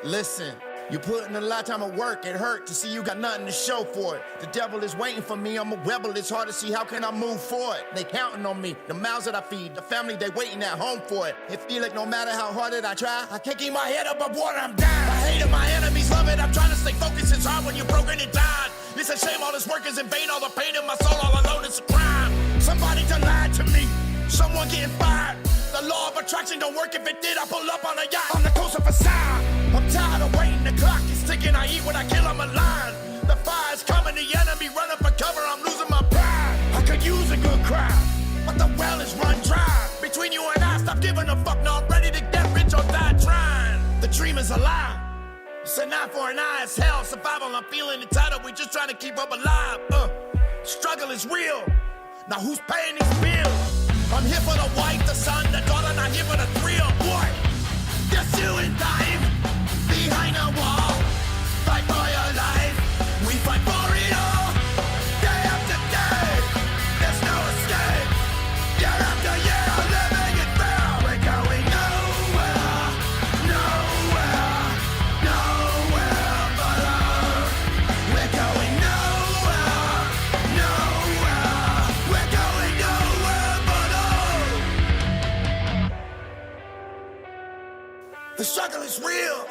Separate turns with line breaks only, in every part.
Listen, you put in a lifetime of work, it hurt to see you got nothing to show for it. The devil is waiting for me, I'm a rebel, it's hard to see how can I move forward. They counting on me, the mouths that I feed, the family they waiting at home for it. It feel like no matter how hard that I try, I can't keep my head above water, I'm down. I hate it, my enemies love it, I'm trying to stay focused, it's hard when you're broken and died. It's a shame all this work is in vain, all the pain in my soul all alone is a crime. Somebody done lied to me, someone getting fired. The law of attraction don't work, if it did I pull up on a yacht on the coast of Versailles. I'm tired of waiting, the clock is ticking, I eat what I kill, I'm alive. The fire's coming, the enemy running for cover, I'm losing my pride. I could use a good cry, but the well is run dry. Between you and I, stop giving a fuck, now I'm ready to get rich or die trying. The dream is alive, it's an eye for an eye, it's hell, survival, I'm feeling entitled, we just trying to keep up alive. Struggle is real, now who's paying these bills? I'm here for the wife, the son, the daughter, not here for the thrill. What? Just you and time behind a wall. Fight for your life. We fight for it all. Day after day, there's no escape. Year after year, living it fair. We're going nowhere, nowhere, nowhere but up. We're going nowhere, nowhere. We're going nowhere but up. The struggle is real.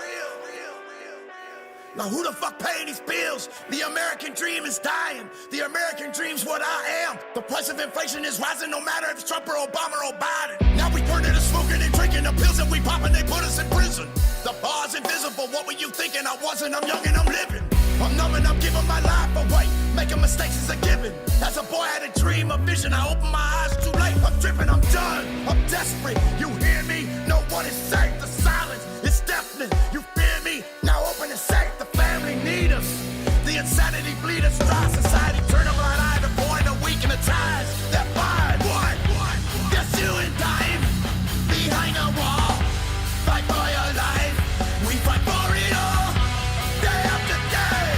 Now who the fuck paying these bills? The American dream is dying. The American dream's what I am. The price of inflation is rising no matter if it's Trump or Obama or Biden. Now we burning and smoking and drinking the pills that we popping, they put us in prison. The bar's invisible, what were you thinking? I wasn't, I'm young and I'm living. I'm numb and I'm giving my life away. Making mistakes is a given. As a boy I had a dream, a vision. I opened my eyes too late. I'm dripping, I'm done. I'm desperate. You hear me? No one is safe. The silence is deafening. You fear me? Now open and safe. The family need us. The insanity bleed us dry. Society turn a blind eye. The poor and the weak and the ties that bind. What? Yes, you and dying behind a wall. Fight for your life. We fight for it all. Day after day,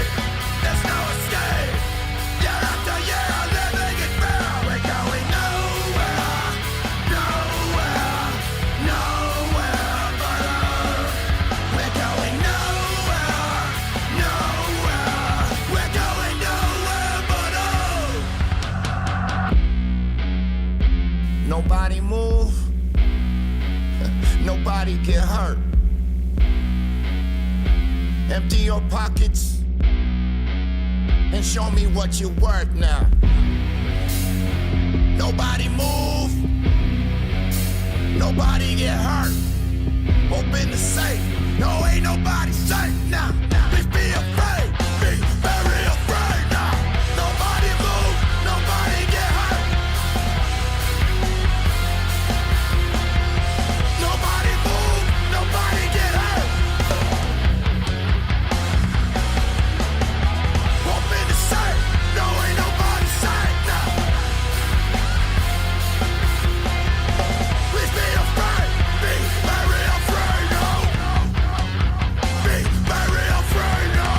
there's no escape. Year after year, living it fair. We're going nowhere, nowhere, nowhere but up. We're going nowhere, nowhere. We're going nowhere but up. Nobody move. Nobody get hurt. Empty your pockets and show me what you're worth now. Nobody move. Nobody get hurt. Open the safe. No, ain't nobody safe now. Please be afraid. Be very afraid now. Nobody move. Nobody get hurt. Nobody move. Nobody get hurt. Open the safe. No, ain't nobody safe now. Please be afraid. Be very afraid, no. Be very afraid, no.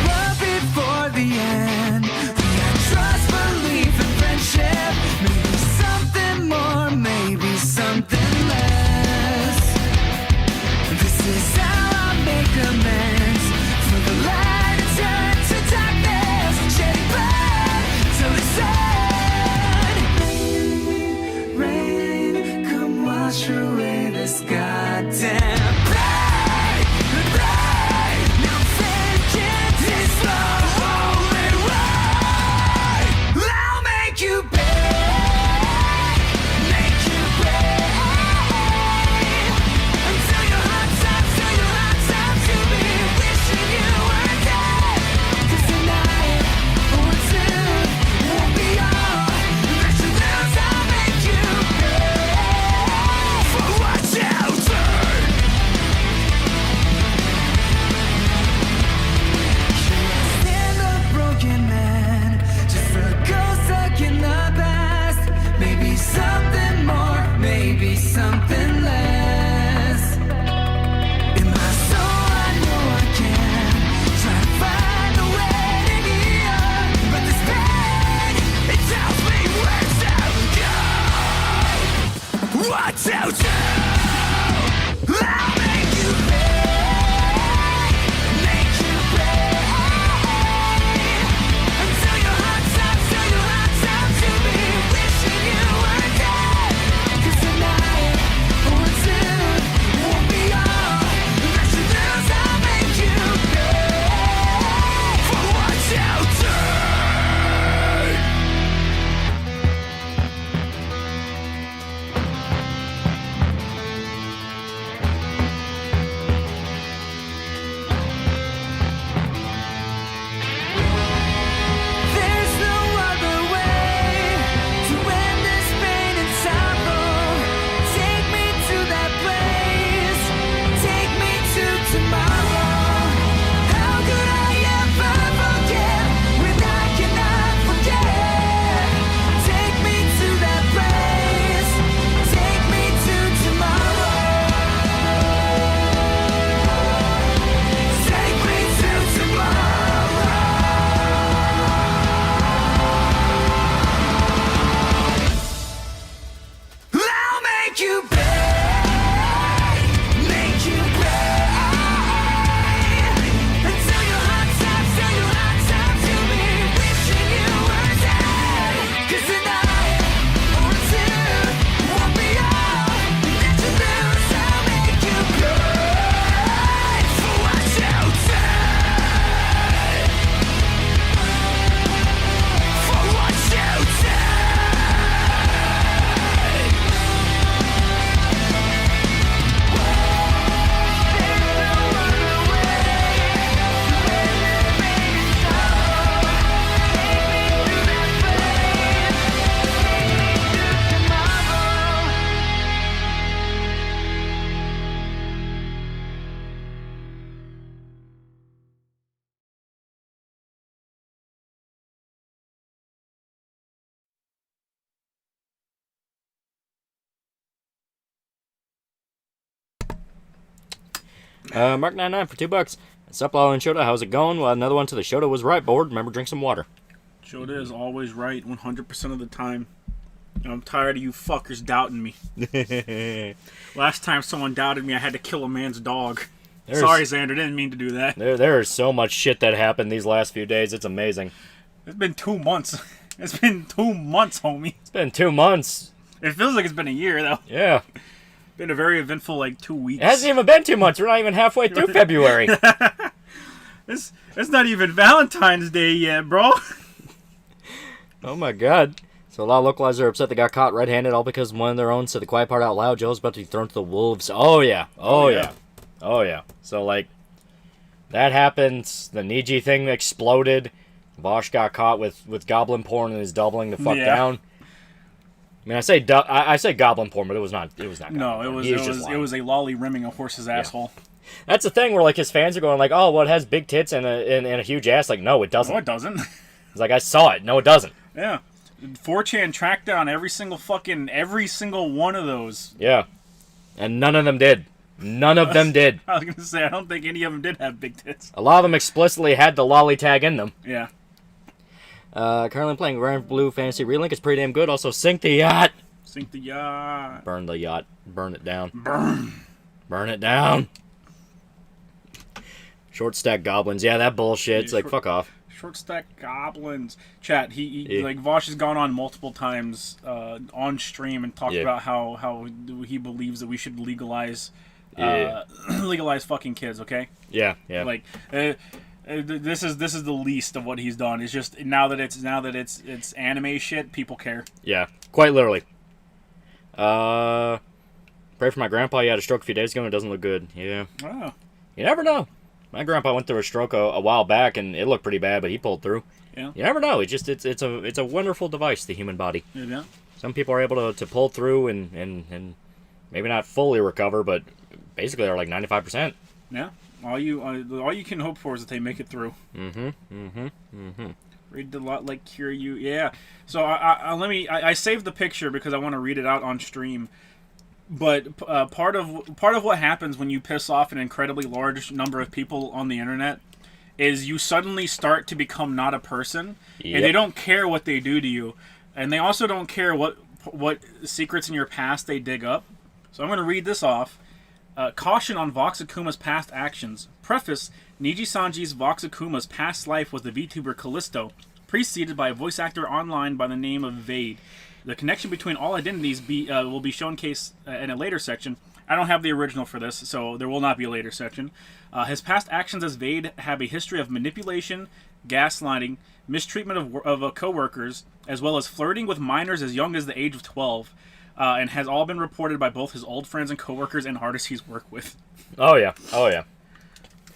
Love before the end. We had trust, belief, and friendship. Maybe something more, maybe
Mark99 for $2. Sup, Lolly and Shota, how's it going? Well, another one to the Shota was right board. Remember, drink some water.
Shota is always right 100% of the time. I'm tired of you fuckers doubting me. Last time someone doubted me, I had to kill a man's dog. Sorry, Xander, didn't mean to do that.
There is so much shit that happened these last few days. It's amazing.
It's been 2 months. It's been 2 months, homie.
It's been 2 months.
It feels like it's been a year, though.
Yeah.
Been a very eventful, 2 weeks.
It hasn't even been 2 months. We're not even halfway through February.
It's not even Valentine's Day yet, bro.
Oh, my God. So a lot of localizer are upset they got caught red-handed, all because one of their own said the quiet part out loud. Joe's about to be thrown to the wolves. Oh, yeah. Oh, yeah. Oh, yeah. So, that happens. The Niji thing exploded. Vosh got caught with goblin porn and is doubling the fuck down. I mean, I say goblin porn, but it was not. It was not.
No, it was a lolly rimming a horse's asshole.
That's the thing where his fans are going oh, well, it has big tits and a huge ass. No, it doesn't.
No, it doesn't.
It's I saw it. No, it doesn't.
Yeah. 4chan tracked down every single one of those.
Yeah. And none of them did. None of them did.
I was going to say, I don't think any of them did have big tits.
A lot of them explicitly had the lolly tag in them.
Yeah.
Currently playing Grand Blue Fantasy Relink is pretty damn good. Also, sink the yacht.
Sink the yacht.
Burn the yacht. Burn it down.
Burn
it down. Short stack goblins. Yeah, that bullshit. It's fuck off.
Short stack goblins. Chat, Vosh has gone on multiple times on stream and talked about how he believes that we should legalize fucking kids, okay?
Yeah.
This is the least of what he's done. It's just now that it's anime shit, people care.
Yeah, quite literally. Pray for my grandpa. He had a stroke a few days ago and it doesn't look good. Yeah.
Oh.
You never know. My grandpa went through a stroke a while back and it looked pretty bad, but he pulled through.
Yeah.
You never know. It's a wonderful device, the human body.
Yeah.
Some people are able to pull through and maybe not fully recover, but basically they're 95%.
Yeah. All you can hope for is that they make it through. Read a lot like Cure You. Yeah. So I saved the picture because I want to read it out on stream. But part of what happens when you piss off an incredibly large number of people on the internet is you suddenly start to become not a person, and they don't care what they do to you, and they also don't care what secrets in your past they dig up. So I'm going to read this off. Caution on Vox Akuma's past actions. Preface: Nijisanji's Vox Akuma's past life was the VTuber Callisto, preceded by a voice actor online by the name of Vade. The connection between all identities will be showcased in a later section. I don't have the original for this, so there will not be a later section. His past actions as Vade have a history of manipulation, gaslighting, mistreatment of co-workers, as well as flirting with minors as young as the age of 12, and has all been reported by both his old friends and co-workers and artists he's worked with.
Oh yeah.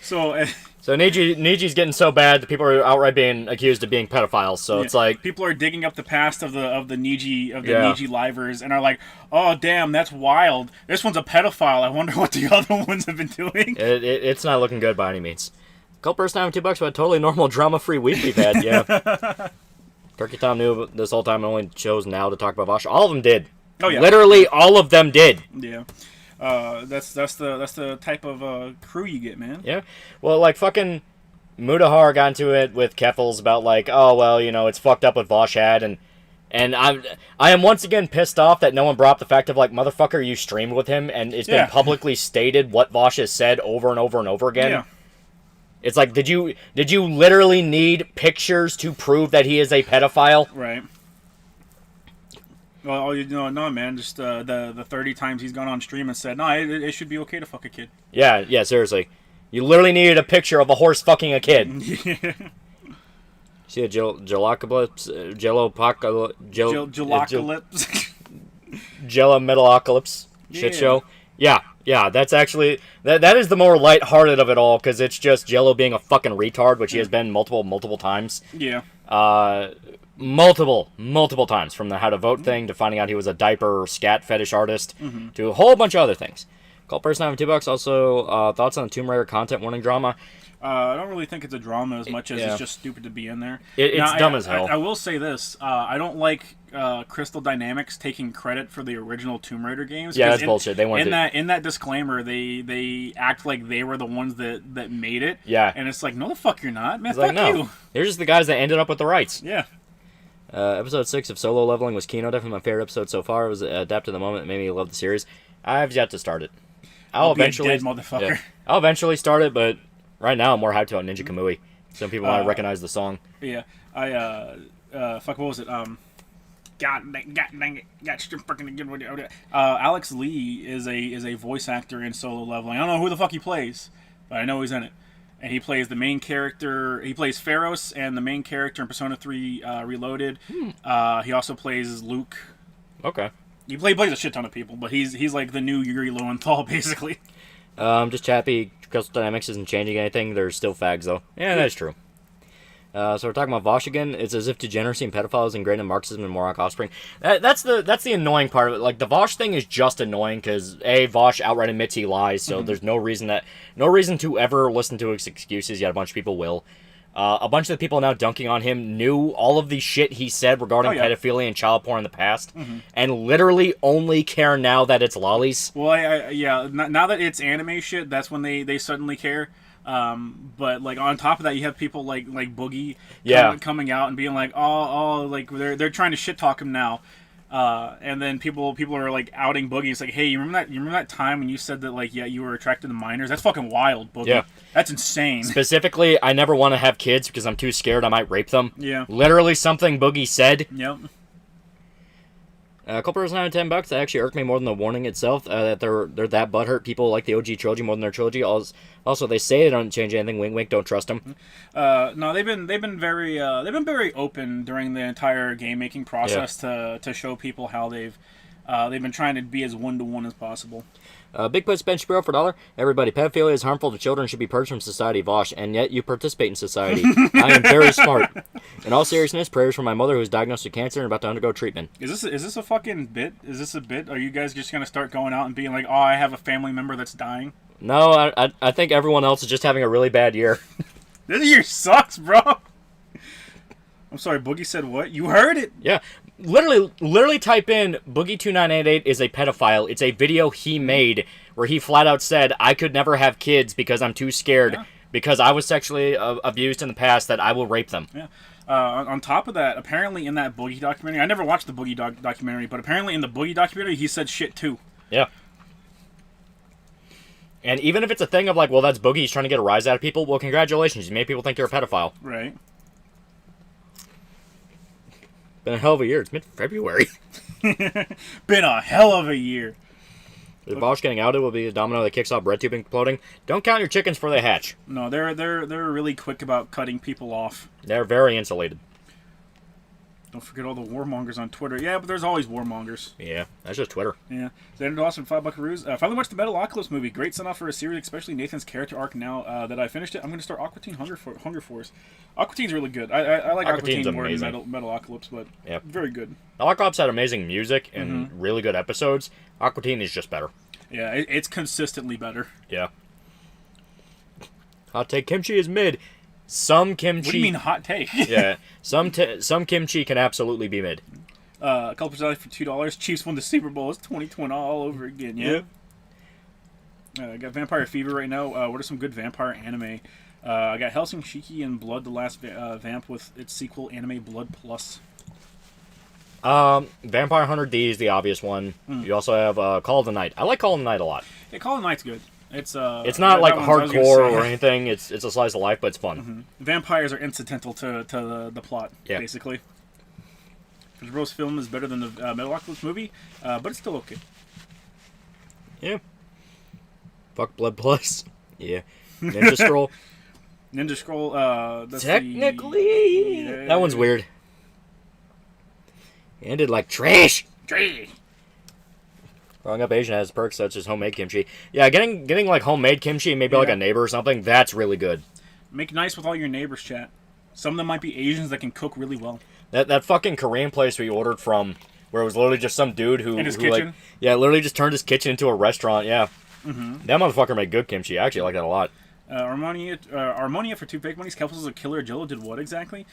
So...
So Niji's getting so bad that people are outright being accused of being pedophiles. So it's
people are digging up the past of the Niji livers and are like, oh damn, that's wild. This one's a pedophile. I wonder what the other ones have been doing.
It's not looking good by any means. Cult person time $2 for a totally normal drama-free week we've had. Yeah. Turkey Tom knew this whole time and only chose now to talk about Vosh. All of them did.
Oh yeah.
Literally all of them did.
Yeah. That's the type of crew you get, man.
Yeah. Well, fucking Mudahar got into it with Keffels about oh well, it's fucked up what Vosh had, and I am once again pissed off that no one brought up the fact of motherfucker, you streamed with him and it's been publicly stated what Vosh has said over and over and over again.
Yeah.
It's did you literally need pictures to prove that he is a pedophile?
Right. Well, no, man. Just the 30 times he's gone on stream and said, no, it should be okay to fuck a kid.
Yeah, seriously. You literally needed a picture of a horse fucking a kid.
Yeah.
See a Jello-apocalypse? Jello-metalocalypse shit show? Yeah, that's actually... That is the more lighthearted of it all, because it's just Jello being a fucking retard, which he has been multiple times.
Yeah.
Multiple times, from the how to vote thing to finding out he was a diaper or scat fetish artist to a whole bunch of other things. Cult person having $2. Also, thoughts on the Tomb Raider content warning drama.
I don't really think it's a drama as much as
Yeah.
it's just stupid to be in there.
It's dumb as hell.
I will say this: I don't like Crystal Dynamics taking credit for the original Tomb Raider games.
Yeah, that's bullshit. They wanted
in that disclaimer, they act like they were the ones that made it.
Yeah.
And it's like, no, the fuck you're not, man.
It's
Fuck
like, no.
you.
They're just the guys that ended up with the rights.
Yeah.
Episode 6 of Solo Leveling was Kino. Definitely my favorite episode so far. It was adapted to the moment. It made me love the series. I've yet to start it. I'll eventually,
be a dead motherfucker.
Yeah, I'll eventually start it, but right now I'm more hyped about Ninja Kamui. Some people might recognize the song.
Yeah. Fuck, what was it? God dang it. Alex Lee is a voice actor in Solo Leveling. I don't know who the fuck he plays, but I know he's in it. And he plays the main character. He plays Pharos and the main character in Persona 3 Reloaded. He also plays Luke.
Okay.
He plays a shit ton of people, but he's like the new Yuri Lowenthal, basically.
Just happy Crystal Dynamics isn't changing anything. They're still fags, though. Yeah, that's true. So we're talking about Vosh again. It's as if degeneracy and pedophiles is ingrained in Marxism and moron offspring. That's the annoying part of it. Like, the Vosh thing is just annoying because Vosh outright admits he lies, so there's no reason to ever listen to his excuses. Yet a bunch of people will. A bunch of the people now dunking on him knew all of the shit he said regarding pedophilia and child porn in the past, and literally only care now that it's lollies.
Well, now that it's anime shit, that's when they suddenly care. But like on top of that, you have people like Boogie coming out and being like, like they're trying to shit talk him now. And then people are like outing Boogie. It's like, hey, you remember that time when you said that like, yeah, you were attracted to minors? That's fucking wild, Boogie. Yeah. That's insane.
Specifically, I never want to have kids because I'm too scared I might rape them.
Yeah.
Literally something Boogie said.
Yep.
A couple percent out of $10. That actually irked me more than the warning itself. That they're that butthurt. People like the OG trilogy more than their trilogy. Also, they say they don't change anything. Wink, wink. Don't trust them.
No, they've been very open during the entire game making process to show people how they've been trying to be as one-to-one as possible.
Big Puss Bench Bureau for $1. Everybody, pedophilia is harmful to children and should be purged from society, Vosh, and yet you participate in society. I am very smart. In all seriousness, prayers for my mother who is diagnosed with cancer and about to undergo treatment.
Is this a fucking bit? Is this a bit? Are you guys just going to start going out and being like, oh, I have a family member that's dying?
No, I think everyone else is just having a really bad year.
This year sucks, bro. I'm sorry, Boogie said what? You heard it.
Yeah. Literally type in Boogie2988 is a pedophile. It's a video he made where he flat out said, I could never have kids because I'm too scared because I was sexually abused in the past that I will rape them.
Yeah. On top of that, apparently in that Boogie documentary, I never watched the Boogie documentary, but apparently in the Boogie documentary, he said shit too.
Yeah. And even if it's a thing of like, well, that's Boogie, he's trying to get a rise out of people, well, congratulations, you made people think you're a pedophile.
Right.
Been a hell of a year. It's mid-February.
Been a hell of a year.
The Vosh getting outed will be the domino that kicks off bread tubing exploding. Don't count your chickens before they hatch.
No, they're really quick about cutting people off.
They're very insulated.
Don't forget all the warmongers on Twitter. Yeah, but there's always warmongers.
Yeah, that's just Twitter.
Yeah. Xander Dawson, $5 buckaroos. Finally watched the Metalocalypse movie. Great send-off for a series, especially Nathan's character arc. Now that I finished it, I'm going to start Aqua Teen Hunger Force. Aqua Teen's really good. I like Aqua Teen more than Metalocalypse, but very good.
Metalocalypse had amazing music and really good episodes. Aqua Teen is just better.
Yeah, it's consistently better.
Yeah. Hot take, kimchi is mid. Some kimchi...
What do you mean hot take?
Yeah. Some kimchi can absolutely be mid.
A couple percent for $2. Chiefs won the Super Bowl. It's 2020 all over again, yeah? I got Vampire Fever right now. What are some good vampire anime? I got Hellsing Shiki and Blood the Last Vamp with its sequel, Anime Blood Plus.
Vampire Hunter D is the obvious one. You also have Call of the Night. I like Call of the Night a lot.
Yeah, Call of the Night's good. It's
not like hardcore or anything. It's a slice of life, but it's fun.
Vampires are incidental to the plot, basically. Rose film is better than the Metalocalypse movie, but it's still okay.
Yeah. Fuck Blood Plus. Yeah. Ninja Scroll.
Ninja Scroll. That's
technically, that one's weird. It ended like trash. Growing up Asian has perks such as homemade kimchi. Yeah, getting like homemade kimchi, maybe like a neighbor or something, that's really good.
Make nice with all your neighbors, chat. Some of them might be Asians that can cook really well.
That fucking Korean place we ordered from, where it was literally just some dude who...
In his kitchen?
Like, literally just turned his kitchen into a restaurant, yeah. That motherfucker made good kimchi. I actually like that a lot.
Armonia for 2 fake monies. Kefels is a killer. Jello did what exactly?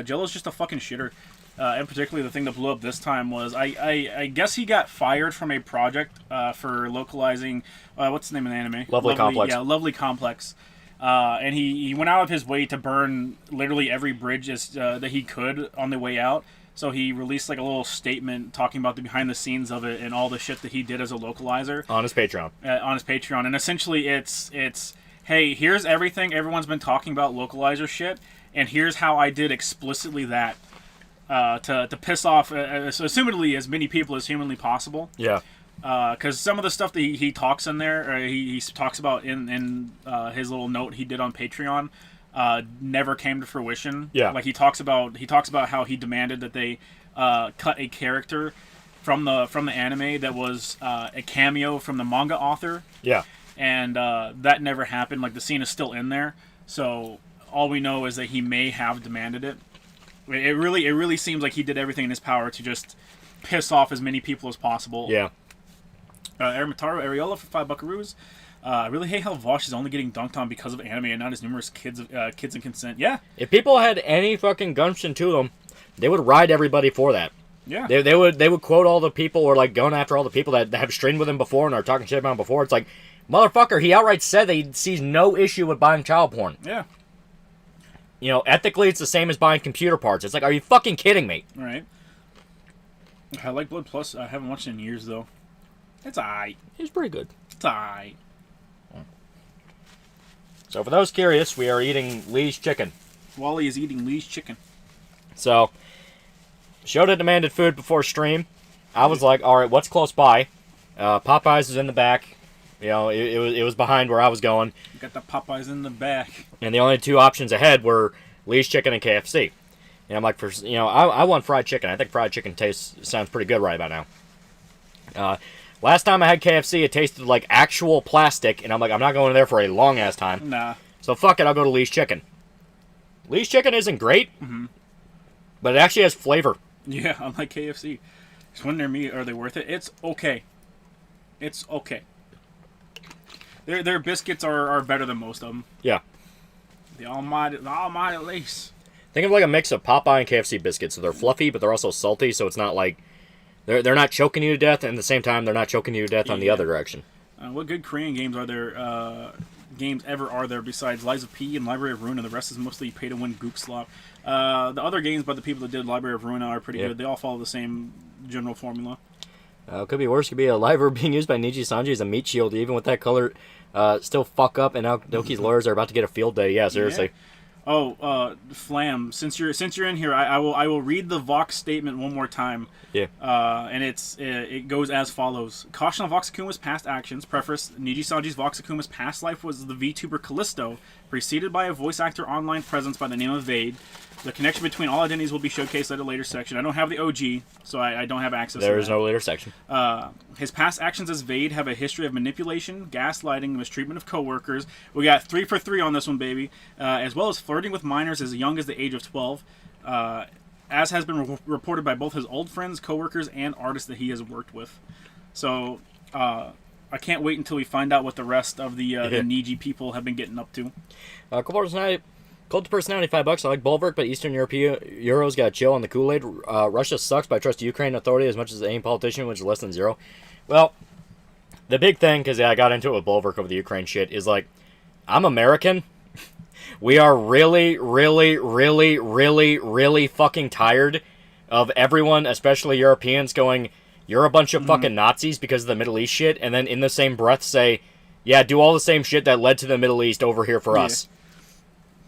Jello's just a fucking shitter. And particularly the thing that blew up this time was I guess he got fired from a project for localizing what's the name of the anime?
Lovely Complex.
Yeah, Lovely Complex. And he went out of his way to burn literally every bridge that he could on the way out. So he released like a little statement talking about the behind the scenes of it and all the shit that he did as a localizer
On his Patreon.
And essentially it's hey, here's everything everyone's been talking about localizer shit, and here's how I did explicitly that to piss off assumedly as many people as humanly possible.
Yeah.
Because some of the stuff that he talks in there, he talks about in his little note he did on Patreon, never came to fruition.
Yeah.
Like he talks about how he demanded that they cut a character from the anime that was a cameo from the manga author.
Yeah.
And that never happened. Like the scene is still in there, so all we know is that he may have demanded it. It really seems like he did everything in his power to just piss off as many people as possible.
Yeah.
Aramataro Areola for 5 buckaroos. I really hate how Vosh is only getting dunked on because of anime and not his numerous kids and consent. Yeah.
If people had any fucking gumption to them, they would ride everybody for that.
Yeah.
They would quote all the people or like going after all the people that have streamed with him before and are talking shit about him before. It's like, motherfucker, he outright said that he sees no issue with buying child porn.
Yeah.
You know, ethically, it's the same as buying computer parts. It's like, are you fucking kidding me?
Right. I like Blood Plus. I haven't watched it in years, though. It's alright.
It's pretty good.
It's alright.
So, for those curious, we are eating Lee's chicken.
Wally is eating Lee's chicken.
So, Shota demanded food before stream. I was like, alright, what's close by? Popeyes is in the back. You know, it was behind where I was going.
You got the Popeyes in the back.
And the only 2 options ahead were Lee's Chicken and KFC. And I'm like, I want fried chicken. I think fried chicken sounds pretty good right about now. Last time I had KFC, it tasted like actual plastic. And I'm like, I'm not going there for a long-ass time.
Nah.
So fuck it, I'll go to Lee's Chicken. Lee's Chicken isn't great, but it actually has flavor.
Yeah, unlike KFC. Just when they're meat, are they worth it? It's okay. It's okay. Their biscuits are better than most of them.
Yeah.
The almighty lace.
Think of like a mix of Popeye and KFC biscuits. So they're fluffy, but they're also salty. So it's not like they're not choking you to death, and at the same time they're not choking you to death on the other direction.
What good Korean games are there? Games ever are there besides Lies of P and Library of Ruina? The rest is mostly pay-to-win gook slop. The other games by the people that did Library of Ruina are pretty good. They all follow the same general formula.
Could be worse. Could be a liver being used by Nijisanji as a meat shield, even with that color. Still fuck up, and now Doki's lawyers are about to get a field day. Yeah, seriously.
Yeah. Oh, Flam, since you're in here, I will read the Vox statement one more time.
Yeah.
And it goes as follows: Caution on Vox Akuma's past actions. Preface: Nijisanji's Vox Akuma's past life was the VTuber Callisto, preceded by a voice actor online presence by the name of Vade. The connection between all identities will be showcased at a later section. I don't have the OG, so I don't have access to that.
There is no later section.
His past actions as Vade have a history of manipulation, gaslighting, mistreatment of coworkers. We got 3 for 3 on this one, baby. As well as flirting with minors as young as the age of 12. As has been reported by both his old friends, coworkers, and artists that he has worked with. So, I can't wait until we find out what the rest of the Niji people have been getting up to.
Cult to personality, $5. I like Bulwark, but Eastern Euros got chill on the Kool-Aid. Russia sucks, but I trust Ukraine authority as much as any politician, which is less than 0. Well, the big thing, because I got into it with Bulwark over the Ukraine shit, is like, I'm American. We are really, really, really, really, really fucking tired of everyone, especially Europeans, going, you're a bunch of fucking Nazis because of the Middle East shit, and then in the same breath say, yeah, do all the same shit that led to the Middle East over here for us.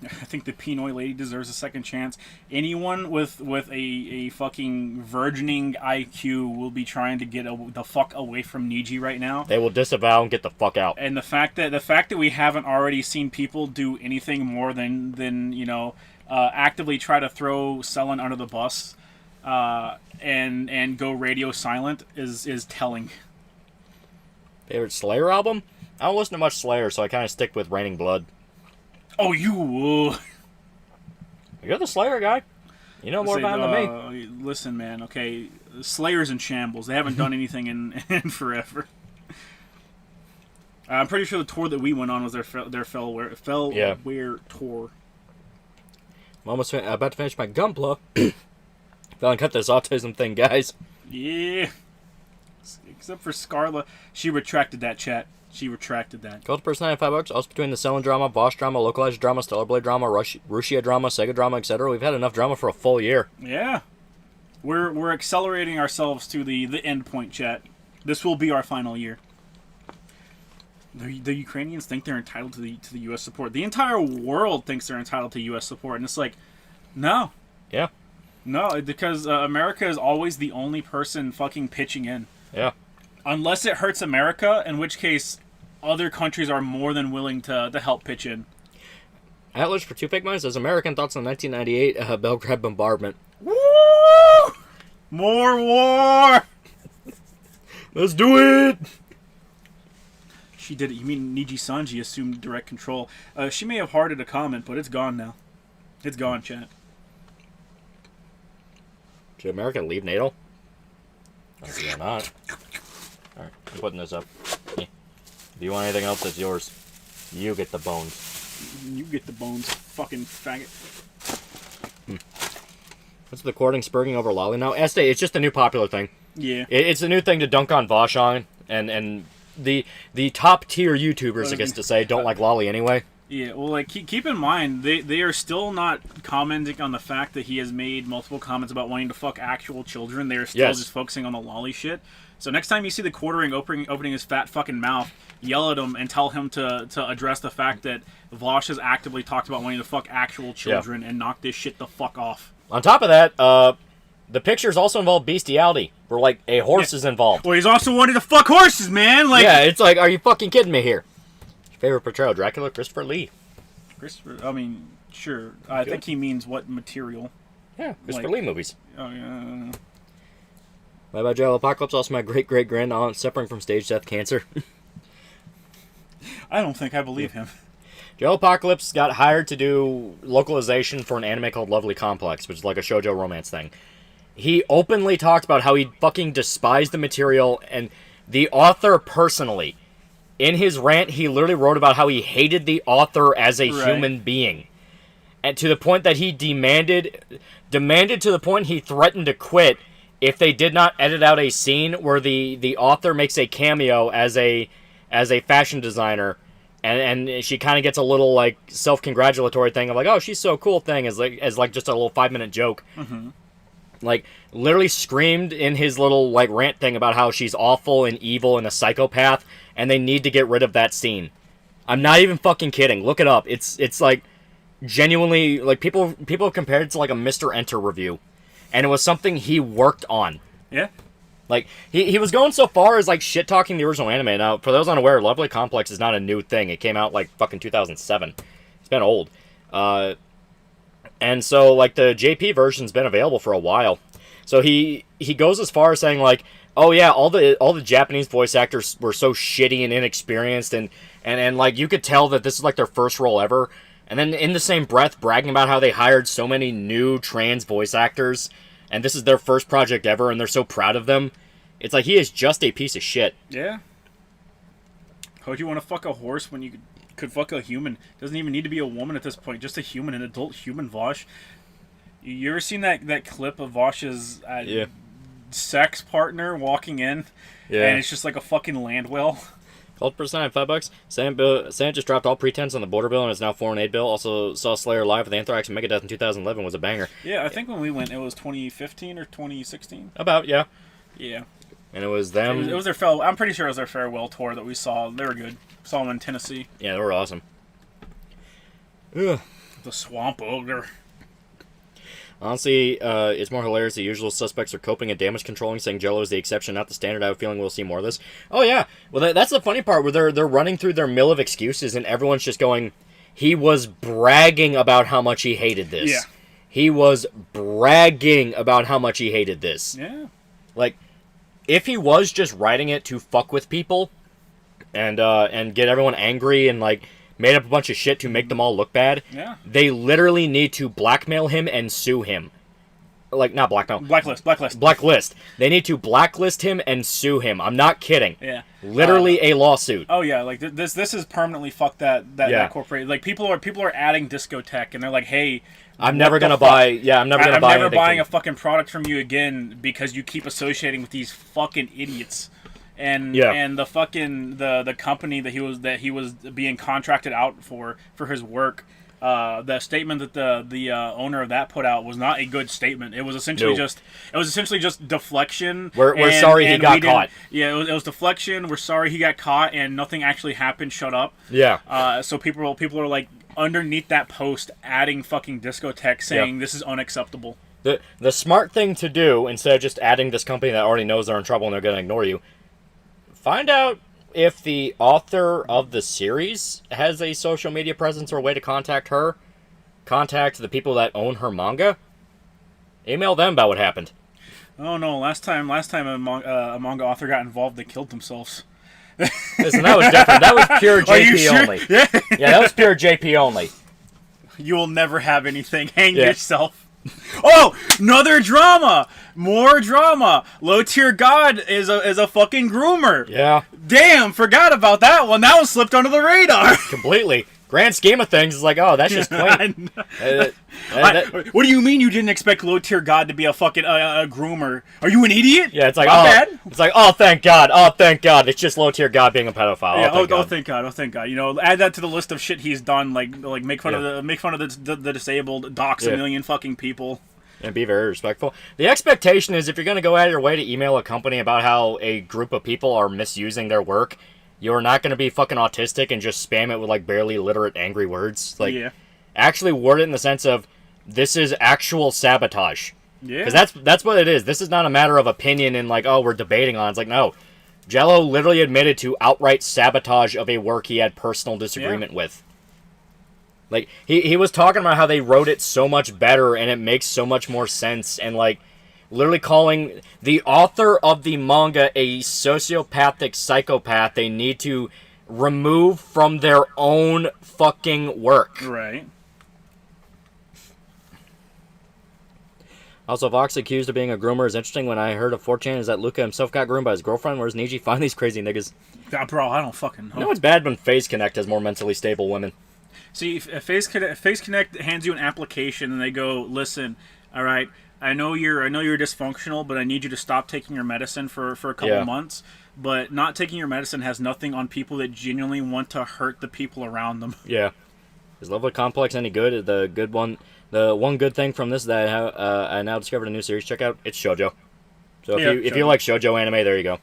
I think the Pinoy lady deserves a second chance. Anyone with a fucking virgining IQ will be trying to get the fuck away from Niji right now.
They will disavow and get the fuck out.
And the fact that we haven't already seen people do anything more than actively try to throw Selen under the bus, and go radio silent is telling.
Favorite Slayer album? I don't listen to much Slayer, so I kind of stick with Raining Blood.
Oh, you!
You're the Slayer guy. You know more about him than me.
Listen, man. Okay, Slayer's in shambles. They haven't done anything in forever. I'm pretty sure the tour that we went on was their Fellware tour.
I'm almost about to finish my Gunpla. Fell and cut this autism thing, guys.
Yeah. Except for Scarla. She retracted that, chat. She retracted that.
Cult Person $95. Also between the Selling drama, Vosh drama, Localizer drama, Stellar Blade drama, Rushia drama, Sega drama, etc. We've had enough drama for a full year.
Yeah. We're accelerating ourselves to the end point, chat. This will be our final year. The Ukrainians think they're entitled to the U.S. support. The entire world thinks they're entitled to U.S. support, and it's like, no.
Yeah.
No, because America is always the only person fucking pitching in.
Yeah.
Unless it hurts America, in which case other countries are more than willing to help pitch in.
Atlas for 2 Fake Minds says American thoughts on 1998 Belgrade bombardment.
Woo! More war!
Let's do it!
She did it. You mean Nijisanji assumed direct control. She may have hearted a comment, but it's gone now. It's gone, chat.
Should America leave NATO? Or not. Alright, I'm putting this up. If you want anything else, it's yours. You get the bones.
You get the bones, fucking faggot.
What's the courting spurging over Loli now? Este, it's just a new popular thing.
Yeah.
It's a new thing to dunk on Vosh on, and the top tier YouTubers, I guess to say, don't like Loli anyway.
Yeah, well, like, keep in mind, they are still not commenting on the fact that he has made multiple comments about wanting to fuck actual children. They're still just focusing on the Loli shit. So next time you see the quartering opening his fat fucking mouth, yell at him and tell him to address the fact that Vosh has actively talked about wanting to fuck actual children and knock this shit the fuck off. On
top of that, the pictures also involve bestiality, where, like, a horse is involved.
Well, he's also wanting to fuck horses, man! Like,
yeah, it's like, are you fucking kidding me here? Favorite portrayal, Dracula, Christopher Lee.
I mean, sure. I think he means what material.
Yeah, Christopher Lee movies.
Oh, yeah.
Bye bye, Geopolitics. Also, my great-great-grandaunt suffering from stage death cancer.
I don't think I believe him.
Geopolitics got hired to do localization for an anime called Lovely Complex, which is like a shoujo romance thing. He openly talked about how he fucking despised the material, and the author personally. In his rant, he literally wrote about how he hated the author as a human being. And to the point that he demanded to the point he threatened to quit if they did not edit out a scene where the author makes a cameo as a fashion designer, and she kind of gets a little, like, self-congratulatory thing of, like, oh, she's so cool thing, as like just a little 5-minute joke.
Mm-hmm.
Like, literally screamed in his little, like, rant thing about how she's awful and evil and a psychopath, and they need to get rid of that scene. I'm not even fucking kidding. Look it up. It's like, genuinely, like, people compared it to, like, a Mr. Enter review. And it was something he worked on.
Yeah.
Like, he was going so far as, like, shit-talking the original anime. Now, for those unaware, Lovely Complex is not a new thing. It came out, like, fucking 2007. It's been old. And so, like, the JP version's been available for a while. So he goes as far as saying, like, oh yeah, all the Japanese voice actors were so shitty and inexperienced, and like, you could tell that this is, like, their first role ever. And then in the same breath, bragging about how they hired so many new trans voice actors, and this is their first project ever, and they're so proud of them. It's like, he is just a piece of shit.
Yeah. How would you want to fuck a horse when you could fuck a human? Doesn't even need to be a woman at this point, just a human, an adult human Vosh. You ever seen that clip of Vosh's sex partner walking in? Yeah. And it's just like a fucking land whale.
Called person $5. Sam just dropped all pretense on the border bill and is now foreign aid bill. Also saw Slayer live with Anthrax and Megadeth in 2011 was a banger.
Yeah, I think when we went, it was 2015 or 2016.
About, yeah.
Yeah.
And it was them.
It was their farewell. I'm pretty sure it was their farewell tour that we saw. They were good. Saw them in Tennessee.
Yeah, they were awesome. Ugh.
The Swamp Ogre.
Honestly, it's more hilarious. The usual suspects are coping and damage controlling, saying Jello is the exception, not the standard. I have a feeling we'll see more of this. Oh, yeah. Well, that's the funny part, where they're running through their mill of excuses, and everyone's just going, he was bragging about how much he hated this.
Yeah.
He was bragging about how much he hated this.
Yeah.
Like, if he was just writing it to fuck with people and get everyone angry and, like, made up a bunch of shit to make them all look bad,
yeah,
they literally need to blackmail him and sue him. like, not black, no.
Blacklist.
They need to blacklist him and sue him. I'm not kidding.
Yeah.
Literally a lawsuit.
Oh yeah, like this is permanently fucked that corporation. Like people are adding discotheque and they're like, hey,
I'm never gonna buy
buying a fucking product from you again because you keep associating with these fucking idiots. And the fucking the company that he was being contracted out for his work. The statement that the owner of that put out was not a good statement. It was essentially just deflection.
We're sorry he got caught.
Yeah, it was deflection. We're sorry he got caught, and nothing actually happened. Shut up.
Yeah.
So people are like underneath that post adding fucking discotheque saying this is unacceptable.
The smart thing to do, instead of just adding this company that already knows they're in trouble and they're going to ignore you, find out if the author of the series has a social media presence or a way to contact her. Contact the people that own her manga. Email them about what happened.
Oh no! Last time a manga author got involved, they killed themselves.
Listen, that was different. That was pure JP
sure?
only. Yeah, that was pure JP only.
You will never have anything. Hang yourself. Oh, another drama! More drama! Low Tier God is a fucking groomer.
Yeah.
Damn, forgot about that one. That one slipped under the radar.
Completely. Grand scheme of things, it's like, oh, that's just quaint.
What do you mean you didn't expect Low Tier God to be a fucking a groomer? Are you an idiot?
Yeah, it's like,
bad?
It's like, oh, thank God. Oh, thank God. It's just Low Tier God being a pedophile.
Yeah,
thank God.
Oh, thank God. You know, add that to the list of shit he's done. Like make fun of the disabled, dox a million fucking people.
And be very respectful. The expectation is if you're going to go out of your way to email a company about how a group of people are misusing their work, you're not going to be fucking autistic and just spam it with, like, barely literate angry words. Like, actually word it in the sense of, this is actual sabotage. Yeah. Because that's what it is. This is not a matter of opinion and, like, oh, we're debating on it. It's like, no. Jello literally admitted to outright sabotage of a work he had personal disagreement with. Like, he was talking about how they wrote it so much better and it makes so much more sense. And, like, literally calling the author of the manga a sociopathic psychopath they need to remove from their own fucking work.
Right.
Also, Vox accused of being a groomer is interesting. When I heard of 4chan is that Luca himself got groomed by his girlfriend. Where's Niji? Find these crazy niggas.
Bro, I don't fucking know.
You know it's bad when Phase Connect has more mentally stable women.
See, if Phase Connect hands you an application and they go, listen, all right, I know you're dysfunctional, but I need you to stop taking your medicine for a couple months. But not taking your medicine has nothing on people that genuinely want to hurt the people around them.
Yeah. Is Level Complex any good? The one good thing from this that I now discovered a new series. Check out. It's shoujo. So if you like shoujo anime, there you go.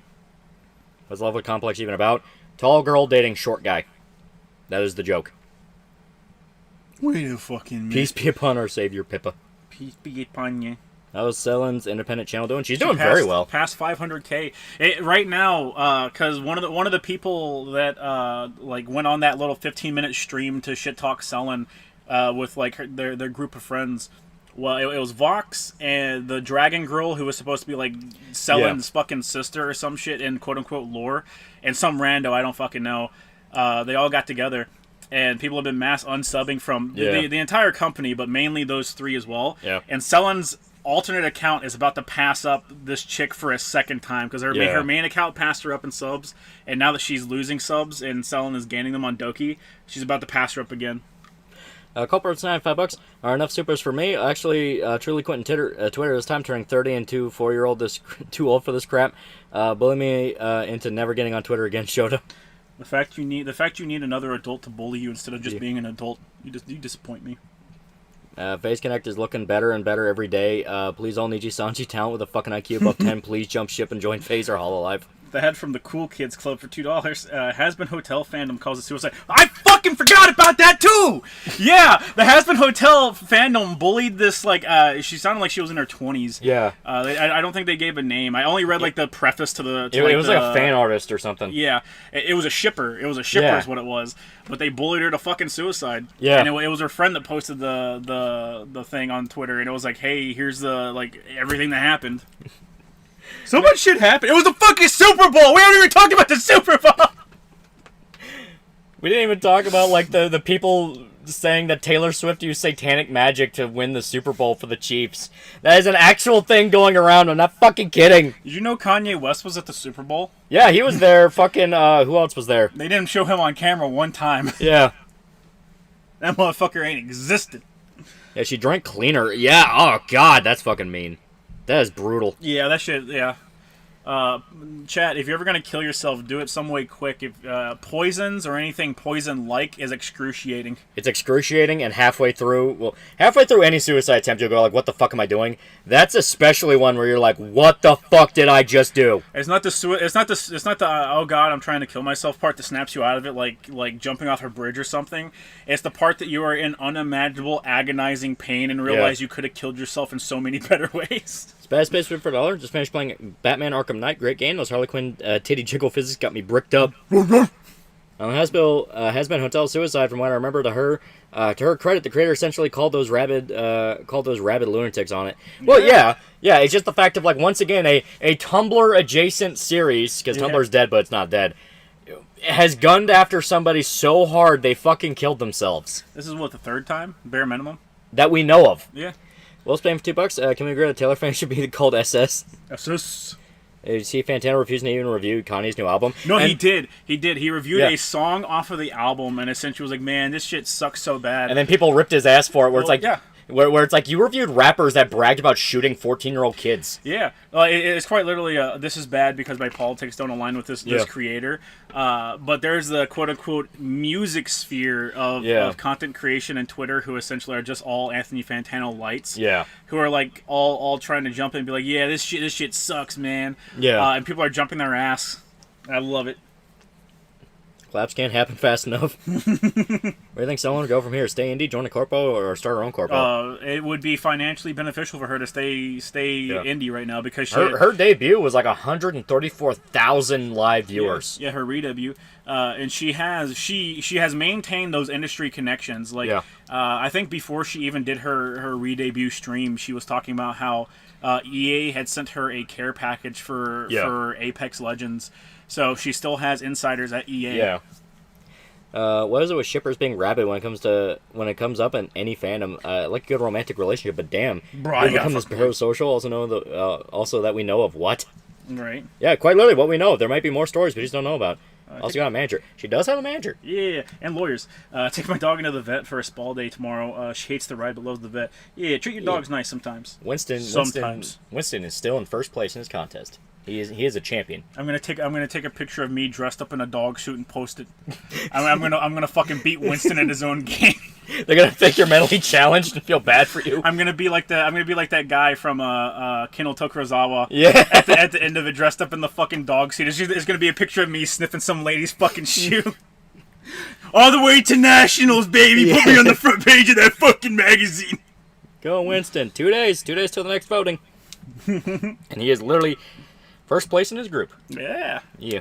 What's Level Complex even about? Tall girl dating short guy. That is the joke.
Wait a fucking minute.
Peace be upon our savior, Pippa.
Peace be upon you.
How's Selen's independent channel doing? She's doing very well.
Past 500K right now, because one of the people that like went on that little 15-minute stream to shit talk Selen with like their group of friends. Well, it was Vox and the Dragon Girl who was supposed to be like Selen's fucking sister or some shit in quote unquote lore, and some rando I don't fucking know. They all got together. And people have been mass unsubbing from the entire company, but mainly those three as well. Yeah. And Selen's alternate account is about to pass up this chick for a second time because her main account passed her up in subs, and now that she's losing subs and Selen is gaining them on Doki, she's about to pass her up again.
Culprits $5 are enough supers for me. Actually, truly quitting Twitter this time, turning 30 and 4-year-old. This too old for this crap. Bully me into never getting on Twitter again, Shota.
The fact you need another adult to bully you instead of just being an adult, you disappoint me.
Phase Connect is looking better and better every day. Please all Nijisanji talent with a fucking IQ above 10. Please jump ship and join Phase or Hololive.
The head from the Cool Kids Club for $2. Has-Been Hotel fandom calls it suicide. I fucking forgot about that too! Yeah, the Has-Been Hotel fandom bullied this, like, she sounded like she was in her 20s.
Yeah.
I don't think they gave a name. I only read, like, the preface to the...
it was like a fan artist or something.
Yeah. It was a shipper. It was a shipper is what it was. But they bullied her to fucking suicide.
Yeah.
And it was her friend that posted the thing on Twitter, and it was like, hey, here's the, like, everything that happened. So much shit happened. It was the fucking Super Bowl. We haven't even talked about the Super Bowl.
We didn't even talk about like the people saying that Taylor Swift used satanic magic to win the Super Bowl for the Chiefs. That is an actual thing going around. I'm not fucking kidding.
Did you know Kanye West was at the Super Bowl?
Yeah, he was there. Fucking, who else was there?
They didn't show him on camera one time.
Yeah.
That motherfucker ain't existed.
Yeah, she drank cleaner. Yeah, oh god, that's fucking mean. That is brutal.
Yeah, that shit, yeah. Chat, if you're ever going to kill yourself, do it some way quick. If poisons or anything poison-like is excruciating.
It's excruciating, and halfway through any suicide attempt, you'll go like, what the fuck am I doing? That's especially one where you're like, what the fuck did I just do?
It's not the oh god, I'm trying to kill myself part that snaps you out of it, like jumping off a bridge or something. It's the part that you are in unimaginable, agonizing pain and realize you could have killed yourself in so many better ways.
Bad Space for $1. Just finished playing Batman Arkham Knight. Great game. Those Harley Quinn titty jiggle physics got me bricked up. Has been hotel suicide from what I remember. To her credit, the creator essentially called those rabid lunatics on it. Well, yeah. It's just the fact of like once again a Tumblr adjacent series, because Tumblr's dead, but it's not dead, has gunned after somebody so hard they fucking killed themselves.
This is what, the third time, bare minimum,
that we know of.
Yeah.
Will's paying for $2. Can we agree that Taylor fans should be called SS?
SS.
Did you see Fantano refusing to even review Kanye's new album?
No, he did. He reviewed a song off of the album and essentially was like, man, this shit sucks so bad.
And then people ripped his ass for it, where it's like, where it's like, you reviewed rappers that bragged about shooting 14-year-old kids.
Yeah. It's quite literally, this is bad because my politics don't align with this creator. But there's the quote-unquote music sphere of content creation and Twitter who essentially are just all Anthony Fantano lights.
Yeah. Who
are like all trying to jump in and be like, yeah, this shit sucks, man.
Yeah.
And people are jumping their ass. I love it.
Collapse can't happen fast enough. Where do you think someone would go from here? Stay indie, join a corpo, or start her own corpo?
It would be financially beneficial for her to stay indie right now because
her debut was like 134,000 live viewers.
Yeah, her re-debut, and she has maintained those industry connections. Like, I think before she even did her re-debut stream, she was talking about how EA had sent her a care package for Apex Legends. So she still has insiders at EA.
Yeah. What is it with shippers being rabid when it comes up in any fandom? Like a good romantic relationship, but damn,
bro,
become this parasocial. Also that we know of what?
Right.
Yeah, quite literally what we know. There might be more stories we just don't know about. Also got a manager. She does have a manager.
Yeah, and lawyers. Take my dog into the vet for a spa day tomorrow. She hates the ride but loves the vet. Yeah, treat your dogs nice sometimes.
Winston is still in first place in his contest. He is a champion.
I'm gonna take a picture of me dressed up in a dog suit and post it. I'm gonna fucking beat Winston at his own game.
They're gonna think you're mentally challenged and feel bad for you.
I'm gonna be like that guy from Kino Tokurazawa.
Yeah.
At the end of it, dressed up in the fucking dog suit. There's gonna be a picture of me sniffing some lady's fucking shoe. All the way to nationals, baby. Yeah. Put me on the front page of that fucking magazine.
Go Winston. 2 days. 2 days till the next voting. And he is literally first place in his group.
Yeah.
Yeah.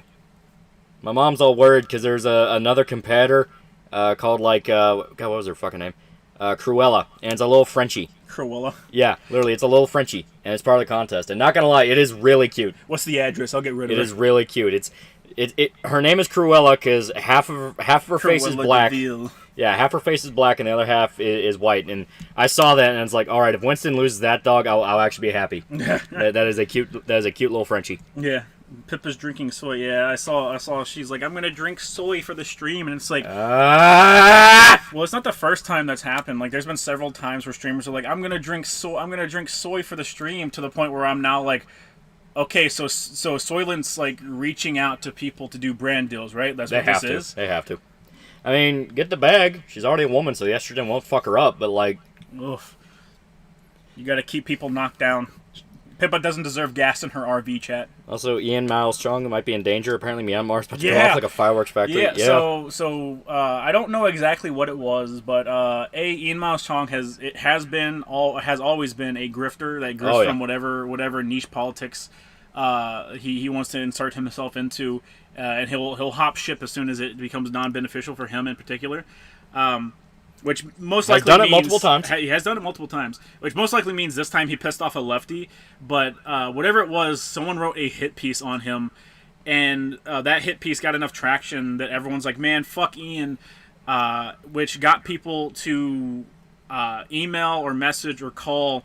My mom's all worried because there's another competitor called God, what was her fucking name? Cruella, and it's a little Frenchie.
Cruella?
Yeah, literally, it's a little Frenchie, and it's part of the contest. And not gonna lie, it is really cute.
What's the address? I'll get rid of it.
It is really cute. Her name is Cruella because half of her face is black. Yeah, half her face is black and the other half is white. And I saw that and it's like, all right, if Winston loses that dog, I'll actually be happy. that is a cute little Frenchie.
Yeah, Pippa's drinking soy. Yeah, I saw. She's like, I'm gonna drink soy for the stream, and it's like, well, it's not the first time that's happened. Like, there's been several times where streamers are like, I'm gonna drink soy for the stream, to the point where I'm now like, okay, so Soylent's like reaching out to people to do brand deals, right? That's what this is.
They have to. I mean, get the bag. She's already a woman, so the estrogen won't fuck her up, but like...
Oof. You gotta keep people knocked down. Pippa doesn't deserve gas in her RV, chat.
Also, Ian Miles Cheong might be in danger. Apparently Myanmar's about to go off like a fireworks factory.
Yeah. So I don't know exactly what it was, but Ian Miles Cheong has always been a grifter that grifts from whatever niche politics he wants to insert himself into. And he'll hop ship as soon as it becomes non-beneficial for him in particular, which most likely
has done it multiple times.
He has done it multiple times, which most likely means this time he pissed off a lefty. But whatever it was, someone wrote a hit piece on him, and that hit piece got enough traction that everyone's like, "Man, fuck Ian." which got people to email or message or call.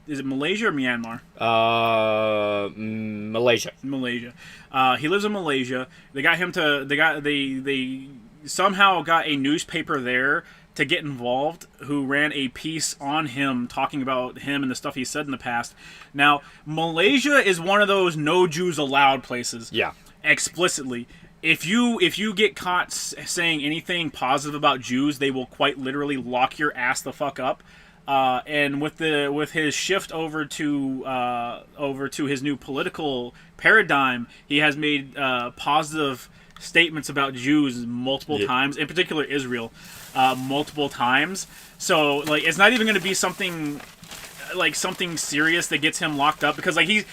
Is it Malaysia or Myanmar?
Malaysia.
Malaysia. He lives in Malaysia. They got him to. They somehow got a newspaper there to get involved, who ran a piece on him talking about him and the stuff he said in the past. Now, Malaysia is one of those no Jews allowed places.
Yeah.
Explicitly. If you get caught saying anything positive about Jews, they will quite literally lock your ass the fuck up. And with his shift over to his new political paradigm, he has made positive statements about Jews multiple times, in particular Israel, multiple times. So like, it's not even going to be something serious that gets him locked up, because like he's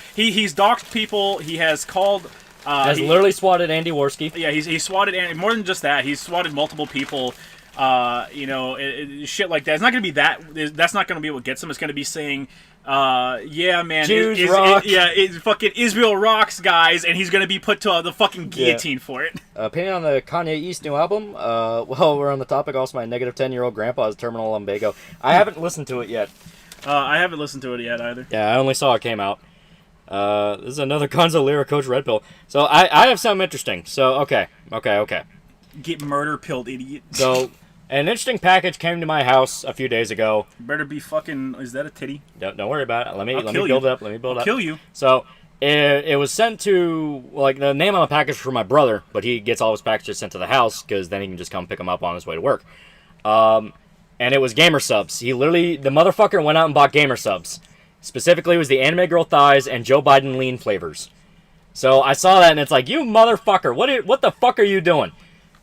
doxed people. He has called.
Has literally swatted Andy Worski.
Yeah, he swatted Andy. More than just that, he's swatted multiple people. Shit like that. It's not going to be that. That's not going to be what gets him. It's going to be saying, yeah, man,
Jews rock.
It's fucking Israel rocks, guys, and he's going to be put to the fucking guillotine for it.
Opinion on the Kanye East new album? Well, we're on the topic. Also, my negative 10-year-old grandpa has terminal lumbago. I haven't listened to it yet.
I haven't listened to it yet either.
Yeah, I only saw it came out. This is another Gonzo Lyra Coach Red Pill. So I have something interesting. So okay.
Get murder pilled, idiot.
So an interesting package came to my house a few days ago.
Better be fucking. Is that a titty?
Don't worry about it. Let me build it up. Let me build it up.
Kill you.
So it was sent to, like, the name on the package for my brother, but he gets all his packages sent to the house because then he can just come pick them up on his way to work. And it was Gamer Supps. The motherfucker went out and bought Gamer Supps. Specifically, it was the Anime Girl Thighs and Joe Biden Lean flavors. So I saw that, and it's like, you motherfucker, what the fuck are you doing?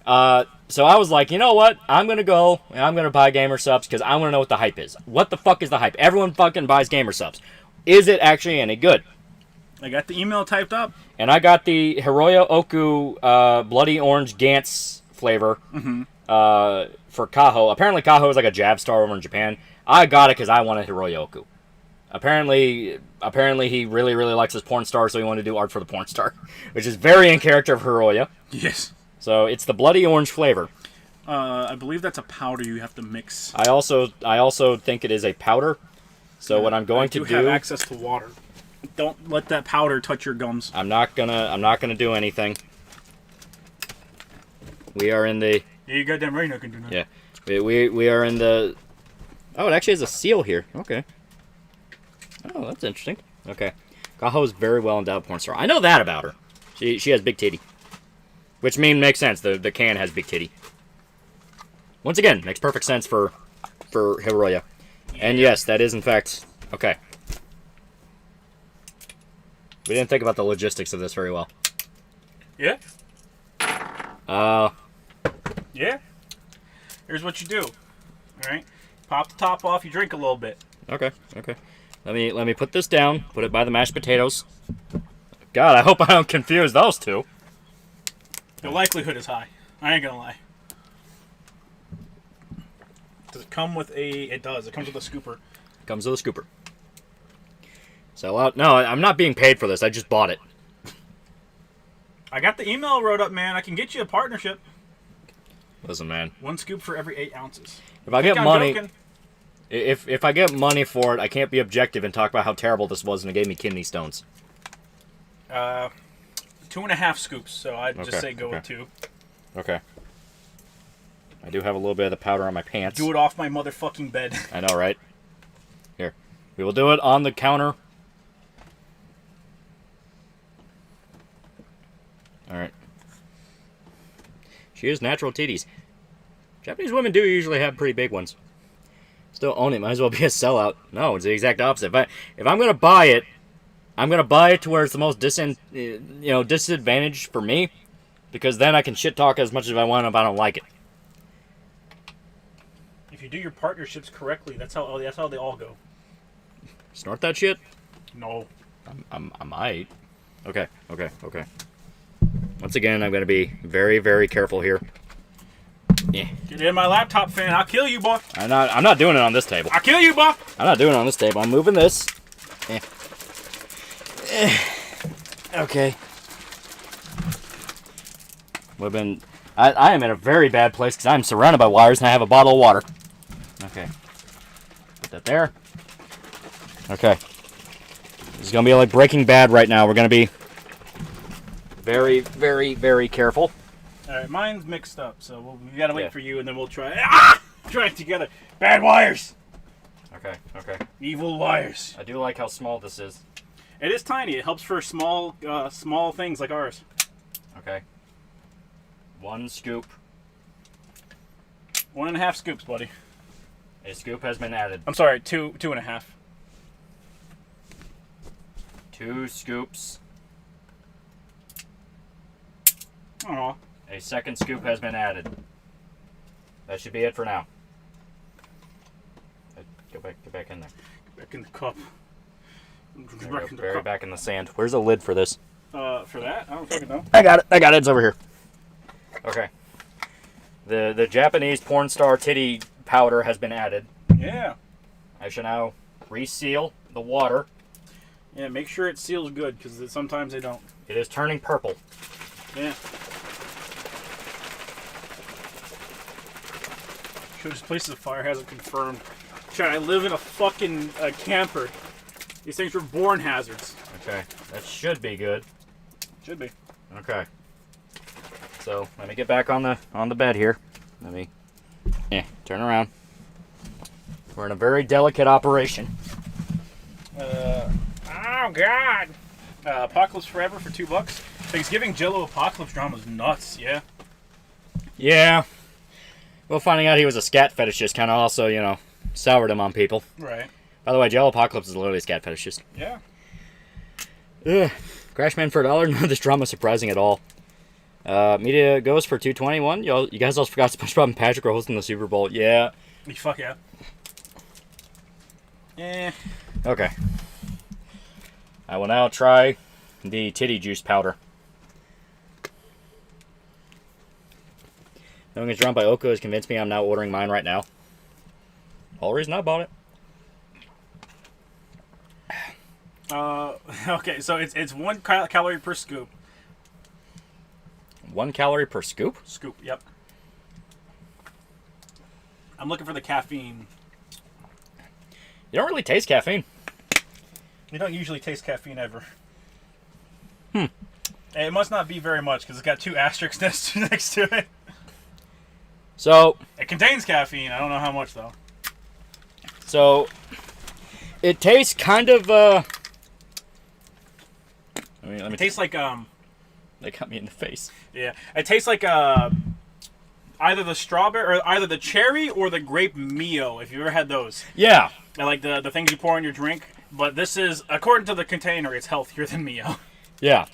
So I was like, you know what? I'm going to go, and I'm going to buy Gamer Supps, because I want to know what the hype is. What the fuck is the hype? Everyone fucking buys Gamer Supps. Is it actually any good?
I got the email typed up.
And I got the Hiroya Oku Bloody Orange Gantz flavor for Kaho. Apparently Kaho is like a jab star over in Japan. I got it because I wanted Hiroya Oku. Apparently he really, really likes his porn star, so he wanted to do art for the porn star, which is very in character of Hiroya.
Yes.
So it's the bloody orange flavor.
I believe that's a powder you have to mix.
I also think it is a powder. So what I'm going to do,
have access to water. Don't let that powder touch your gums.
I'm not gonna do anything. We are in the.
Yeah, you goddamn right, I can do that.
Yeah, we are in the. Oh, it actually has a seal here. Okay. Oh, that's interesting. Okay. Kaho is very well endowed porn star. I know that about her. She has big titty. Which makes sense. The can has big titty. Once again, makes perfect sense for Hiroya. Yeah. And yes, that is in fact... Okay. We didn't think about the logistics of this very well.
Yeah? Yeah? Here's what you do. Alright? Pop the top off, you drink a little bit.
Okay. Let me put this down. Put it by the mashed potatoes. God, I hope I don't confuse those two.
The likelihood is high. I ain't gonna lie. Does it come with a... It does. It comes with a scooper.
It comes with a scooper. So, no, I'm not being paid for this. I just bought it.
I got the email wrote up, man. I can get you a partnership.
Listen, man.
1 scoop for every 8 ounces.
If I get money... If I get money for it, I can't be objective and talk about how terrible this was and it gave me kidney stones.
2.5 scoops, so I'd just say go with 2.
Okay. I do have a little bit of the powder on my pants.
Do it off my motherfucking bed.
I know, right? Here. We will do it on the counter. Alright. She has natural titties. Japanese women do usually have pretty big ones. Still own it. Might as well be a sellout. No, it's the exact opposite. If I'm going to buy it, I'm going to buy it to where it's the most disadvantaged for me. Because then I can shit talk as much as I want if I don't like it.
If you do your partnerships correctly, that's how they all go.
Snort that shit?
No.
I might. Okay. Once again, I'm going to be very, very careful here. Yeah.
Get in my laptop, fan. I'll kill you, boy.
I'm not doing it on this table.
I'll kill you, boy.
I'm not doing it on this table. I'm moving this. Okay. I am in a very bad place because I'm surrounded by wires and I have a bottle of water. Okay. Put that there. Okay. This is going to be like Breaking Bad right now. We're going to be very, very, very careful.
Alright, mine's mixed up, so we gotta wait for you and then we'll try try it together. Bad wires!
Okay, okay.
Evil wires.
I do like how small this is.
It is tiny. It helps for small things like ours.
Okay. 1 scoop.
1.5 scoops, buddy.
A scoop has been added.
I'm sorry, 2.5.
2 scoops.
Aw.
A second scoop has been added. That should be it for now. Get back in there.
Back in the cup.
Back in the sand. Where's the lid for this?
For that? I don't fucking know.
I got it. It's over here. Okay. The Japanese porn star titty powder has been added.
Yeah.
I shall now reseal the water.
Yeah, make sure it seals good, because sometimes they don't.
It is turning purple.
Yeah. Show this place the fire hasn't confirmed. Chad, I live in a fucking camper. These things were born hazards.
Okay, that should be good.
Should be.
Okay. So let me get back on the bed here. Let me turn around. We're in a very delicate operation.
Oh God! Apocalypse Forever for $2. Thanksgiving Jello Apocalypse drama's nuts. Yeah.
Yeah. Well, finding out he was a scat fetishist kind of also, soured him on people.
Right.
By the way, Jello Apocalypse is literally a scat fetishist.
Yeah.
Ugh. Crashman for $1. None of this drama surprising at all. Media goes for $2.21. You guys also forgot SpongeBob and Patrick are hosting the Super Bowl. Yeah.
Fuck yeah. Yeah.
Okay. I will now try the titty juice powder. Knowing it's drawn by Oko has convinced me I'm now ordering mine right now. Whole reason I bought it.
Okay, so it's 1 calorie per scoop.
1 calorie per scoop?
Scoop, yep. I'm looking for the caffeine.
You don't really taste caffeine.
You don't usually taste caffeine ever. It must not be very much, because it's got 2 asterisks next to it.
So...
It contains caffeine. I don't know how much, though.
So... It tastes kind of, Let me
It tastes like,
They cut me in the face.
Yeah. It tastes like, either the strawberry, or either the cherry or the grape Mio, if you ever had those.
Yeah.
Like the things you pour in your drink. But this is, according to the container, it's healthier than Mio.
Yeah.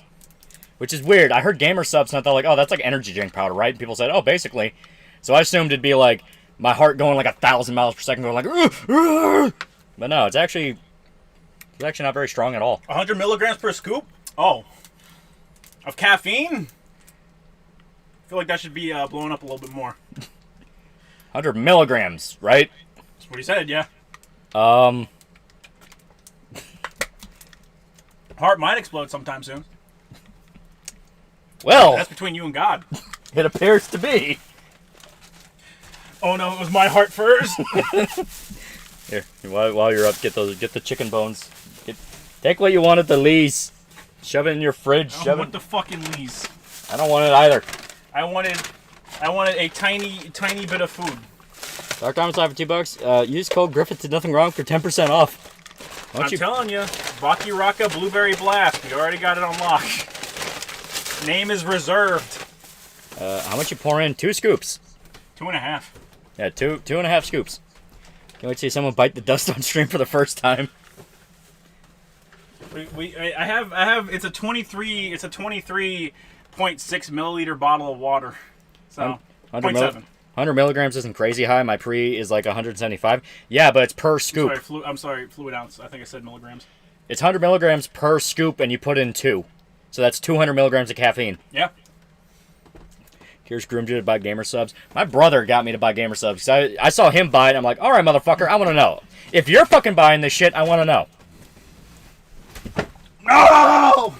Which is weird. I heard gamer subs and I thought like, oh, that's like energy drink powder, right? And people said, oh, basically. So I assumed it'd be like my heart going like 1,000 miles per second, going like, but no, it's actually not very strong at all.
100 milligrams per scoop? Oh. Of caffeine? I feel like that should be blowing up a little bit more.
100 milligrams, right?
That's what he said, yeah. Heart might explode sometime soon.
Well,
that's between you and God.
It appears to be.
Oh no, it was my heart first.
Here, while you're up, get the chicken bones. Take what you want at the Lee's. Shove it in your fridge.
I don't want the fucking Lee's.
I don't want it either.
I wanted a tiny bit of food.
Dark Diamond Side for $2. Use code Griffith to nothing wrong for 10% off.
I'm telling you, Baki Raka Blueberry Blast. We already got it on lock. Name is reserved.
How much you pour in? 2 scoops.
2.5.
Yeah, 2.5 scoops. Can't wait to see someone bite the dust on stream for the first time.
I have. It's a 23.6 milliliter bottle of water. So 0.7.
100 milligrams isn't crazy high. My pre is like 175. Yeah, but it's per scoop.
I'm sorry, fluid ounce. I think I said milligrams.
It's 100 milligrams per scoop, and you put in 2. So that's 200 milligrams of caffeine.
Yeah.
Here's groomed you to buy gamer subs. My brother got me to buy gamer subs. I saw him buy it. I'm like, all right, motherfucker, I want to know. If you're fucking buying this shit, I want to know.
No!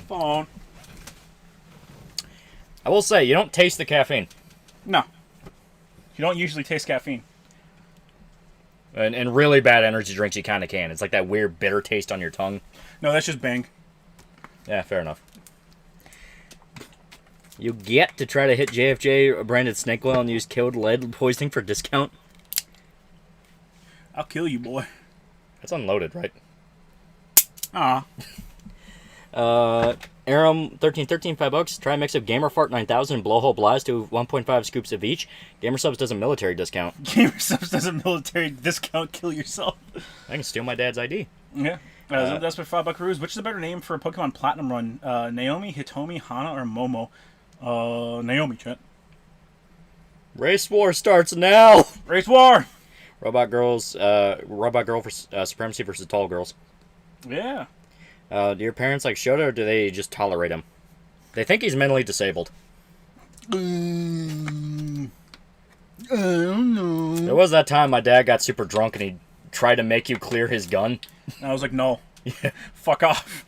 Phone.
I will say, you don't taste the caffeine.
No. You don't usually taste caffeine.
And really bad energy drinks, you kind of can. It's like that weird bitter taste on your tongue.
No, that's just Bang.
Yeah, fair enough. You get to try to hit JFJ branded snake oil and use killed lead poisoning for discount.
I'll kill you, boy.
That's unloaded, right?
Ah.
Aram 1313, $5. Try a mix of Gamerfart 9000 and Blowhole Blast to 1.5 scoops of each. Gamersubs does a military discount.
Gamersubs does a military discount. Kill yourself.
I can steal my dad's ID.
Yeah. That's for $5 ruse. Which is a better name for a Pokemon Platinum run? Naomi, Hitomi, Hana, or Momo? Naomi, chat.
Race war starts now.
Race war.
Robot Girl for Supremacy versus Tall Girls.
Yeah.
Do your parents like Shota, or do they just tolerate him? They think he's mentally disabled.
I don't know.
There was that time my dad got super drunk and he tried to make you clear his gun.
And I was like, no. Fuck off.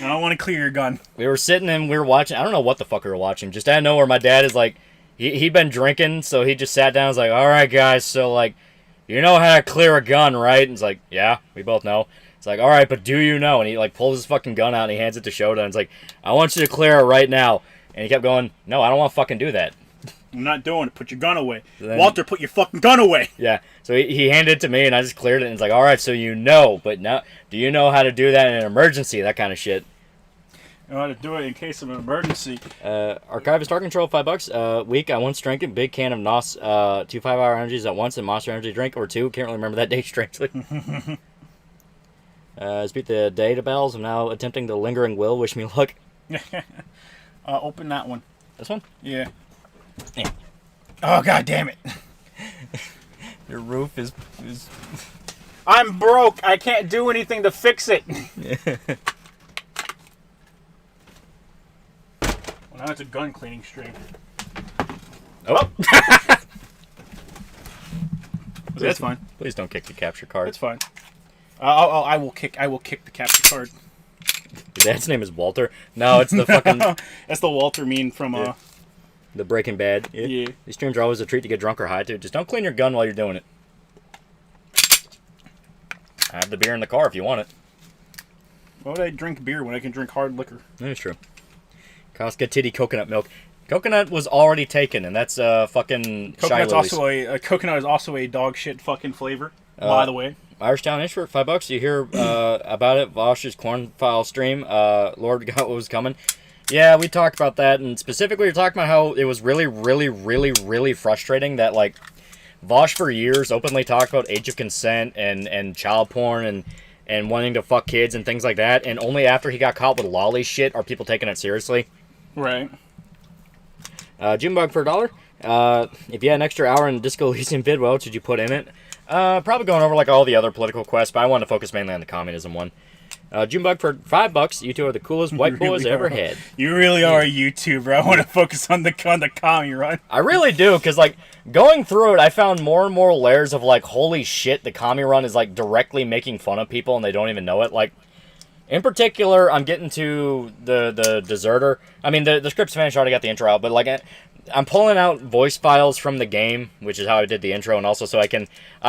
I don't want to clear your gun.
We were sitting and we were watching. I don't know what the fuck we were watching. Just out of nowhere, my dad is like, he'd been drinking, so he just sat down and was like, all right, guys, so like, you know how to clear a gun, right? And it's like, yeah, we both know. It's like, all right, but do you know? And he like pulls his fucking gun out and he hands it to Shota and it's like, I want you to clear it right now. And he kept going, no, I don't want to fucking do that.
I'm not doing it. Put your gun away.
Then,
Walter, put your fucking gun away.
Yeah. So he handed it to me and I just cleared it and it's like, all right, so you know, but now, do you know how to do that in an emergency? That kind of shit.
You know how to do it in case of an emergency.
Archivist Star Control, $5. Week, I once drank a big can of NOS, 2 5-hour energies at once and Monster Energy drink, or 2. Can't really remember that day, strangely. Beat the data bells. I'm now attempting the lingering will. Wish me luck.
Open that one.
This one?
Yeah. Oh, god damn it.
Your roof is...
I'm broke. I can't do anything to fix it. Well, now it's a gun cleaning stream.
Oh!
That's fine.
Please don't kick the capture card.
That's fine. I will kick the capture card.
Your dad's name is Walter? No, it's the fucking...
That's the Walter meme from...
The Breaking Bad.
Yeah.
These streams are always a treat to get drunk or high to. Just don't clean your gun while you're doing it. Have the beer in the car if you want it.
Why would I drink beer when I can drink hard liquor?
That's true. Costco titty coconut milk. Coconut was already taken, and that's fucking
Coconut's
Shy Lily's.
also coconut is also a dog shit fucking flavor. By the way,
Irish Town Ish for $5. You hear about it? Vosh's corn file stream. Lord got what was coming. Yeah, we talked about that, and specifically we are talking about how it was really, really, really, really frustrating that like Vosh for years openly talked about age of consent and child porn and wanting to fuck kids and things like that, and only after he got caught with lolly shit are people taking it seriously.
Right.
Junebug for $1. If you had an extra hour in Disco Elysium vid, what should you put in it? Probably going over like all the other political quests, but I wanted to focus mainly on the communism one. Junebug for $5. You two are the coolest white boys ever had.
You really are a YouTuber. I want to focus on the commie run.
I really do, because like going through it, I found more and more layers of like, holy shit, the commie run is like directly making fun of people and they don't even know it. Like, in particular, I'm getting to the deserter. I mean, the script's finished, I already got the intro out, but like I'm pulling out voice files from the game, which is how I did the intro, and also so I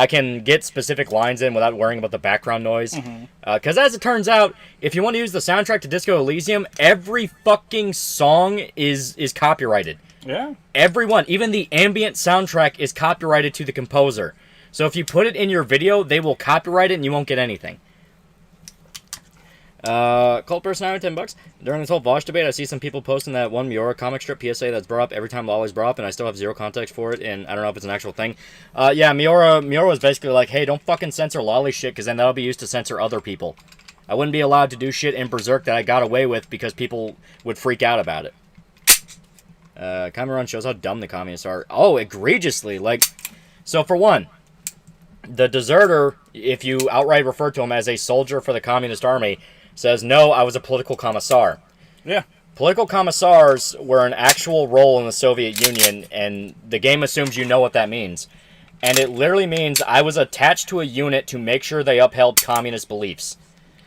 can get specific lines in without worrying about the background noise. Because as it turns out, if you want to use the soundtrack to Disco Elysium, every fucking song is copyrighted.
Yeah.
Everyone, even the ambient soundtrack is copyrighted to the composer. So if you put it in your video, they will copyright it and you won't get anything. Cult personality, $10. During this whole Vosh debate, I see some people posting that one Miura comic strip PSA that's brought up every time Lolly's brought up, and I still have zero context for it, and I don't know if it's an actual thing. Yeah, Miura was basically like, hey, don't fucking censor Lolly shit, because then that'll be used to censor other people. I wouldn't be allowed to do shit in Berserk that I got away with because people would freak out about it. Cameron shows how dumb the communists are. Oh, egregiously. Like, so for one, the deserter, if you outright refer to him as a soldier for the communist army, says, no, I was a political commissar.
Yeah.
Political commissars were an actual role in the Soviet Union, and the game assumes you know what that means. And it literally means I was attached to a unit to make sure they upheld communist beliefs.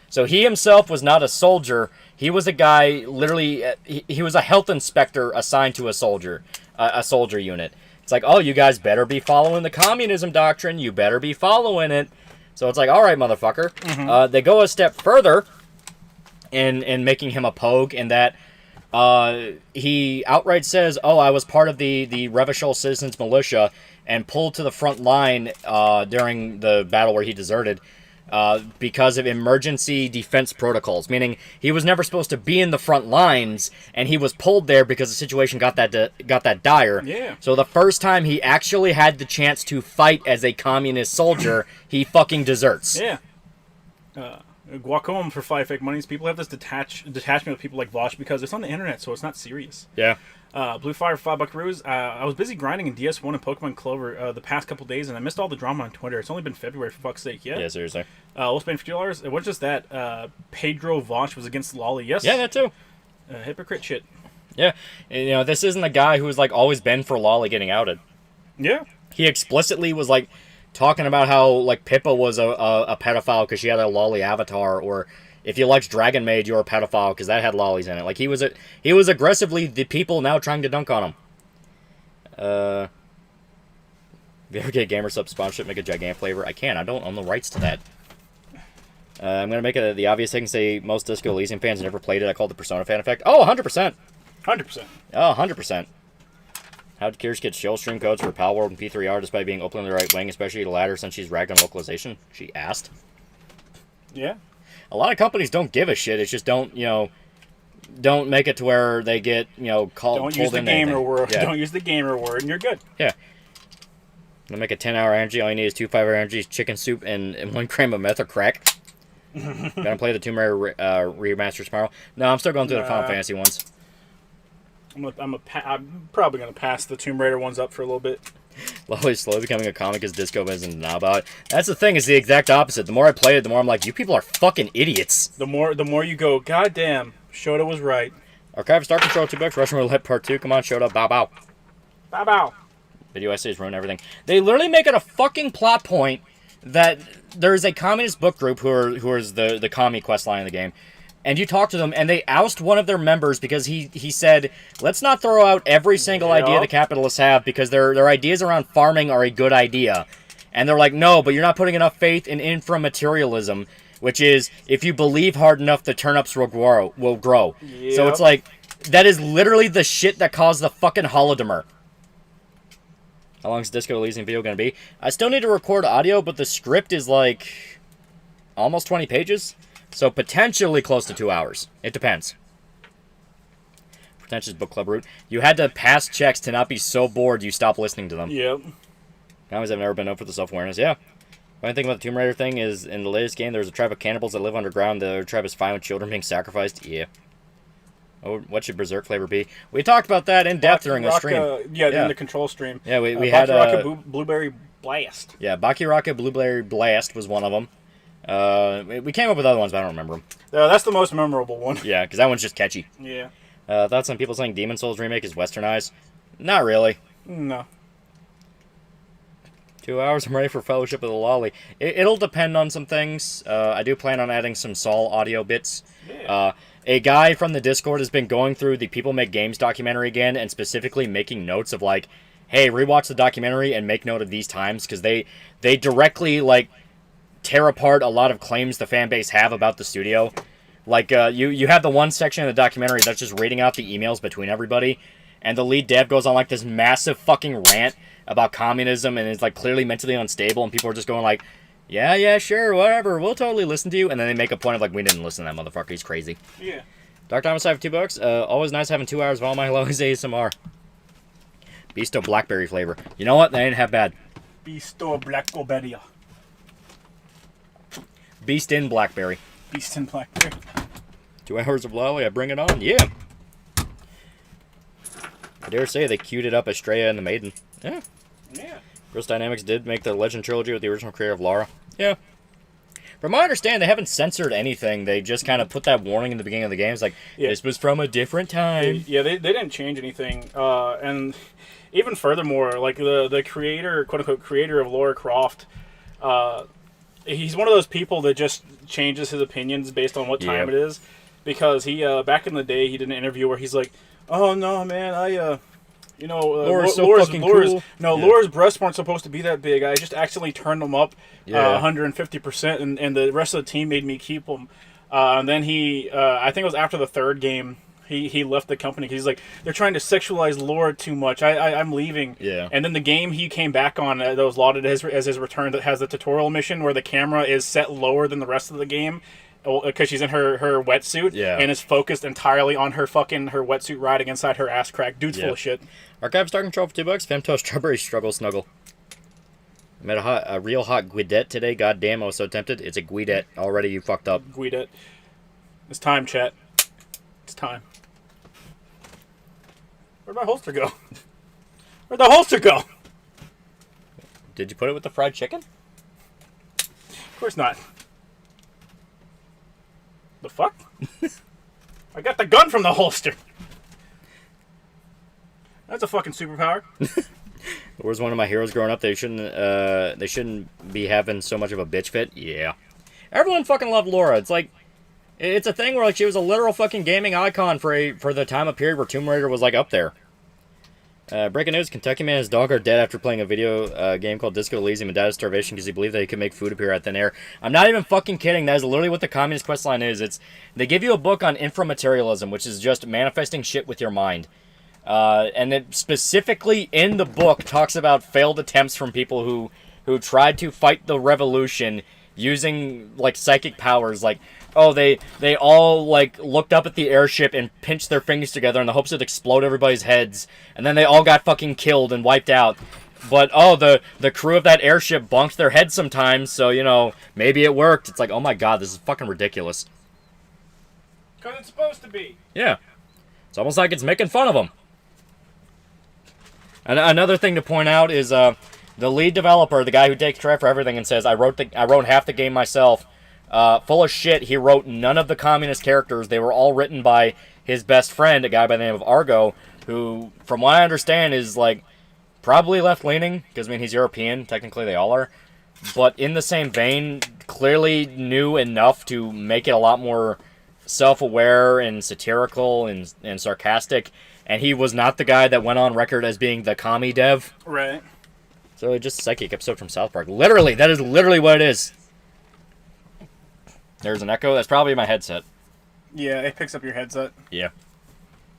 So he himself was not a soldier. He was a guy, literally, he was a health inspector assigned to a soldier unit. It's like, oh, you guys better be following the communism doctrine. You better be following it. So it's like, all right, motherfucker.
Mm-hmm.
They go a step further in making him a pogue in that he outright says, oh, I was part of the Revachol Citizens Militia and pulled to the front line during the battle where he deserted because of emergency defense protocols, meaning he was never supposed to be in the front lines, and he was pulled there because the situation got that dire.
Yeah.
So the first time he actually had the chance to fight as a communist soldier, he fucking deserts.
Yeah. Guacom for 5 fake monies. People have this detachment with people like Vosh because it's on the internet, so it's not serious.
Yeah.
Blue Fire for 5 buckaroos. I was busy grinding in DS1 and Pokemon Clover the past couple days, and I missed all the drama on Twitter. It's only been February, for fuck's sake. Yeah.
Yeah, seriously.
We'll spend $50. It wasn't just that. Pedro Vosh was against Loli. Yes.
Yeah, that too.
Hypocrite shit.
Yeah. You know, this isn't a guy who's like always been for Loli getting outed.
Yeah.
He explicitly was like talking about how like Pippa was a pedophile because she had a Loli avatar, or if you liked Dragon Maid, you're a pedophile because that had lollies in it. Like he was aggressively the people now trying to dunk on him. If you ever get Gamer Supps sponsorship, make a gigantic flavor. I can. I don't own the rights to that. I'm gonna make it the obvious thing. Say most Disco Elysium fans never played it. I call it the Persona fan effect. Oh, 100%.
100%.
Oh, 100%. How did Kirsch get shell stream codes for Pal World and P3R despite being openly the right wing, especially the latter since she's ragged on localization? She asked.
Yeah.
A lot of companies don't give a shit. It's just don't make it to where they get, called.
Don't use the gamer word. Yeah. Don't use the gamer word, and you're good.
Yeah. I'm gonna make a 10-hour energy. All you need is 2 5-hour energies, chicken soup, and 1 gram of meth or crack. Gonna play the Tomb Raider remasters tomorrow. No, I'm still going through the Final Fantasy ones.
I'm probably gonna pass the Tomb Raider ones up for a little bit.
Loli's slowly becoming a comic as Disco doesn't know about it. That's the thing, is the exact opposite. The more I play it, the more I'm like, you people are fucking idiots.
The more you go, God damn, Shota was right.
Archive Star Control, $2. Russian Roulette Part 2. Come on, Shota. Bow bow.
Bow bow.
Video essays ruin everything. They literally make it a fucking plot point that there's a communist book group who is the commie quest line in the game. And you talk to them, and they oust one of their members because he said, let's not throw out every single idea the capitalists have because their ideas around farming are a good idea. And they're like, no, but you're not putting enough faith in inframaterialism, which is, if you believe hard enough, the turnips will grow. Yep. So it's like, that is literally the shit that caused the fucking Holodomor. How long is Disco Elysium video going to be? I still need to record audio, but the script is like almost 20 pages. So potentially close to 2 hours. It depends. Pretentious book club route. You had to pass checks to not be so bored you stop listening to them.
Yep.
Commies have never been known for the self-awareness. Yeah. One thing about the Tomb Raider thing is, in the latest game, there's a tribe of cannibals that live underground. The other tribe is fine with children being sacrificed. Yeah. Oh, what should Berserk flavor be? We talked about that in depth during the stream.
In the control stream.
Yeah, we had
Blueberry Blast.
Yeah, Bakiraka Blueberry Blast was one of them. We came up with other ones, but I don't remember them.
That's the most memorable one.
Yeah, because that one's just catchy.
Yeah.
Thoughts on people saying Demon Souls remake is westernized? Not really.
No.
2 hours, I'm ready for Fellowship of the Loli. It'll depend on some things. I do plan on adding some Saul audio bits.
Yeah.
A guy from the Discord has been going through the People Make Games documentary again, and specifically making notes of like, hey, rewatch the documentary and make note of these times, because they directly, like, tear apart a lot of claims the fan base have about the studio. Like, you have the one section of the documentary that's just reading out the emails between everybody, and the lead dev goes on, like, this massive fucking rant about communism, and it's, like, clearly mentally unstable, and people are just going, like, yeah, sure, whatever, we'll totally listen to you, and then they make a point of, like, we didn't listen to that motherfucker, he's crazy.
Yeah.
Dark Thomas, I have $2. Always nice having 2 hours of all my Lois ASMR. Beasto Blackberry flavor. You know what? They ain't half bad.
Beasto Blackberry.
Beast in Blackberry.
Beast in Blackberry.
2 hours of Loli, I bring it on. Yeah. I dare say they queued it up Estrella and the Maiden. Yeah.
Yeah.
Gross Dynamics did make the Legend trilogy with the original creator of Lara. Yeah. From my understanding, they haven't censored anything. They just kind of put that warning in the beginning of the game. It's like, this was from a different time.
They didn't change anything. And even furthermore, like the creator, quote-unquote, creator of Lara Croft, he's one of those people that just changes his opinions based on what time it is. Because he back in the day he did an interview where he's like, "Oh no, man, Laura's
cool.
Laura's breasts weren't supposed to be that big. I just accidentally turned them up 150%, and the rest of the team made me keep them." And then he, I think it was after the third game, he left the company because he's like, they're trying to sexualize Laura too much. I'm leaving.
Yeah.
And then the game he came back on that was lauded as his return that has the tutorial mission where the camera is set lower than the rest of the game. Because she's in her wetsuit and is focused entirely on her wetsuit riding inside her ass crack. Dude's full of shit.
Archive star control for $2. Femto strawberry struggle snuggle. I met a real hot guidette today. God damn, I was so tempted. It's a guidette. Already you fucked up.
Guidette. It's time, chat. It's time. Where'd my holster go? Where'd the holster go?
Did you put it with the fried chicken?
Of course not. The fuck? I got the gun from the holster. That's a fucking superpower.
Where's one of my heroes growing up? They shouldn't be having so much of a bitch fit. Yeah. Everyone fucking loved Laura. It's like, it's a thing where like she was a literal fucking gaming icon for the time of period where Tomb Raider was like up there. Breaking news: Kentucky man and his dog are dead after playing a video game called Disco Elysium and died of starvation because he believed that he could make food appear out of thin air. I'm not even fucking kidding. That is literally what the communist quest line is. They give you a book on inframaterialism, which is just manifesting shit with your mind. And it specifically in the book talks about failed attempts from people who tried to fight the revolution using like psychic powers, like, oh, they all like looked up at the airship and pinched their fingers together in the hopes it'd explode everybody's heads, and then they all got fucking killed and wiped out. But oh, the crew of that airship bonks their heads sometimes, so maybe it worked. It's like, oh my god, this is fucking ridiculous.
Because it's supposed to be.
Yeah, it's almost like it's making fun of them. And another thing to point out is the lead developer, the guy who takes credit for everything and says, I wrote half the game myself. Full of shit. He wrote none of the communist characters. They were all written by his best friend, a guy by the name of Argo, who, from what I understand, is like probably left-leaning, because I mean he's European. Technically, they all are. But in the same vein, clearly knew enough to make it a lot more self-aware and satirical and sarcastic. And he was not the guy that went on record as being the commie dev.
Right.
So it's just a psychic episode from South Park. Literally, that is literally what it is. There's an echo. That's probably my headset.
Yeah, it picks up your headset.
Yeah.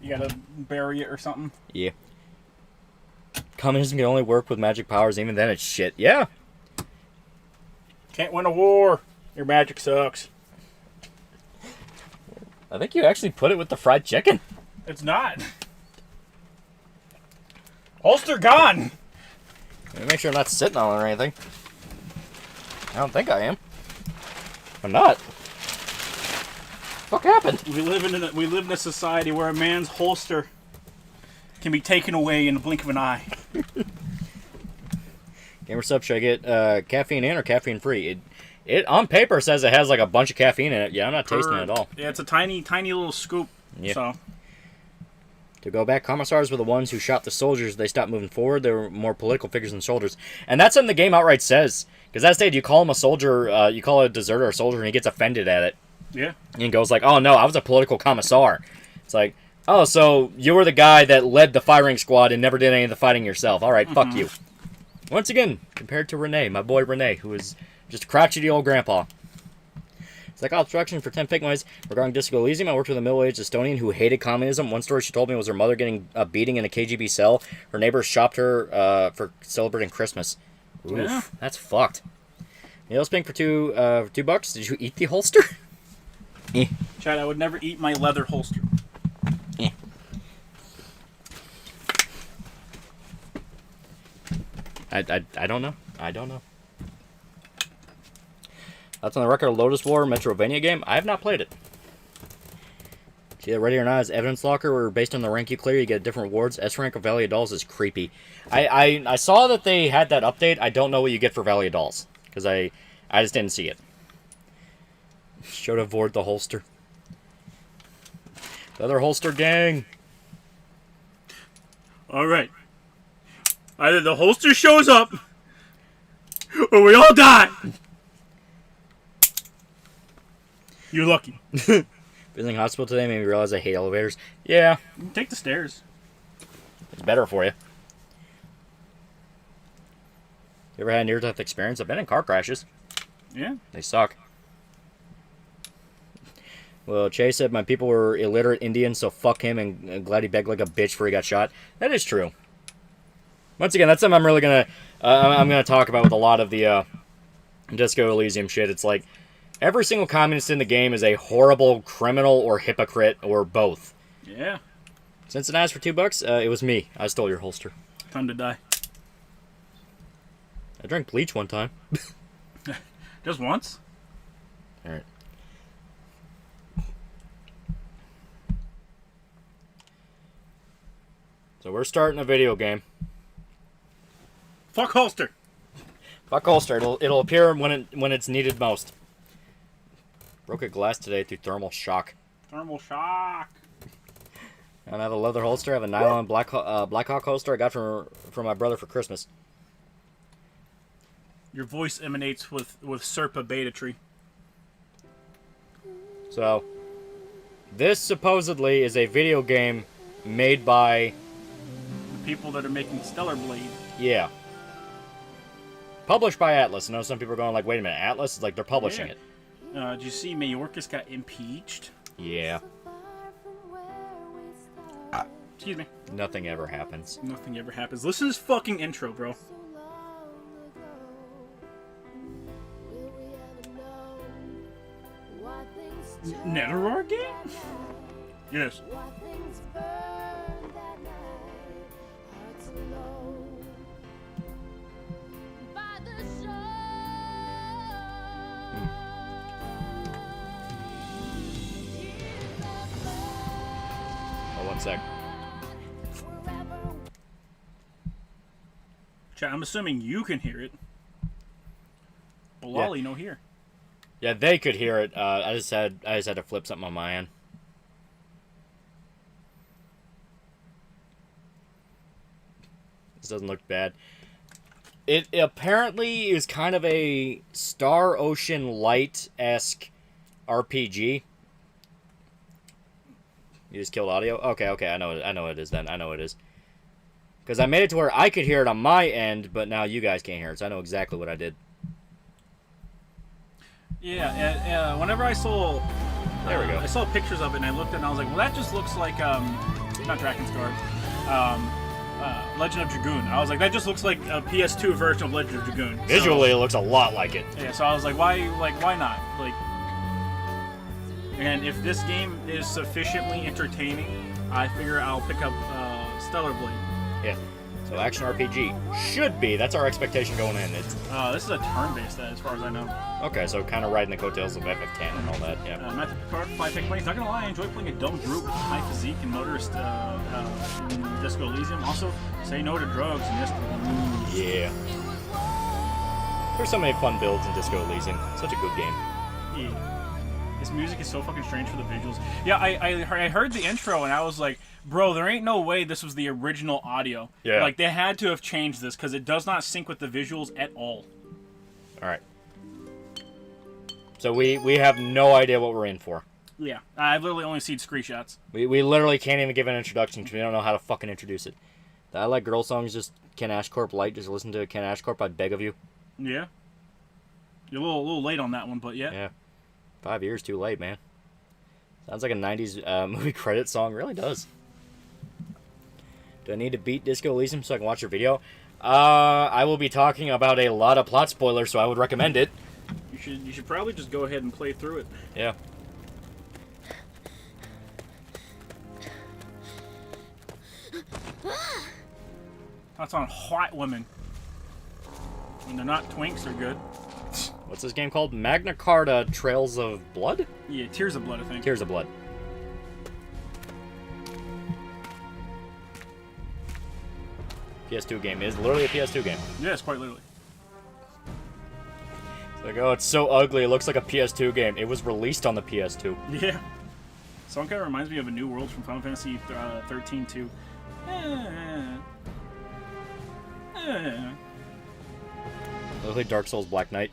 You gotta bury it or something.
Yeah. Communism can only work with magic powers. Even then, it's shit. Yeah.
Can't win a war. Your magic sucks.
I think you actually put it with the fried chicken.
It's not. Holster gone.
Let me make sure I'm not sitting on it or anything. I don't think I am. I'm not. What happened?
We live in a society where a man's holster can be taken away in the blink of an eye.
Gamer Supps, should I get caffeine in or caffeine free? It on paper says it has like a bunch of caffeine in it. Yeah, I'm not tasting it at all.
Yeah, it's a tiny little scoop.
Yeah.
So.
To go back, commissars were the ones who shot the soldiers. They stopped moving forward. They were more political figures than soldiers. And that's something the game outright says. Because that stage, you call him a soldier, you call a deserter a soldier, and he gets offended at it.
Yeah.
And goes like, oh no, I was a political commissar. It's like, oh, so you were the guy that led the firing squad and never did any of the fighting yourself. All right, fuck you. Once again, compared to Renee, my boy Renee, who is just a crotchety old grandpa. It's like, instruction for 10 Pigmoys. Regarding Disco Elysium, I worked with a middle-aged Estonian who hated communism. One story she told me was her mother getting a beating in a KGB cell. Her neighbors shopped her for celebrating Christmas. Oof, yeah. That's fucked. Nails pink for $2. Did you eat the holster?
Chad, I would never eat my leather holster.
I don't know. I don't know. That's on the record of Lotus War Metrovania game. I have not played it. See that Ready or Not is evidence locker where based on the rank you clear you get different rewards. S rank of Valley of Dolls is creepy. I saw that they had that update. I don't know what you get for Valley of Dolls. Because I just didn't see it. Should have avoided the holster. The other holster gang.
Alright. Either the holster shows up or we all die. You're lucky.
Visiting hospital today made me realize I hate elevators. Yeah.
Take the stairs.
It's better for you. You ever had a near-death experience? I've been in car crashes.
Yeah.
They suck. Well, Chase said my people were illiterate Indians, so fuck him, and glad he begged like a bitch before he got shot. That is true. Once again, that's something I'm really gonna I'm gonna talk about with a lot of the Disco Elysium shit. It's like every single communist in the game is a horrible criminal or hypocrite or both.
Yeah.
Since it asked for $2, it was me. I stole your holster.
Time to die.
I drank bleach one time.
Just once?
Alright. So we're starting a video game.
Fuck holster.
Fuck holster. It'll appear when it's needed most. Broke a glass today through thermal shock.
Thermal shock.
I have a leather holster. I have a nylon Blackhawk holster I got from my brother for Christmas.
Your voice emanates with Serpa Beta Tree.
So, this supposedly is a video game made by...
The people that are making Stellar Blade.
Yeah. Published by Atlas. I know some people are going like, wait a minute, Atlas? It's like they're publishing it.
Did you see Mayorkas got impeached?
Yeah.
Excuse me.
Nothing ever happens.
Nothing ever happens. Listen to this fucking intro, bro. Netheror game? Yes.
Oh, one sec.
Chat, I'm assuming you can hear it. But Lolly, no here.
Yeah, they could hear it. I just had to flip something on my end. This doesn't look bad. It apparently is kind of a Star Ocean Light-esque RPG. You just killed audio? Okay, I know what it is then. I know what it is. Because I made it to where I could hear it on my end, but now you guys can't hear it, so I know exactly what I did.
Yeah, whenever I saw...
There we go.
I saw pictures of it, and I looked at it, and I was like, well, that just looks like, not Dragon's Guard, Legend of Dragoon. I was like, that just looks like a PS2 version of Legend of Dragoon.
Visually, it looks a lot like it.
Yeah, so I was like, why not? Like, and if this game is sufficiently entertaining, I figure I'll pick up Stellar Blade.
Yeah. So action RPG should be. That's our expectation going in. It's
This is a turn-based, as far as I know.
okay. So kind of riding the coattails of FF10 and all that. Yeah.
Matthew Picard, 5 pick money. Not gonna lie, I enjoy playing a dumb brute with high physique and motorist in Disco Elysium. Also, say no to drugs and just.
Yeah. There's so many fun builds in Disco Elysium. Such a good game.
Yeah. This music is so fucking strange for the visuals. Yeah, I heard the intro and I was like, bro, there ain't no way this was the original audio.
Yeah.
Like, they had to have changed this because it does not sync with the visuals at all.
All right. So we have no idea what we're in for.
Yeah, I've literally only seen screenshots.
We literally can't even give an introduction because we don't know how to fucking introduce it. I like girl songs, just Ken Ashcorp Light. Just listen to Ken Ashcorp, I beg of you.
Yeah. You're a little late on that one, but yeah.
Yeah. 5 years too late, man. Sounds like a 90s movie credit song. Really does. Do I need to beat Disco Elysium so I can watch your video? I will be talking about a lot of plot spoilers, so I would recommend it.
You should probably just go ahead and play through it.
Yeah.
That's on white women. When they're not twinks, they're good.
What's this game called? Magna Carta Trails of Blood?
Yeah, Tears of Blood, I think.
Tears of Blood. PS2 game. It is literally a PS2 game.
Yeah, it's quite literally.
It's like, oh, it's so ugly. It looks like a PS2 game. It was released on the PS2.
Yeah. Song kind of reminds me of a New World from Final Fantasy 13 too.
Literally Dark Souls Black Knight.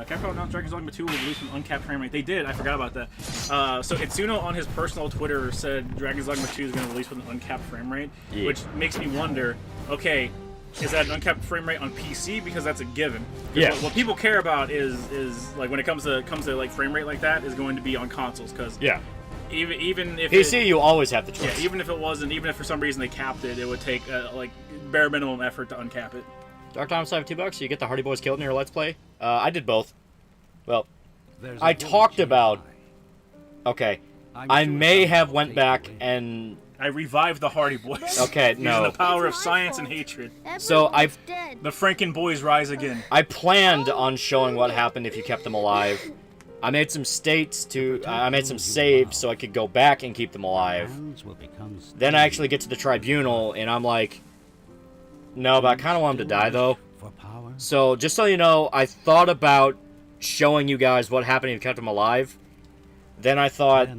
Capcom announced Dragon's Dogma 2 will release an uncapped frame rate. They did. I forgot about that. So Itsuno on his personal Twitter said Dragon's Dogma 2 is going to release with an uncapped frame rate, which makes me wonder. Okay, is that an uncapped frame rate on PC? Because that's a given.
Yeah.
What people care about is like when it comes to like frame rate like that is going to be on consoles because even if
PC, you always have the choice.
even if for some reason they capped it, it would take like bare minimum effort to uncap it.
Dark Times $2. You get the Hardy Boys killed in your Let's Play. I did both. Well, I talked about. Okay, I may have went back and.
I revived the Hardy Boys.
Okay,
using
no.
the power of science and hatred.
So
The Franken Boys rise again.
I planned on showing what happened if you kept them alive. I made some I made some saves so I could go back and keep them alive. Then I actually get to the tribunal and I'm like, no, but I kind of want them to die though. So just so you know, I thought about showing you guys what happened if you kept them alive. Then I thought,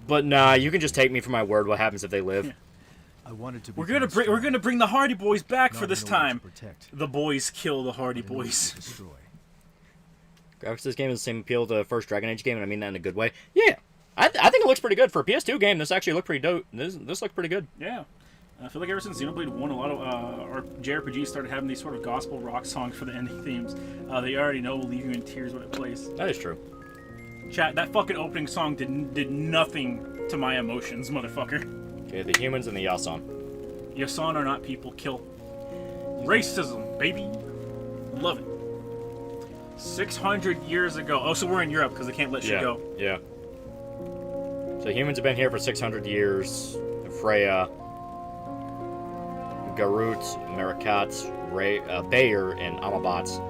but nah, you can just take me for my word. What happens if they live?
Yeah. We're gonna bring the Hardy Boys back for this time. The boys kill the Hardy Boys.
Graphics of this game is the same appeal to the first Dragon Age game, and I mean that in a good way. Yeah, I think it looks pretty good for a PS2 game. This actually looked pretty dope. This looked pretty good.
Yeah. I feel like ever since Xenoblade 1, a lot of JRPGs started having these sort of gospel rock songs for the ending themes. They already know will leave you in tears when it plays.
That is true.
Chat, that fucking opening song did nothing to my emotions, motherfucker.
Okay, the humans and the Yasan.
Yasan are not people. Kill. Racism, baby. Love it. 600 years ago. Oh, so we're in Europe because they can't let shit go.
Yeah. So humans have been here for 600 years. Freya, Garut, Marikat, Bayer, and Amabats.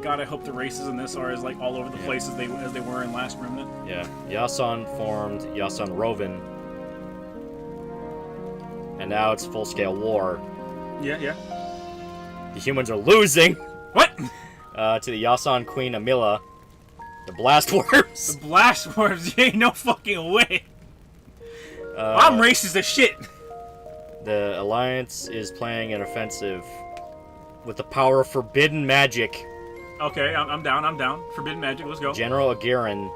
God, I hope the races in this are as like all over the place as they were in Last Remnant.
Yeah. Yasan formed Yasan Rovin. And now it's full-scale war.
Yeah.
The humans are losing!
What?
To the Yasan Queen Amila. The Blast Worms.
The Blast Worms? Ain't no fucking way. I'm racist as shit.
The Alliance is planning an offensive with the power of forbidden magic.
Okay, I'm down. Forbidden magic, let's go.
General Agirin,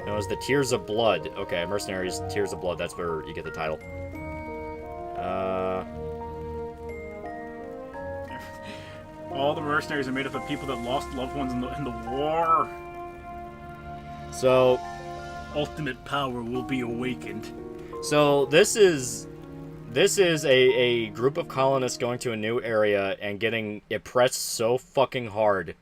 known as the Tears of Blood. Okay, Mercenaries, Tears of Blood, that's where you get the title.
All the mercenaries are made up of people that lost loved ones in the war.
So,
ultimate power will be awakened.
So this is a group of colonists going to a new area and getting oppressed so fucking hard.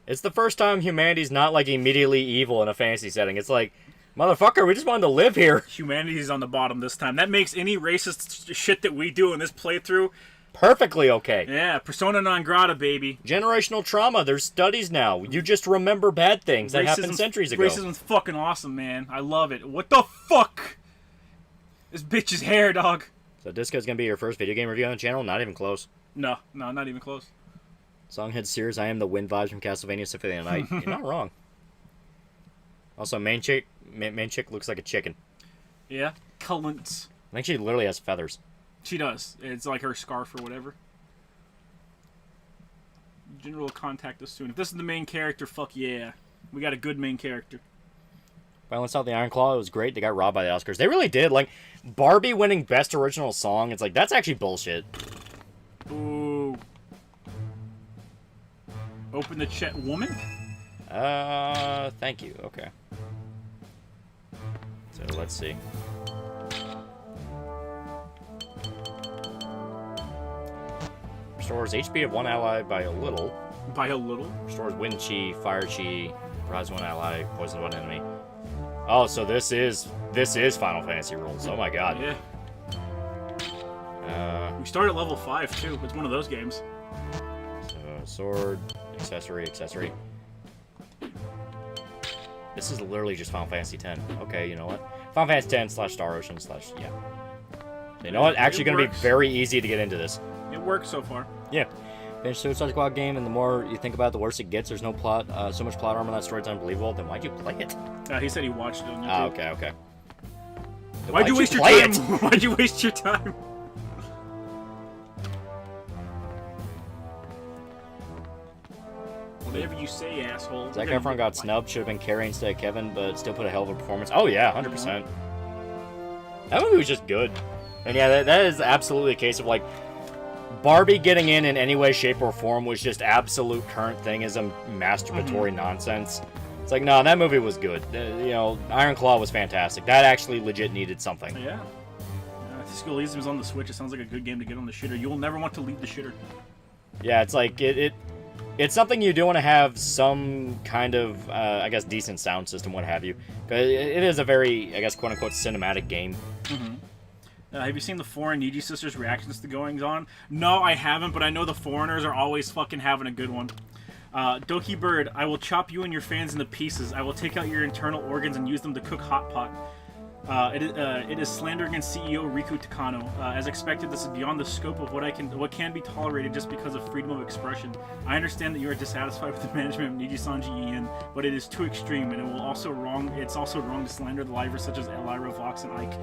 It's the first time humanity's not like immediately evil in a fantasy setting. It's like, motherfucker, we just wanted to live here.
Humanity's on the bottom this time. That makes any racist shit that we do in this playthrough
perfectly okay.
Yeah, persona non grata, baby.
Generational trauma. There's studies now. You just remember bad things that happened centuries ago.
Racism's fucking awesome, man. I love it. What the fuck? This bitch's hair, dog.
So Disco's gonna be your first video game review on the channel? Not even close.
No, not even close.
Songhead Sears, I am the wind vibes from Castlevania Symphony of the Night. You're not wrong. Also, main chick looks like a chicken.
Yeah, Cullens.
I think she literally has feathers.
She does. It's like her scarf or whatever. General will contact us soon. If this is the main character, fuck yeah. We got a good main character.
Violence Out the Iron Claw, it was great. They got robbed by the Oscars. They really did. Like, Barbie winning Best Original Song, it's like, that's actually bullshit.
Ooh. Open the chat. Woman?
Thank you. Okay. So, let's see. Restores HP of one ally by a little.
By a little?
Restores wind chi, fire chi, rise one ally, poison one enemy. Oh, so this is Final Fantasy rules. Oh my god.
Yeah. We start at level 5 too. It's one of those games.
So, sword, accessory. This is literally just Final Fantasy X. Okay, you know what? Final Fantasy X / Star Ocean / yeah. You know what? Actually going to be very easy to get into this.
It works so far.
Yeah. Finish Suicide Squad game, and the more you think about it, the worse it gets. There's no plot, so much plot armor that story's unbelievable. Then why'd you play it?
He said he watched it on YouTube.
Ah, okay. Then
why'd you waste your time? Why'd you waste your time? Whatever you say, asshole.
Zac Efron got snubbed. Should have been Carrie instead of Kevin, but still put a hell of a performance. Oh yeah, 100%. That movie was just good. And yeah, that is absolutely a case of like Barbie getting in any way, shape, or form was just absolute current thingism, masturbatory nonsense. It's like, no, that movie was good. Iron Claw was fantastic. That actually legit needed something.
Yeah. Elysium is on the Switch. It sounds like a good game to get on the shitter. You will never want to leave the shitter.
Yeah, it's like it's something you do want to have some kind of I guess decent sound system, what have you. Because it is a very, I guess, quote unquote cinematic game.
Have you seen the foreign Niji sisters' reactions to goings on? No, I haven't, but I know the foreigners are always fucking having a good one. Doki Bird, I will chop you and your fans into pieces. I will take out your internal organs and use them to cook hot pot. It is slander against CEO Riku Takano. As expected, this is beyond the scope of what can be tolerated just because of freedom of expression. I understand that you are dissatisfied with the management of Nijisanji Ian, but it is too extreme, and it's also wrong to slander the livers such as Elira, Vox, and Ike.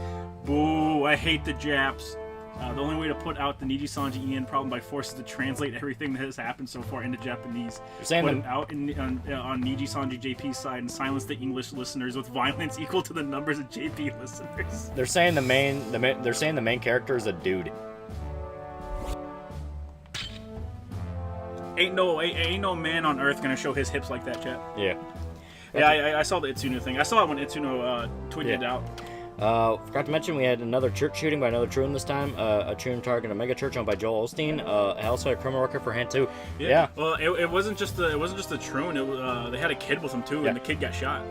Boo! I hate the Japs. The only way to put out the Nijisanji Ian problem by force is to translate everything that has happened so far into Japanese.
You're saying
put it out on Nijisanji JP's side and silence the English listeners with violence equal to the numbers of JP listeners.
They're saying the main character is a dude.
Ain't no man on earth gonna show his hips like that, chat.
Yeah.
Yeah, I saw the Itsuno thing. I saw it when Itsuno tweeted it out.
Forgot to mention we had another church shooting by another Troon this time. A Troon targeting a mega church owned by Joel Osteen. Also a criminal record for hand too. Yeah.
Well, it wasn't just the Troon. They had a kid with them too, and the kid got shot.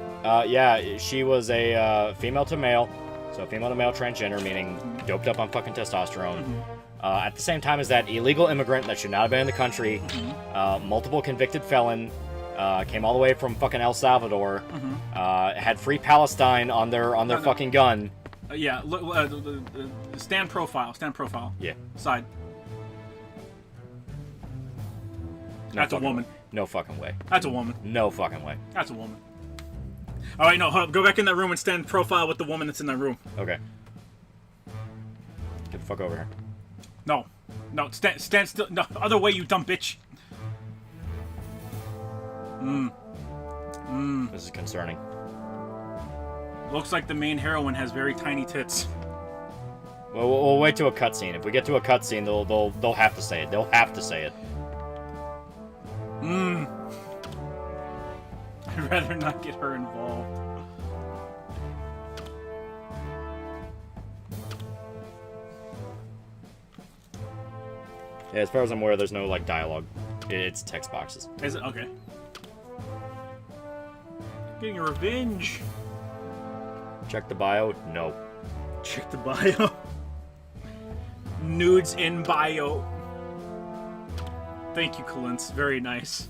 Yeah, she was a female to male, so female to male transgender, meaning doped up on fucking testosterone. At the same time as that illegal immigrant that should not have been in the country, multiple convicted felon. Came all the way from fucking El Salvador. Had Free Palestine on their fucking gun.
Yeah, look, stand profile.
Yeah.
Side. That's a woman.
No fucking way.
That's a woman.
No fucking way.
That's a woman. All right, no, hold up. Go back in that room and stand profile with the woman that's in that room.
Okay. Get the fuck over here.
No, stand still. No, other way, you dumb bitch.
This is concerning.
Looks like the main heroine has very tiny tits.
Well, we'll wait to a cutscene. If we get to a cutscene, they'll have to say it. They'll have to say it.
I'd rather not get her involved.
Yeah, as far as I'm aware, there's no like dialogue. It's text boxes.
Is it? Okay. Getting a revenge.
Check the bio. No.
Check the bio. Nudes in bio. Thank you, Kalintz. Very nice.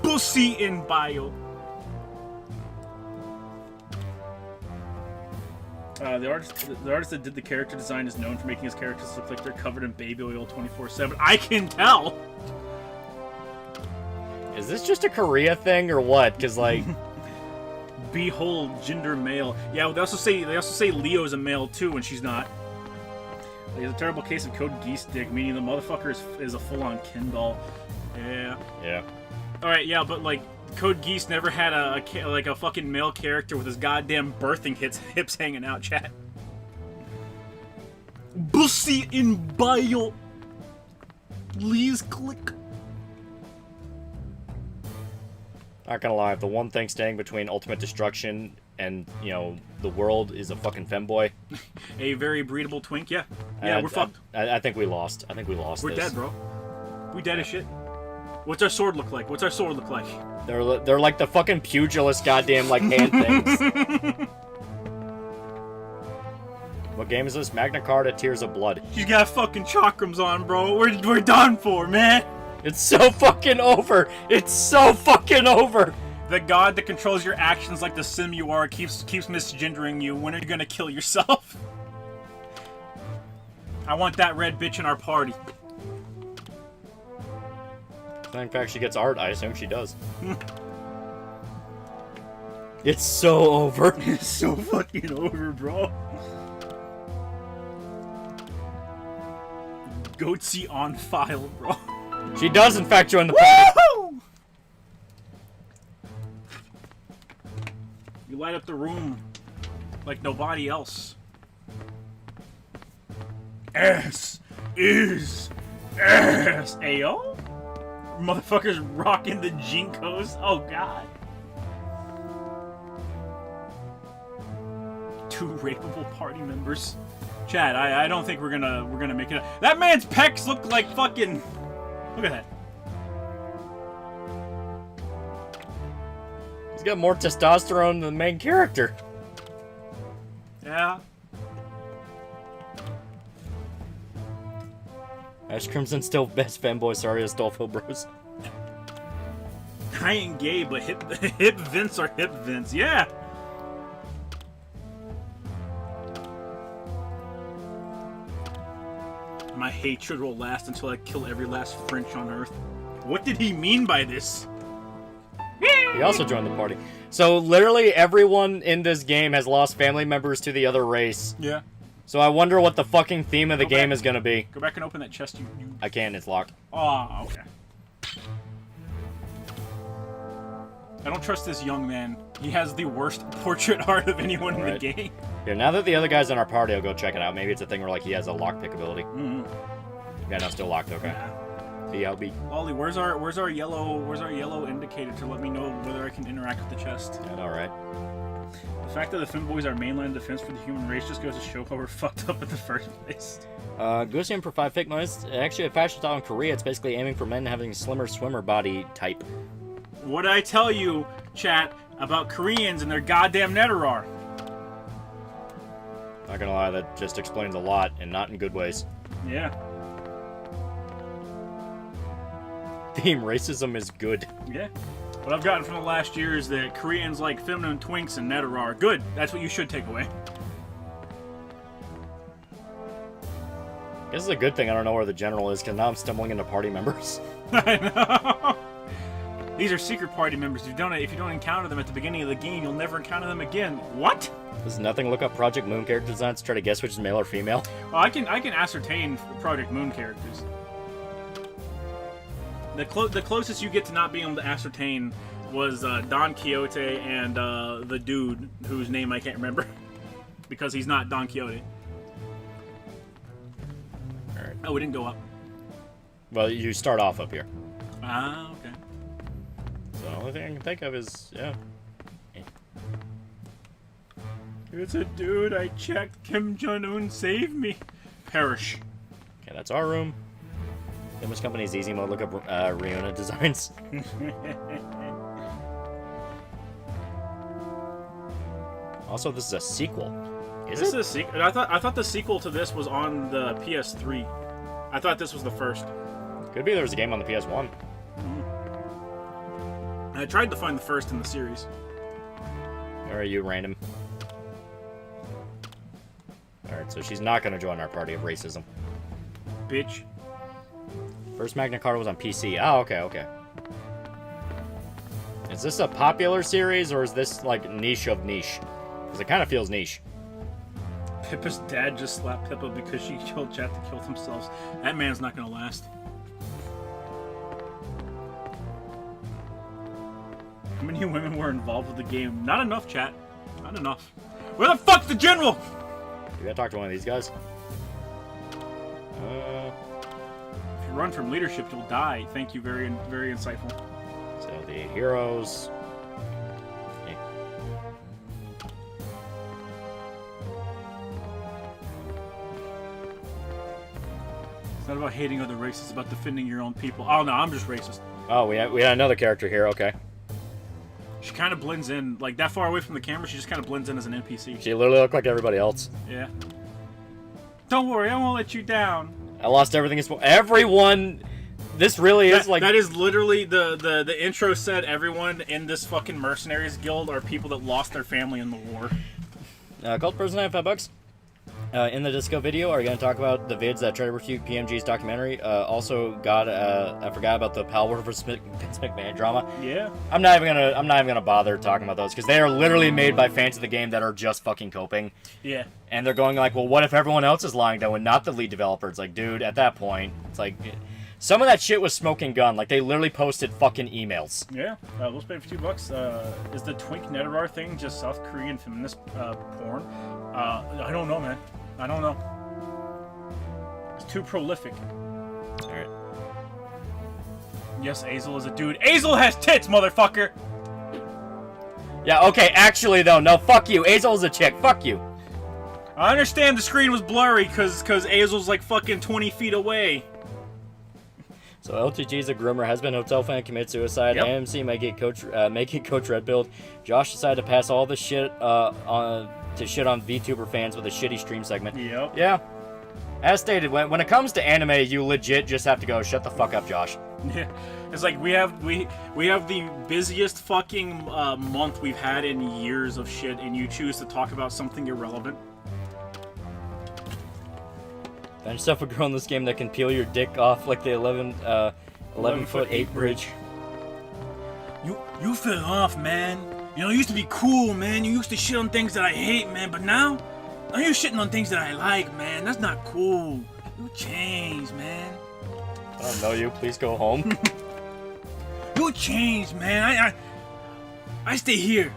Pussy in bio. The artist that did the character design is known for making his characters look like they're covered in baby oil 24/7. I can tell.
Is this just a Korea thing or what? Because like.
Behold, gender male. Yeah, they also say Leo's a male too when she's not. He has a terrible case of Code Geese dick, meaning the motherfucker is a full-on Ken doll. Yeah.
Yeah.
All right, yeah, but like Code Geese never had a fucking male character with his goddamn birthing hips hanging out. Chat. Pussy in bio. Please click.
Not gonna lie, if the one thing standing between ultimate destruction and, the world is a fucking femboy.
A very breedable twink, yeah. Yeah, we're fucked.
I think we lost. I think we lost.
We're dead, bro. We dead as shit. What's our sword look like?
They're like the fucking pugilist goddamn, like, hand things. What game is this? Magna Carta, Tears of Blood.
You got fucking chakrams on, bro. We're done for, man.
It's so fucking over! It's so fucking over!
The god that controls your actions like the sim you are keeps misgendering you. When are you gonna kill yourself? I want that red bitch in our party.
In fact, she gets art. I assume she does. It's so over.
It's so fucking over, bro. Goatsy on file, bro.
She does, in fact, join the party.
Woohoo! You light up the room like nobody else. S is S. Ayo? Motherfuckers rocking the Jinkos. Oh god. 2 rapeable party members. Chad, I don't think we're gonna make it. That man's pecs look like fucking. Look at that.
He's got more testosterone than the main character.
Yeah.
Ash Crimson still best fanboy. Sorry, Astolfo Bros.
I ain't gay, but hip Vince are hip Vince. Yeah. My hatred will last until I kill every last French on Earth. What did he mean by this?
He also joined the party. So literally everyone in this game has lost family members to the other race.
Yeah.
So I wonder what the fucking theme of the game is gonna be.
Go back and open that chest. You...
I can't. It's locked.
Oh, okay. I don't trust this young man. He has the worst portrait art of anyone in the game.
Here, now that the other guy's in our party, I'll go check it out. Maybe it's a thing where like he has a lockpick ability.
Mm-hmm.
Yeah, no, still locked. Okay.
Yeah.
TLB.
Lolly, where's our yellow indicator to let me know whether I can interact with the chest?
Yeah, all right.
The fact that the Finboys are mainline defense for the human race just goes to show how we're fucked up in the first place.
Goosian for 5 fake noise. Actually, a fashion style in Korea. It's basically aiming for men having a slimmer swimmer body type.
What did I tell you, chat, about Koreans and their goddamn Neterar?
Not gonna lie, that just explains a lot, and not in good ways.
Yeah.
Theme racism is good.
Yeah. What I've gotten from the last year is that Koreans like feminine twinks and Neterar. Good. That's what you should take away.
This is a good thing I don't know where the general is, because now I'm stumbling into party members.
I know. These are secret party members. If you don't encounter them at the beginning of the game, you'll never encounter them again. What?
This is nothing. Look up Project Moon character designs to try to guess which is male or female.
Well, I can ascertain Project Moon characters. The closest you get to not being able to ascertain was Don Quixote and the dude whose name I can't remember because he's not Don Quixote.
All right.
Oh, we didn't go up.
Well, you start off up here.
Ah, okay.
So the only thing I can think of is, yeah.
It's a dude. I checked. Kim Jong-un saved me. Perish.
Okay, that's our room. Image Company's easy mode. Look up Riona designs. Also, this is a sequel. Is
this
it?
a sequel? I thought the sequel to this was on the PS3. I thought this was the first.
Could be there was a game on the PS1.
I tried to find the first in the series.
Or are you random? Alright, so she's not gonna join our party of racism.
Bitch.
First Magna Carta was on PC. Oh, okay, okay. Is this a popular series, or is this, like, niche of niche? Because it kind of feels niche.
Pippa's dad just slapped Pippa because she killed chat that killed themselves. That man's not gonna last. How many women were involved with the game? Not enough, chat. Not enough. Where the fuck's the general?
You gotta talk to one of these guys.
If you run from leadership, you'll die. Thank you, very, very insightful.
So the heroes. Yeah.
It's not about hating other races, it's about defending your own people. Oh no, I'm just racist.
Oh, we had another character here. Okay.
She kind of blends in, like that far away from the camera, she just kind of blends in as an NPC.
She literally looked like everybody else.
Yeah. Don't worry, I won't let you down.
I lost everything. Everyone. This really is like.
That is literally the intro said. Everyone in this fucking mercenaries guild are people that lost their family in the war.
Cult person, I have $5. In the disco video, are you going to talk about the vids that try to refute PMG's documentary? Also, I forgot about the Pal vs. Vince McMahon drama.
Yeah.
I'm not even gonna bother talking about those because they are literally made by fans of the game that are just fucking coping.
Yeah.
And they're going like, well, what if everyone else is lying though, and not the lead developer? It's like, dude, at that point, it's like, Some of that shit was smoking gun. Like, they literally posted fucking emails.
Yeah, we'll spend $2. Is the Twink Neterar thing just South Korean feminist porn? I don't know, man. I don't know. It's too prolific.
Alright.
Yes, Azel is a dude. Azel has tits, motherfucker!
Yeah, okay, actually, though, no, fuck you. Azel's a chick. Fuck you.
I understand the screen was blurry because Azel's like fucking 20 feet away.
So LTG's a groomer, has been a hotel fan, committed suicide.
Yep.
AMC making Coach Red build. Josh decided to pass all the shit on VTuber fans with a shitty stream segment.
Yep.
Yeah. As stated, when it comes to anime, you legit just have to go, shut the fuck up, Josh.
Yeah. It's like we have the busiest fucking month we've had in years of shit, and you choose to talk about something irrelevant.
Find yourself a girl in this game that can peel your dick off like the 11-foot 8 bridge.
You fell off, man. You know, you used to be cool, man. You used to shit on things that I hate, man. But now you're shitting on things that I like, man. That's not cool. You changed, man.
I don't know you. Please go home.
You changed, man. I stay here.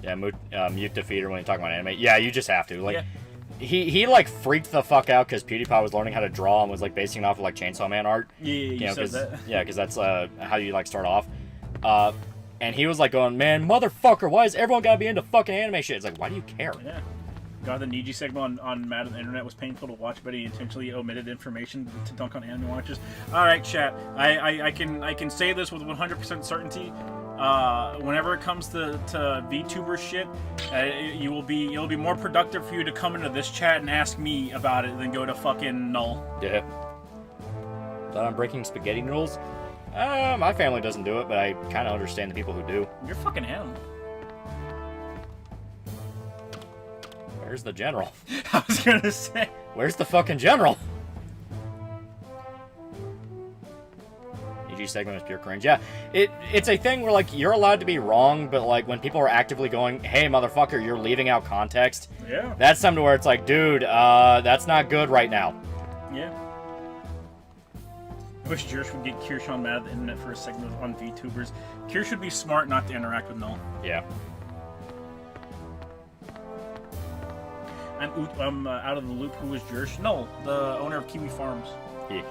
Yeah, mute defeater when you talk about anime. Yeah, you just have to. Like,
Yeah.
he like freaked the fuck out because PewDiePie was learning how to draw and was like basing it off of like Chainsaw Man art.
Yeah, you
know,
said that.
Yeah, because that's how you like start off. And he was like going, man, motherfucker, why is everyone gotta be into fucking anime shit? It's like, why do you care?
Yeah. God, the Niji segment on Mad on the Internet was painful to watch, but he intentionally omitted information to dunk on anime watchers. All right, chat. I can say this with 100% certainty. Whenever it comes to VTuber shit, it'll be more productive for you to come into this chat and ask me about it than go to fucking Null.
Yeah. Thought I'm breaking spaghetti noodles? My family doesn't do it, but I kind of understand the people who do.
You're fucking animal.
Where's the general?
I was gonna say.
Where's the fucking general? EG segment is pure cringe. Yeah, it's a thing where, like, you're allowed to be wrong, but, like, when people are actively going, hey, motherfucker, you're leaving out context,
Yeah.
that's something where it's like, dude, that's not good right now.
Yeah. I wish Jerish would get Kirschon mad at the internet for a segment on VTubers. Kirsch should be smart not to interact with Null.
Yeah.
I'm out of the loop. Who is Jerish? Null, the owner of Kiwi Farms.
Yeah.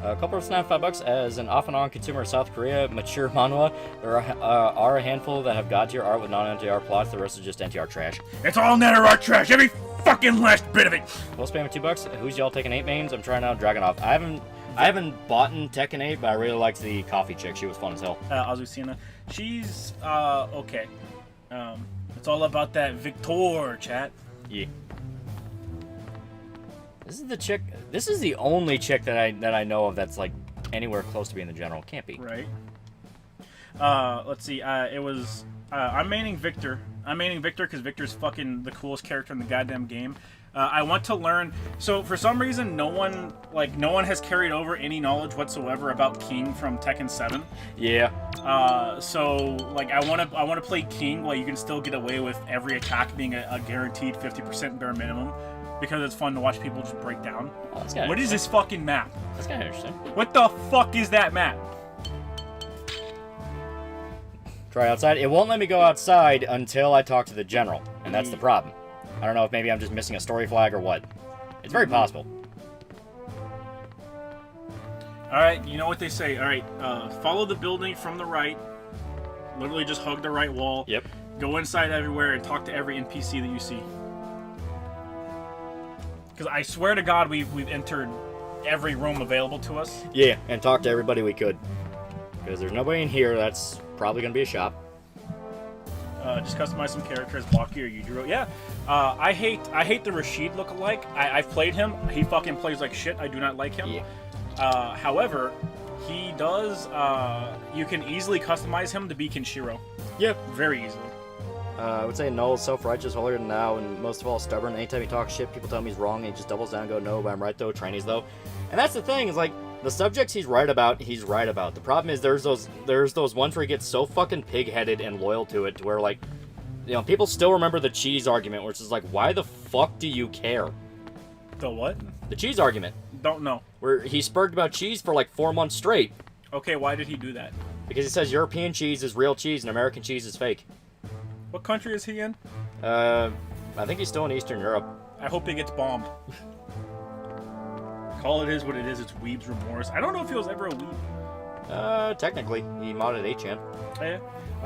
A couple of snap $5 as an off-and-on consumer of South Korea mature manhwa. There are a handful that have god-tier art with non-NTR plots. The rest is just NTR trash.
It's all NetherArt trash. Every fucking last bit of it.
We'll spam with $2. Who's y'all taking 8 mains? I'm trying out Dragonoff. I haven't bought in Tekken 8, but I really liked the coffee chick. She was fun as hell.
Azucena. She's okay. It's all about that Victor, chat.
Yeah. This is the chick. This is the only chick that I know of that's like anywhere close to being the general. Can't be.
Right. Let's see. It was. I'm maining Victor. I'm maining Victor because Victor's fucking the coolest character in the goddamn game. I want to learn. So for some reason, no one has carried over any knowledge whatsoever about King from Tekken 7.
Yeah.
So like I want to play King while you can still get away with every attack being a guaranteed 50% bare minimum. Because it's fun to watch people just break down.
Oh, that's kinda
what is this fucking map?
That's kind of interesting.
What the fuck is that map?
Try outside. It won't let me go outside until I talk to the general, and that's the problem. I don't know if maybe I'm just missing a story flag or what. It's very possible.
Alright, you know what they say. Alright, follow the building from the right. Literally just hug the right wall.
Yep.
Go inside everywhere and talk to every NPC that you see. Because I swear to God, we've entered every room available to us.
Yeah, and talk to everybody we could. Because there's nobody in here that's probably going to be a shop.
Just customize some characters, Baki or Yujiro. Yeah, I hate the Rashid lookalike. I've played him. He fucking plays like shit. I do not like him.
Yeah.
However, he does. You can easily customize him to be Kenshiro.
Yep.
Very easily.
I would say Null's self-righteous, holier than thou, and most of all stubborn. Anytime he talks shit, people tell him he's wrong, and he just doubles down and go, no, but I'm right though, trainees though. And that's the thing, is like, the subjects he's right about. The problem is there's those ones where he gets so fucking pig-headed and loyal to it, to where, like, you know, people still remember the cheese argument, which is like, why the fuck do you care?
The what?
The cheese argument.
don't know.
Where he spoke about cheese for like 4 months straight.
Okay, why did he do that?
Because he says European cheese is real cheese and American cheese is fake.
What country is he in?
I think he's still in Eastern Europe.
I hope he gets bombed. Call it is what it is. It's weeb's remorse. I don't know if he was ever a weeb.
Technically, he modded 8chan.
Oh, yeah.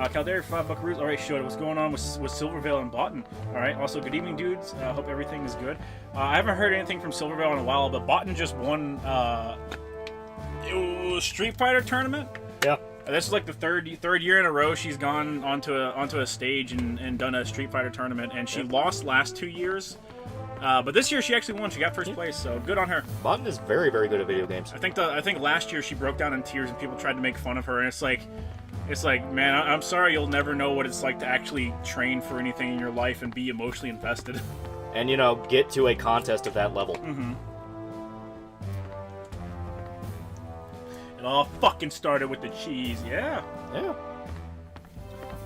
Caldera, 5 buckaroos. All right, showed what's going on with Silvervale and Botan. All right. Also, good evening, dudes. Hope everything is good. I haven't heard anything from Silvervale in a while, but Botan just won Street Fighter tournament.
Yeah.
This is like the third year in a row she's gone onto a stage and done a Street Fighter tournament, and she lost last 2 years. But this year she actually won. She got first place, so good on her.
Botan is very, very good at video games.
I think last year she broke down in tears and people tried to make fun of her, and it's like, man, I'm sorry, you'll never know what it's like to actually train for anything in your life and be emotionally invested.
And, you know, get to a contest of that level.
Mm-hmm. It all fucking started with the cheese, yeah.
Yeah.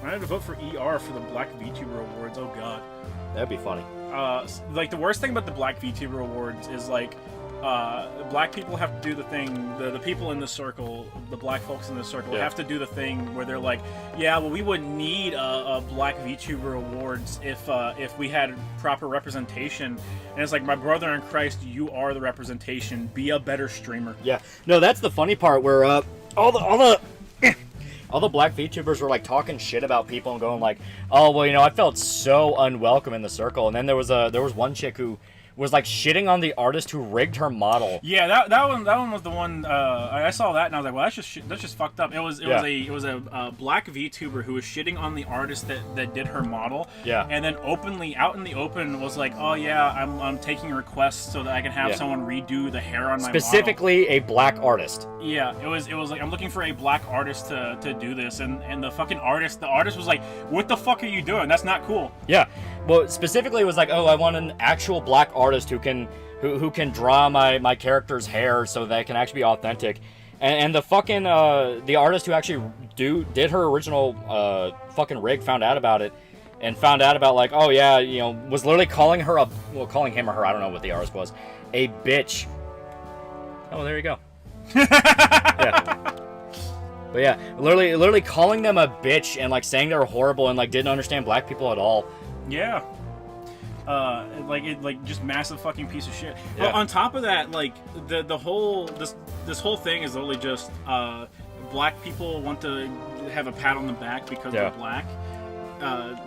I had to vote for ER for the Black VTuber Awards, oh god.
That'd be funny.
Like, the worst thing about the Black VTuber Awards is, like, black people have to do the thing, the people in the circle, the black folks in the circle, have to do the thing where they're like, yeah, well, we wouldn't need a Black VTuber Awards if we had proper representation. And it's like, my brother in Christ, you are the representation. Be a better streamer.
Yeah. No, that's the funny part where all the black VTubers were like talking shit about people and going like, oh, well, you know, I felt so unwelcome in the circle. And then there was one chick who was like shitting on the artist who rigged her model.
Yeah, that one was the one I saw that and I was like, well, that's just fucked up. It was a black VTuber who was shitting on the artist that did her model.
Yeah. And
then openly out in the open was like, oh yeah, I'm taking requests so that I can have someone redo the hair on my
specifically
model.
A black artist.
Yeah, it was like, I'm looking for a black artist to do this, and the fucking artist was like, what the fuck are you doing? That's not cool.
Yeah. Well, specifically it was like, oh, I want an actual black artist who can draw my character's hair so that it can actually be authentic. And the fucking the artist who actually did her original fucking rig found out about it and found out about like, oh yeah, you know, was literally calling him or her, I don't know what the artist was, a bitch. Oh, there you go. Yeah. But yeah, literally calling them a bitch and like saying they're horrible and like didn't understand black people at all.
Yeah. Like just massive fucking piece of shit.
Yeah.
But on top of that, like the whole this whole thing is literally just black people want to have a pat on the back because they're black.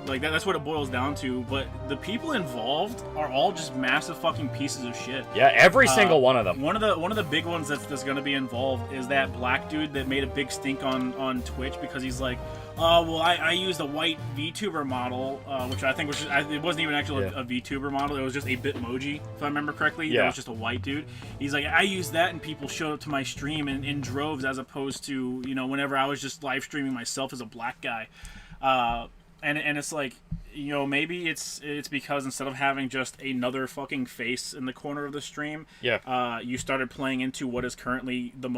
Like that's what it boils down to. But the people involved are all just massive fucking pieces of shit.
Yeah, every single one of them.
One of the big ones that's going to be involved is that black dude that made a big stink on Twitch because he's like, well, I used a white VTuber model, which I think was it wasn't even actually a VTuber model. It was just a Bitmoji, if I remember correctly. Yeah. It was just a white dude. He's like, I used that and people showed up to my stream in droves as opposed to, you know, whenever I was just live streaming myself as a black guy. And it's like, you know, maybe it's because instead of having just another fucking face in the corner of the stream, you started playing into what is currently the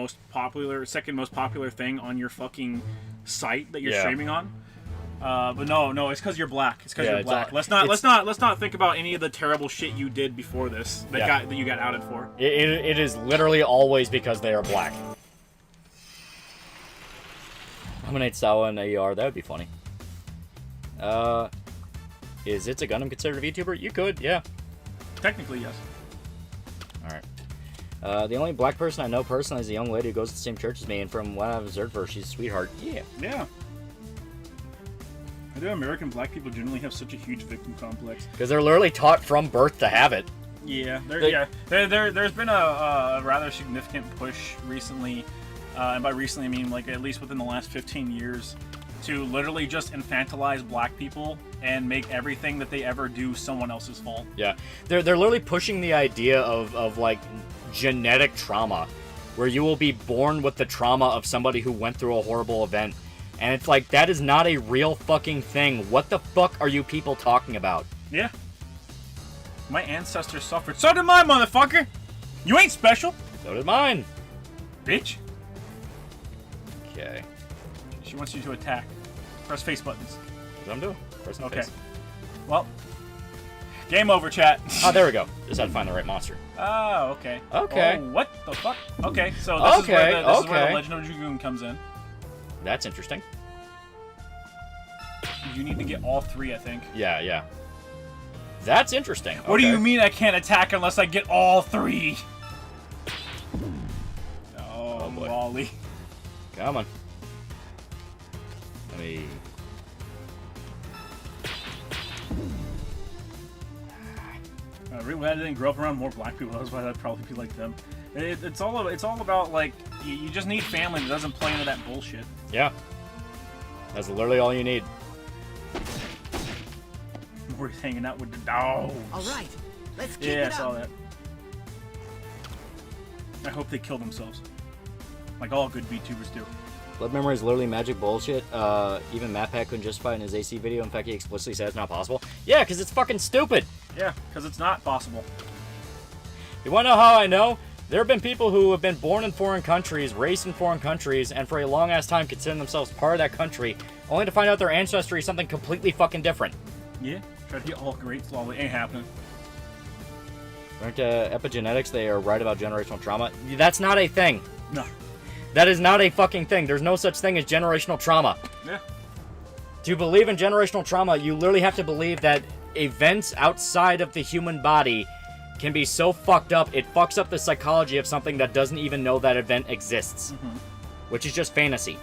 second most popular thing on your fucking site that you're streaming on. But no, it's because you're black. It's because you're black. Let's not think about any of the terrible shit you did before this that you got outed for.
It is literally always because they are black. Nominate Sawa and AR. That would be funny. Is It's a Gundam considered a VTuber? You could, yeah.
Technically, yes.
Alright. The only black person I know personally is a young lady who goes to the same church as me, and from what I've observed of her, she's a sweetheart. Yeah.
Yeah. I do American black people generally have such a huge victim complex.
Because they're literally taught from birth to have it.
Yeah. There's been a rather significant push recently, and by recently I mean like at least within the last 15 years, to literally just infantilize black people and make everything that they ever do someone else's fault.
Yeah. They're literally pushing the idea of like genetic trauma, where you will be born with the trauma of somebody who went through a horrible event. And it's like, that is not a real fucking thing. What the fuck are you people talking about?
Yeah. My ancestors suffered. So did mine, motherfucker! You ain't special!
So did mine.
Bitch.
Okay.
She wants you to attack. Press face buttons.
That's what I'm doing. Press
okay.
face.
Well, Game over, chat.
Oh, there we go. Just had to find the right monster.
Oh, okay.
Okay.
Oh, what the fuck? Okay, so this is where the Legend of Dragoon comes in.
That's interesting.
You need to get all 3, I think.
Yeah. That's interesting.
What do you mean I can't attack unless I get all 3? Oh,
boy.
Lolly.
Come on. Let me...
Really, I didn't grow up around more black people. That's why I'd probably be like them. It's all about like you just need family that doesn't play into that bullshit.
Yeah. That's literally all you need.
We're hanging out with the dogs.
All right, let's keep
Yeah,
it
I saw
up.
that. I hope they kill themselves, like all good VTubers do.
Blood memory is literally magic bullshit. Even MatPat couldn't justify it in his AC video. In fact, he explicitly said it's not possible. Yeah, because it's fucking stupid.
Yeah, because it's not possible.
You want to know how I know? There have been people who have been born in foreign countries, raised in foreign countries, and for a long-ass time consider themselves part of that country, only to find out their ancestry is something completely fucking different.
Yeah, try to get all great slowly. Ain't happening.
According to epigenetics, they are right about generational trauma. That's not a thing.
No.
That is not a fucking thing. There's no such thing as generational trauma.
Yeah.
To believe in generational trauma, you literally have to believe that events outside of the human body can be so fucked up, it fucks up the psychology of something that doesn't even know that event exists. Which is just fantasy.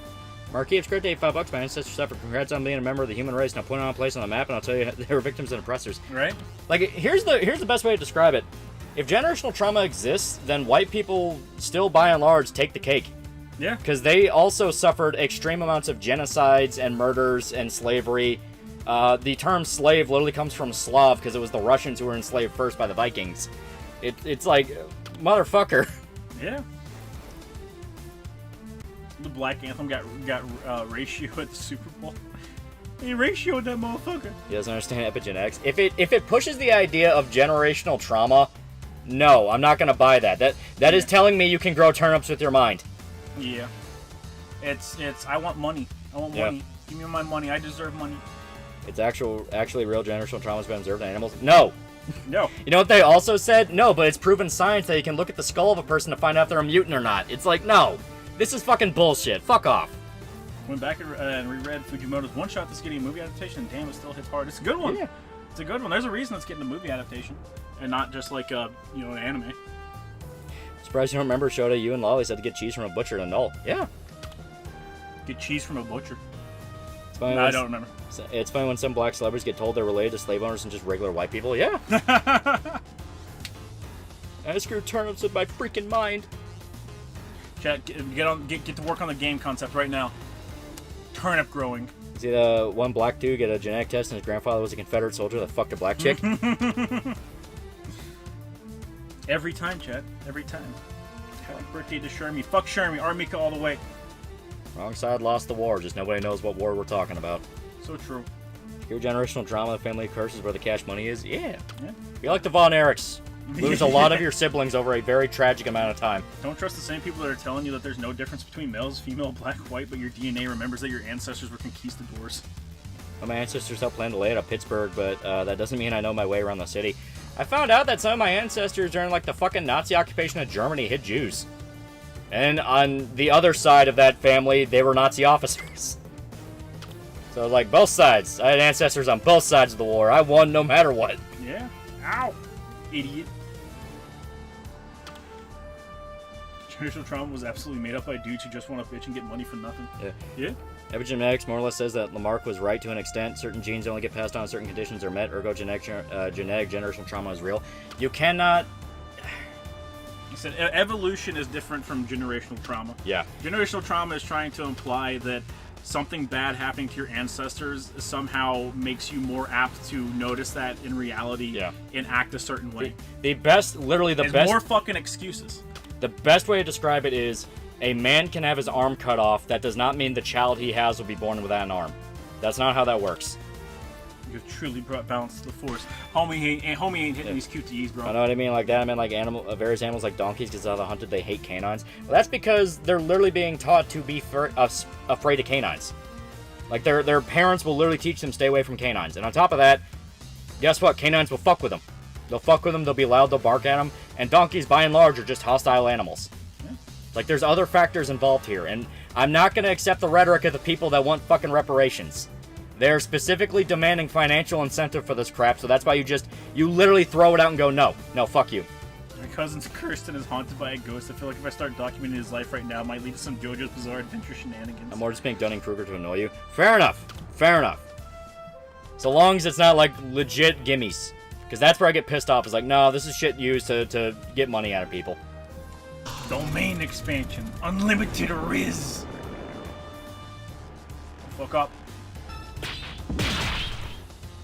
Marquis of Script, $85. My ancestors suffered. Congrats on being a member of the human race. Now put it on a place on the map, and I'll tell you they were victims and oppressors.
Right?
Like, here's the best way to describe it. If generational trauma exists, then white people still, by and large, take the cake.
Yeah.
Because they also suffered extreme amounts of genocides and murders and slavery. The term slave literally comes from Slav because it was the Russians who were enslaved first by the Vikings. It's like, motherfucker.
Yeah. The Black Anthem got ratio at the Super Bowl. He ratioed that motherfucker.
He doesn't understand epigenetics. If it pushes the idea of generational trauma, no, I'm not gonna buy that. That is telling me you can grow turnips with your mind.
Yeah. It's I want money. I want money. Give me my money. I deserve money.
It's actually real generational trauma has been observed in animals. No.
No.
You know what they also said? No, but it's proven science that you can look at the skull of a person to find out if they're a mutant or not. It's like, no. This is fucking bullshit. Fuck off.
Went back and reread Fujimoto's One Shot that's getting a movie adaptation, and damn, it still hits hard. It's a good one.
Yeah.
It's a good one. There's a reason it's getting a movie adaptation, and not just like an anime.
Surprised you don't remember Shota, you and Lolly said to get cheese from a butcher to null. Yeah.
Get cheese from a butcher.
It's funny
No, I don't remember.
It's funny when some black celebrities get told they're related to slave owners and just regular white people. Yeah. I screw turnips with my freaking mind.
Chat, get to work on the game concept right now. Turnip growing.
See the one black dude get a genetic test and his grandfather was a Confederate soldier that fucked a black chick?
Every time, chat. Every time. Happy birthday to Shermie. Fuck Shermie. Armika all the way.
Wrong side lost the war. Just nobody knows what war we're talking about.
So true.
Your generational trauma, the family curses where the cash money is? Yeah.
Yeah.
Be like the Von Erichs. Lose a lot of your siblings over a very tragic amount of time.
Don't trust the same people that are telling you that there's no difference between males, female, black, white, but your DNA remembers that your ancestors were conquistadors.
Well, my ancestors helped plan to lay out of Pittsburgh, but that doesn't mean I know my way around the city. I found out that some of my ancestors during like the fucking Nazi occupation of Germany hid Jews. And on the other side of that family, they were Nazi officers. So like both sides. I had ancestors on both sides of the war. I won no matter what.
Yeah. Ow. Idiot. Generational trauma was absolutely made up by dudes who just want to bitch and get money for nothing.
Yeah.
Yeah?
Epigenetics more or less says that Lamarck was right to an extent. Certain genes only get passed on, certain conditions are met, ergo genetic generational trauma is real. You cannot...
He said evolution is different from generational trauma.
Yeah.
Generational trauma is trying to imply that something bad happening to your ancestors somehow makes you more apt to notice that in reality and act a certain way.
The best, literally the
There's
best...
more fucking excuses.
The best way to describe it is a man can have his arm cut off. That does not mean the child he has will be born without an arm. That's not how that works.
You've truly brought balance to the force. Homie ain't hitting these QTEs, bro.
I know what I mean like that. I mean like various animals like donkeys, because how they're hunted, they hate canines. Well, that's because they're literally being taught to be afraid of canines. Like their parents will literally teach them stay away from canines. And on top of that, guess what? Canines will fuck with them. They'll fuck with them, they'll be loud, they'll bark at them, and donkeys, by and large, are just hostile animals.
Yeah.
Like, there's other factors involved here, and I'm not going to accept the rhetoric of the people that want fucking reparations. They're specifically demanding financial incentive for this crap, so that's why you literally throw it out and go, no, fuck you.
My cousin's cursed and is haunted by a ghost. I feel like if I start documenting his life right now, it might lead to some JoJo's Bizarre Adventure shenanigans.
I'm more just being Dunning-Kruger to annoy you. Fair enough. So long as it's not, like, legit gimmies. Because that's where I get pissed off. It's like, no, this is shit used to get money out of people.
Domain expansion. Unlimited Riz. Fuck up.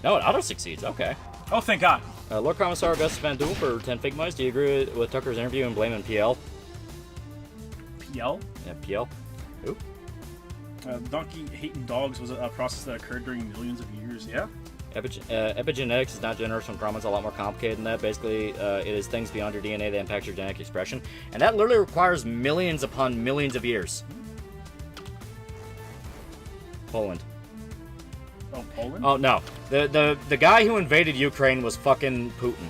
No, it auto-succeeds. Okay.
Oh, thank God.
Lord Commissar Augustus Van Doel for 10 fake mice. Do you agree with Tucker's interview and blaming PL?
PL?
Yeah, PL. Who?
Donkey hating dogs was a process that occurred during millions of years. Yeah.
Epigenetics is not generative from trauma. It's a lot more complicated than that. Basically, it is things beyond your DNA that impact your genetic expression. And that literally requires millions upon millions of years. Poland.
Oh, Poland?
Oh, no. The guy who invaded Ukraine was fucking Putin.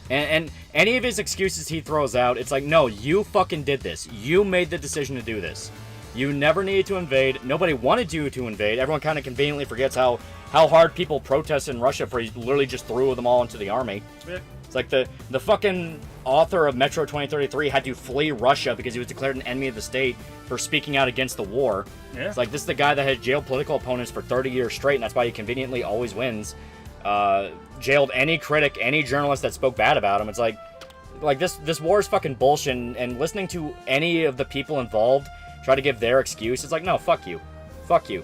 And any of his excuses he throws out, it's like, no, you fucking did this. You made the decision to do this. You never needed to invade. Nobody wanted you to invade. Everyone kind of conveniently forgets how hard people protested in Russia for he literally just threw them all into the army.
Yeah.
It's like the fucking author of Metro 2033 had to flee Russia because he was declared an enemy of the state for speaking out against the war.
Yeah.
It's like, this is the guy that had geopolitical opponents for 30 years straight, and that's why he conveniently always wins. Jailed any critic, any journalist that spoke bad about him. It's like this war is fucking bullshit, and listening to any of the people involved try to give their excuse, it's like, no, fuck you. Fuck you.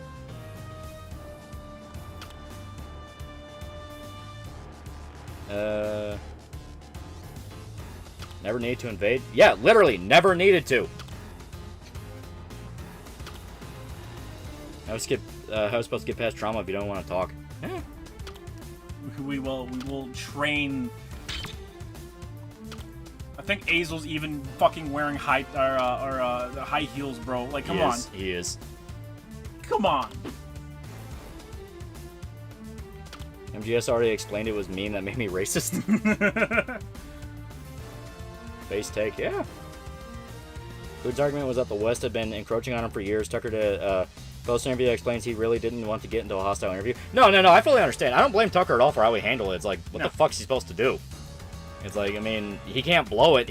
Never needed to invade? Yeah, literally, never needed to. How was supposed to get past trauma if you don't want to talk? Eh.
We will train. I think Azel's even fucking wearing high heels, bro. Like, come on.
He is.
Come on.
MGS already explained it was meme that made me racist. Base take, yeah. Hood's argument was that the West had been encroaching on him for years. Tucker to post-interview explains he really didn't want to get into a hostile interview. No, I fully understand. I don't blame Tucker at all for how he handled it. It's like, what the fuck's he supposed to do? It's like, I mean, he can't blow it.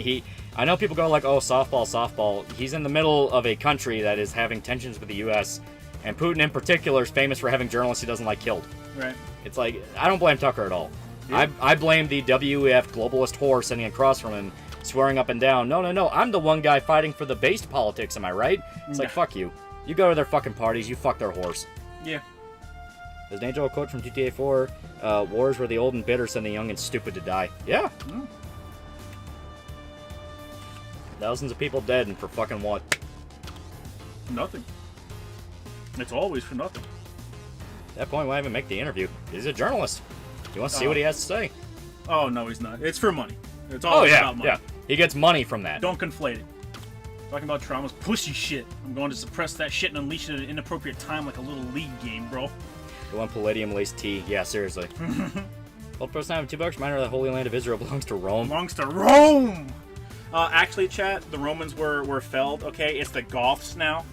I know people go like, oh, softball. He's in the middle of a country that is having tensions with the U.S., and Putin in particular is famous for having journalists he doesn't like killed.
Right.
It's like, I don't blame Tucker at all.
Yeah.
I blame the WEF globalist whore sitting across from him, swearing up and down, no, I'm the one guy fighting for the based politics, am I right? It's like, fuck you. You go to their fucking parties, you fuck their whores.
Yeah.
There's an age-old quote from GTA 4, wars where the old and bitter send the young and stupid to die. Yeah. Thousands of people dead, and for fucking what?
Nothing. It's always for nothing.
At that point, why even make the interview? He's a journalist. He wants to see what he has to say.
Oh, no, he's not. It's for money. It's all about money.
Yeah. He gets money from that.
Don't conflate it. Talking about trauma's pussy shit. I'm going to suppress that shit and unleash it at an inappropriate time like a little league game, bro.
Go on Palladium laced tea. Yeah, seriously. Old person having $2. Reminder that the Holy Land of Israel belongs to Rome.
Belongs to Rome! Actually, chat, the Romans were felled, okay? It's the Goths now.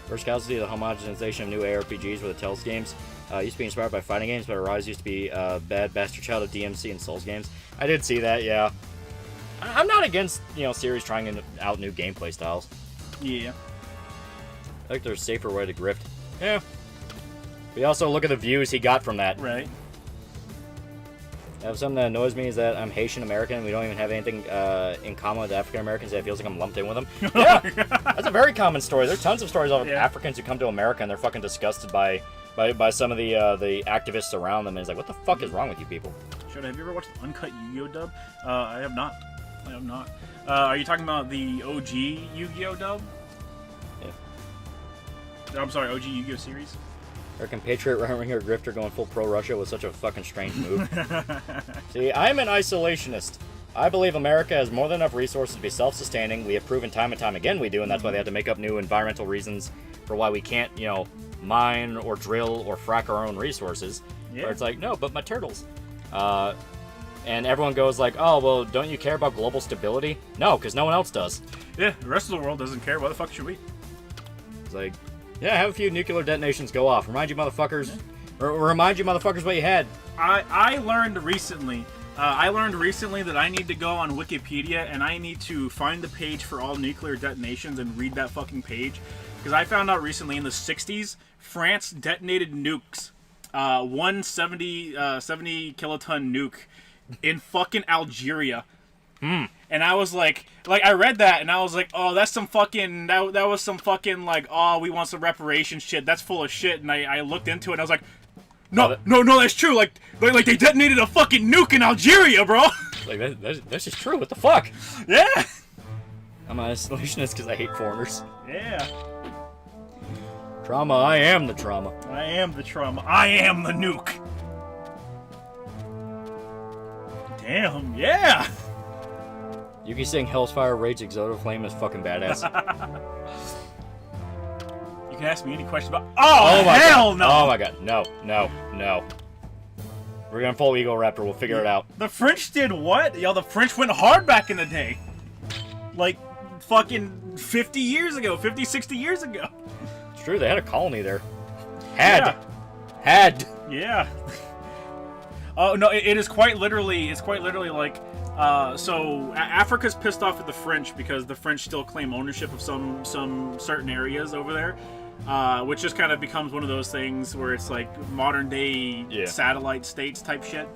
First casualty of the homogenization of new ARPGs were the Tales games. Used to be inspired by fighting games, but Arise used to be bad bastard child of DMC and Souls games. I did see that, yeah. I'm not against, series trying out new gameplay styles.
Yeah.
I think there's a safer way to grift. Yeah. But also look at the views he got from that.
Right.
Something that annoys me is that I'm Haitian American and we don't even have anything in common with African Americans. It feels like I'm lumped in with them. Yeah, that's a very common story. There's tons of stories of Africans who come to America and they're fucking disgusted by some of the activists around them. And it's like, what the fuck is wrong with you people?
Have you ever watched the uncut Yu-Gi-Oh dub? I have not. Are you talking about the OG Yu-Gi-Oh dub?
Yeah.
I'm sorry, OG Yu-Gi-Oh series?
American Patriot right-winger grifter going full pro-Russia was such a fucking strange move. See, I'm an isolationist. I believe America has more than enough resources to be self-sustaining. We have proven time and time again we do, and that's why they have to make up new environmental reasons for why we can't, mine or drill or frack our own resources. Yeah. Where it's like, no, but my turtles. And everyone goes like, oh, well, don't you care about global stability? No, because no one else does.
Yeah, the rest of the world doesn't care. Why the fuck should we?
It's like, yeah, have a few nuclear detonations go off. Remind you motherfuckers, remind you motherfuckers what you had.
I learned recently that I need to go on Wikipedia and I need to find the page for all nuclear detonations and read that fucking page. Because I found out recently in the 60s, France detonated nukes. 70 kiloton nuke in fucking Algeria. And I was like I read that and I was like, oh, that's some fucking, that was some fucking like, oh, we want some reparations shit. That's full of shit. And I looked into it and I was like, no, that's true. Like they detonated a fucking nuke in Algeria, bro.
Like, that's just true. What the fuck?
Yeah.
I'm an isolationist because I hate foreigners.
Yeah.
Trauma, I am the trauma.
I am the trauma. I am the nuke. Damn, yeah.
Yuki saying Hellfire Rage Exotoflame is fucking badass.
You can ask me any question about. Oh my hell
god.
no!
Oh my god, no. We're gonna pull Ego Raptor. We'll figure it out.
The French did what? Yo, the French went hard back in the day. Like, fucking 50 years ago, 50, 60 years ago.
It's true. They had a colony there.
Yeah.
Yeah.
Oh no, it is quite literally. It's quite literally like. So Africa's pissed off at the French because the French still claim ownership of some certain areas over there, which just kind of becomes one of those things where it's like modern day satellite states type shit.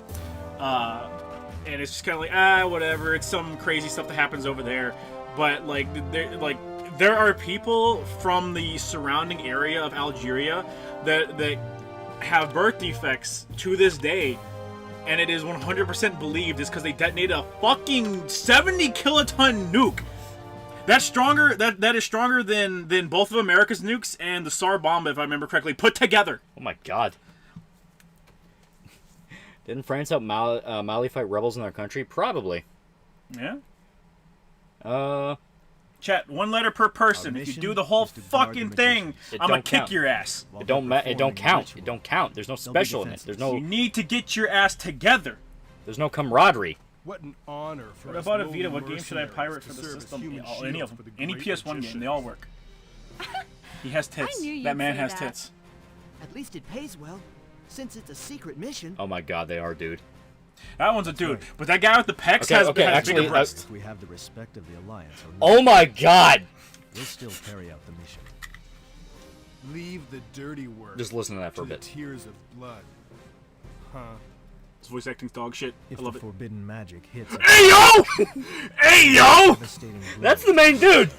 And it's just kind of like whatever. It's some crazy stuff that happens over there, but there are people from the surrounding area of Algeria that have birth defects to this day. And it is 100% believed is because they detonated a fucking 70 kiloton nuke. That's stronger. That is stronger than both of America's nukes and the SAR bomb, if I remember correctly, put together.
Oh my god. Didn't France help Mali fight rebels in their country? Probably.
Yeah. Chat, one letter per person. If you do the whole fucking thing, I'm gonna kick your ass.
It don't count. It don't count. There's no special in it. There's no.
You need to get your ass together.
There's no camaraderie.
What an honor for
What about a Vita? What game should I pirate for the system? Any of them. Any PS1 game. They all work. He has tits. That man has tits.
At least it pays well, since it's a secret mission.
Oh my god, they are, dude.
That one's a dude, but that guy with the pecs has bigger breasts.
If we have the respect of the Alliance,
oh my god!
We'll still carry out the mission.
Leave the dirty work.
Just listen to that for a
the
bit.
Tears of blood. Huh.
This voice acting's dog shit.
If
I love
the
it.
forbidden magic hits.
Hey yo! Hey yo!
That's the main dude!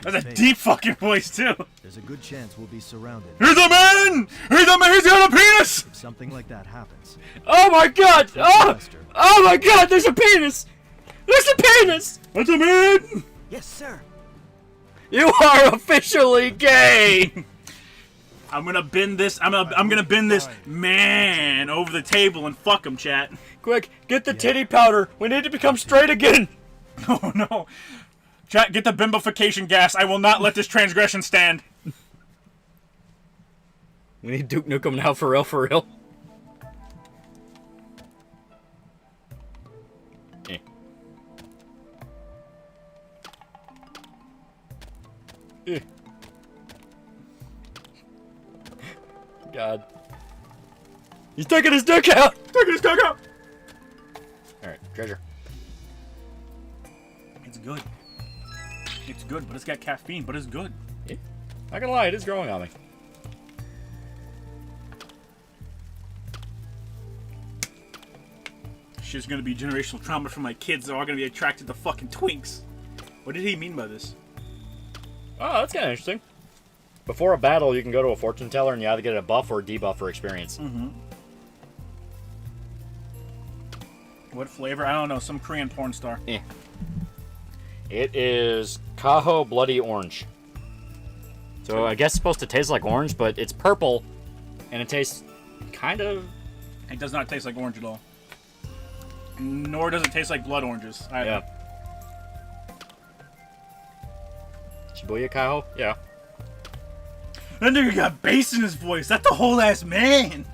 That's a deep fucking voice too.
There's a good chance we'll be surrounded.
Here's a man! Here's a man! He's got a penis!
If something like that happens.
Oh my god! Oh my god! There's a penis! There's a penis!
That's a man!
Yes, sir.
You are officially gay!
I'm gonna bend this. I'm gonna bend this man over the table and fuck him, chat.
Quick, get the titty powder. We need to become straight again.
Oh no. Chat, get the bimbofication gas. I will not let this transgression stand.
We need Duke Nukem now, for real, for real. Eh. Eh. God. He's taking his dick out!
Taking his dick out!
Alright, treasure.
It's good. It's good, but it's got caffeine, but it's good.
Yeah. Not gonna lie, it is growing on me.
Shit's gonna be generational trauma for my kids. They're all gonna be attracted to fucking twinks. What did he mean by this?
Oh, that's kind of interesting. Before a battle, you can go to a fortune teller and you either get a buff or a debuff for experience.
Mm-hmm. What flavor? I don't know. Some Korean porn star.
Eh. It is Kaho Bloody Orange. So I guess it's supposed to taste like orange, but it's purple, and it tastes kind of...
It does not taste like orange at all. Nor does it taste like blood oranges.
Yeah. Shibuya Kaho? Yeah.
That nigga got bass in his voice. That's the whole ass man.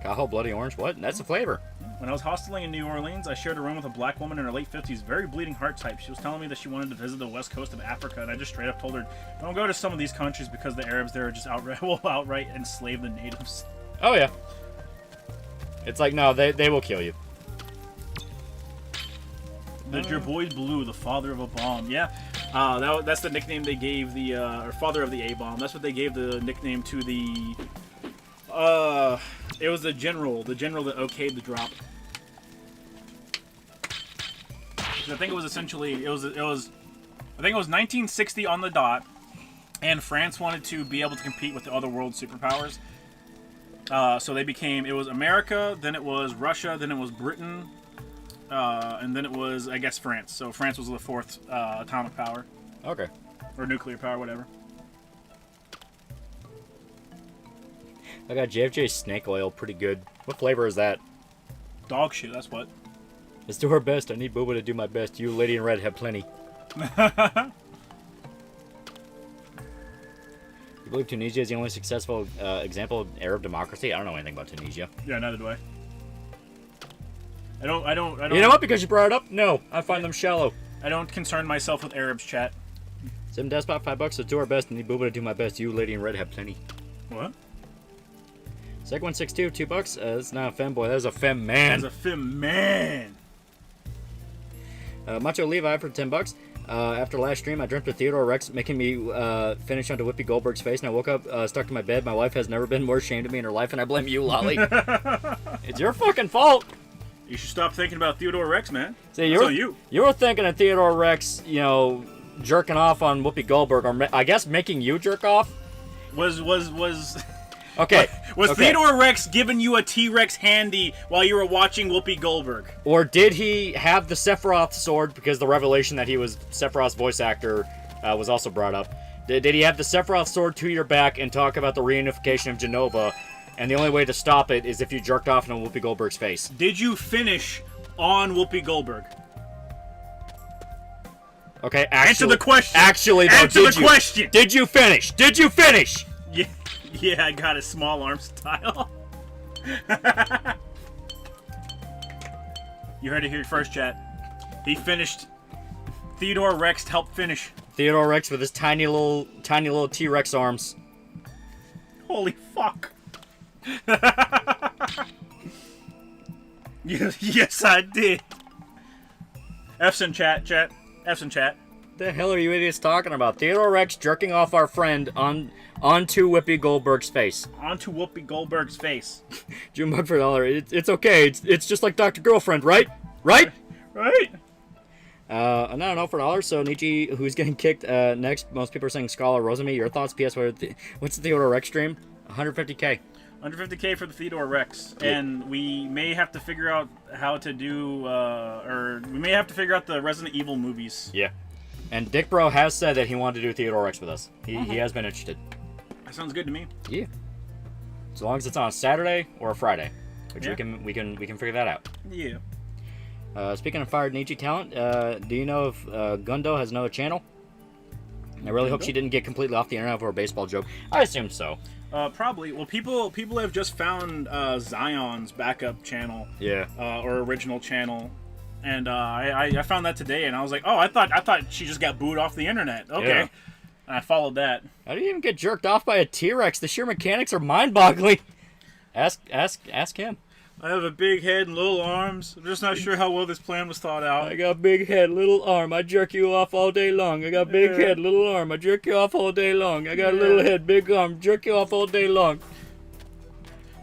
Cajo Bloody Orange? What? That's a flavor.
When I was hosteling in New Orleans, I shared a room with a black woman in her late 50s, very bleeding heart type. She was telling me that she wanted to visit the west coast of Africa, and I just straight up told her, don't go to some of these countries because the Arabs there are just outright enslave the natives.
Oh, yeah. It's like, no, they will kill you.
Your boy Blue, the father of a bomb. Yeah, that's the nickname they gave the, or father of the A-bomb. That's what they gave the nickname to the, it was the general that okayed the drop. I think it was essentially, I think it was 1960 on the dot, and France wanted to be able to compete with the other world superpowers. So they became, it was America, then it was Russia, then it was Britain, and then it was, I guess, France. So France was the fourth atomic power.
Okay.
Or nuclear power, whatever.
I got JFJ snake oil, pretty good. What flavor is that?
Dog shit, that's what.
Let's do our best. I need Booba to do my best. You, Lady in Red, have plenty. You believe Tunisia is the only successful example of Arab democracy? I don't know anything about Tunisia.
Yeah, neither do I. I don't.
You know what? Because you brought it up? No, I find them shallow.
I don't concern myself with Arabs, chat.
Sim Despot, $5. Let's do our best. I need Booba to do my best. You, Lady in Red, have plenty.
What?
Seg162, $2. That's not a femboy. That is a fem man.
That's a fem man.
Macho Levi for $10. After last stream, I dreamt of Theodore Rex making me finish onto Whoopi Goldberg's face, and I woke up stuck to my bed. My wife has never been more ashamed of me in her life, and I blame you, Lolly. It's your fucking fault.
You should stop thinking about Theodore Rex, man.
See,
That's on you.
You were thinking of Theodore Rex, you know, jerking off on Whoopi Goldberg, or I guess making you jerk off.
Was
Okay.
Was
okay.
Theodore Rex giving you a T-Rex handy while you were watching Whoopi Goldberg?
Or did he have the Sephiroth sword, because the revelation that he was Sephiroth's voice actor was also brought up. Did he have the Sephiroth sword to your back and talk about the reunification of Genova, and the only way to stop it is if you jerked off in Whoopi Goldberg's face?
Did you finish on Whoopi Goldberg?
Okay, actually...
Answer the question!
Actually, though,
Answer the question!
Did you finish? Did you finish?
Yeah, I got a small arm style. You heard it here first, chat. He finished. Theodore Rex helped finish.
Theodore Rex with his tiny little T-Rex arms.
Holy fuck. Yes, I did. F's in chat. F's in chat.
The hell are you idiots talking about? Theodore Rex jerking off our friend onto Whoopi Goldberg's face.
Onto Whoopi Goldberg's face.
June Bug for $1. It's okay. It's just like Dr. Girlfriend, right? Right?
Right.
I don't know for $1. So Niji, who's getting kicked next? Most people are saying Scholar Rosamy. Your thoughts? PS, what's the Theodore Rex stream? 150K.
150K for the Theodore Rex, and we may have to figure out how to do, or we may have to figure out the Resident Evil movies.
Yeah. And Dick Bro has said that he wanted to do Theodore Rex with us. He has been interested.
That sounds good to me.
Yeah. As long as it's on a Saturday or a Friday, which
Yeah.
we can figure that out.
Yeah.
Speaking of fired Nietzsche talent, do you know if Gundo has another channel? I really hope she didn't get completely off the internet for a baseball joke. I assume so.
Probably. Well, people have just found Zion's backup channel.
Yeah.
Or original channel. And I found that today, and I was like, oh, I thought she just got booed off the internet. Okay.
Yeah.
And I followed that.
How do you even get jerked off by a T-Rex? The sheer mechanics are mind-boggling. Ask him.
I have a big head and little arms. I'm just not sure how well this plan was thought out.
I got big head, little arm. I jerk you off all day long. I got big head, little arm. I jerk you off all day long. I got little head, big arm. Jerk you off all day long.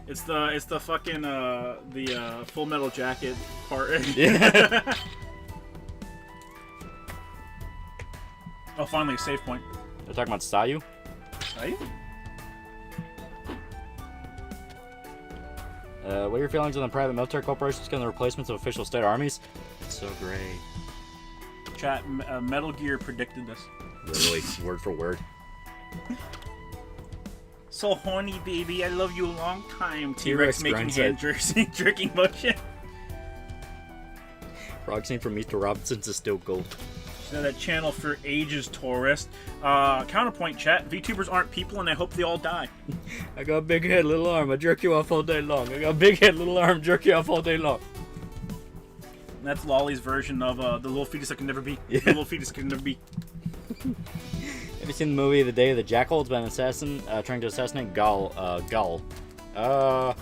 It's the fucking the Full Metal Jacket part.
Yeah.
Oh, finally a save point.
They're talking about Sayu.
Right?
What are your feelings on the private military corporations getting the replacements of official state armies? It's so great.
Chat, Metal Gear predicted this.
Literally, word for word.
So horny, baby. I love you a long time.
T-Rex
T-Rex making hand jerking motion.
Frog scene from Mr. Robinson's is still gold.
That channel for ages, tourist. Counterpoint chat. VTubers aren't people, and I hope they all die.
I got a big head, little arm. I jerk you off all day long. I got a big head, little arm. Jerk you off all day long.
And that's Lolly's version of the little fetus that can never be.
Yeah.
The little fetus can never be.
Have you seen the movie The Day of the Jackal? It's been trying to assassinate Gull. I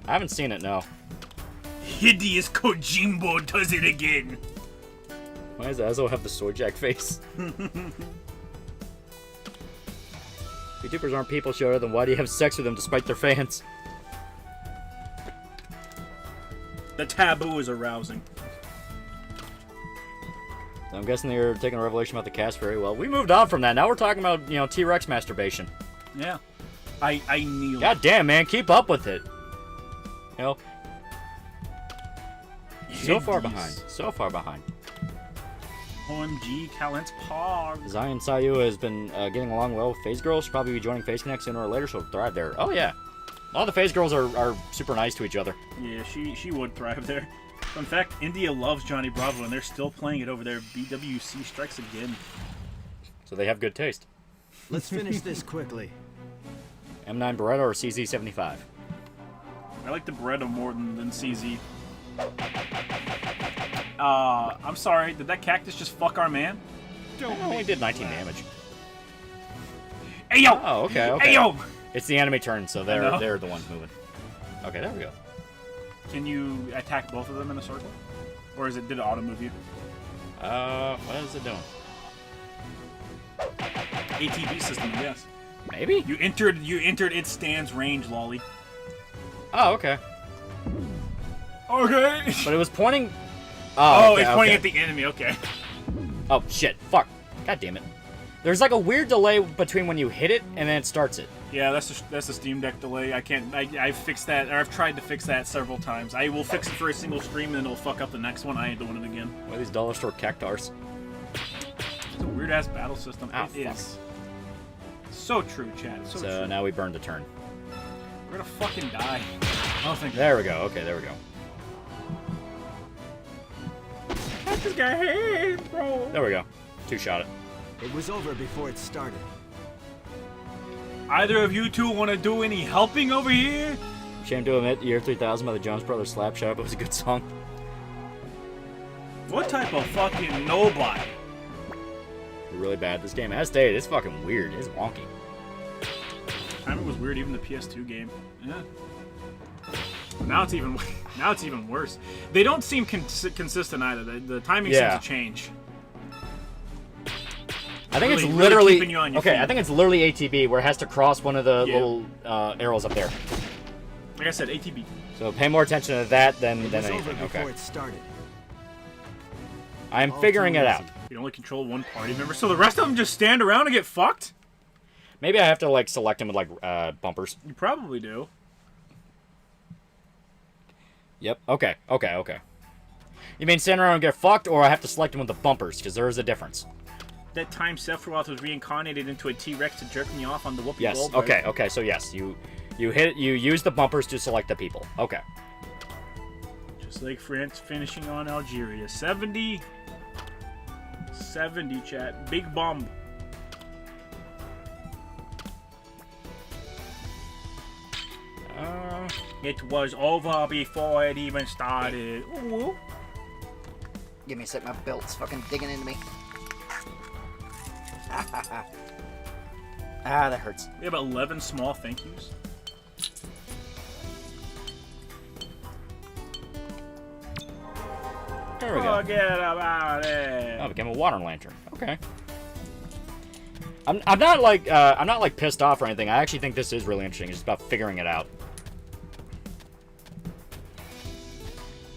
haven't seen it, no.
Hideous Kojimbo does it again.
Why does Azo have the sword jack face? YouTubers aren't people, Shota, then why do you have sex with them despite their fans?
The taboo is arousing.
So I'm guessing they're taking a revelation about the cast very well. We moved on from that. Now we're talking about, T-Rex masturbation.
Yeah. I kneel.
God damn, man. Keep up with it. So far behind. So far behind.
OMG, Calent's Pog.
Zion Sayu has been getting along well with FaZe Girls. She'll probably be joining FaZe Connect sooner or later. She'll thrive there. Oh, yeah. All the FaZe Girls are super nice to each other.
Yeah, she would thrive there. In fact, India loves Johnny Bravo, and they're still playing it over there. BWC strikes again.
So they have good taste.
Let's finish this quickly.
M9 Beretta or CZ75?
I like the Beretta more than CZ. I'm sorry, did that cactus just fuck our man?
It only did 19 damage.
Hey yo!
Oh, okay.
Hey yo!
It's the enemy turn, so they're the ones moving. Okay, there we go.
Can you attack both of them in a circle? Or did it auto move you?
What is it doing?
ATB system, yes.
Maybe?
You entered its stance range, Lolly.
Oh, okay.
Okay.
But it was pointing...
Oh,
okay,
it's pointing
okay.
at the enemy, okay.
Oh, shit. Fuck. God damn it. There's like a weird delay between when you hit it and then it starts it.
Yeah, that's the Steam Deck delay. I fixed that, or I've tried to fix that several times. I will fix it for a single stream and then it'll fuck up the next one. I ain't doing it again.
What are these dollar store cactars?
It's a weird ass battle system.
Oh,
It is. So true, Chad. So true.
Now we burned a turn.
We're gonna fucking die. Oh, thank you.
There we go. Okay, there we go.
This guy hates, bro.
There we go. Two-shot it.
It was over before it started.
Either of you two want to do any helping over here?
Shame to admit, Year 3000 by the Jones Brothers Slapshot was a good song.
What type of fucking nobody?
We're really bad at this game. As stated, it's fucking weird. It's wonky.
Timing was weird, even the PS2 game. Yeah. Now it's even worse. They don't seem consistent either. The timing seems to change.
I think
Really-
it's
really
literally
keeping you on your
okay.
feet.
I think it's literally ATB where it has to cross one of the little arrows up there.
Like I said, ATB.
So pay more attention to that than
It was over
anything.
before
Okay.
it started.
I'm
All
figuring
too
it
easy.
out.
You only control one party member, so the rest of them just stand around and get fucked?
Maybe I have to like select them with like bumpers.
You probably do.
Yep. Okay. You mean stand around and get fucked, or I have to select them with the bumpers? Because there is a difference.
That time Sephiroth was reincarnated into a T-Rex to jerk me off on the Whoopi
Yes.
Goldberg.
Okay. So yes, you use the bumpers to select the people. Okay.
Just like France finishing on Algeria. 70, chat. Big bomb. It was over before it even started. Ooh.
Give me a sec. My belt's fucking digging into me. That hurts.
We have 11 small thank yous.
There we go.
Forget about it.
Oh, it became a water lantern. Okay. I'm not like pissed off or anything. I actually think this is really interesting. It's just about figuring it out.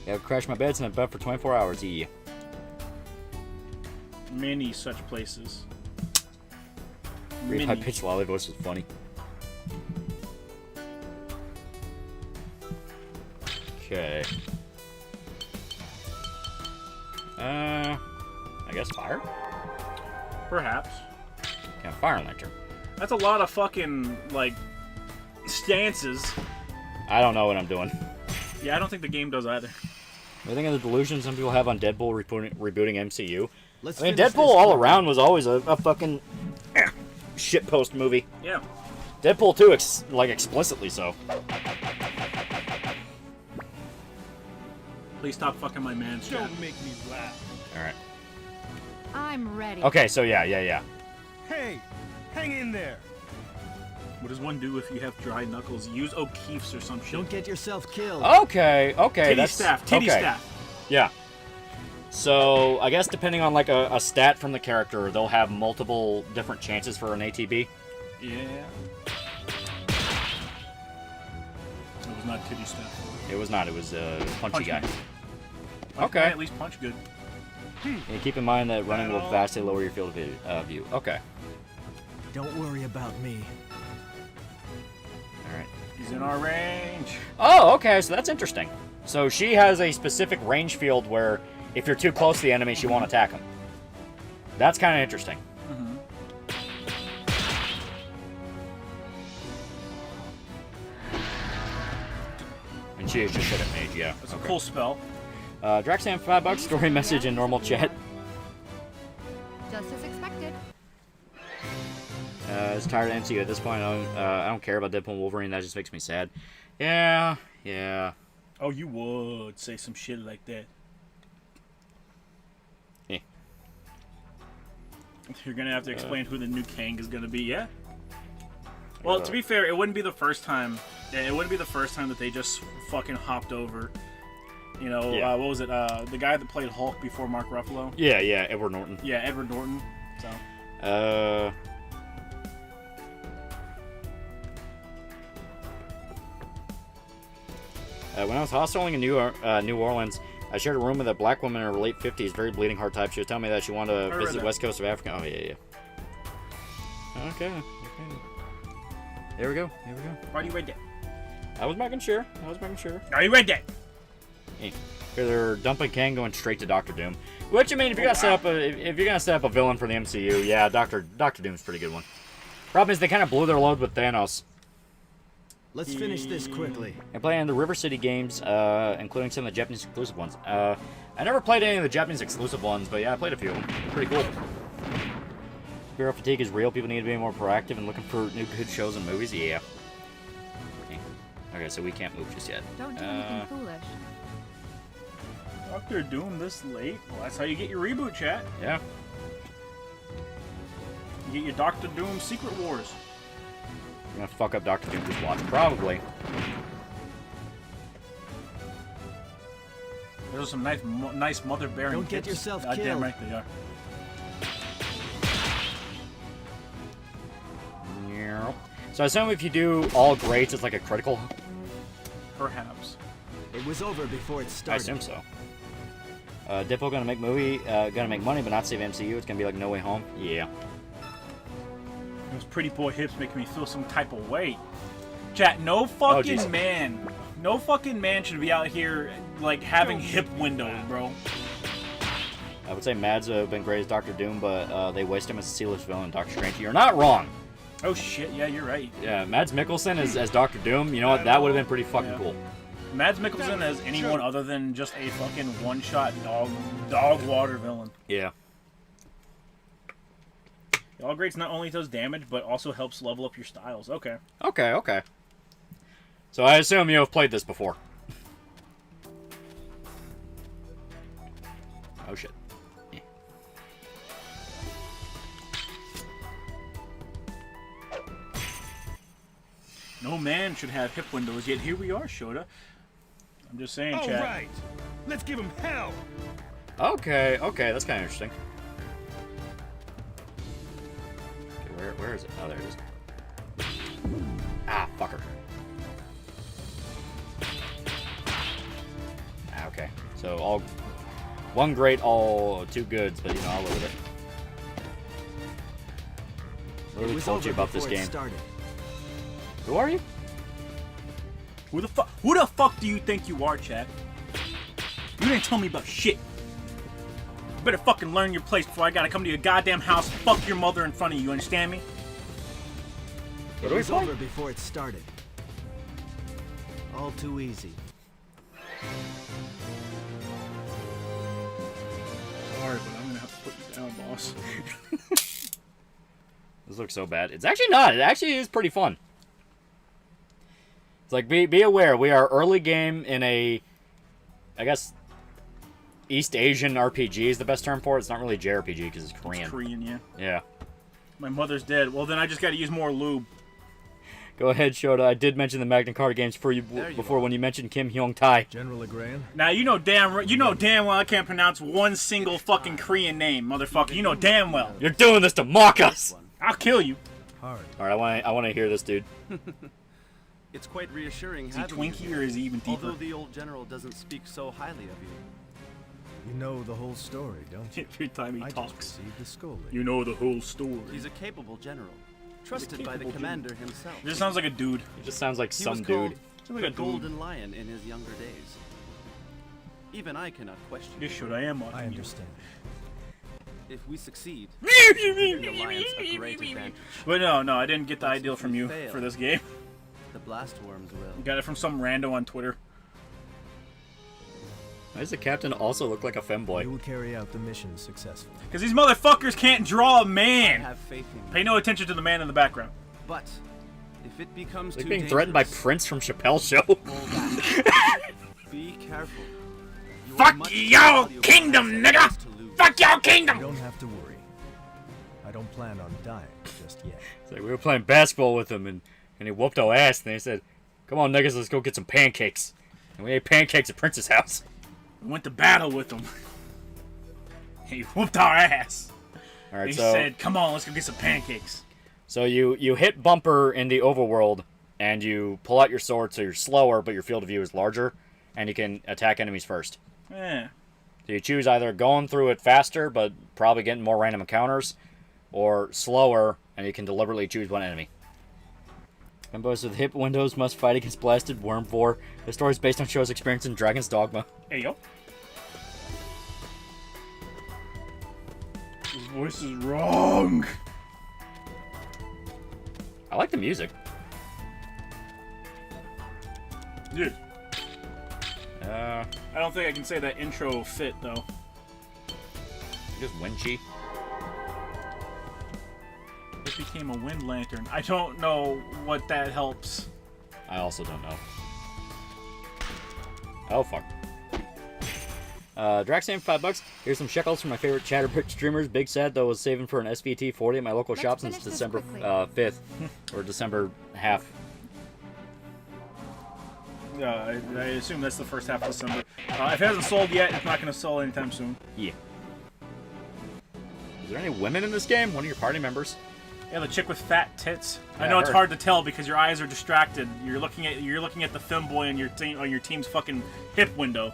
Yeah, I've crashed my beds in a bed for 24 hours. Yeah.
Many such places.
Great
Many.
high-pitched lolly voice was funny. Okay. I guess fire?
Perhaps.
Yeah, fire lantern.
That's a lot of fucking, like, stances.
I don't know what I'm doing.
Yeah, I don't think the game does either.
I think of the delusion some people have on Deadpool rebooting MCU.
Let's
I mean,
finish
Deadpool
this
all
quick.
around was always a fucking shitpost movie.
Yeah.
Deadpool 2, like, explicitly so.
Please stop fucking my man's chat.
Don't make me laugh.
Alright.
I'm ready.
Okay, so yeah.
Hey, hang in there.
What does one do if you have dry knuckles? Use O'Keefe's or some shit.
Don't get yourself killed.
Okay,
Titty
that's...
staff. Titty
okay.
staff.
Yeah. So, I guess depending on, like, a stat from the character, they'll have multiple different chances for an ATB.
Yeah. It was not titty staff.
It was not. It was a punchy guy.
Punch
Okay.
guy, at least punch good.
And keep in mind that running will vastly lower your field of view. Okay.
Don't worry about me.
Alright.
He's in our range.
Oh, okay, so that's interesting. So she has a specific range field where if you're too close to the enemy, she won't attack him. That's kind of interesting. And she is just good at mage, yeah.
That's a cool spell.
Draxam, $5, story message in normal chat.
Just as expected.
It's tired of MCU at this point. I don't care about Deadpool and Wolverine. That just makes me sad. Yeah.
Oh, you would say some shit like that.
Eh.
You're gonna have to explain who the new Kang is gonna be, yeah? Well, to be fair, it wouldn't be the first time. It wouldn't be the first time that they just fucking hopped over. You know,
Yeah.
what was it? The guy that played Hulk before Mark Ruffalo.
Yeah, Edward Norton.
Yeah, Edward Norton. So.
When I was hosteling in New Orleans, I shared a room with a black woman in her late 50s, very bleeding heart type. She was telling me that she wanted to
read
visit
that.
West Coast of Africa. Oh, yeah. Okay. There we go.
Why do you read that?
I was making sure.
Are you read that?
Here they're dumping Kang going straight to Doctor Doom. Which, I mean, if you're gonna set up a villain for the MCU, yeah, Doctor Doom's a pretty good one. Problem is they kind of blew their load with Thanos.
Let's finish this quickly.
I play in the River City games, including some of the Japanese exclusive ones. I never played any of the Japanese exclusive ones, but yeah, I played a few of them. Pretty cool. Bureau fatigue is real. People need to be more proactive and looking for new good shows and movies. Yeah. Okay, so we can't move just yet.
Don't do anything foolish.
Doctor Doom this late? Well, that's how you get your reboot, chat.
Yeah.
You get your Doctor Doom Secret Wars.
I'm gonna fuck up Doctor Doom just watch. Probably.
There's some nice mother-bearing
Don't get
hips.
yourself
Goddamn
killed.
right they are.
So I assume if you do all greats, it's like a critical.
Perhaps.
It was over before it
I
started.
assume so. Deadpool gonna make money, but not save MCU. It's gonna be like No Way Home. Yeah.
Those pretty boy hips making me feel some type of way. Chat, no fucking
jeez.
man. No fucking man should be out here, like, having hip windows, bro.
I would say Mads have been great as Doctor Doom, but they waste him as a sealess villain in Doctor Strange. You're not wrong.
Oh shit, yeah, you're right.
Yeah, Mads Mikkelsen as Doctor Doom. You know what? That would have been pretty fucking
Yeah.
cool.
Mads Mikkelsen as anyone other than just a fucking one-shot dog water villain.
Yeah.
All Greats not only does damage, but also helps level up your styles. Okay.
Okay. So I assume you have played this before. Oh shit. Yeah.
No man should have hip windows, yet here we are, Shota. I'm just saying,
All
chat.
right, let's give him hell.
Okay, that's kind of interesting. Okay, where is it? Oh, there it is. Ah, fucker. Ah, okay. So all one great, all two goods, but you know I'll live with it.
It
Literally
was
told
over
you about this
before it
game.
started.
Who are you?
Who the fuck do you think you are, chat? You didn't tell me about shit. You better fucking learn your place before I gotta come to your goddamn house and fuck your mother in front of you, understand me?
It was over before it started. All too easy.
Sorry, but I'm gonna have to put you Down, boss.
This looks so bad. It's actually not. It actually is pretty fun. It's like, be aware, we are early game in a, I guess, East Asian RPG is the best term for it. It's not really JRPG because it's Korean.
It's Korean, yeah.
Yeah.
My mother's dead. Well, then I just got to use more lube.
Go ahead, Shota. I did mention the Magna Carta games for you before when you mentioned Kim Hyung Tai.
General Legrand?
Now you know damn well I can't pronounce one single fucking Korean name, motherfucker. You know damn well.
You're doing this to mock us.
I'll kill you.
Hard.
All right, I want to hear this, dude.
It's quite reassuring.
Is he
having
Twinkie
you
or is he even deeper?
Although the old general doesn't speak so highly of you.
You know the whole story, don't you?
Every time he
I just
talks.
received the scolding.
You know the whole story.
He's a capable general, trusted by the commander himself.
He just sounds like a dude.
He just sounds like
He
some
was called
dude.
Sounds like
the
a dude.
Golden Lion in his younger days. Even I cannot question.
You should. I am watching
I
you.
understand.
If we succeed, the Alliance a great advantage.
But no, I didn't get the
But
ideal
if
from
we
you
fail-
for this game.
The blast worms will.
Got it from some rando on Twitter.
Why does the captain also look like a
You
femboy?
will carry out the mission successfully.
Because these motherfuckers can't draw a
I
man.
have faith in you.
Pay no attention to the man in the background.
But if it becomes
Like
too
being
dangerous,
threatened by Prince from Chappelle's Show.
pull back. Be careful. You are
Fuck
much
your
more valuable
kingdom,
asset
nigga!
to lose.
Fuck your
You
kingdom!
don't have to worry. I don't plan on dying just yet.
It's like we were playing basketball with him, and he whooped our ass, and they said, "Come on, niggas, let's go get some pancakes." And we ate pancakes at Prince's house.
We went to battle with him. He whooped our ass.
All right,
He
so
said, "Come on, let's go get some pancakes."
so you hit bumper in the overworld, and you pull out your sword, so you're slower, but your field of view is larger, and you can attack enemies first.
Yeah.
So you choose either going through it faster, but probably getting more random encounters, or slower, and you can deliberately choose one enemy. Members with hip windows must fight against blasted worm vor. The story is based on Show's experience in Dragon's Dogma.
Hey yo. His voice is wrong.
I like the music.
Dude,
I
I don't think I can say that intro fit though.
guess Winchi.
It became a wind lantern. I don't know what that helps.
I also don't know. Oh, fuck. Draxam, $5. Here's some shekels from my favorite Chatterbit streamers. Big sad, though, was saving for an SVT 40 at my local
Let's
shop since
finish this
December
quickly.
5th. Or December half.
I assume that's the first half of December. If it hasn't sold yet, it's not going to sell anytime soon.
Yeah. Is there any women in this game? One of your party members?
Yeah, the chick with fat tits.
Yeah,
I know it's
her.
hard to tell because your eyes are distracted. You're looking at the femboy on your team's fucking hip window.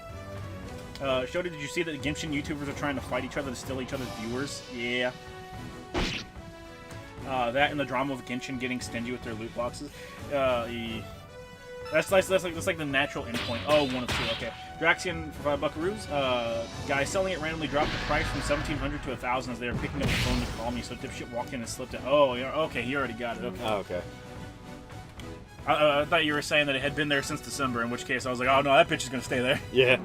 Shota, did you see that the Genshin YouTubers are trying to fight each other to steal each other's viewers? Yeah. That and the drama of Genshin getting stingy with their loot boxes. That's like the natural endpoint. Oh, 1 of 2. Okay. Draxian for 5 buckaroos. Guy selling it randomly dropped the price from 1,700 to 1,000 as they were picking up the phone to call me. So dipshit walked in and slipped it. Oh, yeah. Okay, he already got it. Okay.
Oh, okay.
I thought you were saying that it had been there since December. In which case, I was like, oh no, that bitch is gonna stay there.
Yeah.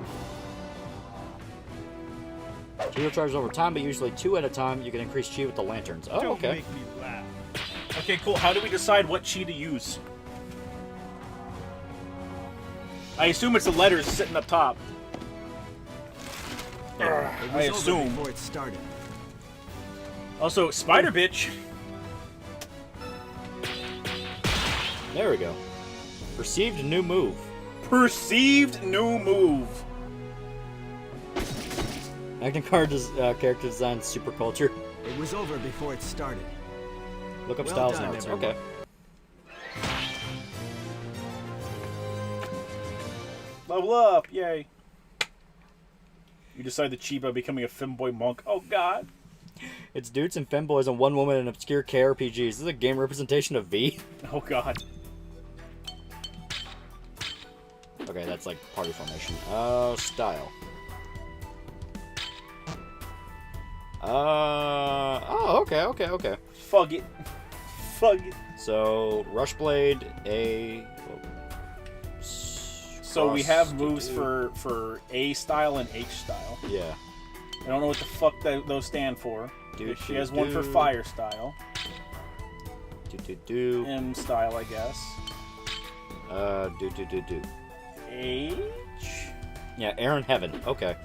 Chi charges over time, but usually 2 at a time. You can increase chi with the lanterns. Oh,
Don't
okay.
make me laugh.
Okay, cool. How do we decide what chi to use? I assume it's the letters sitting up top.
It was
I
over
assume.
before it started.
Also, Spider Bitch.
There we go. Perceived new move.
Perceived new move.
Magna Carta's character design super culture.
It was over before it started.
Look up
Well
styles
done,
notes.
everyone.
Okay.
Level up, yay. You decide the chi by becoming a femboy monk. Oh god.
It's dudes and femboys and one woman in obscure KRPGs. This is a game representation of V.
Oh god.
Okay, that's like party formation. Style. Oh, okay.
Fug it. Fug it.
So, Rushblade, A...
So we have moves for A style and H style.
Yeah.
I don't know what the fuck those stand for. She has one for fire style. M style, I guess. H?
Yeah, Aaron Heaven. Okay.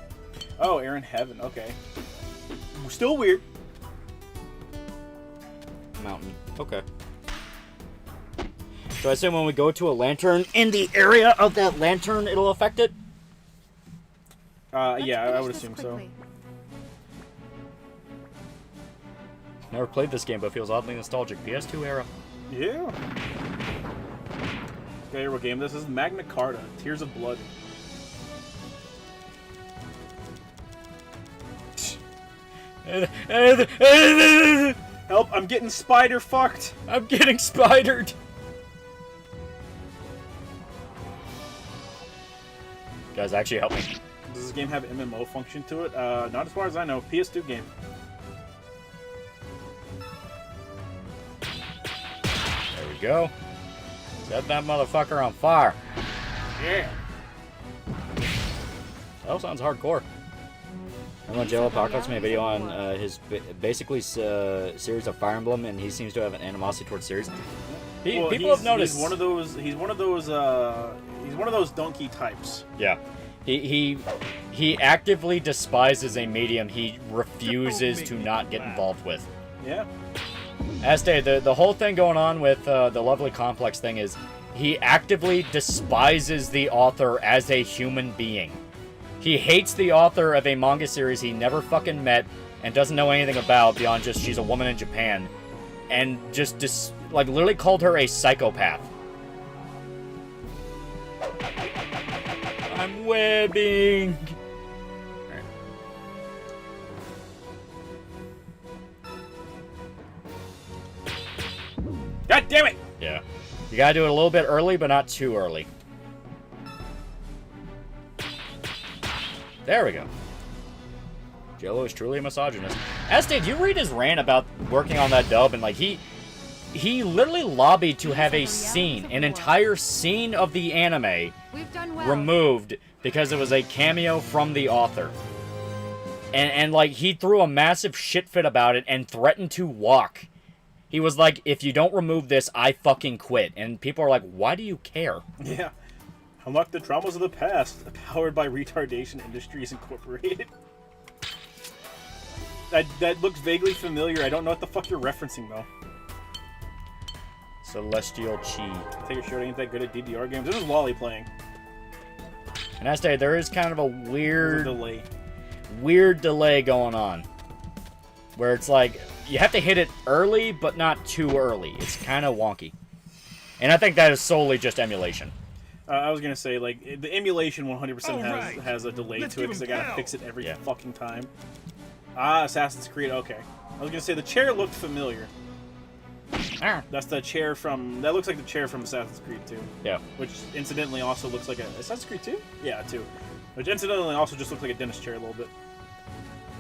Oh, Aaron Heaven. Okay. Still weird.
Mountain. Okay. So I assume when we go to a lantern, in the area of that lantern, it'll affect it?
Yeah, I would assume so.
Never played this game, but feels oddly nostalgic. PS2 era.
Yeah. Okay, what game this is? Magna Carta. Tears of Blood. Help! I'm getting spider fucked!
I'm getting spidered! Guys, actually help me.
Does this game have MMO function to it? Not as far as I know. PS2 game.
There we go. Set that motherfucker on fire.
Yeah.
That sounds hardcore. Remember when Geopolitics made a video on his basically series of Fire Emblem, and he seems to have an animosity towards series. People have noticed.
He's one of those. He's one of those donkey types.
Yeah. He actively despises a medium he refuses to not get involved with.
Yeah.
Este, the whole thing going on with the Lovely Complex thing is he actively despises the author as a human being. He hates the author of a manga series he never fucking met and doesn't know anything about beyond just she's a woman in Japan, and just like literally called her a psychopath. I'm webbing.
God damn it!
Yeah. You gotta do it a little bit early, but not too early. There we go. Jello is truly a misogynist. Este, do you read his rant about working on that dub? And like he literally lobbied to have a scene, an entire scene of the anime removed because it was a cameo from the author. And like he threw a massive shit fit about it and threatened to walk. He was like, if you don't remove this, I fucking quit. And people are like, why do you care?
Yeah. Unlock the traumas of the past, powered by Retardation Industries Incorporated. That looks vaguely familiar. I don't know what the fuck you're referencing, though.
Celestial Chi.
I think your shirt ain't that good at DDR games. This is Loli playing.
And I say there is kind of a weird
delay.
delay going on. Where it's like, you have to hit it early, but not too early. It's kind of wonky. And I think that is solely just emulation.
I was going to say, like, the emulation 100% has a delay to it because they got to fix it every fucking time. Ah, Assassin's Creed, okay. I was going to say, the chair looked familiar. That's the chair from... That looks like the chair from Assassin's Creed 2.
Yeah. Which,
incidentally, also looks like a... Assassin's Creed 2? Yeah, 2. Which, incidentally, also just looks like a dentist chair a little bit.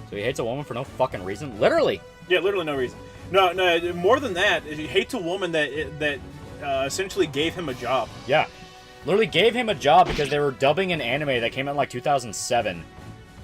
So he hates a woman for no fucking reason? Literally!
Yeah, literally no reason. No, more than that, he hates a woman that essentially gave him a job.
Yeah. Literally gave him a job because they were dubbing an anime that came out in like 2007.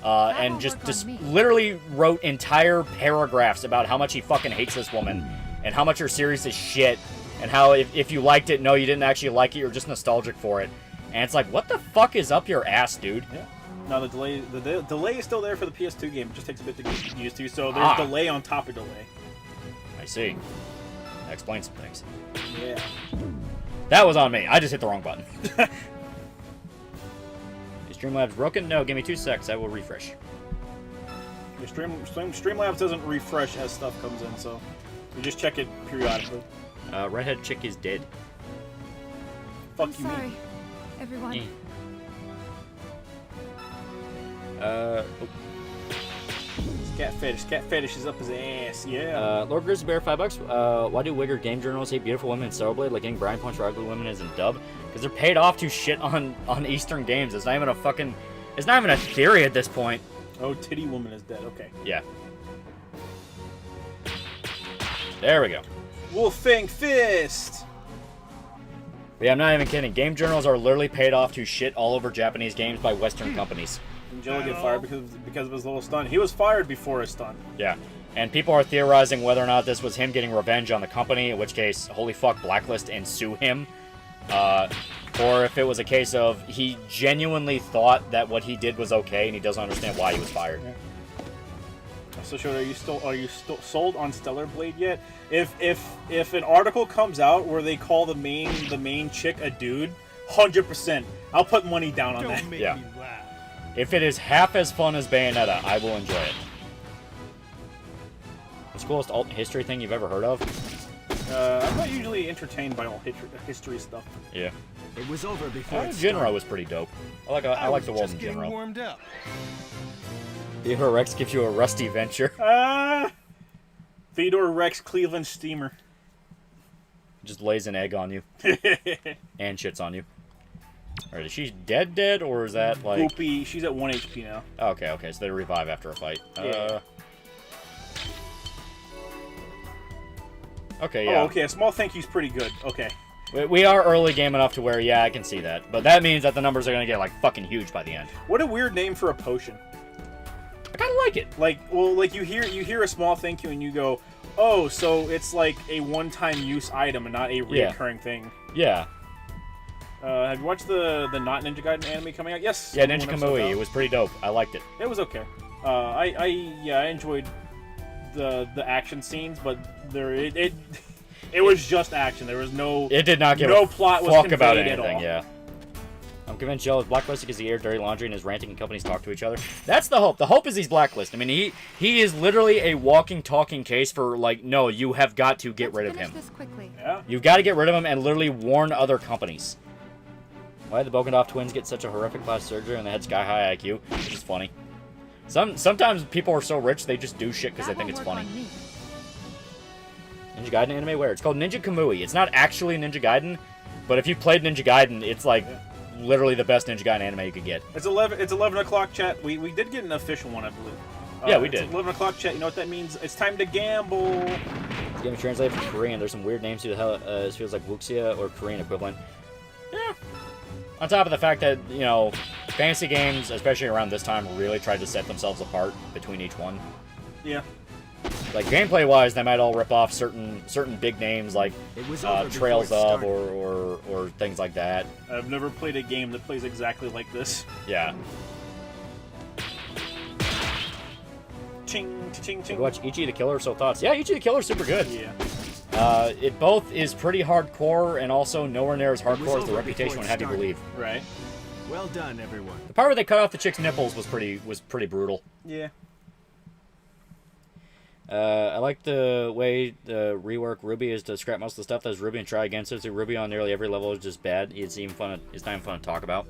And just literally wrote entire paragraphs about how much he fucking hates this woman. And how much her series is shit. And how if you liked it, no, you didn't actually like it, you're just nostalgic for it. And it's like, what the fuck is up your ass, dude? Yeah.
No, the delay is still there for the PS2 game. It just takes a bit to get used to. So there's delay on top of delay.
I see. That explains some things.
Yeah.
That was on me. I just hit the wrong button. Is Streamlabs broken? No, give me 2 secs. I will refresh.
Your Streamlabs doesn't refresh as stuff comes in, so you just check it periodically.
Redhead chick is dead.
Fuck
I'm sorry, everyone.
Yeah.
Cat fetish is up his ass, yeah.
Lord Grizzly Bear, $5. Why do Wigger game journals hate beautiful women in Starblade like getting Brian Punch for ugly women is in dub? Because they're paid off to shit on Eastern games. It's not even a fucking... It's not even a theory at this point.
Oh, titty woman is dead, okay.
Yeah. There we go.
Wolfang Fist!
But yeah, I'm not even kidding. Game journals are literally paid off to shit all over Japanese games by Western companies.
And Jello get fired because of his little stunt. He was fired before his stunt.
Yeah. And people are theorizing whether or not this was him getting revenge on the company, in which case, holy fuck, blacklist and sue him. Or if it was a case of he genuinely thought that what he did was okay and he doesn't understand why he was fired.
Yeah. So, Shota, are you still sold on Stellar Blade yet? If an article comes out where they call the main chick a dude, 100%, I'll put money down on that.
Don't make
Yeah.
me laugh.
If it is half as fun as Bayonetta, I will enjoy it. What's the coolest alt history thing you've ever heard of?
I'm not usually entertained by all history stuff.
Yeah.
It was over before it
Jinro
started.
was pretty dope. I like the world in
just getting
Jinro.
warmed up.
Theodore Rex gives you a rusty venture.
Theodore Rex Cleveland Steamer.
Just lays an egg on you. And shits on you. Alright, is she dead, or is that like...
Goopy, she's at 1 HP now.
Okay, so they revive after a fight.
Yeah.
Okay, yeah.
Oh, okay, a small thank you's pretty good. Okay.
We are early game enough to where, yeah, I can see that. But that means that the numbers are going to get, like, fucking huge by the end.
What a weird name for a potion.
I kind of like it.
Like you hear a small thank you and you go, oh, so it's like a one-time use item and not a recurring thing.
Yeah.
Have you watched the Not Ninja Gaiden anime coming out? Yes.
Yeah, Ninja Kamui. It was pretty dope. I liked it.
It was okay. I enjoyed the action scenes, but it was just action. There was no.
It did not give
no
a
plot was
fuck about
conveyed
anything.
at all.
Yeah. I'm convinced Joe is blacklisted because he aired dirty laundry and his ranting and companies talk to each other. That's the hope. The hope is he's blacklisted. I mean, he is literally a walking, talking case for, like, no, you have got to get rid of him.
This quickly.
Yeah.
You've got to get rid of him and literally warn other companies. Why did the Bogendorf twins get such a horrific plastic surgery and they had sky-high IQ? Which is funny. Sometimes people are so rich they just do shit because they think it's funny. Ninja Gaiden anime where? It's called Ninja Kamui. It's not actually Ninja Gaiden, but if you played Ninja Gaiden, it's like literally the best Ninja Gaiden anime you could get.
It's 11 o'clock, chat. We did get an official one, I believe.
Yeah, we did.
It's 11 o'clock, chat. You know what that means? It's time to gamble.
It's getting translated from Korean. There's some weird names to the hell. It feels like Wuxia or Korean equivalent. Yeah. On top of the fact that, you know, fantasy games, especially around this time, really tried to set themselves apart between each one.
Yeah.
Like, gameplay-wise, they might all rip off certain big names like Trails of or things like that.
I've never played a game that plays exactly like this.
Yeah.
Ching, ching,
Did you
ching.
watch Ichi the Killer? So thoughts? Yeah, Ichi the Killer's super good.
Yeah.
It both is pretty hardcore and also nowhere near as hardcore as the reputation would have you believe.
Right.
Well done, everyone.
The part where they cut off the chick's nipples was pretty brutal.
Yeah.
I like the way the rework Ruby is to scrap most of the stuff that's Ruby and try again. So Ruby on nearly every level is just bad. It's not even fun to talk about.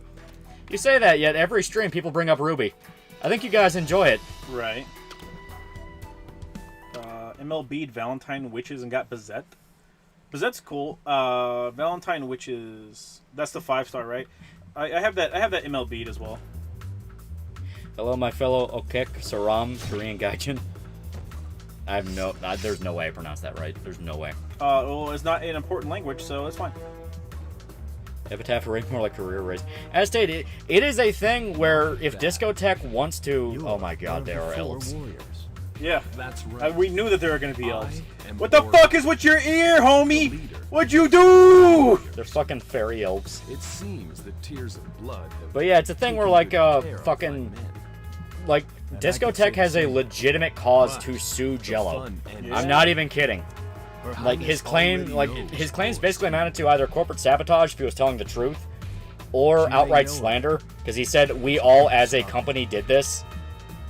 You say that, yet every stream people bring up Ruby. I think you guys enjoy it.
Right. MLB'd Valentine Witches and got Bazette. Bazette's cool. Valentine Witches. That's the 5-star, right? I have that MLB'd as well.
Hello, my fellow Okek Saram Korean Gaijin. There's no way I pronounced that right. There's no way.
Well, it's not an important language, so it's fine.
Epitaph rate more like career race. As stated, it is a thing where if Discotech wants to... Oh my god, there are elves.
Warriors.
Yeah.
That's right.
We knew that there were going to be elves.
am
What the
Lord
fuck is with your ear, homie?
leader.
What'd you do?
They're fucking fairy elves.
It seems that tears of blood have
But yeah, it's a thing where, like,
taken good care of
fucking...
my men.
Like,
And I
Discotech
could
has
say
a
the
legitimate cause
but
to sue
the
Jello.
fun ends
I'm not even kidding.
Her
Like,
Highness
his claim,
already
like,
knows
his claims
course.
basically amounted to either corporate sabotage if he was telling the truth, or
She may
outright
know it.
slander, because he said, we all as a company did this.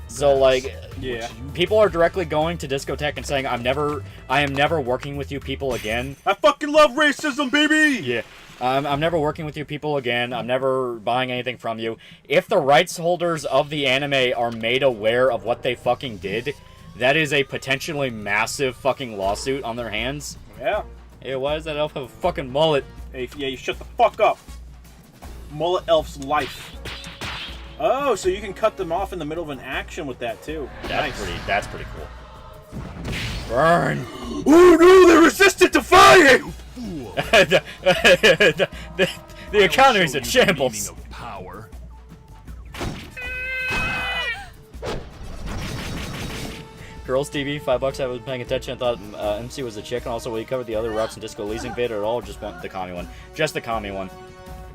So, like,
Yeah.
people are directly going to Discotech and saying, I am never working with you people again.
I fucking love racism, baby!
Yeah. I'm never working with you people again. I'm never buying anything from you. If the rights holders of the anime are made aware of what they fucking did, that is a potentially massive fucking lawsuit on their hands.
Yeah.
Hey, why does that elf have a fucking mullet?
Hey, yeah, you shut the fuck up. Mullet Elf's life. Oh, so you can cut them off in the middle of an action with that, too.
That's pretty cool. Burn!
Oh no, they resisted to fire!
the economy's in shambles.
Power.
Girls TV, $5. I was paying attention. I thought MC was a chick, and also when you covered the other routes in Disco Elysium vid at all, just want the commie one. Just the commie one.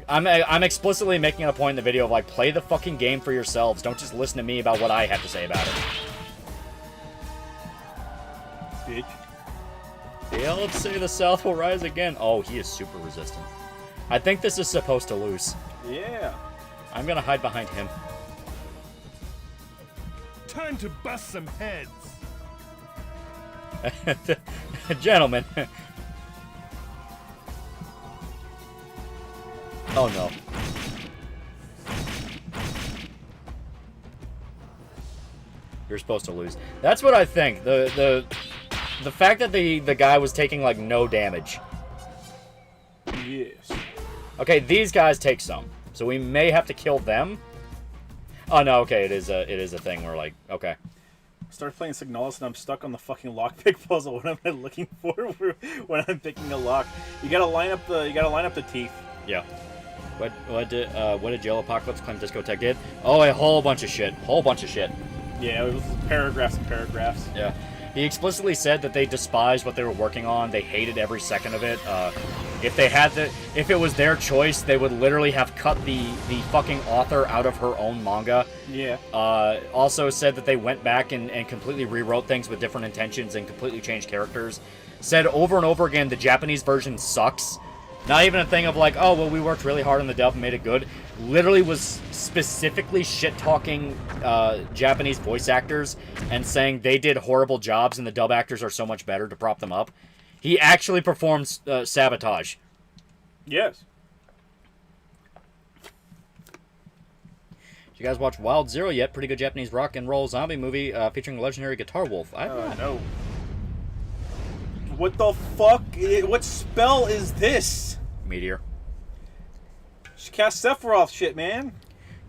I'm explicitly making it a point in the video of like, play the fucking game for yourselves. Don't just listen to me about what I have to say about it.
Bitch.
The elves say the South will rise again. Oh, he is super resistant. I think this is supposed to lose.
Yeah.
I'm gonna hide behind him.
Time to bust some heads.
Gentlemen. Oh no. You're supposed to lose. That's what I think. The fact that the guy was taking like no damage.
Yes.
Okay, these guys take some, so we may have to kill them. Oh no, okay, it is a thing where like, okay.
Start playing Signalis and I'm stuck on the fucking lockpick puzzle. What am I looking for when I'm picking a lock? You gotta line up the teeth.
Yeah. What did Geopolitics claim Discotech did? Oh, a whole bunch of shit.
Yeah, it was paragraphs and paragraphs.
Yeah. He explicitly said that they despised what they were working on. They hated every second of it. If it was their choice, they would literally have cut the fucking author out of her own manga.
Yeah.
Also said that they went back and completely rewrote things with different intentions and completely changed characters. Said over and over again the Japanese version sucks. Not even a thing of like, oh, well, we worked really hard on the dub and made it good. Literally was specifically shit-talking Japanese voice actors and saying they did horrible jobs and the dub actors are so much better to prop them up. He actually performs sabotage.
Yes.
Did you guys watch Wild Zero yet? Pretty good Japanese rock and roll zombie movie featuring a legendary guitar wolf. I don't know.
No. What the fuck? What spell is this?
Meteor.
Just cast Sephiroth shit, man.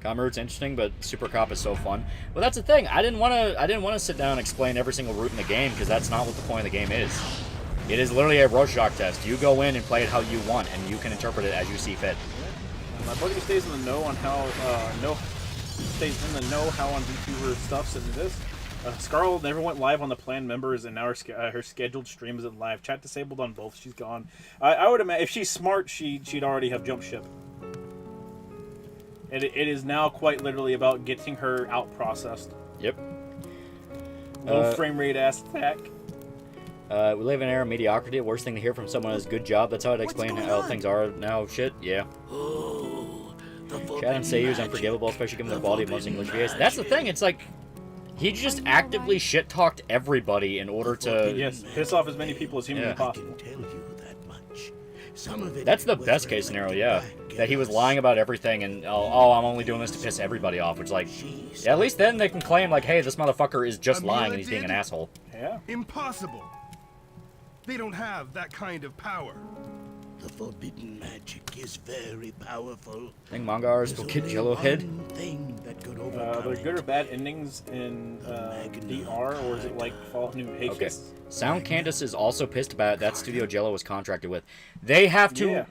Commer's interesting, but Super Cop is so fun. Well, that's the thing. I didn't want to sit down and explain every single route in the game because that's not what the point of the game is. It is literally a Rorschach test. You go in and play it how you want, and you can interpret it as you see fit.
My buddy stays in the know on how on VTuber stuffs and this. Scarlet never went live on the planned members, and now her scheduled stream isn't live. Chat disabled on both. She's gone. I would imagine if she's smart, she'd already have jumped ship. It is now quite literally about getting her out processed.
Yep.
Low frame rate ass attack.
We live in an era of mediocrity. The worst thing to hear from someone is good job. That's how I'd explain how things are now. Shit, yeah. Chad and Seiyu is unforgivable, especially given the quality of most English VAs. That's the thing. It's like he just actively shit-talked everybody in order to...
Yes, piss off as many people as humanly possible.
That's the best case scenario, yeah. That he was lying about everything and, oh, I'm only doing this to piss everybody off, which, like, yeah, at least then they can claim, like, hey, this motherfucker is just lying and he's being an asshole.
Yeah.
Impossible. They don't have that kind of power.
The forbidden magic is very powerful.
I think manga artists will get Yellowhead.
Are there good or bad endings in DR, or is it like Fallout New Vegas?
Okay. Sound Candace is also pissed about it. That studio Jello was contracted with. They have to... Yeah.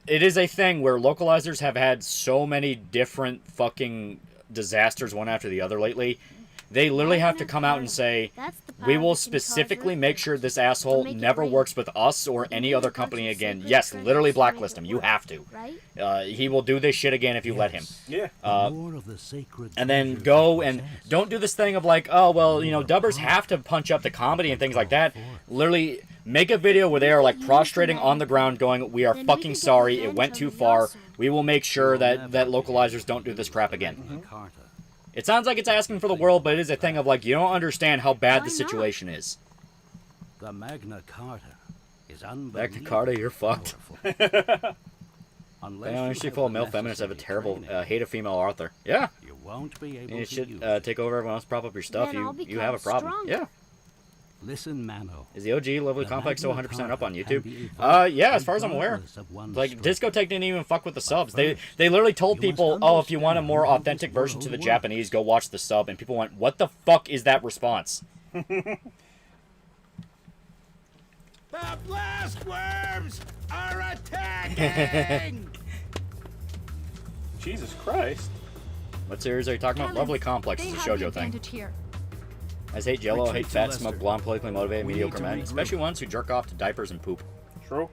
It is a thing where localizers have had so many different fucking disasters one after the other lately. They literally have to come out and say, we will specifically make sure this asshole never works with us or any other company again. Yes, literally blacklist him. You have to. He will do this shit again if you let him.
Yeah.
And then go and don't do this thing of like, oh, well, you know, dubbers have to punch up the comedy and things like that. Literally make a video where they are like prostrating on the ground going, we are fucking sorry. It went too far. We will make sure that localizers don't do this crap again. It sounds like it's asking for the world, but it is a thing of like, you don't understand how bad the situation is.
The Magna Carta is
Magna Carta, you're fucked. Honestly, full of male feminists have a terrible hate of female author. Yeah.
You won't be able
you should take over everyone else, prop up your stuff. You have a problem. Yeah.
Listen, Mano.
Is the OG Lovely Complex still 100% up on YouTube? Yeah, as far as I'm aware. Like, Discotech didn't even fuck with the subs. They literally told people, oh, if you want a more authentic version to the Japanese, go watch the sub. And people went, what the fuck is that response?
The blast worms are attacking!
Jesus Christ.
What series are you talking about? Lovely Complex is a shoujo thing. I hate Jello,
Retreat
hate
to
fat,
Lester.
smoke, blonde, politically motivated,
We
mediocre
need to
men,
regroup.
especially ones who jerk off to diapers and poop.
True.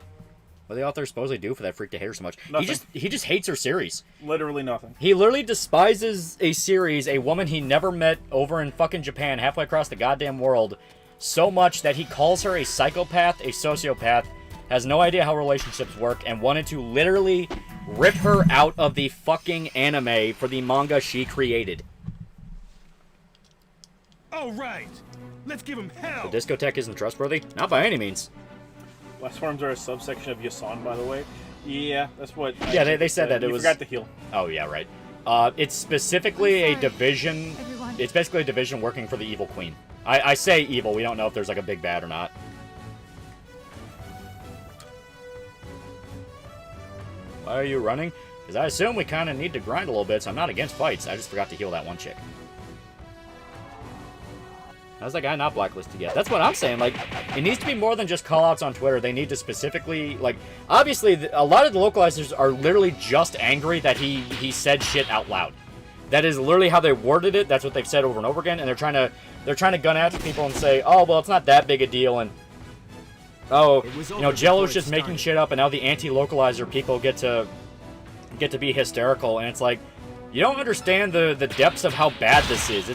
What do the author supposedly do for that freak to hate her so much?
Nothing.
He just hates her series.
Literally nothing.
He literally despises a series, a woman he never met over in fucking Japan, halfway across the goddamn world, so much that he calls her a psychopath, a sociopath, has no idea how relationships work, and wanted to literally rip her out of the fucking anime for the manga she created.
All right, let's give him hell.
The discotheque isn't trustworthy? Not by any means.
Last forms are a subsection of Yasan, by the way. Yeah, that's what.
Yeah, they said that it
you
was.
forgot to heal.
Oh yeah, right. It's specifically a
sorry,
division.
everyone.
It's basically a division working for the evil queen. I say evil. We don't know if there's like a big bad or not. Why are you running? Because I assume we kind of need to grind a little bit, so I'm not against fights. I just forgot to heal that one chick. How's that guy not blacklisted yet? That's what I'm saying. Like, it needs to be more than just callouts on Twitter. They need to specifically, like, obviously, a lot of the localizers are literally just angry that he said shit out loud. That is literally how they worded it. That's what they've said over and over again, and they're trying to gun after people and say, oh, well, it's not that big a deal, and oh, you know, Jello's just making shit up, and now the anti-localizer people get to be hysterical, and it's like, you don't understand the depths of how bad this is.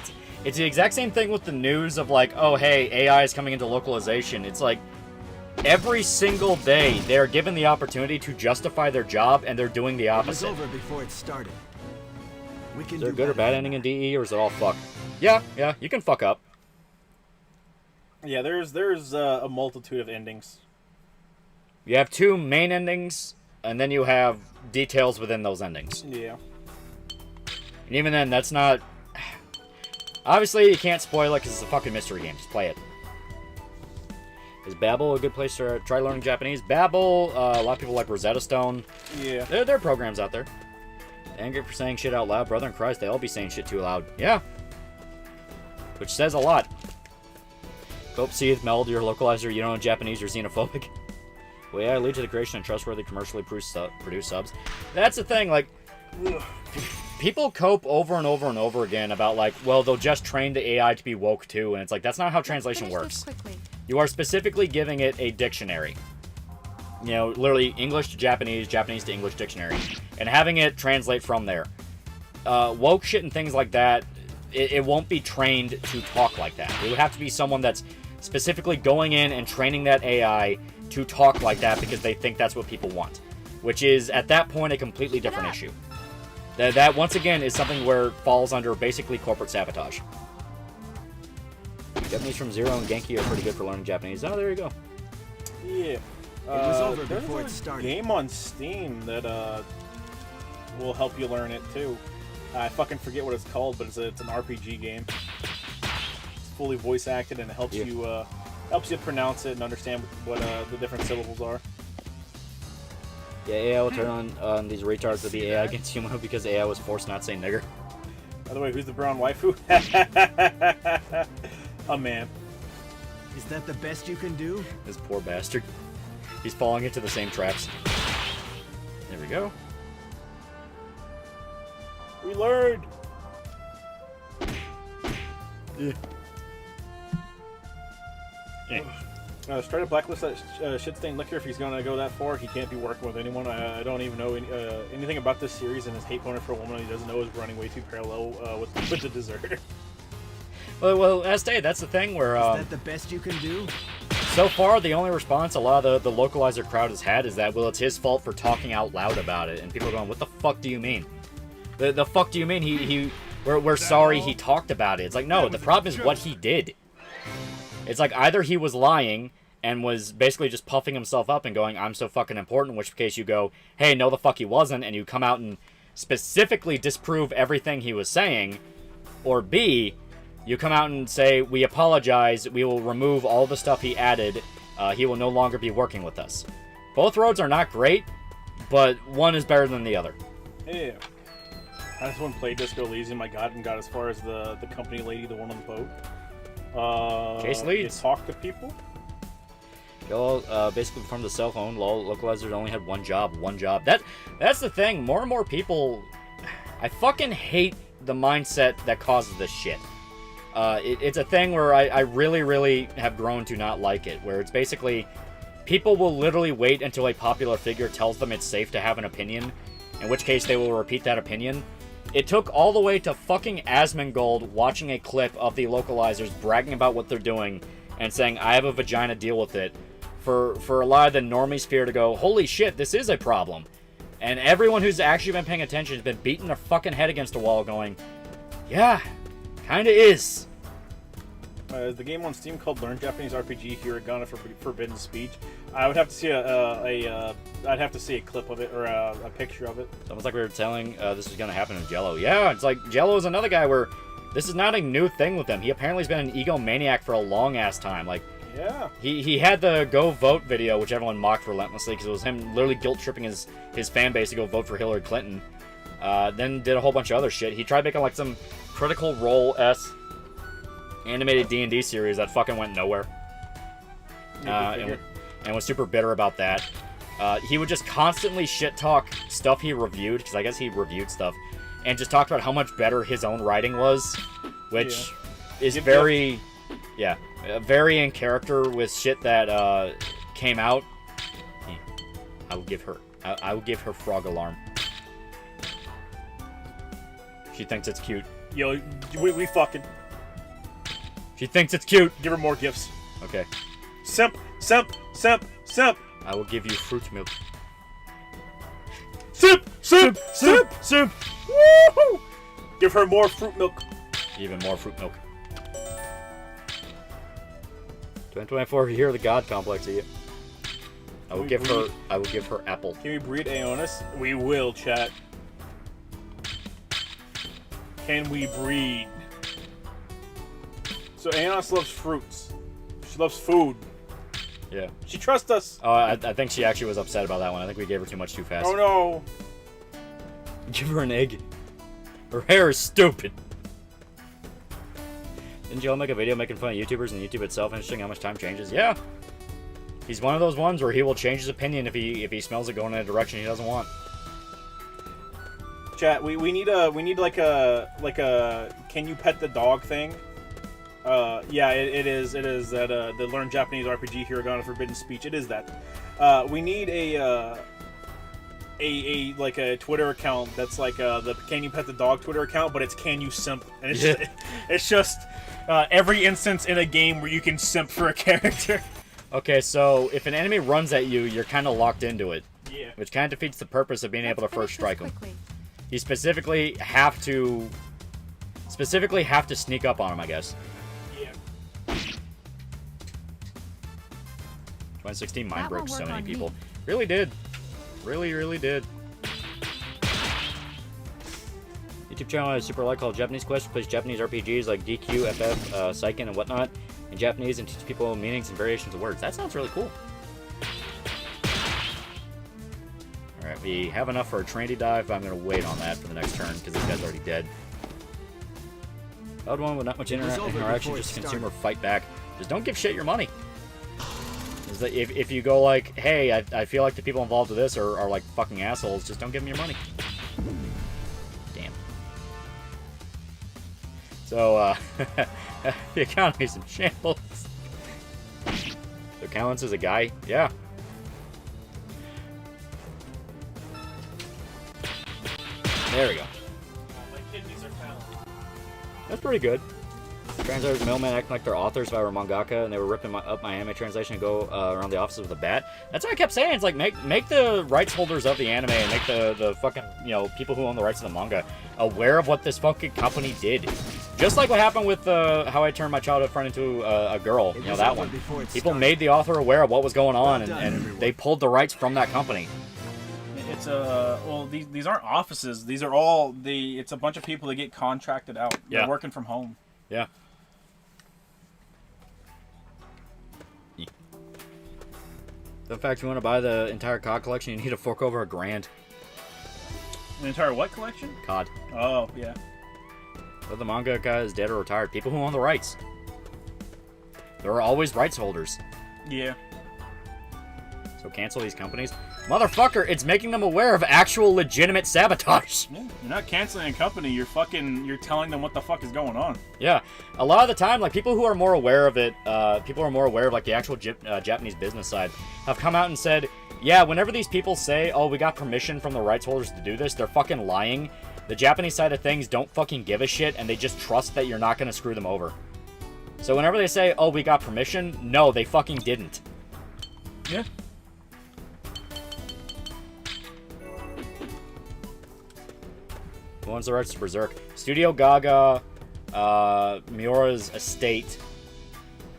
It's the exact same thing with the news of like, oh, hey, AI is coming into localization. It's like, every single day, they're given the opportunity to justify their job, and they're doing the
It was
opposite.
over before it started. We can
Is there a
do
good or
better
bad
than
ending in
that.
DE, or is it all fuck? Yeah, you can fuck up.
Yeah, there's a multitude of endings.
You have two main endings, and then you have details within those endings.
Yeah.
And even then, that's not... Obviously, you can't spoil it because it's a fucking mystery game. Just play it. Is Babbel a good place to try learning Japanese? Babbel, a lot of people like Rosetta Stone.
Yeah.
There are programs out there. Angry for saying shit out loud. Brother in Christ, they all be saying shit too loud. Yeah. Which says a lot. Cope, seethe, meld, your localizer, you don't know Japanese, you're xenophobic. Well, yeah, lead to the creation of trustworthy, commercially produced subs. That's the thing, like... People cope over and over and over again about, like, well, they'll just train the AI to be woke too, and it's like, that's not how translation works. You are specifically giving it a dictionary. You know, literally English to Japanese, Japanese to English dictionary, and having it translate from there. Woke shit and things like that, it won't be trained to talk like that. It would have to be someone that's specifically going in and training that AI to talk like that because they think that's what people want. Which is, at that point, a completely different issue. That, once again, is something where it falls under basically corporate sabotage. Japanese from Zero and Genki are pretty good for learning Japanese. Oh, there you go.
Yeah.
It was over
there's
before
a
it started.
game on Steam that will help you learn it too. I fucking forget what it's called, but it's an RPG game. It's fully voice acted, and it helps you pronounce it and understand what the different syllables are.
Yeah, AI will turn on these retards to be AI against human because AI was forced not to say nigger.
By the way, who's the brown waifu? A man.
Is that the best you can do?
This poor bastard. He's falling into the same traps. There we go.
We learned.
Yeah.
Straight up blacklist that shit-stained liquor if he's gonna go that far. He can't be working with anyone. I don't even know anything about this series, and his hate boner for a woman he doesn't know is running way too parallel with the dessert.
Well, as stated, that's the thing where...
Is that the best you can do?
So far, the only response a lot of the localizer crowd has had is that, well, it's his fault for talking out loud about it. And people are going, what the fuck do you mean? The fuck do you mean we're sorry he talked about it? It's like, no, the problem is what he did. It's like either he was lying and was basically just puffing himself up and going, I'm so fucking important, in which case you go, hey, no the fuck he wasn't, and you come out and specifically disprove everything he was saying, or B, you come out and say, we apologize, we will remove all the stuff he added, he will no longer be working with us. Both roads are not great, but one is better than the other.
Yeah. I just went play Disco Elysium. I got as far as the company lady, the one on the boat.
Case leads.
You talk to people.
Y'all basically from the self-owned localizers only had one job. That's the thing. More and more people, I fucking hate the mindset that causes this shit. It's a thing where I really, really have grown to not like it, where it's basically people will literally wait until a popular figure tells them it's safe to have an opinion, in which case they will repeat that opinion. It took all the way to fucking Asmongold watching a clip of the localizers bragging about what they're doing and saying, I have a vagina, deal with it, for a lot of the normie sphere to go, holy shit, this is a problem. And everyone who's actually been paying attention has been beating their fucking head against a wall going, yeah, kinda is.
Is the game on Steam called Learn Japanese RPG Hiragana for Forbidden Speech? I would have to see I'd have to see a clip of it or a picture of it.
It's almost like we were telling this was gonna happen in Jello. Yeah, it's like Jello is another guy where this is not a new thing with him. He apparently has been an egomaniac for a long ass time. Like,
yeah,
he had the Go Vote video, which everyone mocked relentlessly because it was him literally guilt tripping his fan base to go vote for Hillary Clinton. Then did a whole bunch of other shit. He tried making like some Critical Role-esque animated D&D series that fucking went nowhere. And was super bitter about that. He would just constantly shit talk stuff he reviewed, because I guess he reviewed stuff, and just talked about how much better his own writing was, which is very in character with shit that came out. I will give her frog alarm. She thinks it's cute.
Yo, we fucking.
She thinks it's cute.
Give her more gifts.
Okay.
Simp, simp, simp, simp.
I will give you fruit milk.
Simp, simp, simp, simp. Woohoo! Give her more fruit milk.
Even more fruit milk. 2024, here the God complex of you. I will give her apple.
Can we breed Aeonis? We will, chat. Can we breed? So Aeonis loves fruits. She loves food.
Yeah.
She trusts us.
Oh, I think she actually was upset about that one. I think we gave her too much too fast.
Oh no.
Give her an egg. Her hair is stupid. Didn't Joe make a video making fun of YouTubers and YouTube itself, interesting how much time changes? Yeah. He's one of those ones where he will change his opinion if he smells it going in a direction he doesn't want.
Chat, we need like a can you pet the dog thing? Yeah, it is that the Learn Japanese RPG Hiragana Forbidden Speech. It is that. We need a like a Twitter account that's like the Can You Pet the Dog Twitter account, but it's Can You Simp, and it's just every instance in a game where you can simp for a character.
Okay, so if an enemy runs at you, you're kind of locked into it.
Yeah.
Which kind of defeats the purpose of being able to first strike him. You specifically have to sneak up on him, I guess.
Yeah.
2016 mind broke so many people. Really did. Really did. YouTube channel I super like called Japanese Quest, plays Japanese RPGs like DQ, FF, Seiken, and whatnot in Japanese and teaches people meanings and variations of words. That sounds really cool. Alright, we have enough for a Trinity dive, but I'm going to wait on that for the next turn because this guy's already dead. Odd one with not much interaction, just consumer fight back. Just don't give shit your money. Is that if you go like, hey, I feel like the people involved with this are like fucking assholes, just don't give them your money. Damn. So, the economy's in shambles. So Callens is a guy? Yeah. There we go.
My kidneys are found.
That's pretty good. Translators and mailmen acting like they're authors if I were mangaka and they were ripping up my anime translation and go around the offices with a bat. That's what I kept saying. It's like, make the rights holders of the anime and make the fucking, people who own the rights to the manga aware of what this fucking company did. Just like what happened with How I Turned My Childhood Friend Into a Girl. That one. People made the author aware of what was going on and they pulled the rights from that company.
It's well, these aren't offices. These are all it's a bunch of people that get contracted out.
Yeah.
They're working from home.
Yeah. In fact, you want to buy the entire COD collection, you need to fork over $1,000.
The entire what collection?
COD.
Oh, yeah.
But the manga guy is dead or retired. People who own the rights. There are always rights holders.
Yeah.
So cancel these companies. Motherfucker, it's making them aware of actual legitimate sabotage.
Yeah, you're not canceling a company. You're telling them what the fuck is going on.
Yeah, a lot of the time, like people who are more aware of it, people who are more aware of like the actual Japanese business side, have come out and said, yeah, whenever these people say, oh, we got permission from the rights holders to do this, they're fucking lying. The Japanese side of things don't fucking give a shit, and they just trust that you're not gonna screw them over. So whenever they say, oh, we got permission, no, they fucking didn't.
Yeah.
Who owns the rights to Berserk? Studio Gaga, Miura's estate.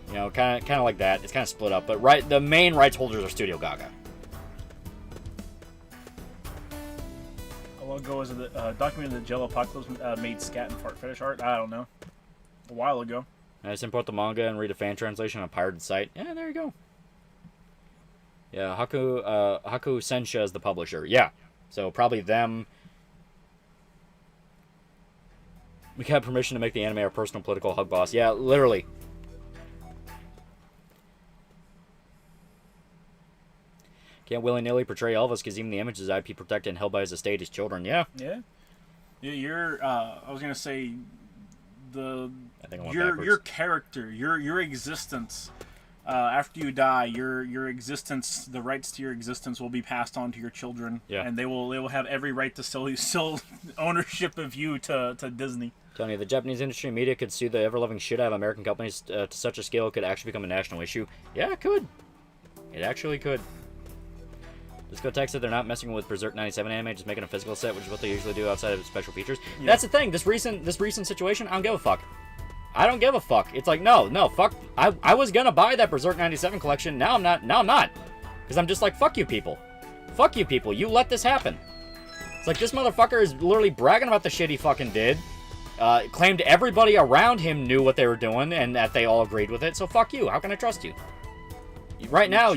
You know, kind of like that. It's kind of split up, but the main rights holders are Studio Gaga.
How long ago was it documented that Geopolitics made scat and fart fetish art? I don't know. A while ago.
I just import the manga and read a fan translation on a pirated site. Yeah, there you go. Yeah, Haku Sensha is the publisher. Yeah, so probably them. We got permission to make the anime our personal political hug boss. Yeah, literally. Can't willy-nilly portray Elvis because even the image is IP protected and held by his estate, his children. Yeah.
Yeah. You're. I was gonna say,
your
character, your existence. After you die, your existence, the rights to your existence will be passed on to your children.
Yeah.
And they will have every right to sell ownership of you to Disney.
Tony, the Japanese industry media could sue the ever-loving shit out of American companies to such a scale it could actually become a national issue. Yeah, it could. It actually could. Disco Tech said they're not messing with Berserk 97 anime, just making a physical set, which is what they usually do outside of special features. Yeah. That's the thing. This recent situation, I don't give a fuck. I don't give a fuck. It's like, no, fuck. I was gonna buy that Berserk 97 collection. Now I'm not. Because I'm just like, fuck you people. Fuck you people. You let this happen. It's like, this motherfucker is literally bragging about the shit he fucking did. Claimed everybody around him knew what they were doing and that they all agreed with it. So fuck you. How can I trust you? Right now,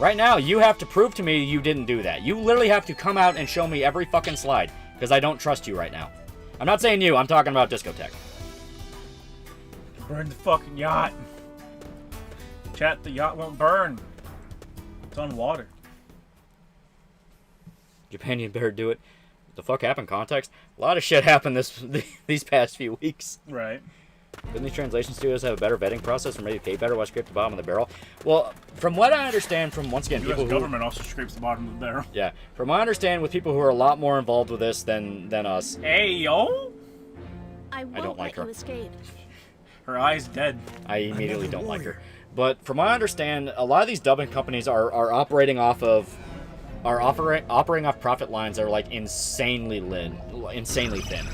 right now, you have to prove to me you didn't do that. You literally have to come out and show me every fucking slide. Because I don't trust you right now. I'm not saying you. I'm talking about Discotech.
Burn the fucking yacht. Chat, the yacht won't burn. It's on water.
Japanian better do it. What the fuck happened? Context? A lot of shit happened these past few weeks.
Right.
Couldn't these translation studios have a better vetting process or maybe pay better while scrape the bottom of the barrel? Well, from what I understand from, once again, people
who... The government also scrapes the bottom of the barrel.
Yeah. From what I understand with people who are a lot more involved with this than us.
Hey, yo!
I
don't like her.
Her eye's dead.
I immediately don't like her. But from what I understand, a lot of these dubbing companies are operating off of... operating off profit lines that are like insanely thin.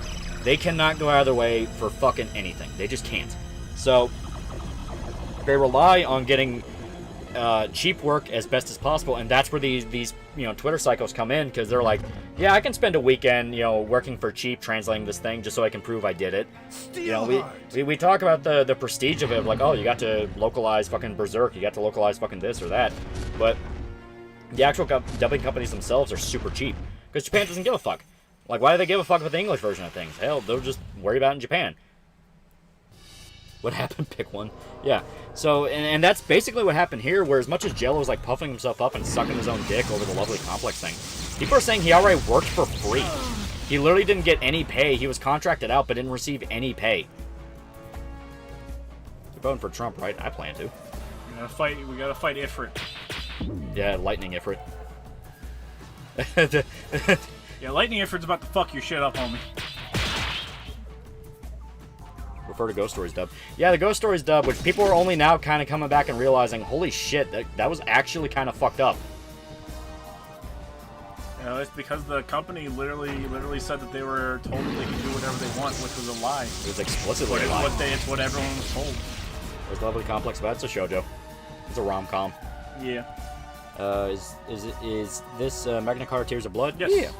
They cannot go out of their way for fucking anything. They just can't. So they rely on getting cheap work as best as possible, and that's where these Twitter psychos come in, because they're like, yeah, I can spend a weekend working for cheap translating this thing just so I can prove I did it. We talk about the prestige of it, like, oh, you got to localize fucking Berserk, you got to localize fucking this or that, but the actual dubbing companies themselves are super cheap because Japan doesn't give a fuck. Like, why do they give a fuck about the English version of things? Hell, they'll just worry about it in Japan. What happened? Pick one. Yeah. So, and that's basically what happened here, where as much as Jello was like puffing himself up and sucking his own dick over the lovely complex thing, people are saying he already worked for free. He literally didn't get any pay. He was contracted out, but didn't receive any pay. You're voting for Trump, right? I plan to.
We gotta fight Ifrit.
Yeah, Lightning Ifrit.
Yeah, Lightning Ifrit's about to fuck your shit up, homie.
Refer to Ghost Stories dub. Yeah, the Ghost Stories dub, which people are only now kind of coming back and realizing, holy shit, that was actually kind of fucked up.
It's because the company literally said that they were told that they could do whatever they want, which was a lie.
It was explicitly a lie.
It's what everyone was told.
There's Lovely Complex, but it's a shoujo. It's a rom-com.
Yeah.
Is this Magna Carta Tears of Blood?
Yes.
Yeah.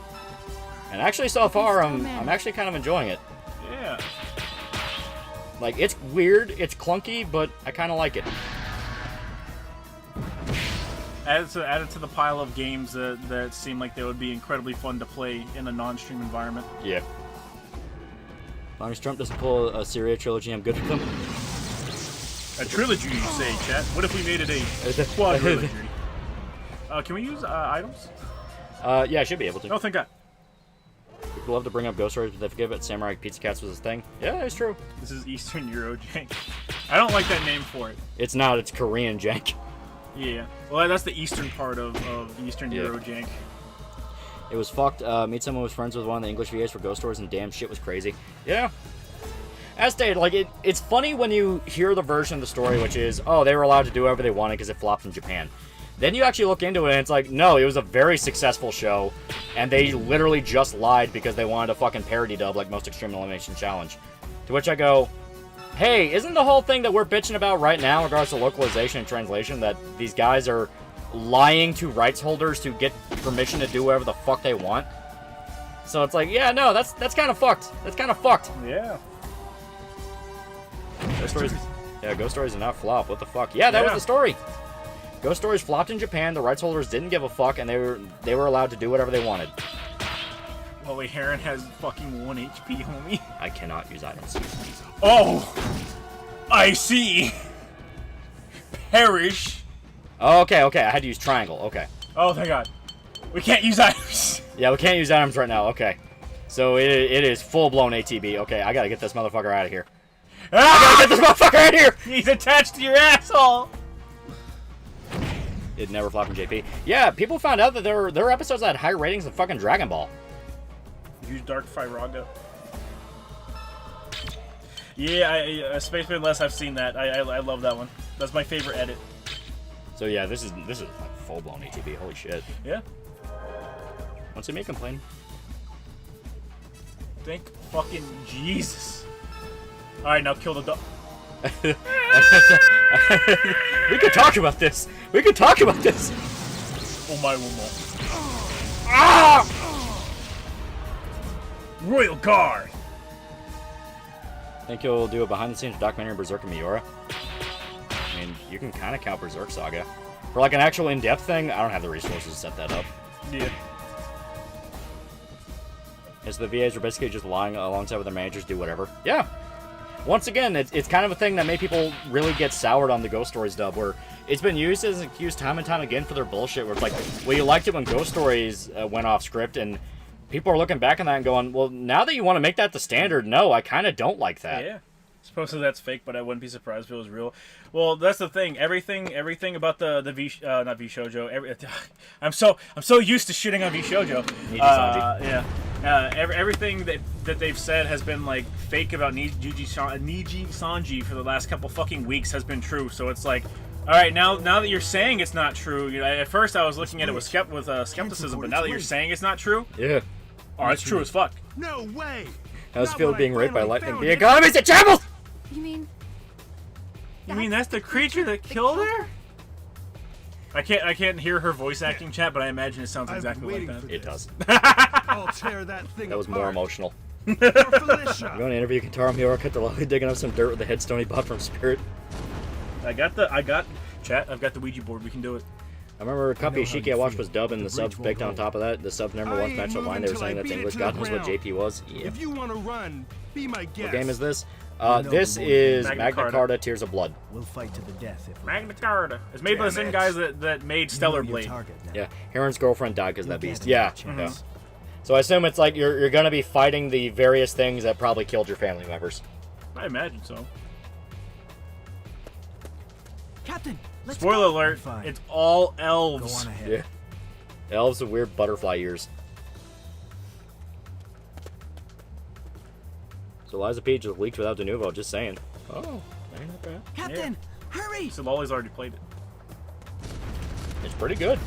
And actually, so far, I'm actually kind of enjoying it.
Yeah.
Like, it's weird, it's clunky, but I kind of like it.
Added to the pile of games that seem like they would be incredibly fun to play in a non-stream environment.
Yeah. As long as Trump doesn't pull a Syria trilogy, I'm good with them.
A trilogy, you say, chat? What if we made it a quadrilogy? Can we use items?
Yeah, I should be able to.
Oh, thank God.
People love to bring up Ghost Stories, but they forget that Samurai Pizza Cats was his thing. Yeah, it's true.
This is Eastern Euro jank. I don't like that name for it.
It's not. It's Korean jank.
Yeah. Well, that's the eastern part of Eastern Euro jank.
It was fucked. Meet someone who was friends with one of the English VAs for Ghost Stories, and damn, shit was crazy. Yeah. As stated, like, it's funny when you hear the version of the story, which is, oh, they were allowed to do whatever they wanted because it flopped in Japan. Then you actually look into it, and it's like, no, it was a very successful show, and they literally just lied because they wanted a fucking parody dub like Most Extreme Elimination Challenge. To which I go, hey, isn't the whole thing that we're bitching about right now in regards to localization and translation that these guys are lying to rights holders to get permission to do whatever the fuck they want? So it's like, yeah, no, that's kind of fucked. That's kind of fucked.
Yeah.
Ghost Stories, yeah, Ghost Stories did not flop. What the fuck? Yeah, that was the story. Ghost Stories flopped in Japan. The rights holders didn't give a fuck, and they were allowed to do whatever they wanted.
Wally Heron has fucking 1 HP, homie.
I cannot use items.
Oh, I see. Perish.
Oh, okay. I had to use triangle. Okay.
Oh, thank God. We can't use items.
Yeah, we can't use items right now. Okay. So it is full-blown ATB. Okay, I gotta get this motherfucker out of here. I gotta get this motherfucker out of here!
He's attached to your asshole!
It never flopped in JP. Yeah, people found out that there were episodes that had higher ratings than fucking Dragon Ball.
Use Dark Firaga. Yeah, Spaceman Less, I've seen that. I love that one. That's my favorite edit.
So yeah, this is like full-blown ATB. Holy shit.
Yeah.
Don't see me complain.
Thank fucking Jesus. Alright, now kill the dog.
We could talk about this. We could talk about this.
Oh my woman. Ah! Royal Guard.
Think you'll do a behind-the-scenes documentary on Berserk and Miura? I mean, you can kind of count Berserk Saga. For like an actual in-depth thing, I don't have the resources to set that up.
Yeah.
So the VAs are basically just lying alongside with their managers, do whatever. Yeah. Once again, it's kind of a thing that made people really get soured on the Ghost Stories dub, where it's been used as an excuse time and time again for their bullshit, where it's like, well, you liked it when Ghost Stories went off script, and people are looking back on that and going, well, now that you want to make that the standard, no, I kind of don't like that.
Yeah. Supposedly that's fake, but I wouldn't be surprised if it was real. Well, that's the thing. Everything about the not V Shoujo. I'm so used to shitting on V Shoujo.
Nijisanji.
Yeah. Everything that they've said has been like fake about Nijisanji for the last couple fucking weeks has been true. So it's like, all right, now that you're saying it's not true, you know, at first I was looking at it with skepticism, but now that you're saying it's not true,
yeah,
oh, it's true as fuck.
No way.
How's it feel being raped by lightning? The economy's in shambles!
You mean?
You mean that's the creature that killed her? I can't hear her voice acting, chat, but I imagine it sounds exactly like that.
It does.
I'll tear that thing
That was more emotional.
For Felicia.
I'm going to interview Kentaro Miura Loli digging up some dirt with the headstone he bought from Spirit.
I've got the Ouija board. We can do it.
I remember a copy of Shiki I watched was dubbed and the subs baked on top of that. The subs never once matched online. They were saying that's English. God knows what JP was. Yeah.
If you want to run, be my guest.
What game is this? This is Magna Carta Tears of Blood.
We'll fight to the death if
Magna Carta. It's made by the same guys that made Stellar Blade.
Yeah, Heron's girlfriend died because of that beast. Yeah. Yeah. So I assume it's like you're going to be fighting the various things that probably killed your family members.
I imagine so.
Captain, let's
Spoiler
go.
alert,
Fine.
it's all elves.
Go on ahead.
Yeah. Elves with weird butterfly ears. So Liza Peach was leaked without Denuvo, just saying. Oh, ain't not bad.
Captain, hurry!
So Lolly's already played it.
It's pretty good.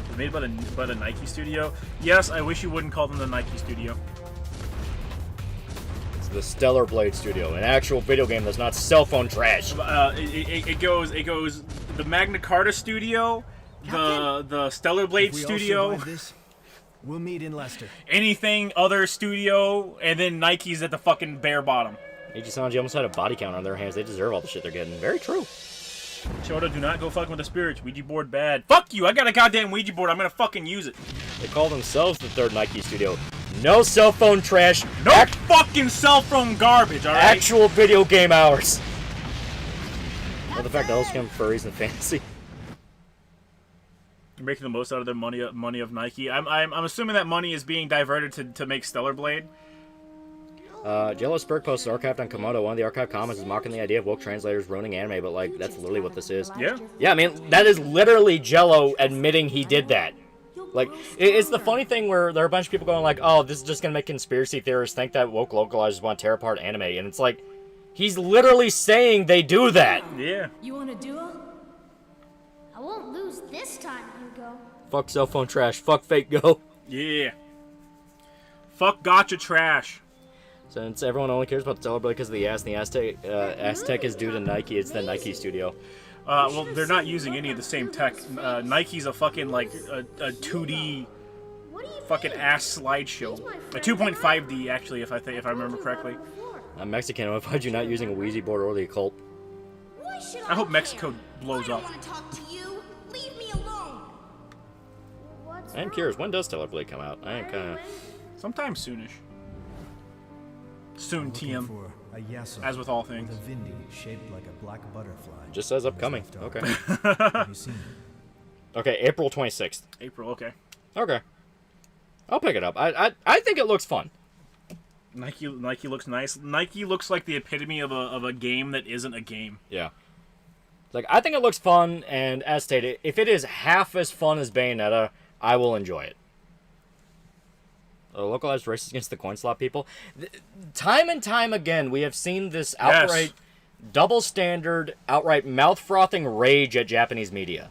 It's made by the Nike studio. Yes, I wish you wouldn't call them the Nike studio.
It's the Stellar Blade Studio, an actual video game that's not cell phone trash.
It goes the Magna Carta studio, the Stellar Blade
If we all
studio.
survive this, we'll meet in Leicester.
Anything other studio, and then Nike's at the fucking bare bottom.
Nijisanji almost had a body count on their hands. They deserve all the shit they're getting. Very true.
Shota, do not go fucking with the spirits. Ouija board bad. Fuck you! I got a goddamn Ouija board. I'm gonna fucking use it.
They call themselves the third Nike studio. No cell phone trash.
No fucking cell phone garbage, alright?
Actual video game hours. Well, the fact that those come furries and fantasy.
making the most out of their money of Nike. I'm assuming that money is being diverted to make Stellar Blade.
Jello Spurk posted archived on Komodo. One of the archive comments is mocking the idea of woke translators ruining anime, but like that's literally what this is.
Yeah.
Yeah, I mean that is literally Jello admitting he did that. Like it's the funny thing where there are a bunch of people going like, "Oh, this is just gonna make conspiracy theorists think that woke localizers want to tear apart anime," and it's like he's literally saying they do that.
Yeah.
You want a duo? I won't lose this time, Hugo.
Fuck cell phone trash. Fuck fake go.
Yeah. Fuck gotcha trash.
Since everyone only cares about Stellar Blade because of the ass, and the Aztec is due to Nike. It's the Nike studio.
Well, they're not using any of the same tech. Nike's a fucking like a 2D fucking ass slideshow. A 2.5D actually, if I remember correctly.
I'm Mexican. I find you not using a Ouija board or the occult.
I hope Mexico blows up.
I am curious. When does Stellar Blade come out? I am kind of.
Sometime soonish. Soon, TM.
For a Yasso
As with all things.
With a Vindi shaped like a black butterfly.
Just says upcoming. Okay.
Have you seen it?
Okay, April 26th.
April, okay.
Okay. I'll pick it up. I think it looks fun.
Nike looks nice. Nike looks like the epitome of a game that isn't a game.
Yeah. Like, I think it looks fun, and as stated, if it is half as fun as Bayonetta, I will enjoy it. Localized races against the coin slot people. Time and time again, we have seen this outright double standard, outright mouth-frothing rage at Japanese media.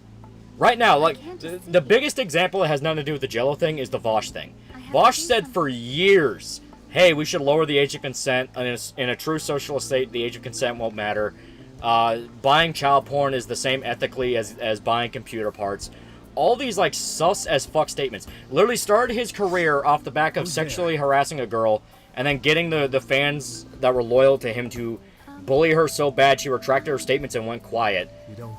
Right now, like, the biggest example that has nothing to do with the Jello thing is the Vosh thing. Vosh said for years, hey, we should lower the age of consent. In a true socialist state, the age of consent won't matter. Buying child porn is the same ethically as buying computer parts. All these, like, sus as fuck statements. Literally started his career off the back of sexually harassing a girl and then getting the fans that were loyal to him to bully her so bad she retracted her statements and went quiet.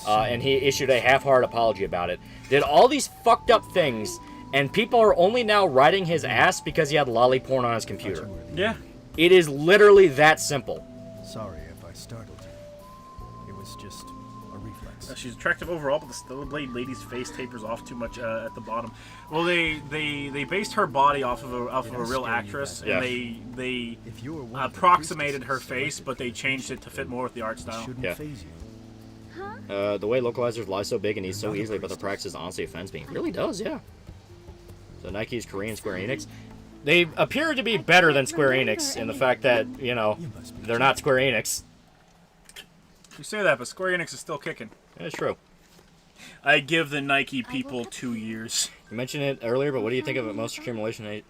And he issued a half-hearted apology about it. Did all these fucked up things, and people are only now riding his ass because he had lolly porn on his computer.
Yeah.
It is literally that simple.
Sorry if I startled you. It was just a reflex.
She's attractive overall, but the Stellar Blade lady's face tapers off too much at the bottom. Well, they based her body off of a real actress, and they approximated her face, but they changed it to fit more with the art style.
Yeah. The way localizers lie so big and eat so easily, but the practice honestly offends me. It really does, yeah. So Nike's Korean Square Enix. They appear to be better than Square Enix in the fact that, you know, they're not Square Enix.
You say that, but Square Enix is still kicking.
That's true.
I give the Nike people 2 years.
You mentioned it earlier, but what do you think of Most Extreme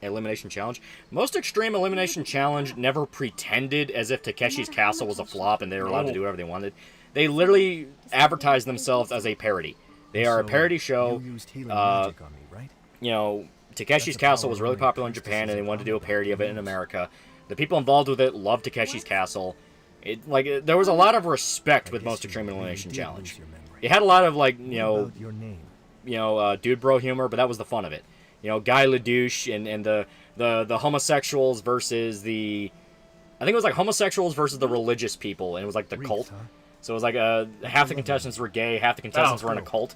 Elimination Challenge? Most Extreme Elimination Challenge never pretended as if Takeshi's Castle was a flop and they were allowed to do whatever they wanted. They literally advertised themselves as a parody. They are a parody show. You know, Takeshi's Castle was really popular in Japan, and they wanted to do a parody of it in America. The people involved with it loved Takeshi's Castle. There was a lot of respect with Most Extreme Elimination Challenge. It had a lot of, like, dude bro humor, but that was the fun of it. You know, Guy LeDouche and the homosexuals versus the... I think it was like homosexuals versus the religious people, and it was like the cult. So it was like half the contestants were gay, half the contestants were in a cult.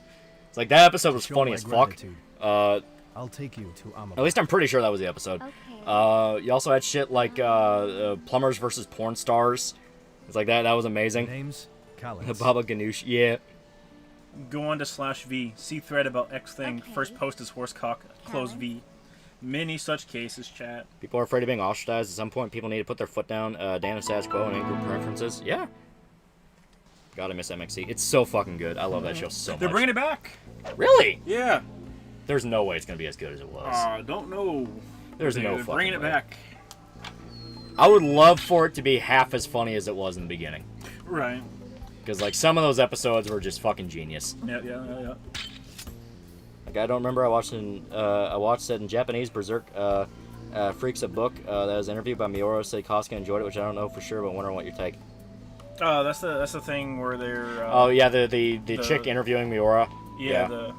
It's like that episode was funny as fuck.
I'll take you to Amaba.
At least I'm pretty sure that was the episode. You also had shit like plumbers versus porn stars. It's like that. That was amazing.
Names?
Baba Ganoush. Yeah.
Go on to /V. See thread about X thing. First post is horsecock. Close V. Many such cases, chat.
People are afraid of being ostracized. At some point, people need to put their foot down. Dan of Status Quo and in-group preferences. Yeah. God, I miss MXC. It's so fucking good. I love that show so much.
They're bringing it back.
Really?
Yeah.
There's no way it's going to be as good as it was.
Don't know.
There's no fucking
bringing it
way.
back.
I would love for it to be half as funny as it was in the beginning.
Right.
Because, like, some of those episodes were just fucking genius.
Yeah.
Like, I don't remember. I watched it in Japanese. Berserk Freaks, a book that was interviewed by Miura. Said Kosuke enjoyed it, which I don't know for sure, but wondering what your take.
That's the thing where they're.
The chick interviewing Miura.
Yeah.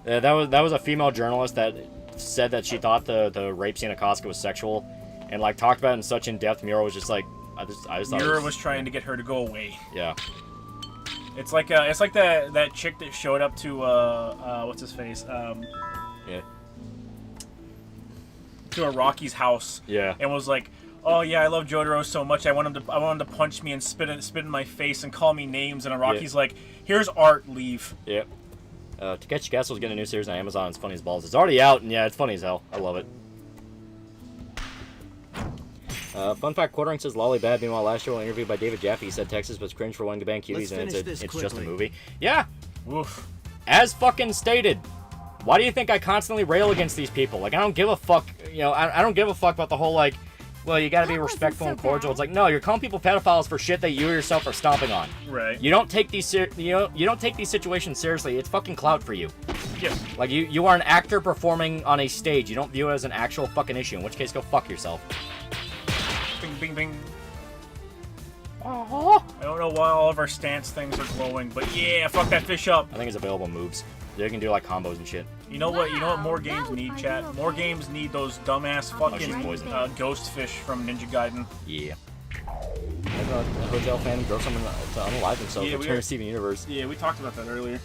That was a female journalist that said that she thought the rape scene of Kosuke was sexual, and like talked about it in such in depth. Miura was just like, I just thought
Miura was trying to get her to go away.
Yeah.
It's like that chick that showed up to what's his face?
Yeah.
To a Rocky's house.
Yeah.
And was like, "Oh yeah, I love Jotaro so much. I want him to punch me and spit in my face and call me names." And Rocky's like, "Here's art, leave."
Yep. Takeshi Castle's getting a new series on Amazon. It's funny as balls. It's already out, and yeah, it's funny as hell. I love it. Fun fact, Quartering says Lolly bad. Meanwhile, last year, when interviewed by David Jaffe, he said Texas was cringe for wanting to ban cuties, and it's just a movie. Yeah.
Oof.
As fucking stated. Why do you think I constantly rail against these people? Like, I don't give a fuck. You know, I don't give a fuck about the whole, like, well, you gotta be respectful and cordial. It's like, no, you're calling people pedophiles for shit that you yourself are stomping on.
Right.
You don't take these you don't take these situations seriously. It's fucking clout for you.
Yes.
Like, you are an actor performing on a stage. You don't view it as an actual fucking issue. In which case, go fuck yourself.
Bing, bing, bing.
Oh.
I don't know why all of our stance things are glowing, but yeah, fuck that fish up.
I think it's available moves. They can do like combos and shit.
You know what? You know what more games need, chat? More games need those dumbass fucking ghost fish from Ninja Gaiden.
Yeah. There's a hotel fan who drove someone to unalive themselves
Yeah,
to Steven Universe.
Yeah, we talked about that earlier.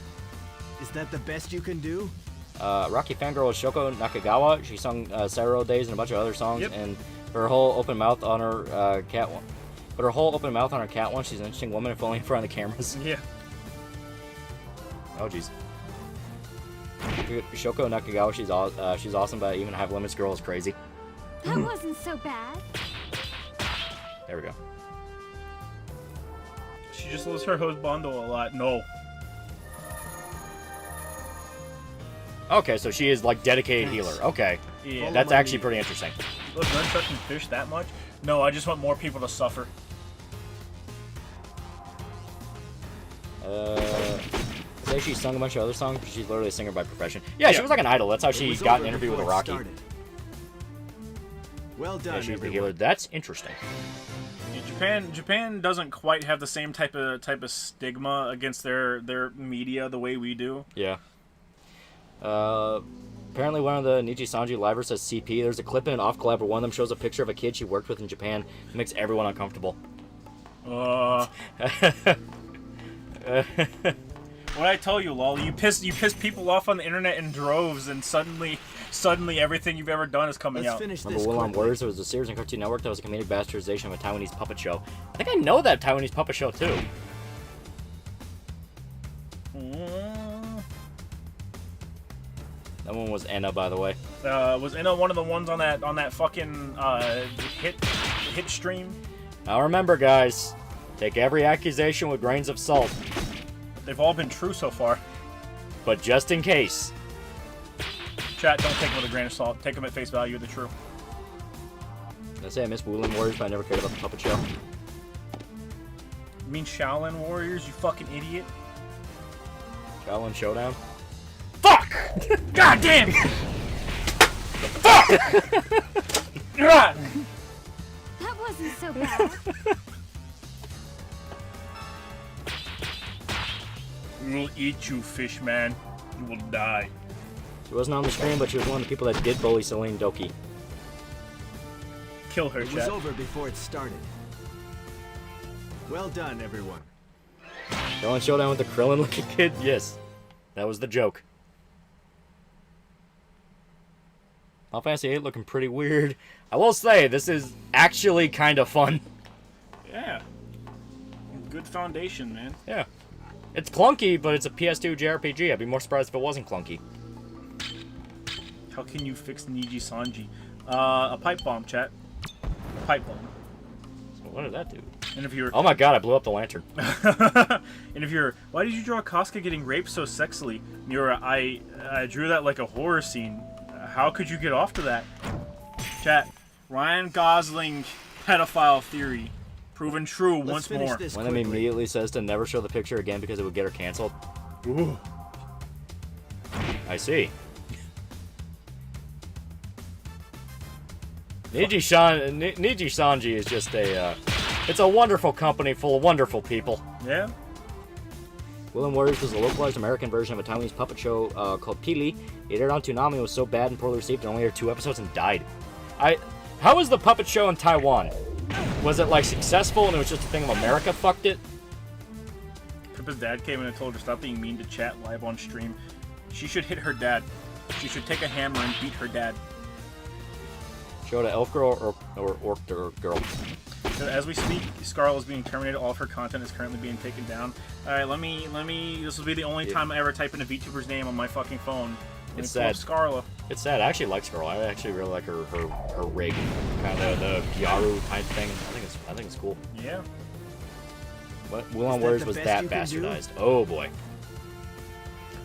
Is that the best you can do?
Rocky fangirl is Shoko Nakagawa. She sung Cyro Days and a bunch of other songs, and her whole open mouth on her cat one. But her whole open mouth on her cat one. She's an interesting woman, if only in front of the cameras.
Yeah.
Oh jeez. Shoko Nakagawa, she's awesome, but even Have Limits girl is crazy.
That wasn't so bad.
There we go.
She just loves her husbando a lot. No.
Okay, so she is like dedicated healer. Okay.
Yeah.
That's actually pretty interesting.
Look, nunchucking fish that much? No, I just want more people to suffer.
Say she sung a bunch of other songs, but she's literally a singer by profession. Yeah, she was like an idol. That's how she got an interview with a Rocky.
Well done,
yeah, she's the
everyone.
healer. That's interesting.
Yeah, Japan doesn't quite have the same type of stigma against their media the way we do.
Yeah. Apparently one of the Nijisanji livers says CP. There's a clip in an off collab where one of them shows a picture of a kid she worked with in Japan. It makes everyone uncomfortable.
What I tell you, Lol, you piss people off on the internet in droves, and suddenly everything you've ever done is coming out.
Remember Will on Words? There was a series on Cartoon Network that was a comedic bastardization of a Taiwanese puppet show. I think I know that Taiwanese puppet show too. That one was Enna, by the way.
Was Enna one of the ones on that fucking hit stream?
Now remember, guys, take every accusation with grains of salt.
They've all been true so far.
But just in case.
Chat, don't take them with a grain of salt. Take them at face value. They're true.
I say I miss Wuling Warriors, but I never cared about the puppet show.
You mean Shaolin Warriors, you fucking idiot?
Shaolin Showdown?
Fuck! God damn! Fuck!
That wasn't so bad.
We will eat you, fish man. You will die.
She wasn't on the screen, but she was one of the people that did bully Celine Doki.
Kill her,
It was over before it started. Well done, everyone.
Shaolin Showdown with the Krillin-looking kid? Yes. That was the joke. Final Fantasy VIII looking pretty weird. I will say, this is actually kind of fun.
Yeah. Good foundation, man.
Yeah. It's clunky, but it's a PS2 JRPG. I'd be more surprised if it wasn't clunky.
How can you fix Nijisanji? A pipe bomb, chat. A pipe bomb.
So what did that do?
And if you're...
Oh my god, I blew up the lantern.
And if you're... Why did you draw Casca getting raped so sexily? You're... I drew that like a horror scene. How could you get off to that? Chat. Ryan Gosling pedophile theory. Proven true once more.
One of them immediately says to never show the picture again because it would get her canceled.
Ooh.
I see. Nijisanji is just a... it's a wonderful company full of wonderful people.
Yeah.
Will Warriors was a localized American version of a Taiwanese puppet show called Pili. It aired on Toonami and was so bad and poorly received it only aired 2 episodes and died. How was the puppet show in Taiwan? Was it like successful and it was just a thing of America fucked it?
Could Pippa's dad came in and told her stop being mean to chat live on stream. She should hit her dad. She should take a hammer and beat her dad.
Show to elf girl or orc girl.
So as we speak, Scarl is being terminated. All of her content is currently being taken down. All right, let me. This will be the only time I ever type in a VTuber's name on my fucking phone.
It's sad.
Scarla.
It's sad. I actually like Scarl. I actually really like her rig, kind of the Gyaru type thing. I think it's cool.
Yeah.
But Wulan Warriors was that bastardized. Oh boy.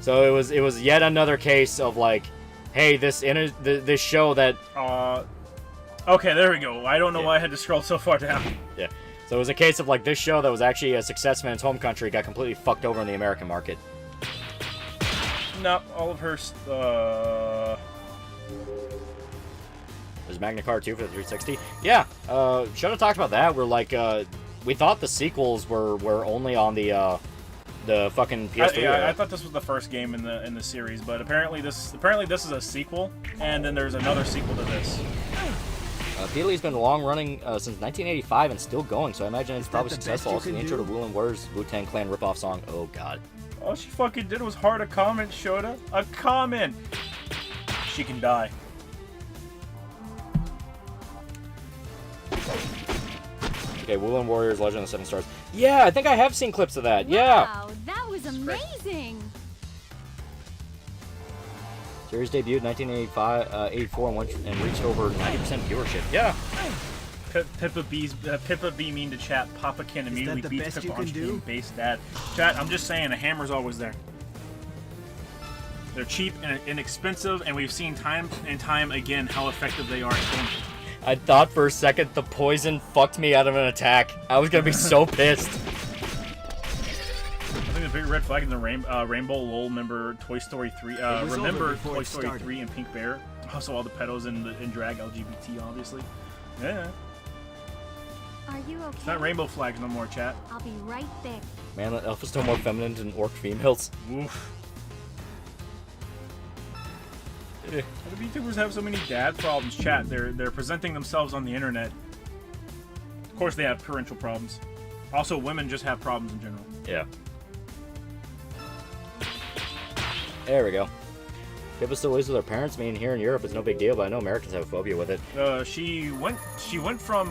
So it was yet another case of like, hey, this show that.
Okay, there we go. I don't know why I had to scroll so far down.
Yeah. So it was a case of like this show that was actually a success in its home country got completely fucked over in the American market.
No, all of her.
There's Magna Carta 2 for the 360. Yeah. Should have talked about that. We're like, we thought the sequels were only on the fucking PS3.
I thought this was the first game in the series, but apparently this is a sequel, and then there's another sequel to this.
Peely's been long running since 1985 and still going, so I imagine it's probably successful. Also, the intro to Wulan Warriors Wu-Tang Clan ripoff song. Oh god.
All she fucking did was heart a comment, Shota. A comment. She can die.
Okay, Wulan Warriors Legend of the 7 Stars. Yeah, I think I have seen clips of that. Yeah.
Wow, that was amazing.
Series debuted in 1984 and reached over 90% viewership. Yeah.
Pippa B mean to chat. Papa can immediately beat Pippa on stream. Base dad. Chat, I'm just saying, a hammer's always there. They're cheap and inexpensive, and we've seen time and time again how effective they are at killing people.
I thought for a second the poison fucked me out of an attack. I was gonna be so pissed.
I think the big red flag in the Rainbow Lol member Toy Story 3. Remember Toy Story 3 and Pink Bear? Also all the pedos in drag LGBT, obviously. Yeah.
Are you okay?
It's not rainbow flags no more, chat.
I'll be right there.
Man, that elf is still more feminine than orc females.
Oof. The VTubers have so many dad problems, chat. They're presenting themselves on the internet. Of course, they have parental problems. Also, women just have problems in general.
Yeah. There we go. Pippa still lives with her parents. I mean, here in Europe, it's no big deal, but I know Americans have a phobia with it.
She went from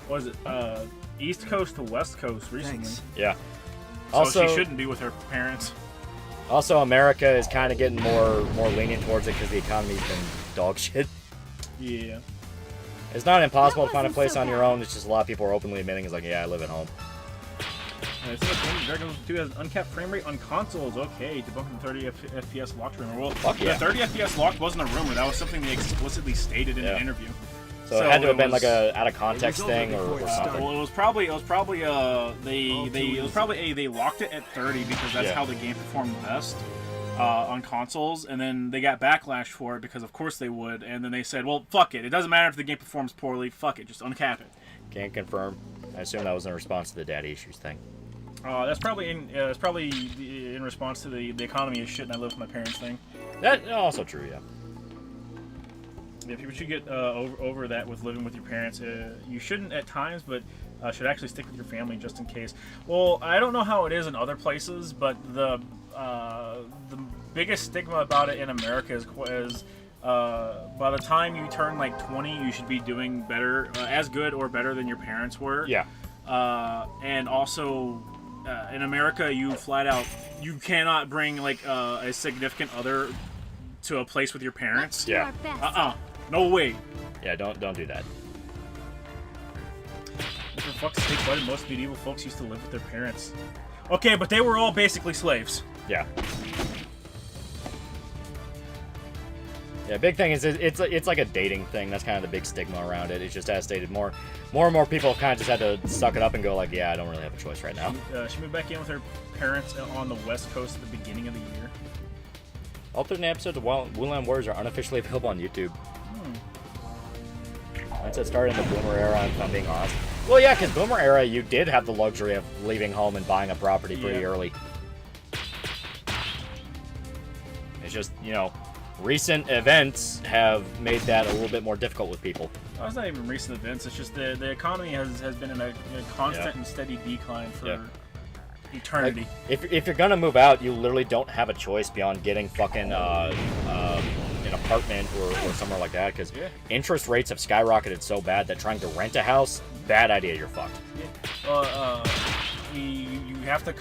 what is it? East Coast to West Coast recently.
Thanks. Yeah.
So
Also,
she shouldn't be with her parents.
Also, America is kind of getting more lenient towards it because the economy's been dog shit.
Yeah.
It's not impossible to find a place on your own. It's just a lot of people are openly admitting, it's like, yeah, I live at home.
Dragon 2 has uncapped frame rate on consoles. Okay, debunking the 30 FPS locked rumor. Well,
fuck yeah.
The 30 FPS locked wasn't a rumor. That was something they explicitly stated in an interview.
So it had to have been like a out of context thing or something.
Well, it was probably they locked it at 30 because that's how the game performed best on consoles, and then they got backlash for it because of course they would, and then they said, well, fuck it. It doesn't matter if the game performs poorly. Fuck it, just uncap it.
Can't confirm. I assume that was in response to the daddy issues thing.
That's probably in response to the economy is shit and I live with my parents thing.
That also true, yeah.
Yeah, people should get over that with living with your parents. You shouldn't at times, but should actually stick with your family just in case. Well, I don't know how it is in other places, but the biggest stigma about it in America is by the time you turn like 20, you should be doing better, as good or better than your parents were.
Yeah.
And also, in America, you flat out you cannot bring like a significant other to a place with your parents.
Yeah.
No way.
Yeah, don't do that.
For fuck's sake, why did most medieval folks used to live with their parents? Okay, but they were all basically slaves.
Yeah. Yeah, big thing is it's like a dating thing. That's kind of the big stigma around it. It's just as stated, more and more people kind of just had to suck it up and go like, yeah, I don't really have a choice right now.
She moved back in with her parents on the West Coast at the beginning of the year.
All 13 episodes of Wulan Warriors are unofficially available on YouTube. Once it started in the Boomer era, if I'm being honest. Well, yeah, because Boomer era, you did have the luxury of leaving home and buying a property pretty early. It's just, you know, recent events have made that a little bit more difficult with people.
Well, it's not even recent events. It's just the economy has been in a constant and steady decline for eternity.
Like, if you're gonna move out, you literally don't have a choice beyond getting fucking an apartment or somewhere like that, because interest rates have skyrocketed so bad that trying to rent a house, bad idea. You're fucked.
You have to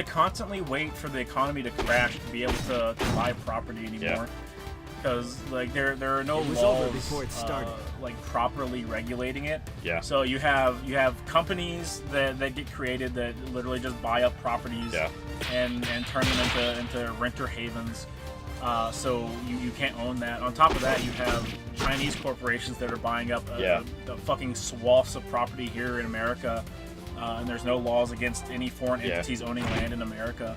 constantly wait for the economy to crash to be able to buy property anymore. Because like there are no laws
before it started.
Like properly regulating it.
Yeah.
So you have companies that get created that literally just buy up properties and turn them into renter havens. So you can't own that. On top of that, you have Chinese corporations that are buying up the fucking swaths of property here in America, and there's no laws against any foreign entities owning land in America.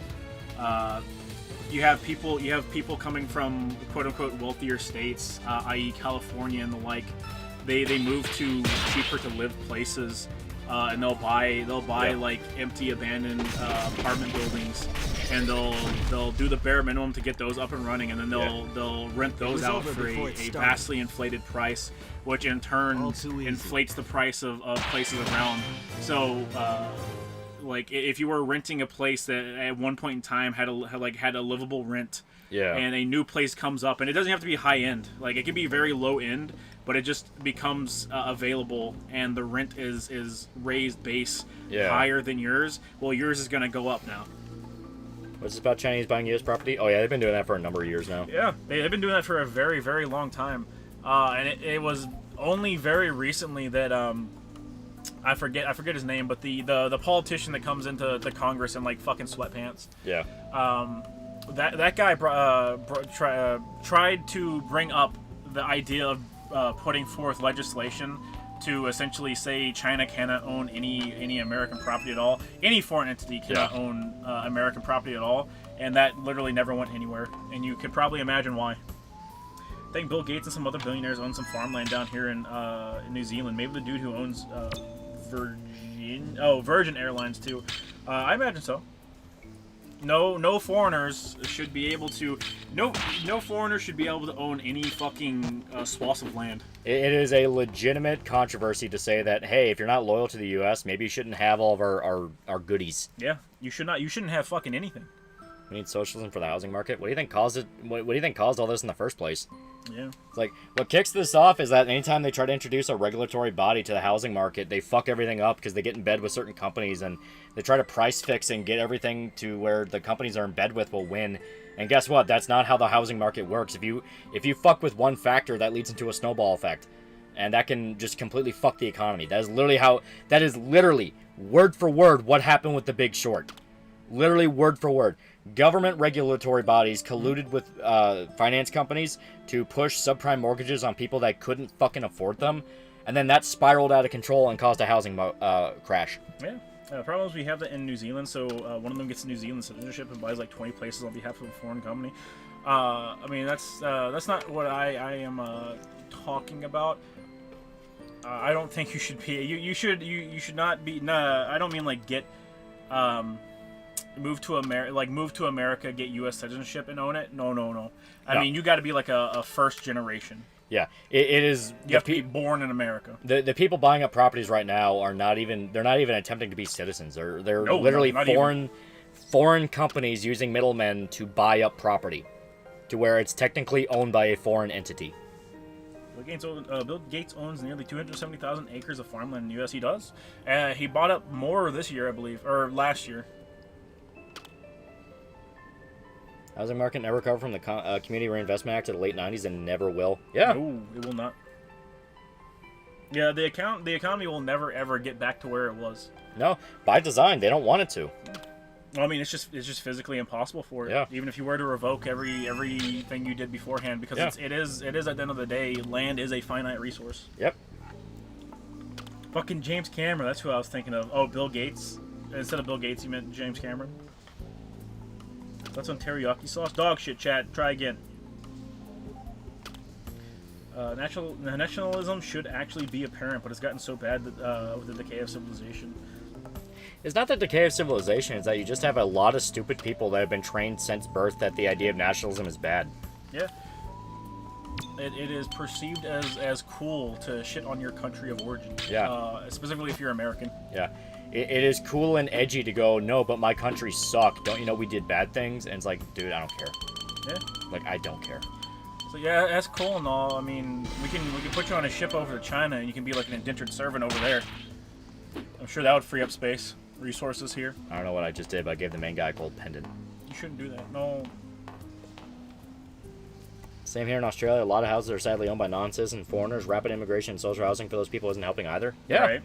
You have people coming from quote unquote wealthier states, i.e. California and the like. They move to cheaper to live places, and they'll buy like empty abandoned apartment buildings, and they'll do the bare minimum to get those up and running, and then they'll rent those out for a vastly inflated price, which in turn inflates the price of places around. So like if you were renting a place that at one point in time had a livable rent, and a new place comes up, and it doesn't have to be high end, like it can be very low end, but it just becomes available, and the rent is raised base higher than yours. Well, yours is going to go up now.
What's this about Chinese buying U.S. property? Oh yeah, they've been doing that for a number of years now.
Yeah, they've been doing that for a very, very long time, and it was only very recently that I forget his name, but the politician that comes into the Congress in like fucking sweatpants.
Yeah.
That guy tried to bring up the idea of putting forth legislation to essentially say China cannot own any American property at all. Any foreign entity cannot own American property at all, and that literally never went anywhere. And you could probably imagine why. I think Bill Gates and some other billionaires own some farmland down here in New Zealand. Maybe the dude who owns Virgin Airlines too. I imagine so. No foreigners should be able to. No foreigners should be able to own any fucking swaths of land.
It is a legitimate controversy to say that, hey, if you're not loyal to the U.S., maybe you shouldn't have all of our goodies.
Yeah, you should not. You shouldn't have fucking anything.
We need socialism for the housing market. What do you think caused it? What do you think caused all this in the first place?
Yeah.
It's like, what kicks this off is that anytime they try to introduce a regulatory body to the housing market, they fuck everything up because they get in bed with certain companies, and they try to price fix and get everything to where the companies are in bed with will win. And guess what? That's not how the housing market works. If you fuck with one factor, that leads into a snowball effect, and that can just completely fuck the economy. That is literally word for word what happened with The Big Short. Literally word for word. Government regulatory bodies colluded with finance companies to push subprime mortgages on people that couldn't fucking afford them, and then that spiraled out of control and caused a housing crash.
Yeah. The problem is we have that in New Zealand, so one of them gets New Zealand citizenship and buys like 20 places on behalf of a foreign company. I mean, that's not what I am talking about. I don't think you should be. You should not be. Nah, I don't mean like get. Move to America, get U.S. citizenship and own it. No. I mean, you got to be like a first generation.
Yeah, it is.
You have to be born in America.
The people buying up properties right now are not even attempting to be citizens. They're literally foreign companies using middlemen to buy up property, to where it's technically owned by a foreign entity.
Bill Gates owns nearly 270,000 acres of farmland in the U.S. He does. He bought up more this year, I believe, or last year.
Housing market never recovered from the Community Reinvestment Act of the late 90s and never will. Yeah.
No, it will not. Yeah, the economy will never ever get back to where it was.
No, by design, they don't want it to.
Well, I mean, it's just physically impossible for it.
Yeah.
Even if you were to revoke everything you did beforehand, because it is at the end of the day, land is a finite resource.
Yep.
Fucking James Cameron, that's who I was thinking of. Oh, Bill Gates. Instead of Bill Gates, you meant James Cameron. That's on teriyaki sauce. Dog shit, chat. Try again. Nationalism should actually be apparent, but it's gotten so bad that, with the decay of civilization.
It's not the decay of civilization, it's that you just have a lot of stupid people that have been trained since birth that the idea of nationalism is bad.
Yeah. it is perceived as cool to shit on your country of origin.
Yeah.
Specifically if you're American.
Yeah. It is cool and edgy to go, no, but my country sucked. Don't you know we did bad things? And it's like, dude, I don't care.
Yeah.
Like, I don't care.
So yeah, that's cool and all. I mean, we can put you on a ship over to China and you can be like an indentured servant over there. I'm sure that would free up space, resources here.
I don't know what I just did, but I gave the main guy a gold pendant.
You shouldn't do that. No.
Same here in Australia. A lot of houses are sadly owned by non-citizen foreigners. Rapid immigration and social housing for those people isn't helping either. Yeah.
Right.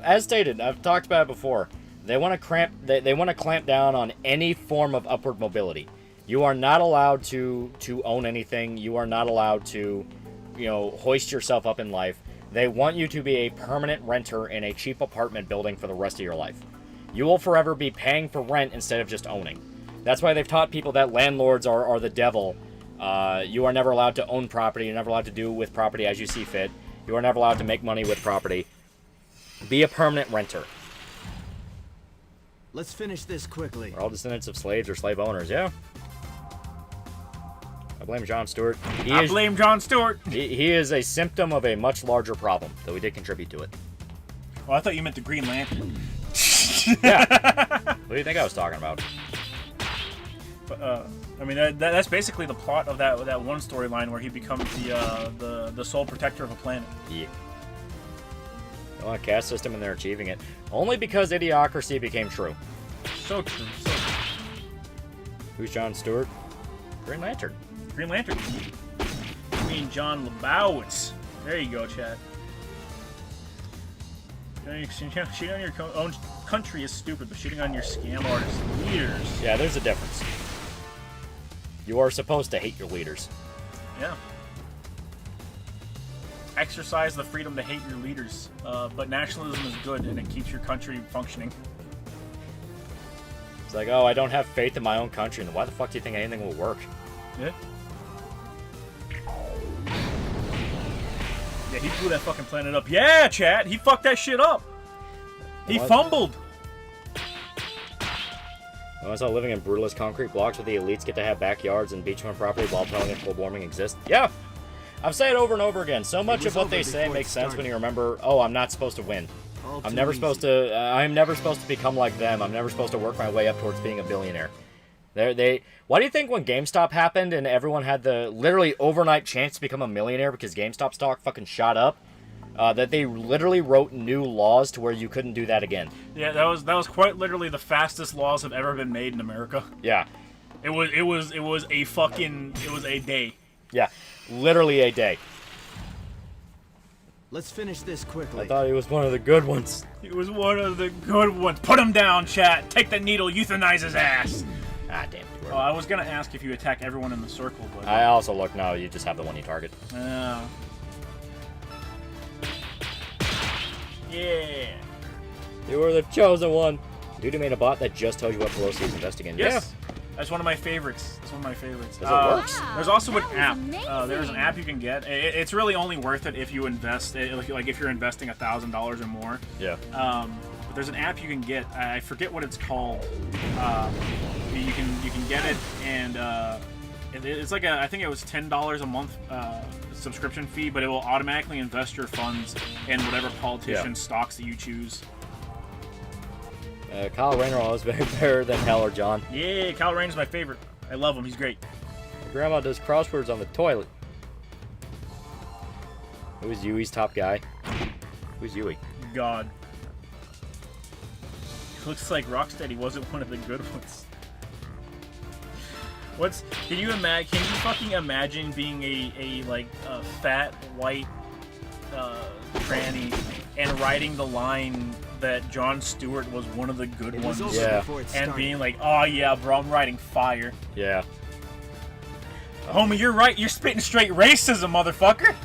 As stated, I've talked about it before. They want to They want to clamp down on any form of upward mobility. You are not allowed to own anything. You are not allowed to, hoist yourself up in life. They want you to be a permanent renter in a cheap apartment building for the rest of your life. You will forever be paying for rent instead of just owning. That's why they've taught people that landlords are the devil. You are never allowed to own property. You're never allowed to do with property as you see fit. You are never allowed to make money with property. Be a permanent renter.
Let's finish this quickly.
We're all descendants of slaves or slave owners, yeah. I blame John Stewart.
Blame John Stewart.
He is a symptom of a much larger problem, though he did contribute to it.
Well, I thought you meant the Green Lantern.
Yeah. What do you think I was talking about?
But, I mean, that's basically the plot of that one storyline where he becomes the sole protector of a planet.
Yeah. They want a caste system and they're achieving it. Only because idiocracy became true.
So true. So true.
Who's John Stewart? Green Lantern.
Green Lantern. I mean John Lebowitz. There you go, Chad. Shooting on your own country is stupid, but shooting on your scam artist leaders.
Yeah, there's a difference. You are supposed to hate your leaders.
Yeah. Exercise the freedom to hate your leaders, but nationalism is good and it keeps your country functioning.
It's like, oh, I don't have faith in my own country, and why the fuck do you think anything will work?
Yeah. Yeah, he blew that fucking planet up. Yeah, chat, he fucked that shit up. He fumbled.
I saw living in brutalist concrete blocks where the elites get to have backyards and beachfront property while telling if global warming exists. Yeah. I've said it over and over again. So much of what they say makes sense when you remember, oh, I'm not supposed to win. I'm never supposed to become like them. I'm never supposed to work my way up towards being a billionaire. Why do you think when GameStop happened and everyone had the literally overnight chance to become a millionaire because GameStop stock fucking shot up, that they literally wrote new laws to where you couldn't do that again?
Yeah, that was quite literally the fastest laws have ever been made in America.
Yeah.
It was a day.
Yeah, literally a day.
Let's finish this quickly.
I thought he was one of the good ones.
He was one of the good ones. Put him down, chat. Take the needle, euthanize his ass.
Ah, damn.
I was gonna ask if you attack everyone in the circle, but
I also look. No, you just have the one you target.
Yeah.
You were the chosen one. Dude who made a bot that just tells you what Pelosi is investing in.
Yes. Yeah. That's one of my favorites. That's one of my favorites.
Does it work?
There's also an app. There's an app you can get. It's really only worth it if you invest. Like if you're investing $1,000 or more.
Yeah.
But there's an app you can get. I forget what it's called. You can get it, and it's like I think it was $10 a month subscription fee, but it will automatically invest your funds in whatever politician's stocks that you choose.
Kyle Rayner always better than hell or John.
Yeah, Kyle Rayner's my favorite. I love him. He's great.
Your grandma does crosswords on the toilet. Who's Yui's top guy? Who's Yui?
God. Looks like Rocksteady wasn't one of the good ones. Can you fucking imagine being a fat white tranny and writing the line that Jon Stewart was one of the good ones?
Yeah.
And being like, oh yeah, bro, I'm writing fire.
Yeah.
Homie, you're right. You're spitting straight racism, motherfucker.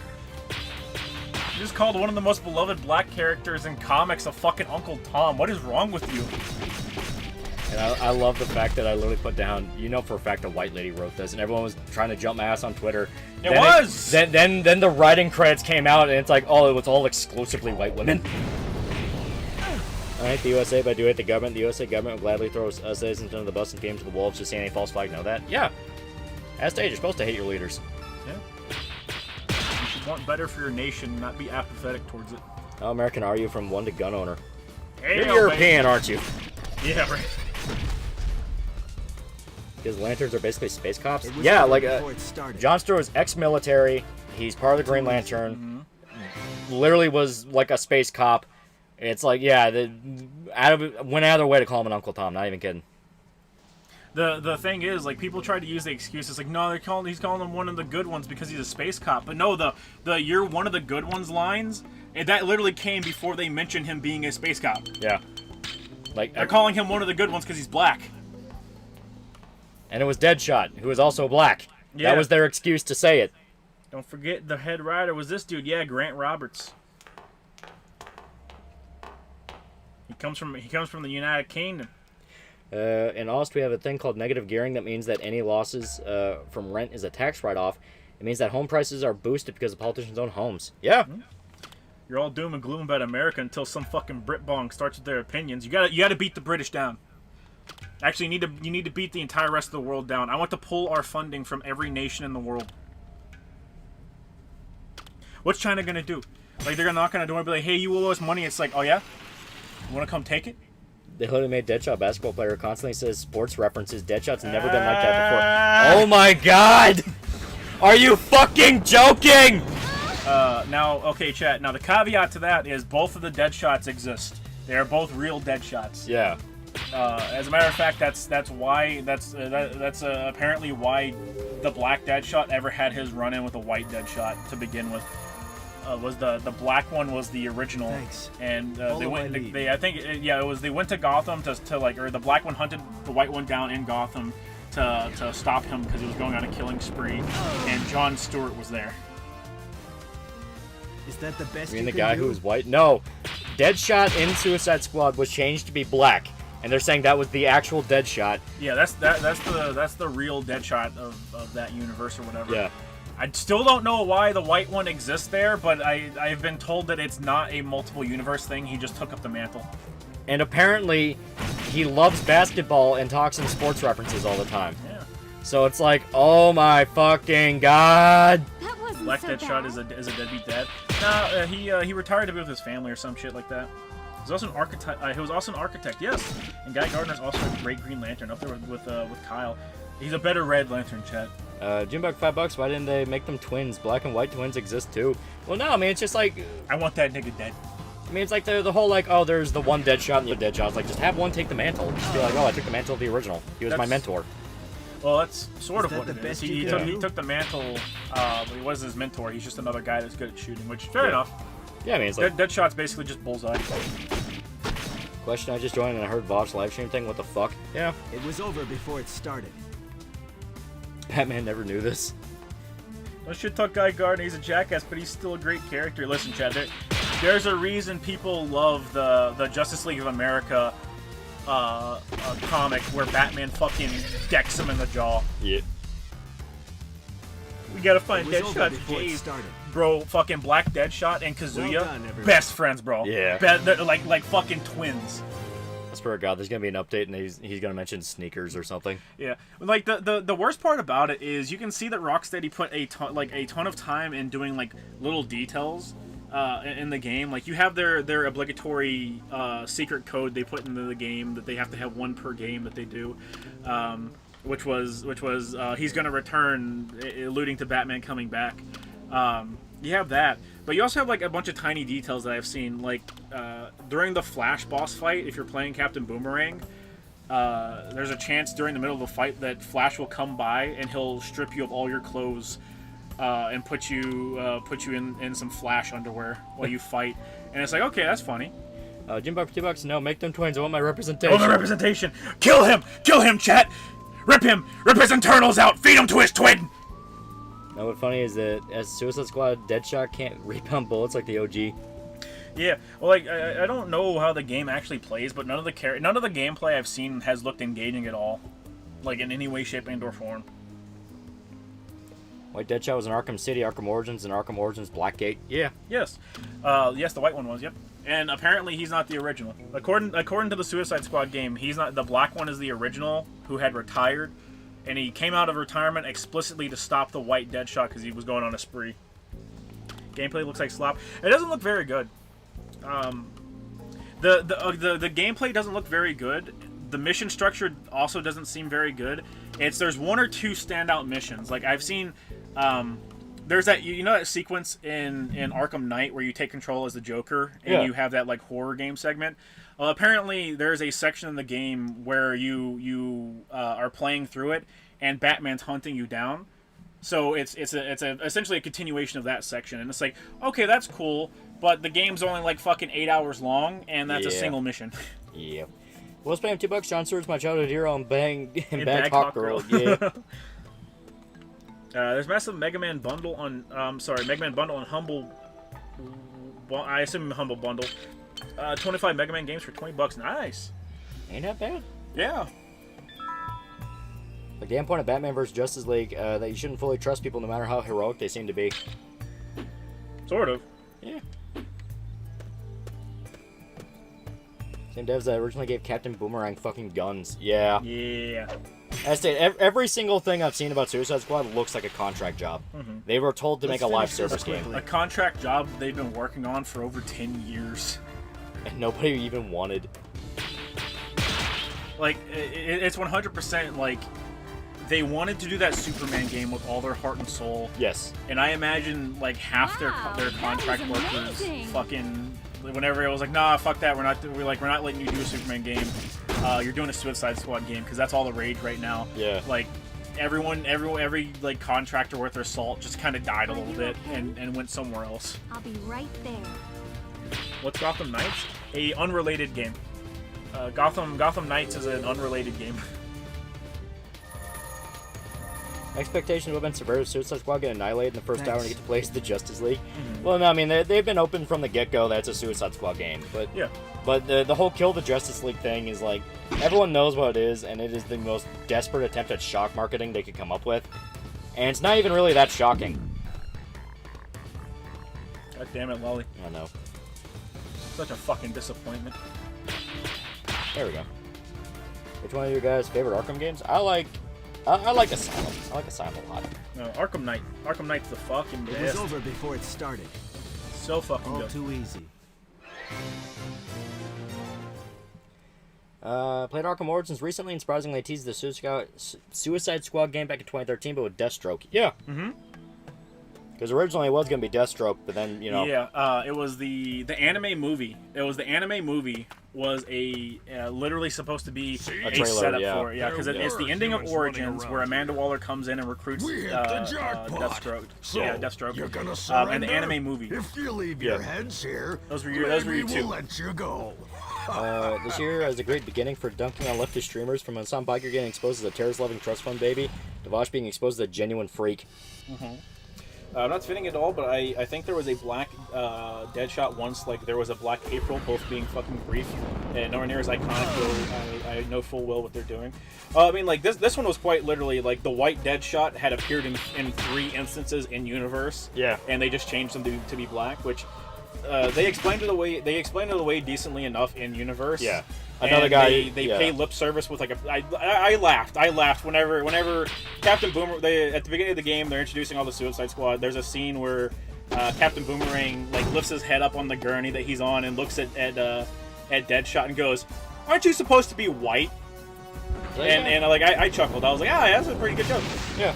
You just called one of the most beloved black characters in comics a fucking Uncle Tom. What is wrong with you?
And I love the fact that I literally put down, for a fact a white lady wrote this, and everyone was trying to jump my ass on Twitter. Then the writing credits came out, and it's like, oh, it was all exclusively white women. I hate the USA, but I do hate the government. The USA government will gladly throw citizens under the bus and feed them to the wolves to see any false flag. Know that? Yeah. As stage, you're supposed to hate your leaders.
Yeah. want better for your nation, not be apathetic towards it.
How American are you from one to gun owner?
Hey,
You're European, aren't you?
Yeah, right.
Because Lanterns are basically space cops? Yeah, like, Jon Stewart was ex-military. He's part of the Green Lantern. Literally was, like, a space cop. It's like, yeah, went out of their way to call him an Uncle Tom. Not even kidding.
The thing is, like, people try to use the excuses, like, no, he's calling him one of the good ones because he's a space cop. But no, the "you're one of the good ones" lines, that literally came before they mentioned him being a space cop.
Yeah. Like,
they're calling him one of the good ones because he's black.
And it was Deadshot, who is also black.
Yeah.
That was their excuse to say it.
Don't forget the head writer was this dude. Yeah, Grant Roberts. He comes from the United Kingdom.
In Aust, we have a thing called negative gearing. That means that any losses from rent is a tax write-off. It means that home prices are boosted because the politicians own homes. Yeah.
You're all doom and gloom about America until some fucking Brit bong starts with their opinions. You gotta beat the British down. Actually, you need to beat the entire rest of the world down. I want to pull our funding from every nation in the world. What's China gonna do? Like, they're not gonna do it and be like, hey, you owe us money. It's like, oh yeah? You wanna come take it?
They literally made Deadshot basketball player constantly says sports references. Deadshot's never been like that before. Oh my god! Are you fucking joking?
Now, okay, chat. Now, the caveat to that is both of the Deadshots exist. They are both real Deadshots.
Yeah.
As a matter of fact, that's apparently why the black Deadshot ever had his run-in with a white Deadshot to begin with. Was the black one was the original.
Thanks.
And they went. They went to Gotham or the black one hunted the white one down in Gotham to stop him because he was going on a killing spree, and Jon Stewart was there.
Is that the best?
You mean the guy who was white? No, Deadshot in Suicide Squad was changed to be black, and they're saying that was the actual Deadshot.
Yeah, that's the real Deadshot of that universe or whatever.
Yeah.
I still don't know why the white one exists there, but I've been told that it's not a multiple universe thing. He just took up the mantle.
And apparently, he loves basketball and talks in sports references all the time.
Yeah.
So it's like, oh my fucking god!
That wasn't
Black
so
Deadshot
bad.
is a deadbeat dad. No, he retired to be with his family or some shit like that. He was also an architect. He was also an architect, yes. And Guy Gardner's also a great Green Lantern, up there with Kyle. He's a better Red Lantern, chat.
Junebug, $5. Why didn't they make them twins? Black and white twins exist too. Well, no, I mean it's just like
I want that nigga dead.
I mean it's like the whole like, oh, there's the one Deadshot and the other Deadshot. It's like just have one take the mantle. Just be like, oh, I took the mantle of the original. He was my mentor.
Well, that's sort of
that
what
the
it is.
best
He
you can do?
took the mantle, but he wasn't his mentor. He's just another guy that's good at shooting, which fair enough.
Yeah, I mean it's like
Deadshot's basically just bullseye.
question. I just joined and I heard Vov's live stream thing. What the fuck? Yeah.
It was over before it started.
Batman never knew this.
Don't shit talk Guy Gardner. He's a jackass, but he's still a great character. Listen, Chad, there's a reason people love the Justice League of America comic where Batman fucking decks him in the jaw.
Yeah.
We gotta find
It was over
Deadshot's
before it
J's.
started.
Bro, fucking Black Deadshot and Kazuya,
Well done, everyone.
best friends, bro.
Yeah.
They're like fucking twins.
I swear to God, there's gonna be an update and he's gonna mention sneakers or something.
Yeah, like the worst part about it is you can see that Rocksteady put a ton of time in doing like little details in the game. Like you have their obligatory secret code they put into the game that they have to have one per game that they do, which was he's gonna return, alluding to Batman coming back. You have that, but you also have like a bunch of tiny details that I've seen, like during the Flash boss fight. If you're playing Captain Boomerang, there's a chance during the middle of the fight that Flash will come by and he'll strip you of all your clothes and put you in some Flash underwear while you fight. And it's like, okay, that's funny.
Jimbo for $2. No, make them twins. I want my
I
representation.
want my representation. Kill him, chat. Rip his internals out. Feed him to his twin.
No, what's funny is that as Suicide Squad, Deadshot can't rebound bullets like the OG.
Yeah, well, like I don't know how the game actually plays, but none of the gameplay I've seen has looked engaging at all, like in any way, shape, and/or form.
White Deadshot was in Arkham City, Arkham Origins, and Arkham Origins Blackgate. Yeah.
Yes, yes, the white one was. Yep, and apparently he's not the original. According to the Suicide Squad game, he's not. The black one is the original, who had retired, and he came out of retirement explicitly to stop the white Deadshot because he was going on a spree. Gameplay looks like slop. It doesn't look very good. The gameplay doesn't look very good. The mission structure also doesn't seem very good. There's one or two standout missions. Like I've seen, there's that that sequence in Arkham Knight where you take control as the Joker and you have that like horror game segment. Well, apparently there's a section in the game where you are playing through it and Batman's hunting you down. So it's essentially a continuation of that section, and it's like, okay, that's cool, but the game's only like fucking 8 hours long, and that's a single mission.
Yep. Well, spam $2. John Stewart's my childhood hero and Bang Hawk Girl. Yeah.
There's massive Mega Man bundle on. Mega Man bundle on Humble. I assume Humble bundle. 25 Mega Man games for $20. Nice.
Ain't that bad.
Yeah.
The game point of Batman vs. Justice League that you shouldn't fully trust people no matter how heroic they seem to be.
Sort of.
Yeah. Same devs that originally gave Captain Boomerang fucking guns. Yeah.
Yeah.
I say every single thing I've seen about Suicide Squad looks like a contract job. They were told to make a live service game.
A contract job they've been working on for over 10 years.
And nobody even wanted.
Like, it's 100% like they wanted to do that Superman game with all their heart and soul.
Yes.
And I imagine like half their contract workers fucking whenever it was like, nah, fuck that, we're not letting you do a Superman game. You're doing a Suicide Squad game because that's all the rage right now.
Yeah.
Like every like contractor worth their salt just kind of died a little bit and went somewhere else.
I'll be right there.
What's Gotham Knights? A unrelated game. Gotham Knights is an unrelated game.
Expectations would have been severe if Suicide Squad get annihilated in the first hour and get to play as the Justice League. Well, no, I mean, they've been open from the get-go that's a Suicide Squad game. But
yeah.
But the whole Kill the Justice League thing is like, everyone knows what it is, and it is the most desperate attempt at shock marketing they could come up with. And it's not even really that shocking.
God damn it, Lolly.
I know.
Such a fucking disappointment.
There we go. Which one of your guys' favorite Arkham games? I like Asylum. I like Asylum a lot.
No, Arkham Knight. Arkham Knight's the fucking best.
It was over before it started.
So fucking
all
good.
too easy.
Played Arkham Origins recently and surprisingly teased the Suicide Squad game back in 2013, but with Deathstroke. Yeah. Because originally it was going to be Deathstroke, but then, you know...
Yeah, it was the anime movie. The anime movie was literally supposed to be a
trailer,
setup
yeah.
for it. Yeah, because it's the ending of Origins where Amanda Waller comes in and recruits Deathstroke.
So
Deathstroke.
You're gonna surrender?
And the anime movie.
If you leave your heads here,
those were your two.
We'll let you go.
This year is a great beginning for dunking on leftist streamers, from Hassan Biker getting exposed as a terrorist-loving trust fund baby, to Vosh being exposed as a genuine freak.
I'm not fitting it all, but I think there was a black Deadshot once. Like there was a black April, both being fucking brief and nowhere near as iconic. Though I know full well what they're doing. I mean, like this one was quite literally like the white Deadshot had appeared in 3 instances in universe.
Yeah.
And they just changed them to be black, which they explained it away decently enough in universe.
Yeah. Another guy.
They pay lip service with like a. I laughed whenever Captain Boomer. At the beginning of the game, they're introducing all the Suicide Squad. There's a scene where Captain Boomerang like lifts his head up on the gurney that he's on and looks at Deadshot and goes, "Aren't you supposed to be white?" And I chuckled. I was like, that's a pretty good joke.
Yeah.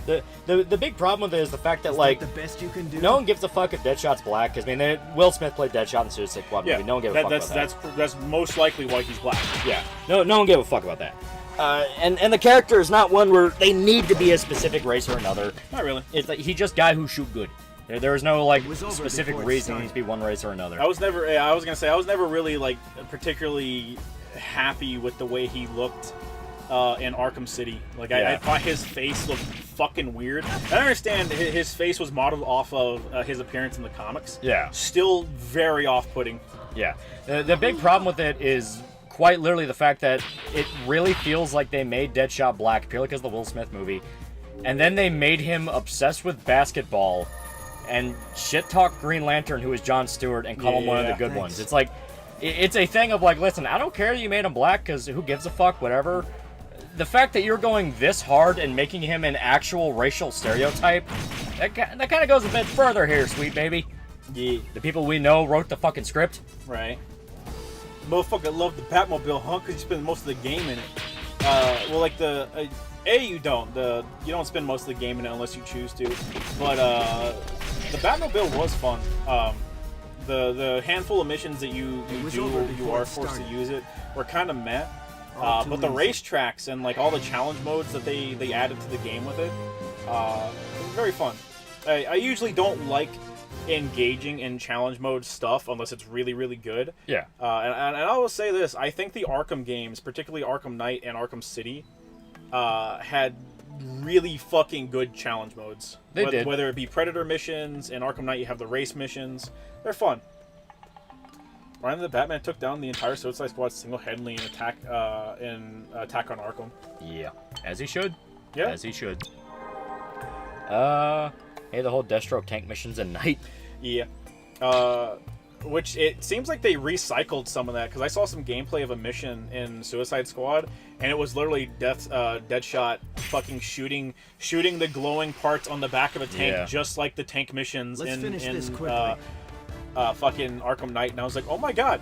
The big problem with it is the fact that like
the best you can do?
no one gives a fuck if Deadshot's black, because I mean Will Smith played Deadshot in Suicide Squad movie. No one gave a fuck about that.
That's most likely why he's black.
Yeah. No one gave a fuck about that. And the character is not one where they need to be a specific race or another.
Not really.
It's like he's just guy who shoot good. There is no like specific reason he needs to be one race or another.
I was never really like particularly happy with the way he looked in Arkham City. Like I thought his face looked fucking weird. I understand his face was modeled off of his appearance in the comics.
Yeah.
Still very off-putting.
Yeah. The big problem with it is quite literally the fact that it really feels like they made Deadshot black purely because of the Will Smith movie, and then they made him obsessed with basketball and shit talk Green Lantern, who is Jon Stewart, and call him one of the good ones. It's like, it's a thing of like, listen, I don't care that you made him black because who gives a fuck, whatever. The fact that you're going this hard and making him an actual racial stereotype that kind of goes a bit further here, sweet baby.
Yeah.
The people we know wrote the fucking script.
Right. Motherfucker love the Batmobile, huh? Because you spend most of the game in it. Well, like you don't. You don't spend most of the game in it unless you choose to. But the Batmobile was fun. The handful of missions that you are forced to use it were kind of meh. But the racetracks and like all the challenge modes that they added to the game with it, was very fun. I usually don't like engaging in challenge mode stuff unless it's really, really good.
Yeah.
And I will say this: I think the Arkham games, particularly Arkham Knight and Arkham City, had really fucking good challenge modes.
They did.
Whether it be Predator missions, in Arkham Knight you have the race missions. They're fun. Ryan the Batman took down the entire Suicide Squad single-handedly in Attack on Arkham.
Yeah, as he should.
Yeah,
as he should. Hey, the whole Deathstroke tank missions at night.
Yeah. Which it seems like they recycled some of that, because I saw some gameplay of a mission in Suicide Squad, and it was literally Deadshot fucking shooting the glowing parts on the back of a tank, just like the tank missions in fucking Arkham Knight. And I was like, oh my god,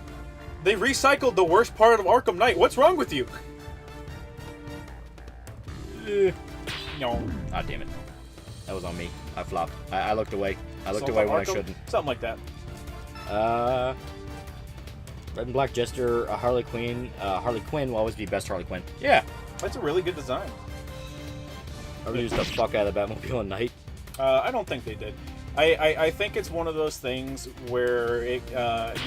they recycled the worst part of Arkham Knight. What's wrong with you? No.
Ah, damn it. That was on me. I flopped. I looked away. I looked away when I shouldn't.
Something like that.
Red and Black Jester, Harley Quinn. Harley Quinn will always be best Harley Quinn. Yeah.
That's a really good design.
I would use the fuck out of the Batmobile at night.
I don't think they did. I think it's one of those things where you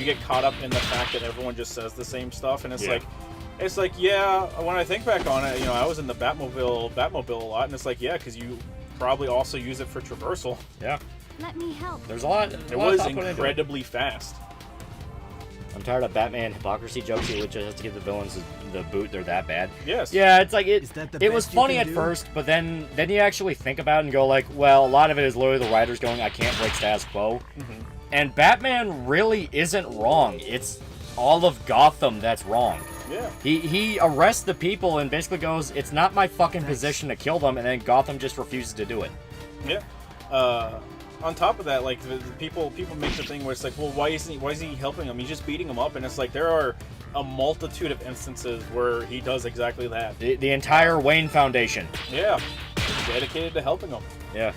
get caught up in the fact that everyone just says the same stuff, and it's like, yeah, when I think back on it, I was in the Batmobile a lot, and it's like, yeah, because you probably also use it for traversal.
Yeah.
Let me help.
There's a lot.
It was incredibly fast.
I'm tired of Batman hypocrisy jokes. He just has to give the villains the boot. They're that bad.
Yes.
Yeah, it's like it was funny at first, but then you actually think about it and go like, well, a lot of it is literally the writers going, I can't break status quo.
Mm-hmm.
And Batman really isn't wrong. It's all of Gotham that's wrong.
Yeah.
He arrests the people and basically goes, it's not my fucking position to kill them, and then Gotham just refuses to do it.
Yeah. On top of that, like the people make the thing where it's like, well, why isn't he helping them? He's just beating them up, and it's like there are a multitude of instances where he does exactly that.
The entire Wayne Foundation.
Yeah. Dedicated to helping them.
Yeah.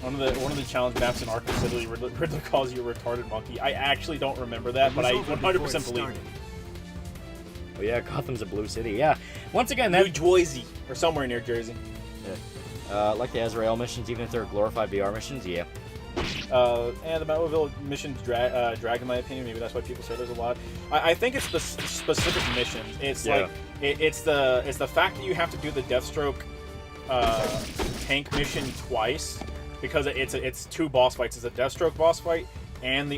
One of the challenge maps in Arkham City, Riddler calls you a retarded monkey. I actually don't remember that, but I 100% believe it.
Oh yeah, Gotham's a blue city. Yeah. Once again,
New Jersey or somewhere near Jersey.
Yeah. Like the Azrael missions, even if they're glorified VR missions, yeah.
And the Batmobile missions drag, in my opinion. Maybe that's why people say there's a lot. I think it's the specific missions. It's like it's the fact that you have to do the Deathstroke tank mission twice, because it's two boss fights. It's a Deathstroke boss fight and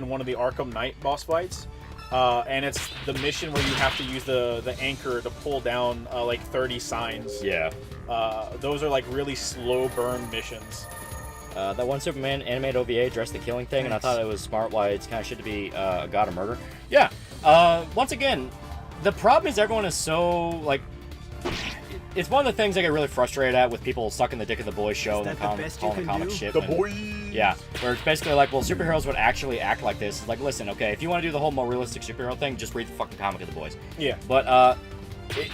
one of the Arkham Knight boss fights. And it's the mission where you have to use the anchor to pull down like 30 signs.
Yeah.
Those are like really slow burn missions.
That one Superman animated OVA addressed the killing thing, and I thought it was smart why it's kind of shit to be a god of murder. Yeah. Once again, the problem is everyone is so like. It's one of the things I get really frustrated at with people sucking the dick of the boys show and calling the comic shit.
The boy.
Yeah, where it's basically like, well, superheroes would actually act like this. It's like, listen, okay, if you want to do the whole more realistic superhero thing, just read the fucking comic of the boys.
Yeah.
But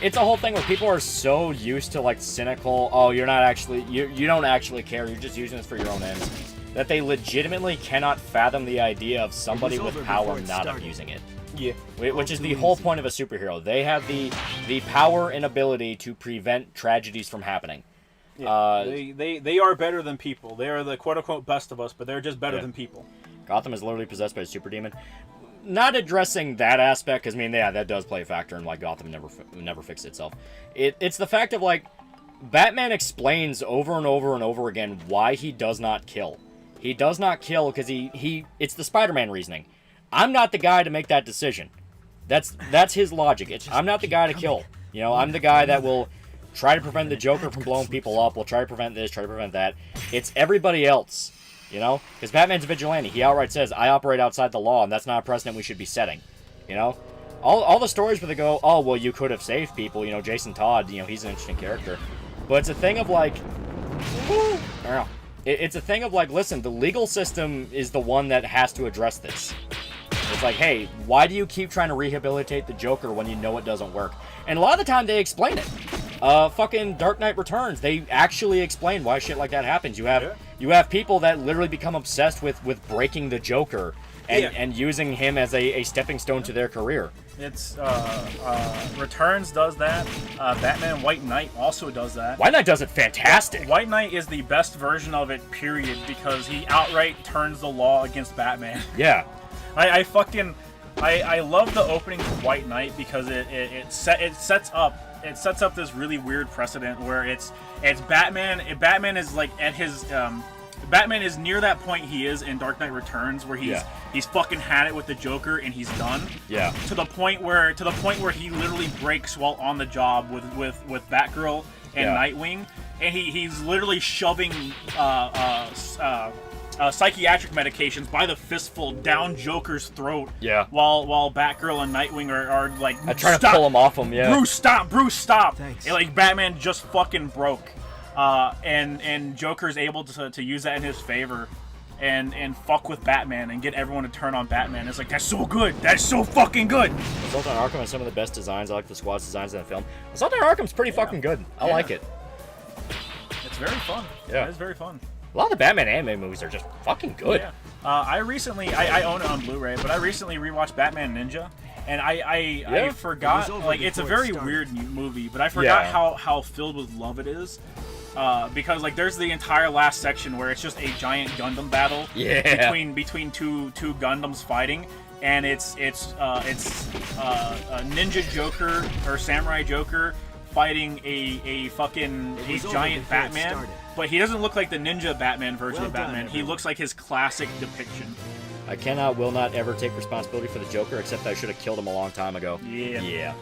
it's a whole thing where people are so used to like cynical. Oh, you're not actually you don't actually care. You're just using this for your own ends. That they legitimately cannot fathom the idea of somebody with power not abusing it.
Yeah.
Which is the whole point of a superhero. They have the power and ability to prevent tragedies from happening.
Yeah. They are better than people. They are the quote-unquote best of us, but they're just better than people.
Gotham is literally possessed by a super demon. Not addressing that aspect, because, I mean, yeah, that does play a factor in why Gotham never fixed itself. It's the fact of, like, Batman explains over and over and over again why he does not kill. He does not kill because it's the Spider-Man reasoning. I'm not the guy to make that decision. That's his logic. I'm not the guy to kill. You know, I'm the guy that will try to prevent the Joker from blowing people up. We'll try to prevent this, try to prevent that. It's everybody else, you know? Because Batman's a vigilante. He outright says, I operate outside the law, and that's not a precedent we should be setting. You know? All the stories where they go, oh, well, you could have saved people. You know, Jason Todd, you know, he's an interesting character. But it's a thing of, like, I don't know. It's a thing of like, listen, the legal system is the one that has to address this. It's like, hey, why do you keep trying to rehabilitate the Joker when you know it doesn't work? And a lot of the time they explain it. Fucking Dark Knight Returns, they actually explain why shit like that happens. You have people that literally become obsessed with breaking the Joker and using him as a stepping stone to their career.
It's Returns does that. Batman White Knight also does that.
White Knight does it fantastic.
White Knight is the best version of it, period, because he outright turns the law against Batman.
Yeah.
I love the opening to White Knight because it sets up this really weird precedent where it's Batman. Batman is like at his Batman is near that point he is in Dark Knight Returns where he's fucking had it with the Joker and he's done.
Yeah.
To the point where he literally breaks while on the job with Batgirl and Nightwing, and he's literally shoving psychiatric medications by the fistful down Joker's throat.
Yeah.
While Batgirl and Nightwing are like
trying to pull him off him. Yeah.
Bruce, stop!
Thanks.
And, like Batman just fucking broke, and Joker's able to use that in his favor, and fuck with Batman and get everyone to turn on Batman. It's like that's so good. That's so fucking good.
Assault on Arkham has some of the best designs. I like the squad's designs in the film. Assault on Arkham's pretty fucking good. I like it.
It's very fun.
Yeah.
It's very fun.
A lot of the Batman anime movies are just fucking good.
Yeah. I own it on Blu-ray, but I recently rewatched Batman Ninja, and I forgot, like, it's a very weird movie, but I forgot how filled with love it is. Because like there's the entire last section where it's just a giant Gundam battle between two Gundams fighting, and it's Ninja Joker or Samurai Joker fighting a giant Batman, but he doesn't look like the Ninja Batman version of Batman. He looks like his classic depiction.
I will not ever take responsibility for the Joker, except I should have killed him a long time ago.
Yeah.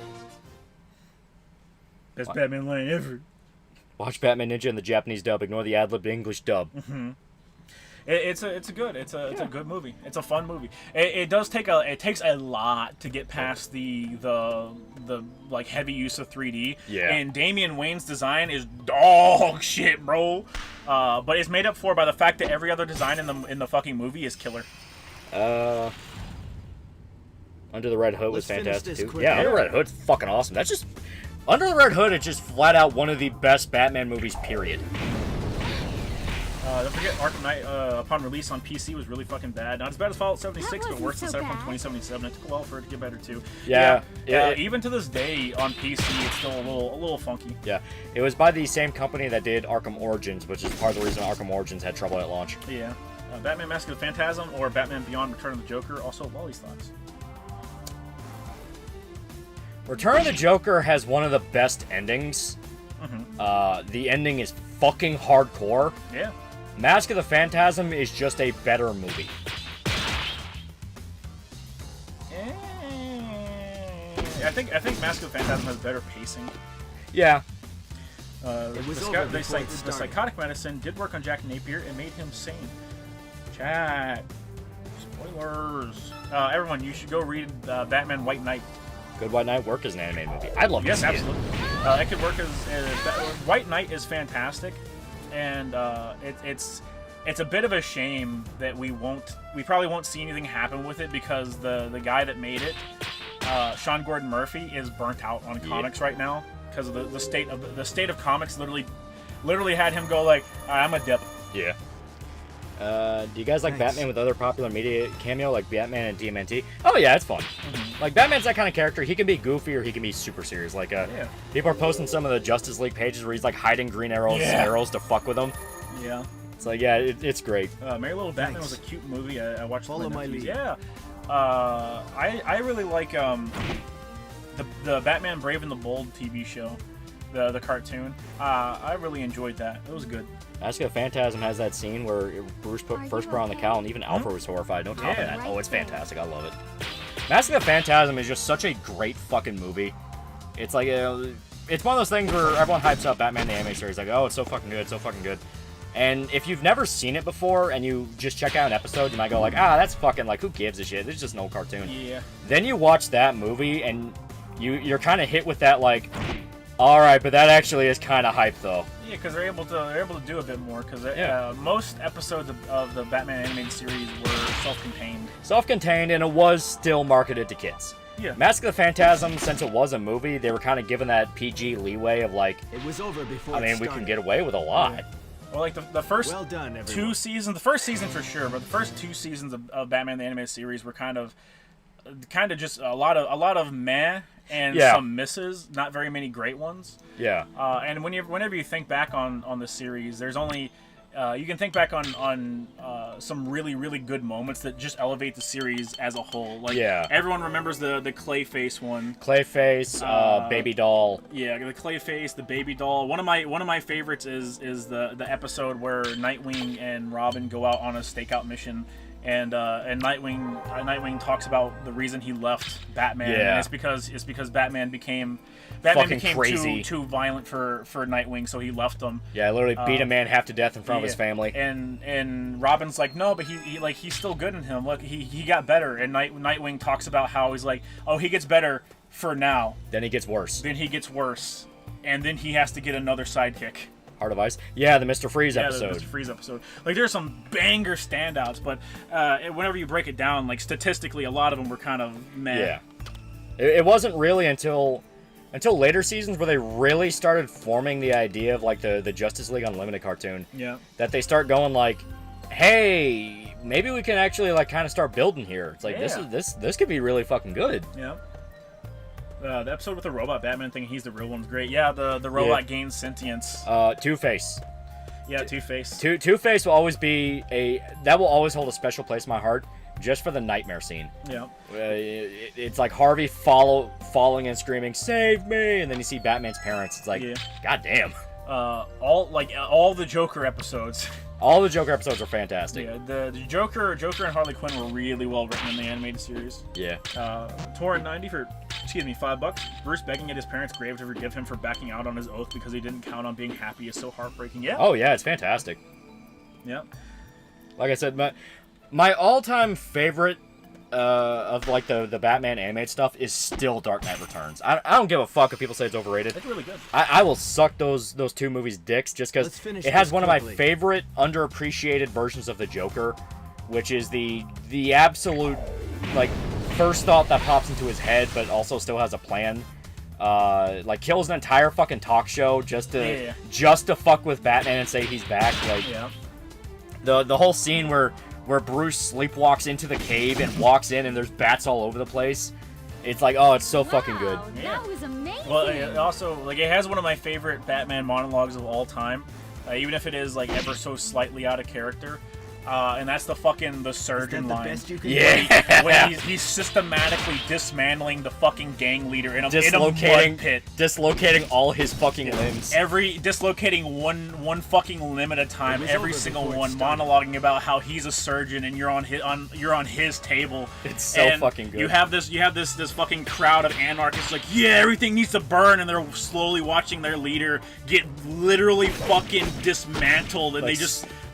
Best Batman line ever.
Watch Batman Ninja in the Japanese dub. Ignore the ad-libbed English dub.
Mm-hmm. It's a good movie. It's a fun movie. It takes a lot to get past the like heavy use of 3D.
Yeah.
And Damian Wayne's design is dog shit, bro. But it's made up for by the fact that every other design in the fucking movie is killer.
Under the Red Hood was fantastic too. Yeah, Under the Red Hood's fucking awesome. That's just Under the Red Hood is just flat out one of the best Batman movies, period.
Don't forget, Arkham Knight, upon release on PC, was really fucking bad. Not as bad as Fallout 76, but worse than Cyberpunk 2077. It took a while for it to get better too.
Yeah.
Even to this day on PC, it's still a little funky.
Yeah, it was by the same company that did Arkham Origins, which is part of the reason Arkham Origins had trouble at launch.
Yeah. Batman Mask of the Phantasm or Batman Beyond Return of the Joker. Also, Loli's thoughts.
Return of the Joker has one of the best endings.
Mm-hmm.
The ending is fucking hardcore.
Yeah.
Mask of the Phantasm is just a better movie.
I think Mask of the Phantasm has better pacing.
Yeah.
The psychotic medicine did work on Jack Napier and made him sane. Chat. Spoilers. Everyone, you should go read Batman White Knight.
Could White Knight work as an anime movie? I'd love to see
absolutely. It could work as White Knight is fantastic, and it's a bit of a shame that we probably won't see anything happen with it because the guy that made it, Sean Gordon Murphy, is burnt out on comics right now because of the state of comics. Literally had him go like, I'm a dip.
Yeah. Do you guys like Batman with other popular media cameo like Batman and DMNT? Oh yeah, it's fun. Mm-hmm. Like Batman's that kind of character. He can be goofy or he can be super serious. Like people are posting some of the Justice League pages where he's like hiding green arrows to fuck with them.
Yeah.
It's like it's great.
Merry Little Batman was a cute movie. I watched. Follow my lead. Yeah. I really like the Batman Brave and the Bold TV show, the cartoon. I really enjoyed that. It was good.
Mask of the Phantasm has that scene where Bruce first put on the cowl, and even Alfred was horrified. No top of that. Oh, it's fantastic. I love it. Mask of the Phantasm is just such a great fucking movie. It's like it's one of those things where everyone hypes up Batman the anime series, like, oh, it's so fucking good, so fucking good. And if you've never seen it before and you just check out an episode, you might go like, that's fucking, like, who gives a shit? It's just an old cartoon.
Yeah.
Then you watch that movie and you're kind of hit with that, like, All right, but that actually is kind of hype, though.
Yeah, because they're able to do a bit more. Because most episodes of the Batman animated series were self-contained.
Self-contained, and it was still marketed to kids.
Yeah.
Mask of the Phantasm, since it was a movie, they were kind of given that PG leeway of like,
It was over before
I mean, we can get away with a lot.
Well, like the first
Well done, everyone.
2 seasons, the first season for sure, but the first 2 seasons of Batman the Animated Series were kind of just a lot of meh and some misses, not very many great ones.
Yeah.
And whenever you think back on the series, there's only you can think back on some really, really good moments that just elevate the series as a whole. Like everyone remembers the Clayface one.
Clayface, Baby Doll.
Yeah, the Clayface, the Baby Doll. One of my favorites is the episode where Nightwing and Robin go out on a stakeout mission. And Nightwing talks about the reason he left Batman.
Yeah.
And it's because Batman became
crazy.
too violent for Nightwing, so he left him.
Yeah, literally beat a man half to death in front of his family.
And Robin's like, no, but he's still good in him. Look, he got better. And Nightwing talks about how he's like, oh, he gets better for now.
Then he gets worse.
And then he has to get another sidekick.
Heart of Ice. Yeah, the Mr. Freeze episode.
The Mr. Freeze episode. Like, there's some banger standouts, but whenever you break it down, like, statistically, a lot of them were kind of meh.
Yeah. It wasn't really until later seasons where they really started forming the idea of, like, the Justice League Unlimited cartoon.
Yeah.
That they start going, like, hey, maybe we can actually, like, kind of start building here. It's like, this could be really fucking good.
Yeah. The episode with the robot Batman thinking he's the real one's great. Yeah, the robot gains sentience.
Two-Face.
Yeah, Two-Face.
Two-Face will always be that will always hold a special place in my heart, just for the nightmare scene.
Yeah.
It's like Harvey falling and screaming, "Save me!" and then you see Batman's parents. It's like, God damn.
All the Joker episodes.
All the Joker episodes are fantastic.
Yeah, the Joker and Harley Quinn were really well written in the animated series.
Yeah.
Torrent 90 for, $5. Bruce begging at his parents' grave to forgive him for backing out on his oath because he didn't count on being happy is so heartbreaking. Yeah.
Oh yeah, it's fantastic.
Yeah.
Like I said, my all-time favorite of like the Batman animated stuff is still Dark Knight Returns. I don't give a fuck if people say it's overrated.
It's really good.
I will suck those two movies dicks just because it has one of my favorite underappreciated versions of the Joker, which is the absolute like first thought that pops into his head, but also still has a plan. Like kills an entire fucking talk show just to fuck with Batman and say he's back. Like the whole scene where Bruce sleepwalks into the cave and walks in and there's bats all over the place. It's like, oh, it's so fucking good.
That was amazing.
Well, it also, like, it has one of my favorite Batman monologues of all time, even if it is, like, ever so slightly out of character. And that's the surgeon line. When he's systematically dismantling the fucking gang leader in a mud pit.
Dislocating all his fucking limbs.
Dislocating one fucking limb at a time, every single one, monologuing about how he's a surgeon and you're on his table.
It's so fucking good.
You have this fucking crowd of anarchists like, yeah, everything needs to burn, and they're slowly watching their leader get literally fucking dismantled, and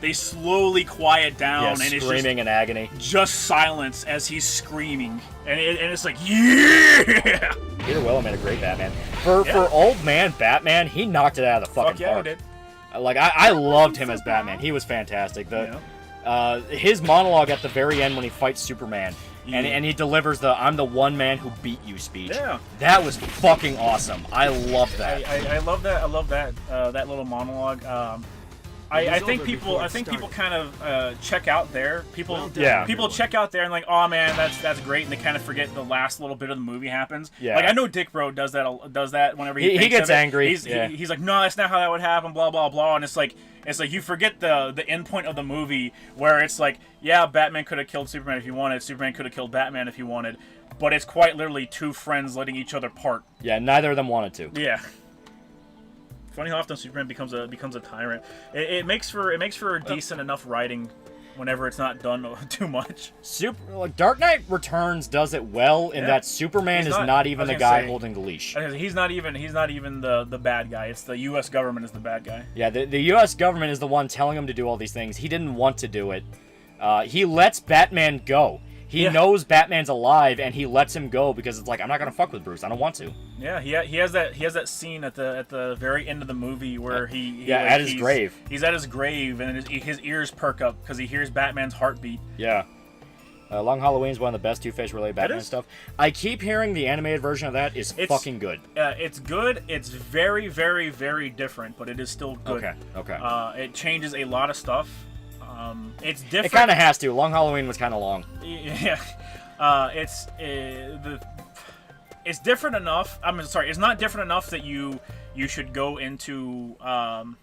they slowly quiet down, and it's
screaming in agony.
Just silence as he's screaming, and it's like, yeah.
Peter Weller made a great Batman. For old man Batman, he knocked it out of the fucking park.
He did.
Like I loved him as Batman. He was fantastic. His monologue at the very end when he fights Superman. And he delivers the "I'm the one man who beat you" speech.
Yeah,
that was fucking awesome. I love that.
I love that. I love that that little monologue. I think people kind of check out there. People check out there and like, oh man, that's great, and they kind of forget the last little bit of the movie happens. Yeah. Like I know Dick Bro does that whenever he
gets angry.
He's like, no, that's not how that would happen. Blah blah blah, and it's like you forget the end point of the movie where it's like, yeah, Batman could have killed Superman if he wanted. Superman could have killed Batman if he wanted. But it's quite literally two friends letting each other part.
Yeah, neither of them wanted to.
Yeah. Funny how often Superman becomes a tyrant. It makes for a decent enough writing whenever it's not done too much.
Dark Knight Returns does it well in that Superman is not even the guy holding the leash.
He's not even the bad guy. It's the U.S. government is the bad guy.
Yeah, the U.S. government is the one telling him to do all these things. He didn't want to do it. He lets Batman go. He knows Batman's alive, and he lets him go because it's like, I'm not gonna fuck with Bruce. I don't want to.
Yeah, he has that scene at the very end of the movie where
at his grave.
He's at his grave, and his ears perk up because he hears Batman's heartbeat.
Yeah. Long Halloween is one of the best Two-Face related Batman stuff. I keep hearing the animated version of that is fucking good.
It's good. It's very, very, very different, but it is still good.
Okay.
It changes a lot of stuff. It's different.
It kind of has to. Long Halloween was kind of long.
Yeah. It's different enough. I'm sorry. It's not different enough that you should go into. I'm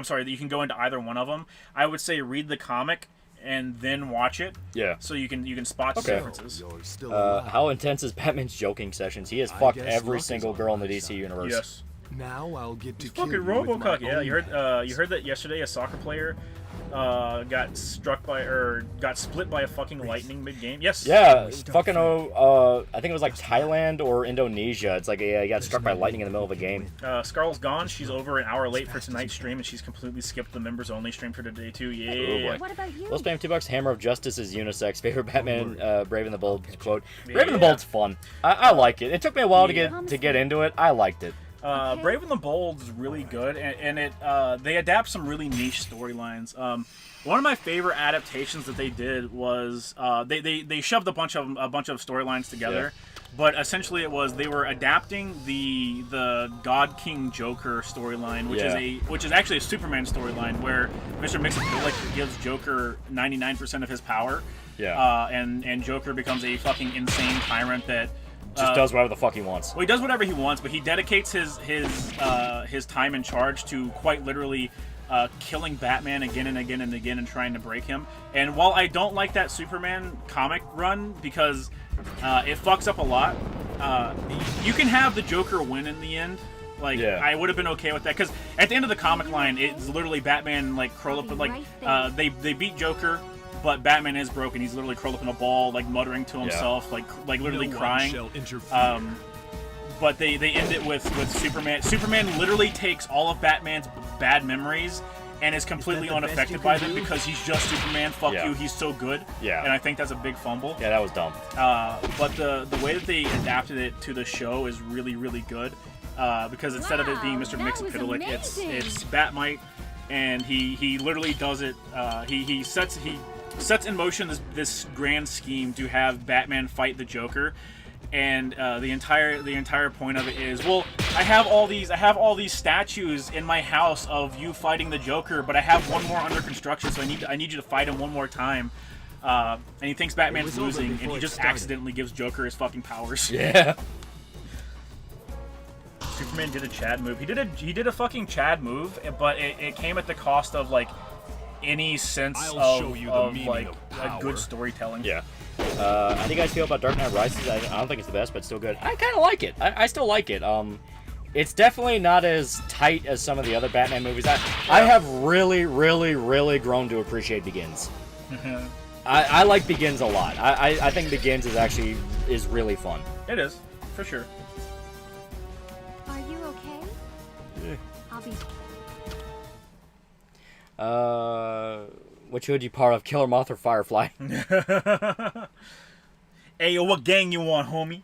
sorry, that you can go into either one of them. I would say read the comic and then watch it.
Yeah.
So you can spot the differences.
How intense is Batman's joking sessions? He has fucked every single girl in the DC universe.
Yes.
Now I'll get to
fucking RoboCop. Yeah, you heard that yesterday a soccer player got split by a fucking lightning mid-game. Yes.
Yeah, fucking I think it was like Thailand or Indonesia. It's like he got struck by lightning in the middle of a game.
Scarlett's gone. She's over an hour late for tonight's stream, and she's completely skipped the members only stream for today too. Yeah.
What about you?
We'll spam $2. Hammer of Justice is unisex. Favorite Batman, Brave and the Bold quote. Brave and the Bold's fun. I like it. It took me a while to get into it. I liked it.
Brave and the Bold is really good, and they adapt some really niche storylines. One of my favorite adaptations that they did was they shoved a bunch of storylines together, but essentially they were adapting the God King Joker storyline, which is actually a Superman storyline where Mr. Mxyzptlk gives Joker 99% of his power, and Joker becomes a fucking insane tyrant that.
Just does whatever the fuck he wants.
Well, he does whatever he wants, but he dedicates his time in charge to quite literally killing Batman again and again and again and trying to break him. And while I don't like that Superman comic run because it fucks up a lot, you can have the Joker win in the end. I would have been okay with that because at the end of the comic line, it's literally Batman curled up, they beat Joker. But Batman is broken. He's literally curled up in a ball, muttering to himself, literally crying. But they end it with Superman. Superman literally takes all of Batman's bad memories and is completely unaffected by them because he's just Superman. Fuck you, he's so good.
Yeah.
And I think that's a big fumble.
Yeah, that was dumb.
But the way that they adapted it to the show is really, really good. Because instead of it being Mr. Mxyzptlk, it's Batmite, and he literally does it. He sets in motion this grand scheme to have Batman fight the Joker, and the entire point of it is, well, I have all these statues in my house of you fighting the Joker, but I have one more under construction, so I need you to fight him one more time. And he thinks Batman's losing, and he just accidentally gives Joker his fucking powers.
Yeah.
Superman did a Chad move. He did a fucking Chad move, but it came at the cost of any sense of good storytelling.
Yeah. How do you guys feel about Dark Knight Rises? I don't think it's the best, but still good. I kind of like it. I still like it. It's definitely not as tight as some of the other Batman movies. I have really, really, really grown to appreciate Begins. I like Begins a lot. I think Begins is really fun.
It is, for sure.
Are you okay?
Yeah.
I'll be.
Which hood you part of, Killer Moth or Firefly?
Hey, what gang you on, homie?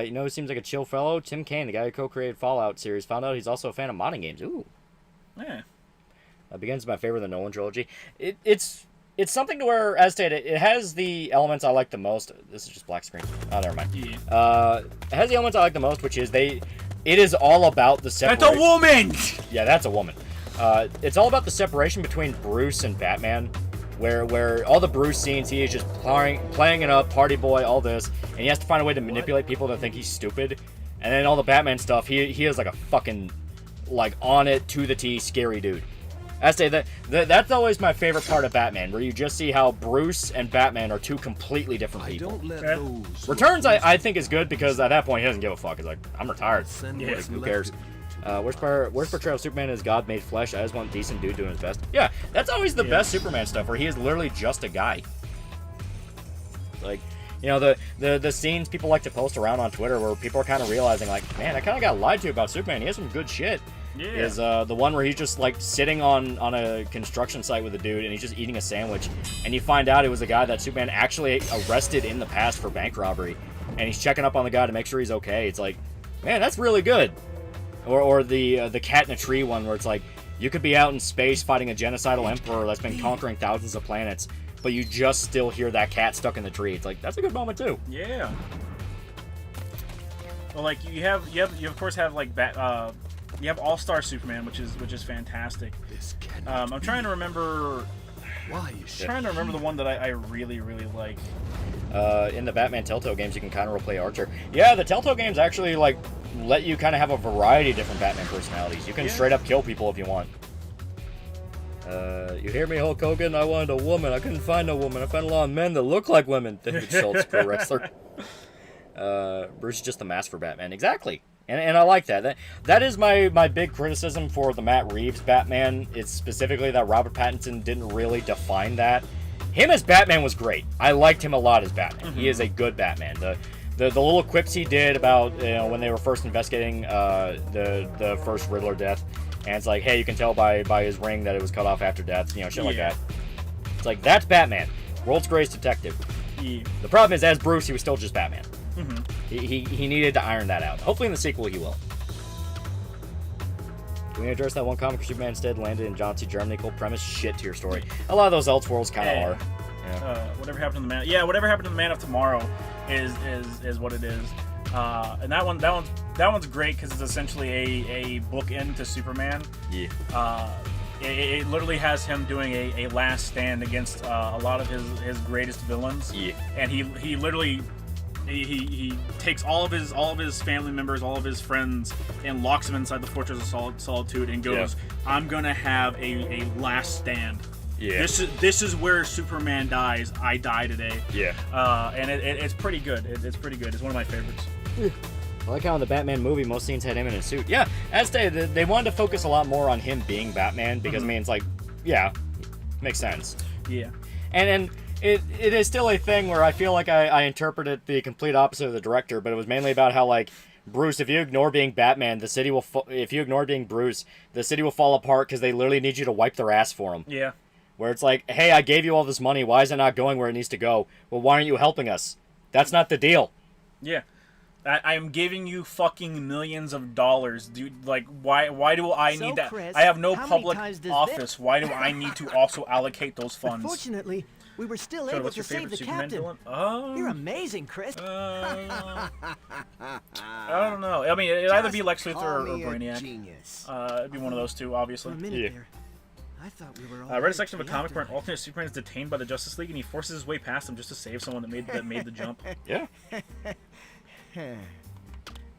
He seems like a chill fellow. Tim Kaine, the guy who co-created Fallout series, found out he's also a fan of modding games. Ooh.
Yeah.
Begins my favorite of the Nolan trilogy. It's something to where, as stated, it has the elements I like the most. This is just black screen. Oh, never mind.
Yeah.
It has the elements I like the most, which is it is all about the separation.
That's a woman!
Yeah, that's a woman. It's all about the separation between Bruce and Batman, where all the Bruce scenes, he is just playing it up, party boy, all this, and he has to find a way to manipulate people to think he's stupid. And then all the Batman stuff, he is like a fucking, on it, to the T, scary dude. I say that's always my favorite part of Batman, where you just see how Bruce and Batman are two completely different people. Returns, I think, is good because at that point he doesn't give a fuck. He's like, I'm retired. Who cares? Worst portrayal of Superman is God made flesh. I just want a decent dude doing his best. Yeah, that's always the best Superman stuff, where he is literally just a guy. The scenes people like to post around on Twitter where people are kind of realizing, man, I kind of got lied to about Superman. He has some good shit. is the one where he's just like sitting on a construction site with a dude and he's just eating a sandwich, and you find out it was a guy that Superman actually arrested in the past for bank robbery, and he's checking up on the guy to make sure he's okay. It's like, man, that's really good. Or the cat in a tree one where it's like, you could be out in space fighting a genocidal emperor that's been conquering thousands of planets, but you just still hear that cat stuck in the tree. It's like, that's a good moment too.
Yeah. Well, like you of course have like you have All-Star Superman, which is fantastic. I'm trying to remember. The one that I really like.
In the Batman Telltale games, you can kind of roleplay Archer. Yeah, the Telltale games actually like let you kind of have a variety of different Batman personalities. You can straight up kill people if you want. You hear me, Hulk Hogan? I wanted a woman. I couldn't find a woman. I found a lot of men that look like women. David Schultz, pro wrestler. Bruce is just the mask for Batman. Exactly. And I like that. That is my big criticism for the Matt Reeves Batman. It's specifically that Robert Pattinson didn't really define that. Him as Batman was great. I liked him a lot as Batman. Mm-hmm. He is a good Batman. The little quips he did about when they were first investigating the first Riddler death, and it's like, hey, you can tell by his ring that it was cut off after death, shit like that. It's like, that's Batman, world's greatest detective. Yeah. The problem is, as Bruce, he was still just Batman. Mm-hmm. He needed to iron that out. Hopefully in the sequel he will. Can we address that one comic where Superman instead landed in John C. Germany? Cool premise, shit to your story. A lot of those Elseworlds kind of are. Yeah.
Whatever happened to the Man? Yeah, whatever happened to the Man of Tomorrow is what it is. And that one's great because it's essentially a bookend to Superman.
Yeah.
It literally has him doing a last stand against a lot of his greatest villains.
Yeah.
And he literally. He takes all of his family members, all of his friends, and locks them inside the Fortress of Solitude and goes, I'm gonna have a last stand.
Yeah.
This is where Superman dies. I die today.
Yeah.
And it's pretty good. It's pretty good. It's one of my favorites.
I like how in the Batman movie, most scenes had him in a suit. Yeah, as they wanted to focus a lot more on him being Batman because, I mean, it's like, yeah, makes sense.
Yeah.
And it is still a thing where I feel like I interpreted the complete opposite of the director, but it was mainly about how, like, Bruce, if you ignore being Batman, the city will if you ignore being Bruce, the city will fall apart because they literally need you to wipe their ass for them.
Yeah.
Where it's like, hey, I gave you all this money. Why is it not going where it needs to go? Well, why aren't you helping us? That's not the deal.
Yeah. I'm giving you fucking millions of dollars, dude. Like, why do I need that?
Chris,
I have no
how
public
many times does
office. Why do I need to also allocate those funds?
Fortunately, we were still
So
able
what's
to
your
save
favorite
the
Superman
captain.
villain?
You're amazing, Chris.
I don't know. I mean, it'd either be Lex Luthor or Brainiac.
Genius.
It'd be one of those two,
For
obviously.
a minute there, I thought we were all
I read a
headed
section of
to
a
the
comic where an
afterlife.
alternate Superman is detained by the Justice League, and he forces his way past them just to save someone that made the jump.
Yeah.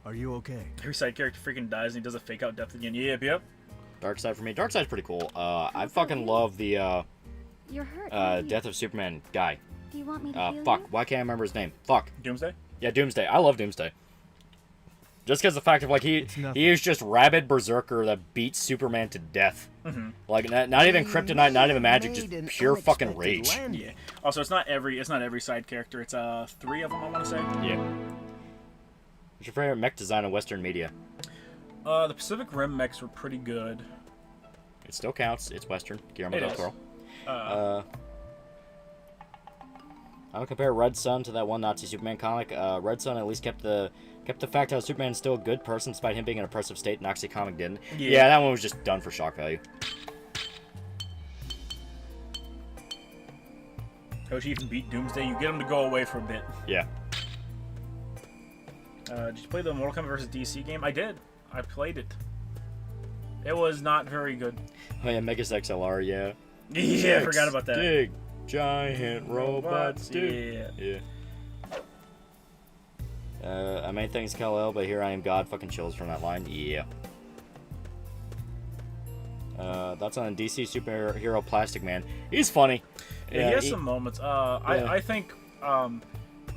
Are you okay?
Every side character freaking dies, and he does a fake out death again. Yep.
Darkseid for me. Darkseid's pretty cool. I fucking love the
You're hurt.
Death of Superman guy.
Do you want me to heal
Fuck.
you?
Why can't I remember his name? Fuck.
Doomsday?
Yeah, Doomsday. I love Doomsday. Just because the fact of, like, he is just rabid berserker that beats Superman to death.
Mm-hmm.
Like, not even kryptonite, not even magic, just pure fucking rage.
Yeah. Also, it's not every side character. It's 3 of them, I want to say.
Yeah. What's your favorite mech design in Western media?
The Pacific Rim mechs were pretty good.
It still counts. It's Western. Guillermo del Toro. I would compare Red Sun to that one Nazi Superman comic. Red Sun at least kept the fact how Superman's still a good person despite him being in an oppressive state. Nazi comic didn't. Yeah, that one was just done for shock value.
Coach even beat Doomsday. You get him to go away for a bit.
Yeah.
Did you play the Mortal Kombat vs. DC game? I did. I played it. It was not very good.
Oh yeah, Megas XLR, yeah.
Yeah, I forgot about that.
Big giant robots,
dude.
Yeah. I made things Kal-El, but here I am God. Fucking chills from that line. Yeah. That's on DC superhero Plastic Man. He's funny.
Yeah, he has some moments. I think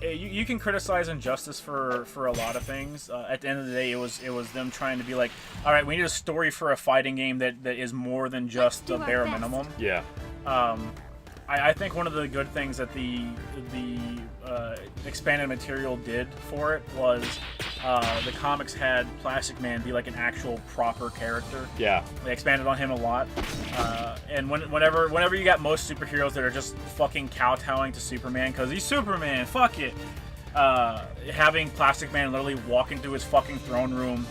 you can criticize Injustice for a lot of things. At the end of the day, it was them trying to be like, all right, we need a story for a fighting game that is more than just the bare minimum.
Yeah.
I think one of the good things that the expanded material did for it was the comics had Plastic Man be like an actual proper character.
Yeah.
They expanded on him a lot. And whenever you got most superheroes that are just fucking kowtowing to Superman because he's Superman, fuck it. Having Plastic Man literally walk into his fucking throne room,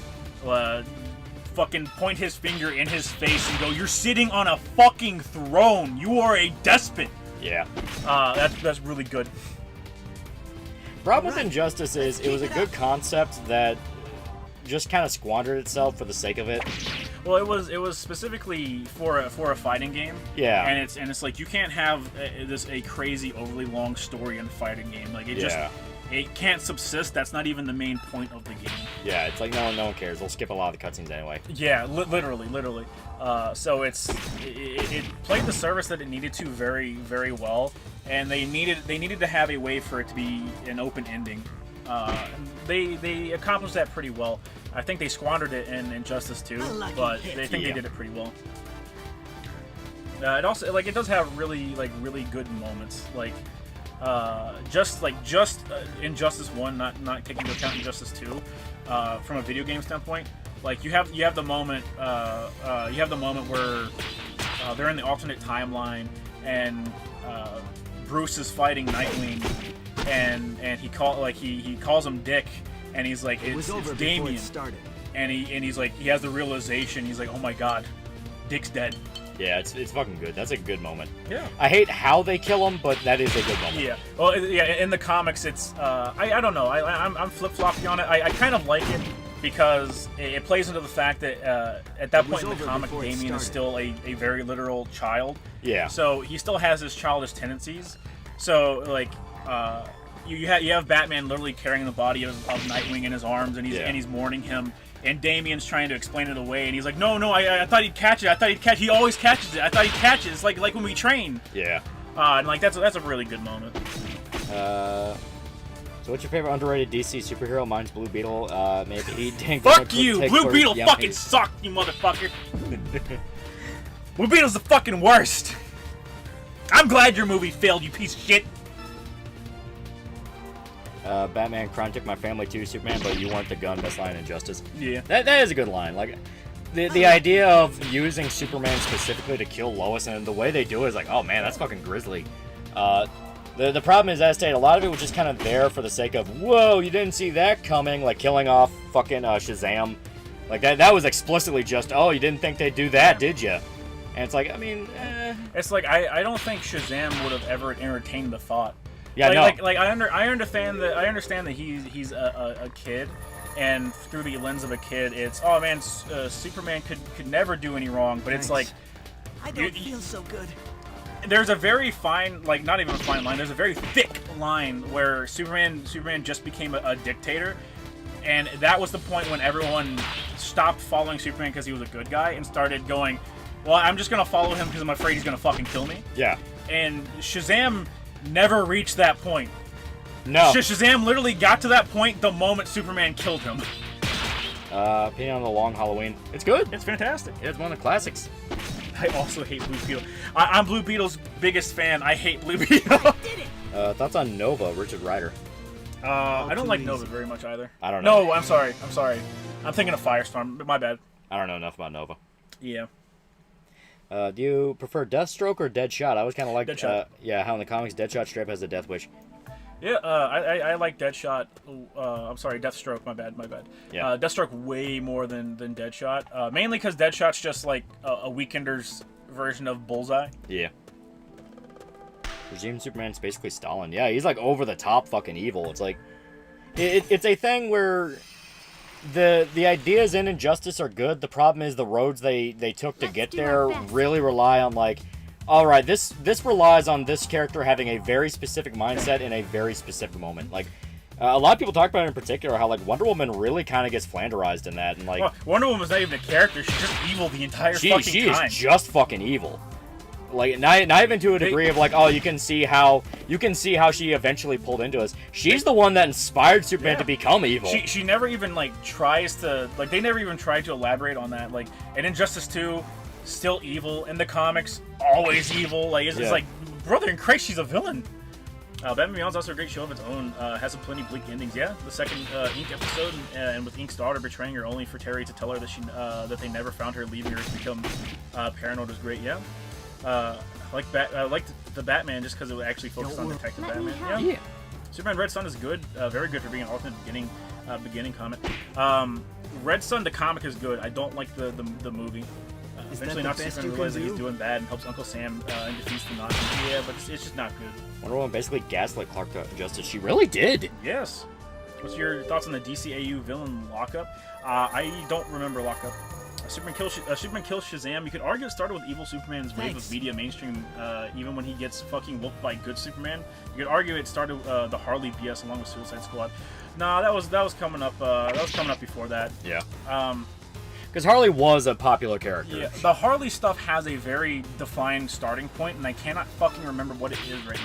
fucking point his finger in his face and go, "You're sitting on a fucking throne. You are a despot."
Yeah.
That's really good.
Problem with Injustice is it was a good concept that just kind of squandered itself for the sake of it.
Well, it was specifically for a fighting game.
Yeah.
And it's like you can't have a crazy overly long story in a fighting game. Like it can't subsist. That's not even the main point of the game.
Yeah, it's like no one cares. They'll skip a lot of the cutscenes anyway.
Yeah, literally. So it played the service that it needed to very, very well, and they needed to have a way for it to be an open ending. They accomplished that pretty well. I think they squandered it in Injustice 2, but they think they did it pretty well. It also it does have really good moments, just Injustice 1, not taking into account Injustice 2, from a video game standpoint. Like you have the moment where they're in the alternate timeline and Bruce is fighting Nightwing and he calls him Dick and he's like it's Damian and he's like he has the realization, he's like, oh my god, Dick's dead.
Yeah, it's fucking good. That's a good moment.
Yeah.
I hate how they kill him, but that is a good moment.
Yeah. Well, yeah. In the comics, it's I don't know. I'm flip floppy on it. I kind of like it because it plays into the fact that at that point in the comic, Damian is still a very literal child.
Yeah.
So he still has his childish tendencies. So like you have Batman literally carrying the body of Nightwing in his arms and he's mourning him. And Damian's trying to explain it away, and he's like, "No, I thought he'd catch it. He always catches it. I thought he'd catch it. It's like when we train."
Yeah.
And like that's a really good moment.
So what's your favorite underrated DC superhero? Mine's Blue Beetle. Maybe.
Fuck you! Blue Beetle fucking sucked, you motherfucker. Blue Beetle's the fucking worst. I'm glad your movie failed, you piece of shit.
Batman, crime took my family too, Superman, but you weren't the gun. Best line in Injustice.
Yeah.
That is a good line. Like, the idea of using Superman specifically to kill Lois, and the way they do it is like, oh man, that's fucking grisly. The problem is, as stated, a lot of it was just kind of there for the sake of, whoa, you didn't see that coming, like killing off fucking Shazam. Like, that was explicitly just, oh, you didn't think they'd do that, did you? And it's like, I mean,
It's like, I don't think Shazam would have ever entertained the thought.
Yeah,
I understand that he's a kid, and through the lens of a kid, it's, oh man, Superman could never do any wrong. But it's like,
I don't feel so good.
There's a very fine, like not even a fine line. There's a very thick line where Superman just became a dictator, and that was the point when everyone stopped following Superman because he was a good guy and started going, well, I'm just gonna follow him because I'm afraid he's gonna fucking kill me.
Yeah.
And Shazam never reached that point.
No.
Shazam literally got to that point the moment Superman killed him.
Opinion on The Long Halloween. It's good.
It's fantastic.
It's one of the classics.
I also hate Blue Beetle. I'm Blue Beetle's biggest fan. I hate Blue Beetle.
Thoughts on Nova, Richard Rider?
I don't like Nova very much either.
I don't know.
No, I'm sorry. I'm thinking of Firestorm. My bad.
I don't know enough about Nova.
Yeah.
Do you prefer Deathstroke or Deadshot? I always kind of like
Deadshot.
Yeah, how in the comics Deadshot straight up has a death wish.
Yeah, I like Deadshot. I'm sorry, Deathstroke. My bad.
Yeah.
Deathstroke way more than Deadshot. Mainly because Deadshot's just like a Weekender's version of Bullseye.
Yeah. Regime Superman's basically Stalin. Yeah, he's like over the top fucking evil. It's like, it's a thing where the ideas in Injustice are good. The problem is the roads they took to get there really rely on like, all right, this relies on this character having a very specific mindset in a very specific moment. Like, a lot of people talk about it in particular, how like Wonder Woman really kind of gets flanderized in that, and like
Wonder Woman's not even a character; she's just evil the entire fucking time.
She is just fucking evil. Like not even to a degree of like, oh, you can see how she eventually pulled into us. She's the one that inspired Superman to become evil.
She never even like tries to like they never even tried to elaborate on that. Like in Injustice 2, still evil. In the comics, always evil. Like it's just like, brother in Christ, she's a villain. Batman Beyond is also a great show of its own. Has some plenty bleak endings. Yeah, the second Ink episode, and with Ink's daughter betraying her only for Terry to tell her that that they never found her, leaving her to become paranoid was great. Yeah, I liked the Batman just because it actually focused on Detective Batman. Yeah. Superman Red Sun is good, very good for being an alternate beginning comic. Red Sun the comic is good. I don't like the movie. Eventually, not Superman realizes that he's doing bad and helps Uncle Sam and defeats the Nazis. Yeah, but it's just not good.
Wonder Woman basically gaslit Clark Justice. She really did.
Yes. What's your thoughts on the DCAU villain Lockup? I don't remember Lockup. Superman kills Shazam. You could argue it started with evil Superman's wave of media mainstream, even when he gets fucking whooped by good Superman. You could argue it started the Harley BS along with Suicide Squad. Nah, that was coming up. That was coming up before that.
Yeah. Because Harley was a popular character.
Yeah, the Harley stuff has a very defined starting point, and I cannot fucking remember what it is right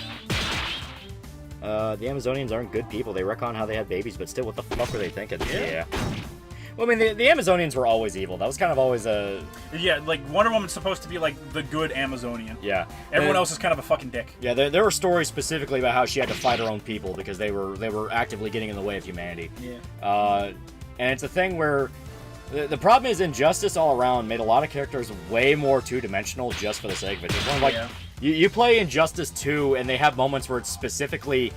now. The Amazonians aren't good people. They retcon how they had babies, but still, what the fuck were they thinking? Yeah. Well, I mean, the Amazonians were always evil. That was kind of always a...
Yeah, like, Wonder Woman's supposed to be, like, the good Amazonian.
Yeah.
Everyone else is kind of a fucking dick.
Yeah, there were stories specifically about how she had to fight her own people because they were actively getting in the way of humanity.
Yeah.
And it's a thing where... The problem is Injustice all around made a lot of characters way more two-dimensional just for the sake of it. It's one of, like, you play Injustice 2 and they have moments where it's specifically,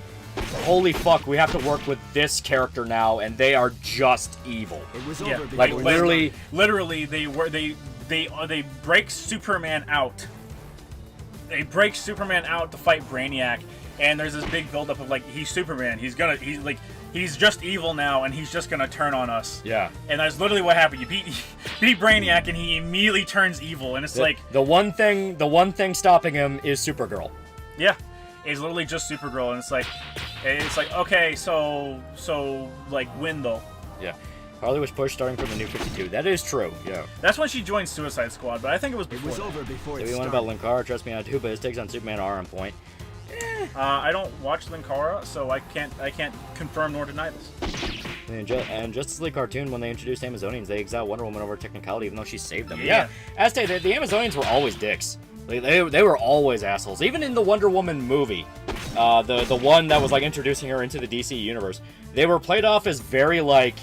holy fuck, we have to work with this character now and they are just evil.
It was over.
Like literally,
they break Superman out. They break Superman out to fight Brainiac, and there's this big buildup of like he's Superman. He's just evil now, and he's just gonna turn on us.
Yeah.
And that's literally what happened. You beat Brainiac, and he immediately turns evil. And it's
the one thing stopping him is Supergirl.
Yeah, it's literally just Supergirl, and it's like okay, so like win though.
Yeah. Harley was pushed starting from the New 52. That is true. Yeah.
That's when she joined Suicide Squad, but I think it was before.
It was over before it started.
One about Linkara, trust me, I do, but his takes on Superman are on point.
I don't watch Linkara, so I can't confirm nor deny this.
And Justice League cartoon, when they introduced Amazonians, they exiled Wonder Woman over technicality, even though she saved them. Yeah. Aztec, the Amazonians were always dicks. They were always assholes. Even in the Wonder Woman movie, the one that was like introducing her into the DC universe, they were played off as very like,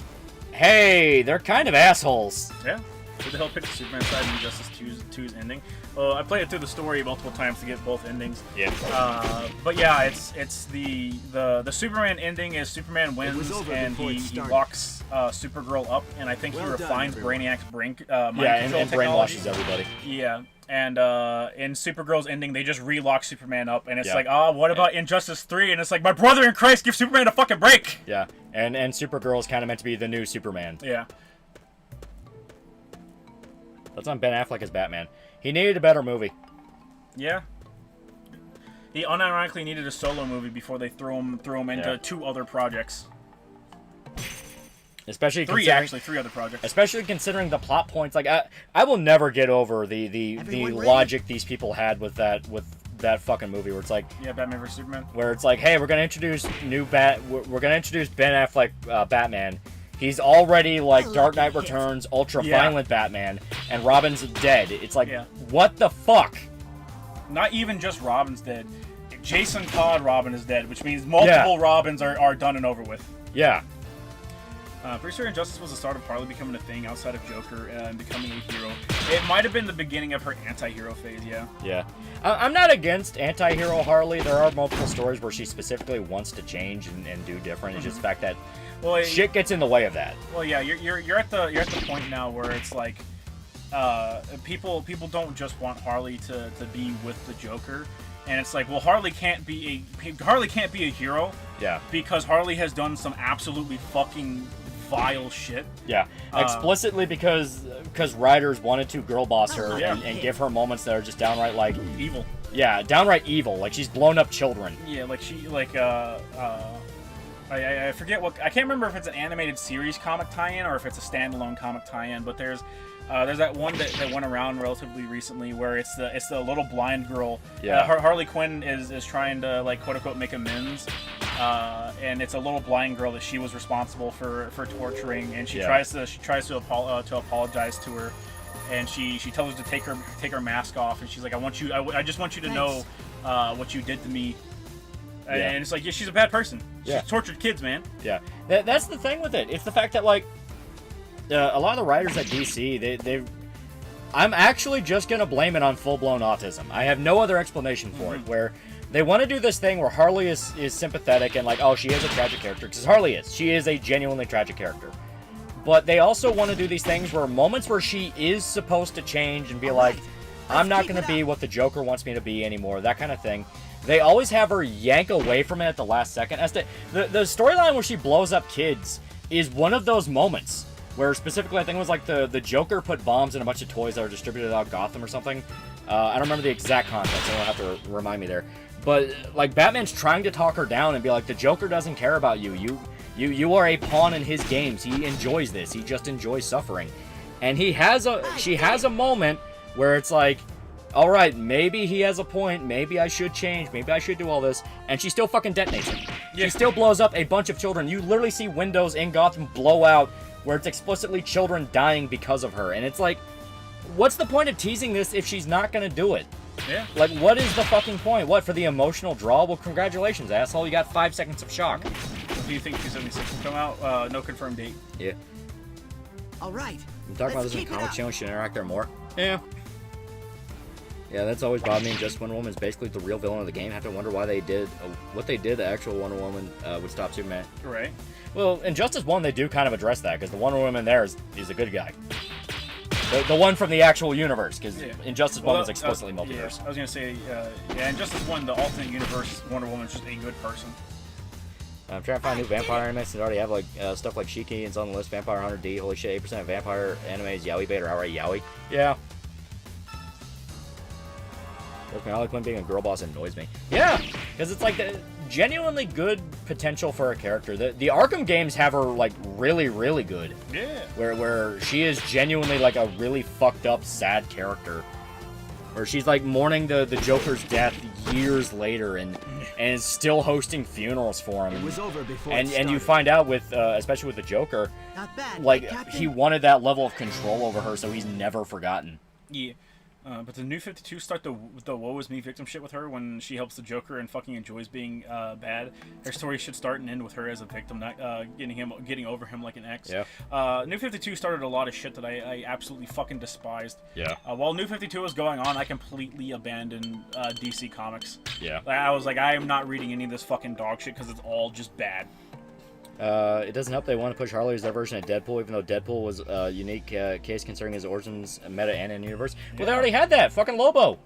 hey, they're kind of assholes.
Yeah. Who the hell picked the Superman side in Justice 2's ending? Well, I played it through the story multiple times to get both endings.
Yeah.
But yeah, it's the Superman ending is Superman wins and he locks Supergirl up, and I think he refines Brainiac's brain mind control
and brainwashes everybody.
Yeah. And in Supergirl's ending, they just re-lock Superman up, and it's like, what about Injustice 3? And it's like, my brother in Christ, give Superman a fucking break!
Yeah, and Supergirl is kind of meant to be the new Superman.
Yeah.
That's on Ben Affleck as Batman. He needed a better movie.
Yeah. He unironically needed a solo movie before they threw him into 2 other projects.
Especially
three other projects.
Especially considering the plot points. Like I will never get over the logic these people had with that fucking movie where it's like
Batman vs Superman.
Where it's like, hey, we're gonna introduce we're gonna introduce Ben Affleck Batman. He's already like Dark Knight Returns, ultra violent Batman, and Robin's dead. It's like, what the fuck?
Not even just Robin's dead. Jason Todd Robin is dead, which means multiple Robins are done and over with.
Yeah.
Pretty sure Injustice was the start of Harley becoming a thing outside of Joker and becoming a hero. It might have been the beginning of her anti-hero phase, yeah.
Yeah. I'm not against anti-hero Harley. There are multiple stories where she specifically wants to change and do different. It's just the fact that shit gets in the way of that.
Well, yeah, you're at the point now where it's like people don't just want Harley to be with the Joker. And it's like, well, Harley can't be a hero.
Yeah.
Because Harley has done some absolutely fucking vile shit.
Yeah. Explicitly because writers wanted to girl boss her and give her moments that are just downright like
evil.
Yeah, downright evil. Like she's blown up children.
Yeah, like she I forget what, I can't remember if it's an animated series comic tie-in or if it's a standalone comic tie-in, but there's that one that went around relatively recently where it's the little blind girl.
Yeah.
Harley Quinn is trying to like quote unquote make amends, and it's a little blind girl that she was responsible for torturing, and she tries to apologize to her, and she tells her to take her mask off, and she's like, I just want you to know what you did to me. And it's like, yeah, she's a bad person. She's tortured kids, man.
Yeah, that's the thing with it. It's the fact that like a lot of the writers at DC, they I'm actually just gonna blame it on full-blown autism. I have no other explanation for it. Where they want to do this thing where Harley is sympathetic and like, oh, she is a tragic character, because Harley is. She is a genuinely tragic character. But they also want to do these things where moments where she is supposed to change and be like, I'm not going to be what the Joker wants me to be anymore, that kind of thing. They always have her yank away from it at the last second. As to the storyline where she blows up kids is one of those moments where specifically I think it was like the Joker put bombs in a bunch of toys that were distributed out Gotham or something. I don't remember the exact context, so you'll have to remind me there. But like Batman's trying to talk her down and be like, the Joker doesn't care about you. You are a pawn in his games. He enjoys this. He just enjoys suffering. And she has a moment where it's like, all right, maybe he has a point. Maybe I should change. Maybe I should do all this. And she still fucking detonates it. She still blows up a bunch of children. You literally see windows in Gotham blow out where it's explicitly children dying because of her. And it's like, what's the point of teasing this if she's not going to do it?
Yeah.
Like, what is the fucking point? What, for the emotional draw? Well, congratulations, asshole. You got 5 seconds of shock.
Do you think 276 will come out? No confirmed date.
Yeah.
All right.
I'm talking about this in comic channel. Should interact there more. Yeah. Yeah, that's always bothered me. Just Wonder Woman is basically the real villain of the game. I have to wonder why they did what they did. The actual Wonder Woman would stop Superman.
Right.
Well, in Justice 1, they do kind of address that because the Wonder Woman there is a good guy. The one from the actual universe, because Injustice 1 was explicitly multiverse.
Yeah, I was going to say, Injustice 1, the alternate universe, Wonder Woman's just a good person.
I'm trying to find new vampire animes that already have like stuff like Shiki and on the list. Vampire Hunter D. Holy shit, 8% of vampire animes yaoi bait or outright yaoi. Yeah. Harley Quinn being a girl boss annoys me. Yeah, because it's like the genuinely good potential for a character. The Arkham games have her like really, really good.
Yeah.
Where she is genuinely like a really fucked up, sad character. Where she's like mourning the Joker's death years later and is still hosting funerals for him.
It was over before
and you find out with especially with the Joker,
not bad,
like he wanted that level of control over her, so he's never forgotten.
Yeah. But the New 52 start the woe is me victim shit with her when she helps the Joker and fucking enjoys being bad. Her story should start and end with her as a victim, not getting over him like an ex.
Yeah.
New 52 started a lot of shit that I absolutely fucking despised.
Yeah.
While New 52 was going on, I completely abandoned DC Comics.
Yeah.
I was like, I am not reading any of this fucking dog shit because it's all just bad.
It doesn't help they want to push Harley as their version of Deadpool, even though Deadpool was a unique case concerning his origins, meta, and in universe. Well, they already had that. Fucking Lobo.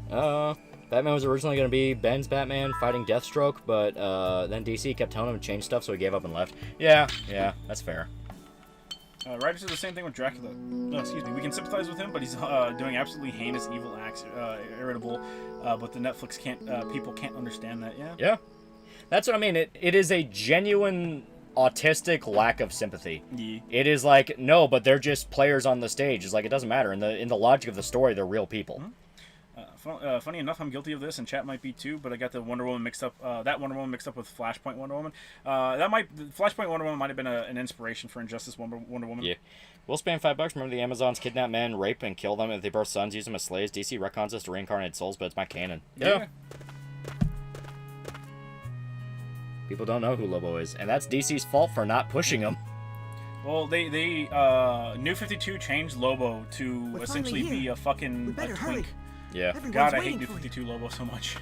Batman was originally going to be Ben's Batman fighting Deathstroke, but then DC kept telling him to change stuff, so he gave up and left. Yeah, that's fair.
Writers do the same thing with Dracula. No, excuse me. We can sympathize with him, but he's doing absolutely heinous, evil acts, irritable. But the Netflix people can't understand that. Yeah.
Yeah, that's what I mean. It is a genuine autistic lack of sympathy.
Yeah.
It is like, no, but they're just players on the stage. It's like it doesn't matter. In the logic of the story, they're real people.
Mm-hmm. Funny enough, I'm guilty of this, and chat might be too. But I got the Wonder Woman mixed up. That Wonder Woman mixed up with Flashpoint Wonder Woman. Flashpoint Wonder Woman might have been an inspiration for Injustice Wonder Woman.
Yeah. We'll spend $5. Remember the Amazons kidnap men, rape, and kill them if they birth sons, use them as slaves. DC retcons us to reincarnated souls, but it's my canon. Yeah. People don't know who Lobo is, and that's DC's fault for not pushing him.
Well, they New 52 changed Lobo to essentially be a fucking a twink.
Yeah.
God, I hate New 52 Lobo so much.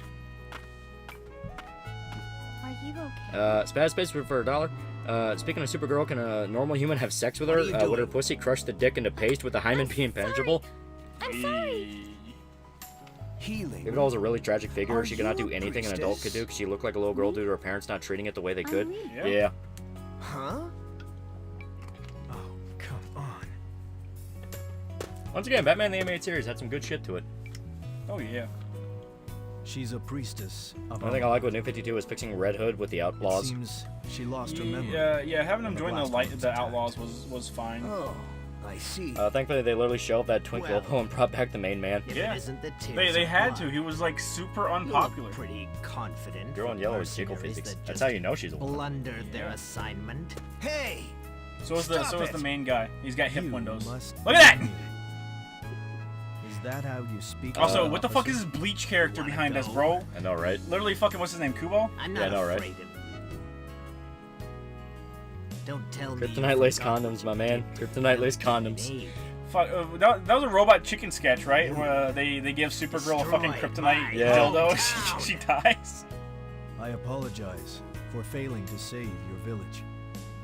Are you okay?
Spaz Space for $1. Speaking of Supergirl, can a normal human have sex with her? Would her pussy crush the dick into paste with the hymen be impenetrable?
I'm sorry.
Healing.
If it was a really tragic figure, she could not do anything an adult could do because she looked like a little girl due to her parents not treating it the way they could. Yeah.
Huh?
Oh, come on.
Once again, Batman the Animated Series had some good shit to it.
Oh, yeah.
She's a priestess.
I think I like what New 52 is fixing Red Hood with the Outlaws.
It seems she lost her memory.
Yeah, having them join the Outlaws was fine.
Oh, I see.
Thankfully, they literally shelved that twink Lobo and brought back the main man.
Yeah. They had to. He was like super unpopular.
Pretty confident.
Girl in yellow is Tickle Physics. That's how you know she's a woman.
Blundered their assignment. Hey.
So is the main guy. He's got hip windows. Look at that.
that how you speak?
Also, what the fuck is this Bleach character behind us, bro?
I know, right?
Literally fucking, what's his name, Kubo?
I'm
Yeah,
not
I know, right?
afraid of... Don't tell me.
Kryptonite lace condoms, my man. Kryptonite lace condoms.
Fuck, that was a Robot Chicken sketch, right? Where they give Supergirl a fucking kryptonite dildo. She dies.
I apologize for failing to save your village,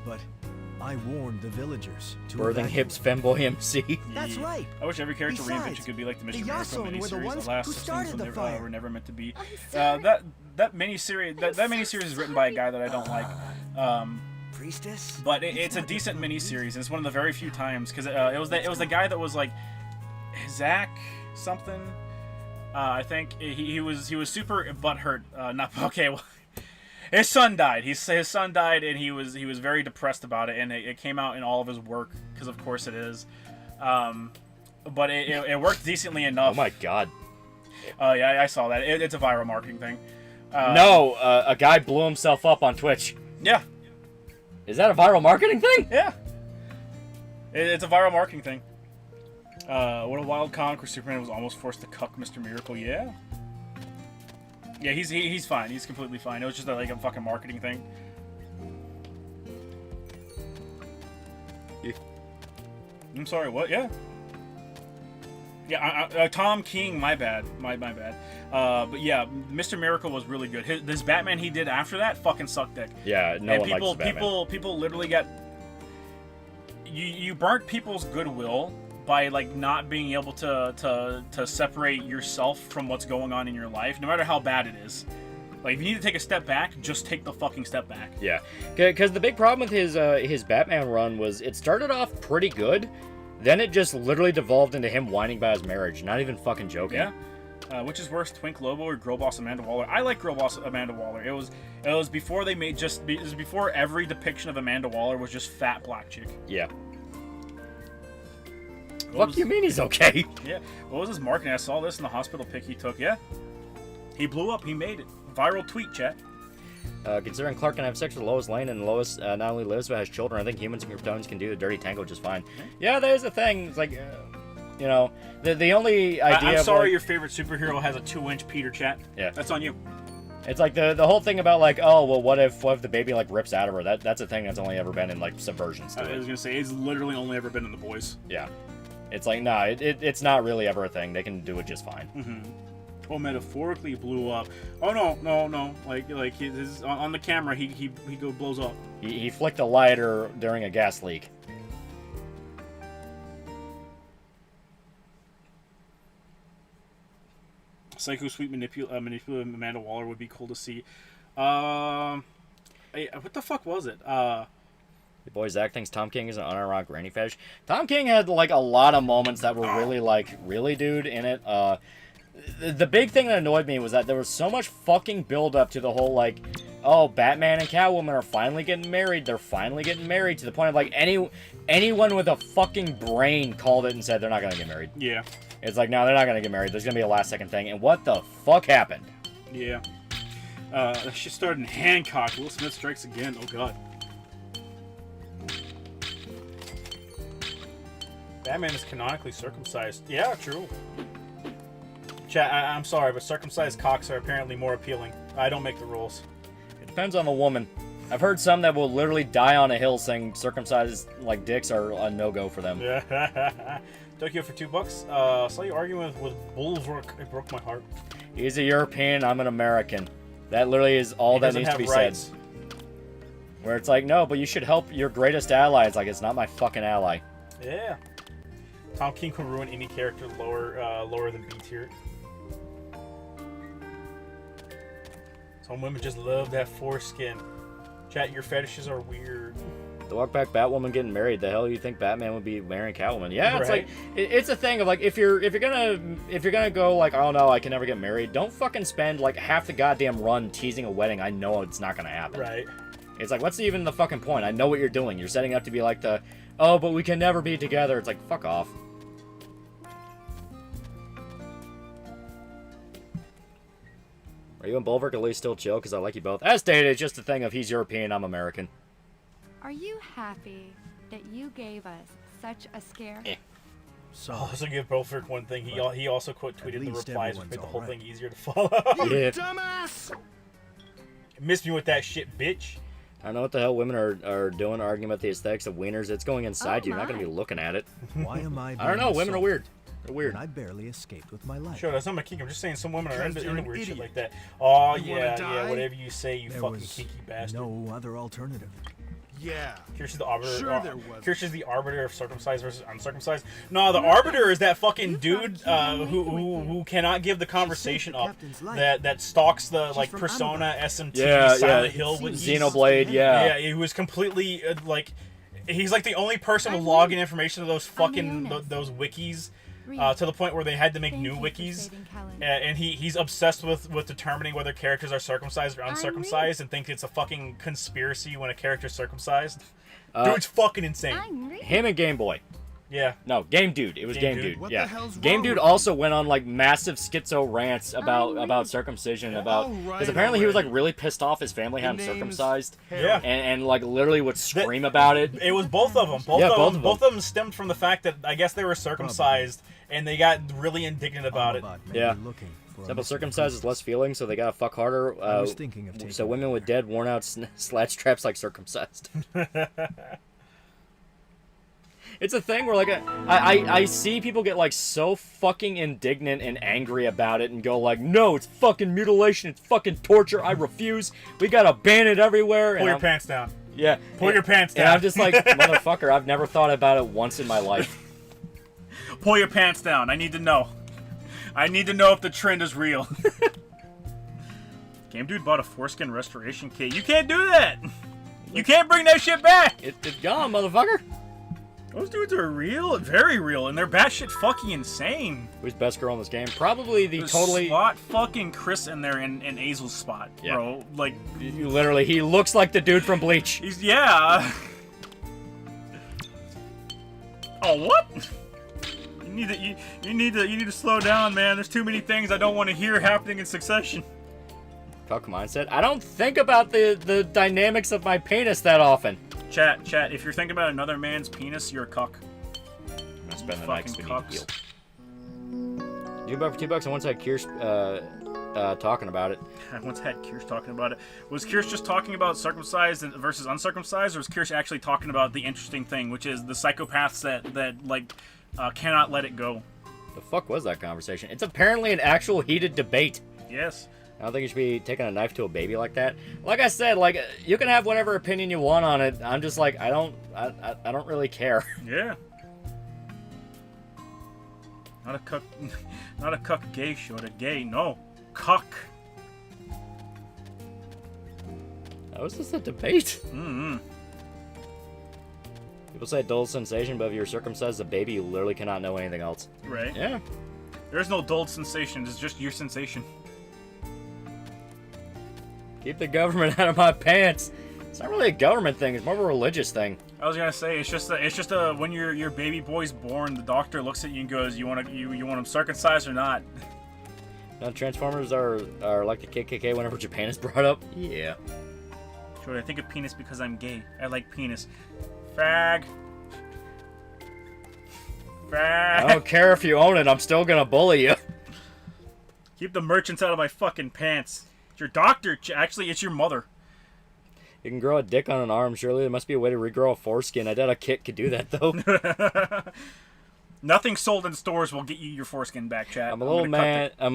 but I warned the villagers to
Birthing
evacuate.
Hips Femboy MC.
That's right.
I wish every character
Besides,
reinvention could be like the Mr.
the
Miracle
Yasun were the
miniseries.
ones
The last
who
things
started
were
the
never,
fire.
were never meant to be.
sorry.
That miniseries is written by a guy that I don't like.
Priestess?
But it's a decent miniseries. It's one of the very few times because it was the guy that was like Zach something. I think he was super butthurt. Not okay. Well, his son died. His son died, and he was very depressed about it, and it came out in all of his work because of course it is. But it worked decently enough.
Oh my god.
Yeah, I saw that. It's a viral marketing thing.
No, a guy blew himself up on Twitch.
Yeah.
Is that a viral marketing thing?
Yeah. It's a viral marketing thing. What a wild comic where Superman was almost forced to cuck Mr. Miracle. Yeah. Yeah, he's fine. He's completely fine. It was just like a fucking marketing thing.
Yeah.
I'm sorry. What? Yeah. Yeah. Tom King. My bad. My bad. But yeah, Mr. Miracle was really good. This Batman he did after that fucking sucked dick.
Yeah. No
and
one likes Batman.
people literally got. You burnt people's goodwill by like not being able to separate yourself from what's going on in your life, no matter how bad it is. Like if you need to take a step back, just take the fucking step back.
Yeah, because the big problem with his Batman run was it started off pretty good, then it just literally devolved into him whining about his marriage. Not even fucking joking.
Yeah. Which is worse, Twink Lobo or Girl Boss Amanda Waller? I like Girl Boss Amanda Waller. It was before they made it was before every depiction of Amanda Waller was just fat black chick.
Yeah. Fuck you mean he's okay?
Yeah. What was his marketing? I saw this in the hospital pic he took. Yeah. He blew up. He made it. Viral tweet, chat.
Considering Clark can have sex with Lois Lane and Lois not only lives but has children, I think humans and Kryptonians can do the dirty tango just fine. Yeah, there's the thing. It's like, you know, the only idea.
I'm sorry,
like,
your favorite superhero has a 2-inch Peter, chat.
Yeah.
That's on you.
It's like the whole thing about like, oh well, what if the baby like rips out of her? That's a thing that's only ever been in like subversions.
I was gonna say it's literally only ever been in The Boys.
Yeah. It's like, nah, it's not really ever a thing. They can do it just fine.
Mm-hmm. Well, metaphorically blew up. Oh no! Like he's on the camera, he blows up.
He flicked a lighter during a gas leak.
Psycho Sweet manipulative Amanda Waller would be cool to see. What the fuck was it?
The boy Zach thinks Tom King is an unironic granny fetish. Tom King had like a lot of moments that were really like, really, dude, in it. The big thing that annoyed me was that there was so much fucking build up to the whole like, oh, Batman and Catwoman are finally getting married. They're finally getting married, to the point of like anyone with a fucking brain called it and said they're not gonna get married.
Yeah.
It's like, no, they're not gonna get married. There's gonna be a last second thing. And what the fuck happened?
Yeah. That shit started in Hancock. Will Smith strikes again. Oh god. Batman is canonically circumcised. Yeah, true. Chat, I'm sorry, but circumcised cocks are apparently more appealing. I don't make the rules.
It depends on the woman. I've heard some that will literally die on a hill saying circumcised like dicks are a no-go for them.
Tokyo for $2. Saw you arguing with Bulwark. It broke my heart.
He's a European, I'm an American. That literally is all that needs to be said. Where it's like, no, but you should help your greatest ally. It's like, it's not my fucking ally.
Yeah. Tom King could ruin any character lower than B tier. Some women just love that foreskin. Chat, your fetishes are weird.
The walk back Batwoman getting married. The hell do you think Batman would be marrying Catwoman? Yeah, it's
right.
like it's a thing of like if you're gonna go like, oh no, I can never get married. Don't fucking spend like half the goddamn run teasing a wedding. I know it's not gonna happen.
Right.
It's like, what's even the fucking point? I know what you're doing. You're setting up to be like the, oh, but we can never be together. It's like, fuck off. Are you and Bulwark at least still chill? Because I like you both. As stated, it's just a thing of he's European, I'm American.
Are you happy that you gave us such a scare?
Sorry.
Also, give Broford one thing. He also quote tweeted the replies, which made the whole thing easier to follow.
You dumbass!
Miss me with that shit, bitch.
I don't know what the hell women are doing, arguing about the aesthetics of wieners. It's going inside you. You're not going to be looking at it.
Why am I?
I don't know. Women are weird. They're weird.
I barely escaped with my life.
Sure, that's not my kink. I'm just saying some women are into
an
weird shit
idiot.
like that. Oh,
You
yeah,
wanna die?
whatever you say, you
There
fucking
was
kinky bastard.
no other alternative.
Yeah.
Kirsch's the arbiter.
Sure there was.
Kirsch's the arbiter of circumcised versus uncircumcised. No, the arbiter is that fucking dude who cannot give the conversation up. That stalks the like Persona, SMT, Silent Hill with
Xenoblade. Yeah.
Yeah, he was completely like, he's like the only person with login information to those fucking those wikis. To the point where they had to make new wikis, and he's obsessed with determining whether characters are circumcised or uncircumcised, and thinks it's a fucking conspiracy when a character's circumcised. Dude's fucking insane.
Him and Game Boy.
Yeah.
No, Game Dude. It was Game Dude.
What
Yeah.
the hell's
Game
wrong
Dude
with
also went on like massive schizo rants about circumcision, because apparently he was like really pissed off his family had him circumcised.
Yeah.
And like literally would scream about it.
It was both of them. Both of them stemmed from the fact that I guess they were circumcised, and they got really indignant about it.
Yeah. Simple circumcised is less feeling, so they gotta fuck harder.
I was thinking of taking
so women with dead, worn out slat straps like circumcised. It's a thing where like I see people get like so fucking indignant and angry about it and go like, no, it's fucking mutilation, it's fucking torture, I refuse. We gotta ban it everywhere.
Pull your pants down.
Yeah.
Pull your pants down.
And I'm just like, motherfucker, I've never thought about it once in my life.
Pull your pants down. I need to know. I need to know if the trend is real. Game Dude bought a foreskin restoration kit. You can't do that. You can't bring that shit back.
It's gone, motherfucker.
Those dudes are real, very real, and they're batshit fucking insane.
Who's best girl in this game? Probably the
There's
totally
slot fucking Chris in there in Azel's spot, bro. Like,
literally, he looks like the dude from Bleach.
He's yeah. Oh, what? You need to slow down, man. There's too many things I don't want to hear happening in succession.
Cuck mindset. I don't think about the dynamics of my penis that often.
Chat. If you're thinking about another man's penis, you're a cuck.
I'm gonna spend the
Fucking
next
cucks.
You buy for $2. I once had Kirsch talking about it.
I once had Kirsch talking about it. Was Kirsch just talking about circumcised versus uncircumcised, or was Kirsch actually talking about the interesting thing, which is the psychopaths that like cannot let it go?
The fuck was that conversation? It's apparently an actual heated debate.
Yes.
I don't think you should be taking a knife to a baby like that. Like I said, like you can have whatever opinion you want on it. I'm just like I don't really care.
Yeah. Not a cuck gay show. A gay, no, cuck.
How is this a debate?
Mm-hmm.
People say dull sensation, but if you're circumcised, a baby, you literally cannot know anything else.
Right.
Yeah.
There's no dulled sensation. It's just your sensation.
Keep the government out of my pants. It's not really a government thing. It's more of a religious thing.
I was gonna say it's just a when your baby boy's born, the doctor looks at you and goes, you want him circumcised or not?
Now Transformers are like the KKK whenever Japan is brought up. Yeah.
Sure, I think of penis because I'm gay. I like penis. Fag.
I don't care if you own it. I'm still gonna bully you.
Keep the merchants out of my fucking pants. It's your doctor. Actually, it's your mother.
You can grow a dick on an arm. Surely there must be a way to regrow a foreskin. I doubt a kit could do that though.
Nothing sold in stores will get you your foreskin back, chat.
I'm a little mad. A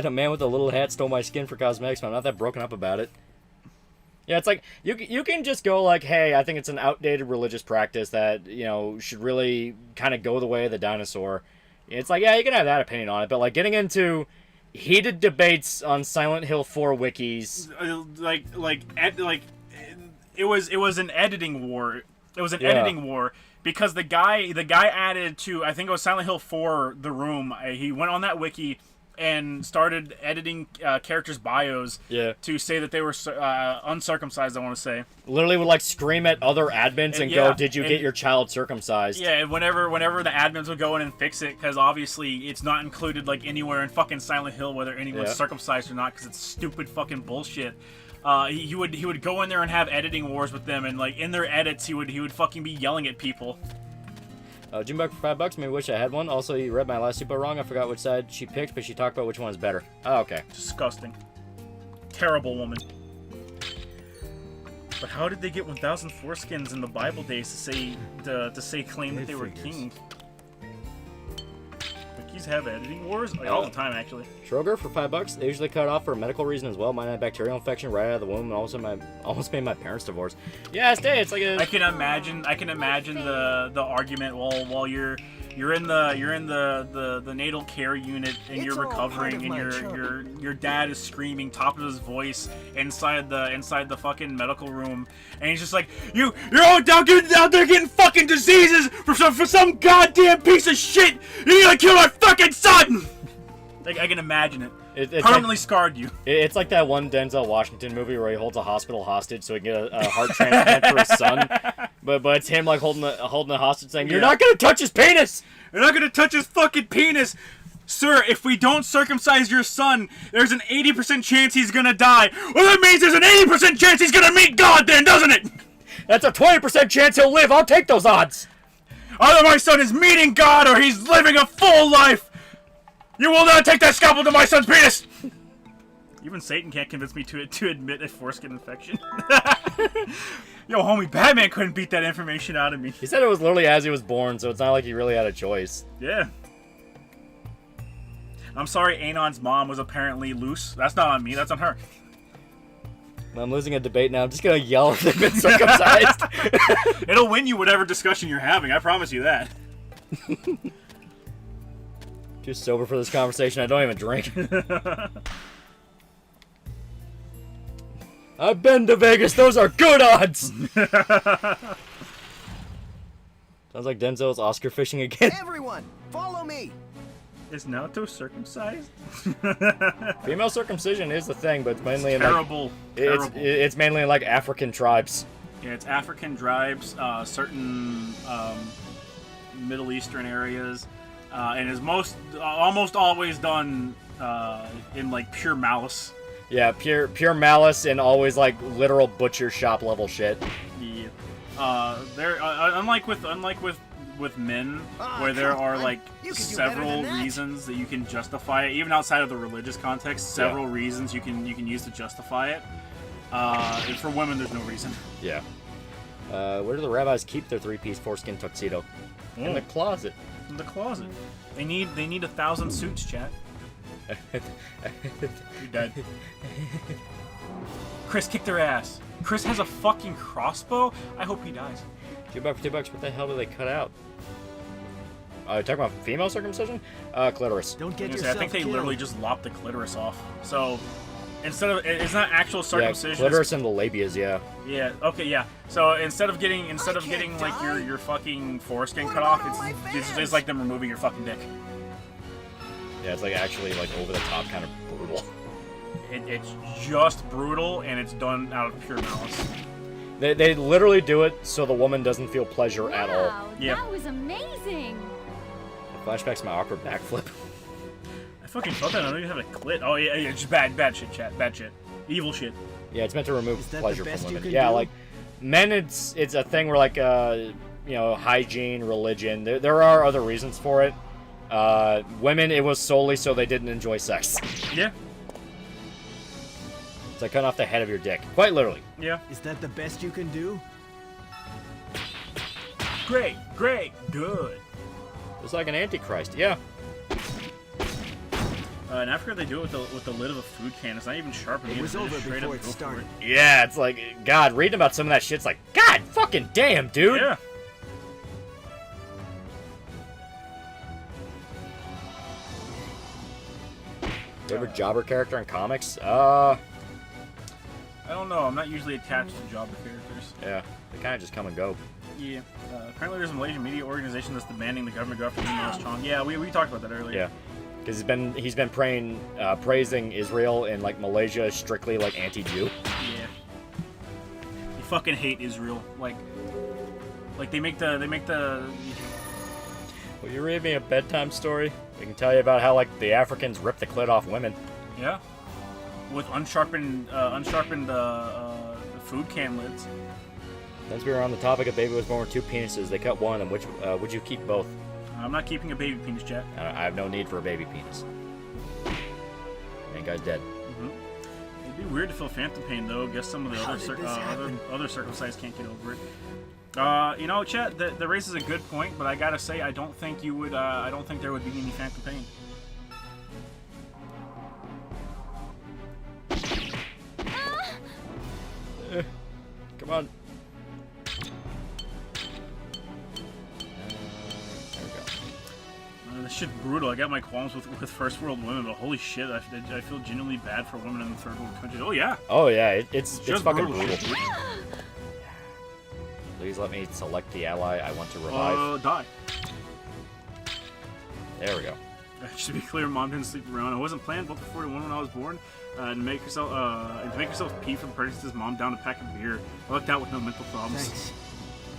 man with a little hat stole my skin for cosmetics, but I'm not that broken up about it. Yeah, it's like you can just go like, hey, I think it's an outdated religious practice that should really kind of go the way of the dinosaur. It's like, yeah, you can have that opinion on it, but like getting into heated debates on Silent Hill 4 wikis,
it was an editing war. It was an editing war because the guy added to, I think it was Silent Hill 4 The Room. He went on that wiki and started editing characters' bios to say that they were uncircumcised, I want to say.
Literally would like scream at other admins and go, did you get your child circumcised?
Yeah, and whenever the admins would go in and fix it, because obviously it's not included like anywhere in fucking Silent Hill whether anyone's circumcised or not, because it's stupid fucking bullshit. He would go in there and have editing wars with them, and like in their edits he would fucking be yelling at people.
Jim Buck for $5. Maybe wish I had one. Also, you read my last super wrong. I forgot which side she picked, but she talked about which one is better. Oh, okay.
Disgusting. Terrible woman. But how did they get 1,000 foreskins in the Bible days to say claim that they were king? Wikis have editing wars all the time, actually.
Schroger for $5. They usually cut off for a medical reason as well. Mine had bacterial infection right out of the womb, and almost made my parents divorce. Yeah, it's like a.
I can imagine the argument while you're in the natal care unit and you're recovering and your dad is screaming top of his voice inside the fucking medical room, and he's just like, you're all out there getting fucking diseases for some goddamn piece of shit. You're gonna kill our fucking son. Like, I can imagine it. It's permanently scarred you.
It's like that one Denzel Washington movie where he holds a hospital hostage so he can get a heart transplant for his son. But it's him like holding the hostage saying, "You're not gonna touch his penis!
You're not gonna touch his fucking penis! Sir, if we don't circumcise your son, there's an 80% chance he's gonna die. Well, that means there's an 80% chance he's gonna meet God then, doesn't it?
That's a 20% chance he'll live. I'll take those odds.
Either my son is meeting God or he's living a full life. You will not take that scalpel to my son's penis! Even Satan can't convince me to admit a foreskin infection. Yo, homie, Batman couldn't beat that information out of me.
He said it was literally as he was born, so it's not like he really had a choice.
Yeah. I'm sorry Anon's mom was apparently loose. That's not on me, that's on her.
I'm losing a debate now. I'm just gonna yell if they've been circumcised.
It'll win you whatever discussion you're having, I promise you that.
Too sober for this conversation. I don't even drink. I've been to Vegas. Those are good odds. Sounds like Denzel's Oscar fishing again.
Everyone, follow me.
Is Naruto circumcised?
Female circumcision is the thing, but it's mainly
terrible.
It's mainly in like African tribes.
Yeah, it's African tribes, certain Middle Eastern areas. And is almost always done in like pure malice.
Yeah, pure malice and always like literal butcher shop level shit.
Yeah. They're unlike with men, where there are like several reasons that you can justify it, even outside of the religious context. Several reasons you can use to justify it. And for women, there's no reason.
Yeah. Where do the rabbis keep their 3-piece foreskin tuxedo? In the closet.
In the closet. They need 1,000 suits, chat. You're dead. Chris kicked their ass. Chris has a fucking crossbow? I hope he dies.
$2 for $2. What the hell do they cut out? Talking about female circumcision? Clitoris.
Don't get
yourself I think they literally just lopped the clitoris off. So instead of it's not actual circumcision.
Yeah, clitoris and the labias, yeah.
Yeah. Okay. Yeah. So instead of getting like your fucking foreskin cut off, it's like them removing your fucking dick.
Yeah, it's like actually like over the top, kind of brutal.
It's just brutal, and it's done out of pure malice.
They literally do it so the woman doesn't feel pleasure at all.
Yeah. That was amazing.
Flashback's my awkward backflip.
I fucking felt that. I don't even have a clit. Oh yeah, just bad shit, chat. Bad shit. Evil shit.
Yeah, it's meant to remove pleasure from women. Yeah, like men, it's a thing where like hygiene, religion. There are other reasons for it. Women, it was solely so they didn't enjoy sex.
Yeah.
It's like cutting off the head of your dick, quite literally.
Yeah.
Is that the best you can do?
Great, good.
It's like an antichrist, yeah.
In Africa, they do it with the lid of a food can. It's not even sharpened.
It was over before it started.
Yeah, it's like, God, reading about some of that shit's like, God fucking damn, dude.
Yeah.
Favorite jobber character in comics?
I don't know. I'm not usually attached to jobber characters.
Yeah, they kind of just come and go.
Yeah. Apparently, there's a Malaysian media organization that's demanding the government go after Ian Miles Cheong. Yeah, we talked about that earlier.
Yeah, because he's been praising Israel in like Malaysia strictly like anti-Jew.
Yeah. You fucking hate Israel. Like they make the.
Will you read me a bedtime story? I can tell you about how like the Africans rip the clit off women.
Yeah. With unsharpened food can lids.
Since we were on the topic of baby was born with 2 penises, they cut one of them. Which would you keep both?
I'm not keeping a baby penis, chat.
I have no need for a baby penis. Main guy's dead.
It'd be weird to feel phantom pain, though. Guess some of the other circumcised can't get over it. You know, chat, that raises a good point, but I gotta say, I don't think you would. I don't think there would be any phantom pain.
Come on.
This shit's brutal. I got my qualms with first world women, but holy shit, I feel genuinely bad for women in the third world countries. Oh yeah.
Oh yeah, it's fucking brutal.
Shit.
Please let me select the ally I want to revive.
Die.
There we go.
To be clear, Mom didn't sleep around. I wasn't planned both before and when I was born. And to make yourself pee for the pregnancy's mom down a pack of beer. I lucked out with no mental problems.
Thanks.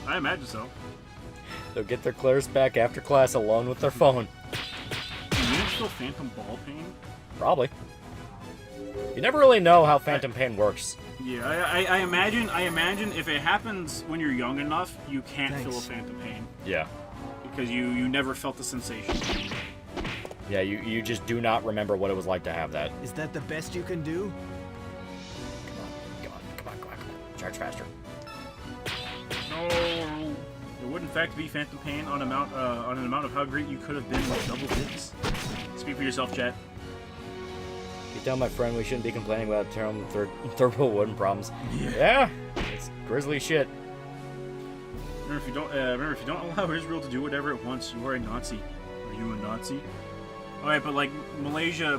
I imagine so.
They'll get their Claire's back after class alone with their phone.
Do you feel phantom ball pain?
Probably. You never really know how phantom pain works.
Yeah, I imagine if it happens when you're young enough, you can't feel a phantom pain.
Yeah.
Because you never felt the sensation.
Yeah, you just do not remember what it was like to have that.
Is that the best you can do?
Come on. Charge faster.
No. There would in fact be phantom pain on an amount of how great you could have been with double dicks. Speak for yourself, chat.
You tell my friend we shouldn't be complaining about terrible third world wooden problems. Yeah, it's grisly shit.
Remember, if you don't allow Israel to do whatever it wants, you are a Nazi. Are you a Nazi? Alright, but like Malaysia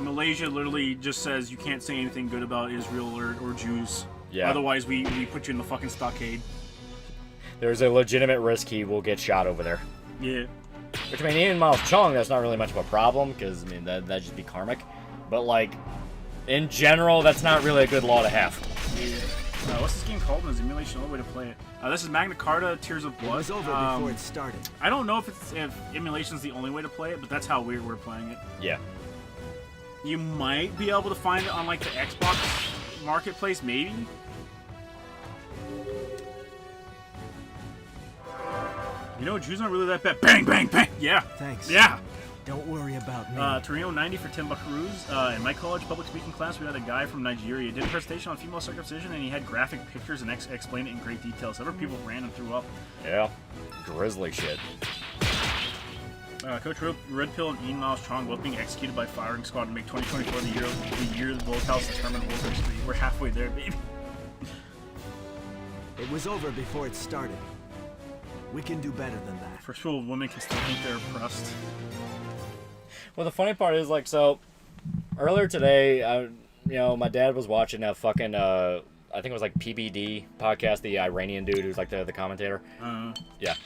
literally just says you can't say anything good about Israel or Jews.
Yeah.
Otherwise, we put you in the fucking stockade.
There's a legitimate risk he will get shot over there.
Yeah.
Which, I mean, Ian Miles Cheong, that's not really much of a problem, because, I mean, that'd just be karmic. But, like, in general, that's not really a good law to have.
Yeah. What's this game called? An emulation, the way to play it. This is Magna Carta, Tears of Blood.
It was over before it started.
I don't know if emulation's the only way to play it, but that's how we're playing it.
Yeah.
You might be able to find it on, like, the Xbox Marketplace, maybe? You know, Jews aren't really that bad. Bang, bang, bang! Yeah.
Thanks.
Yeah.
Don't worry about me.
Torino 90 for 10 buckaroos. In my college public speaking class, we had a guy from Nigeria. He did a presentation on female circumcision, and he had graphic pictures and explained it in great detail. Several people ran and threw up.
Yeah. Grisly shit.
Coach Red Pill and Ian Miles Cheong both being executed by firing squad to make 2024 the year the Localizer determined World War III. We're halfway there, baby.
It was over before it started. We can do better than that.
First world women can still think they're oppressed.
Well, the funny part is, like, so earlier today, you know, my dad was watching a fucking, I think it was like PBD podcast, the Iranian dude who's like the commentator. Yeah.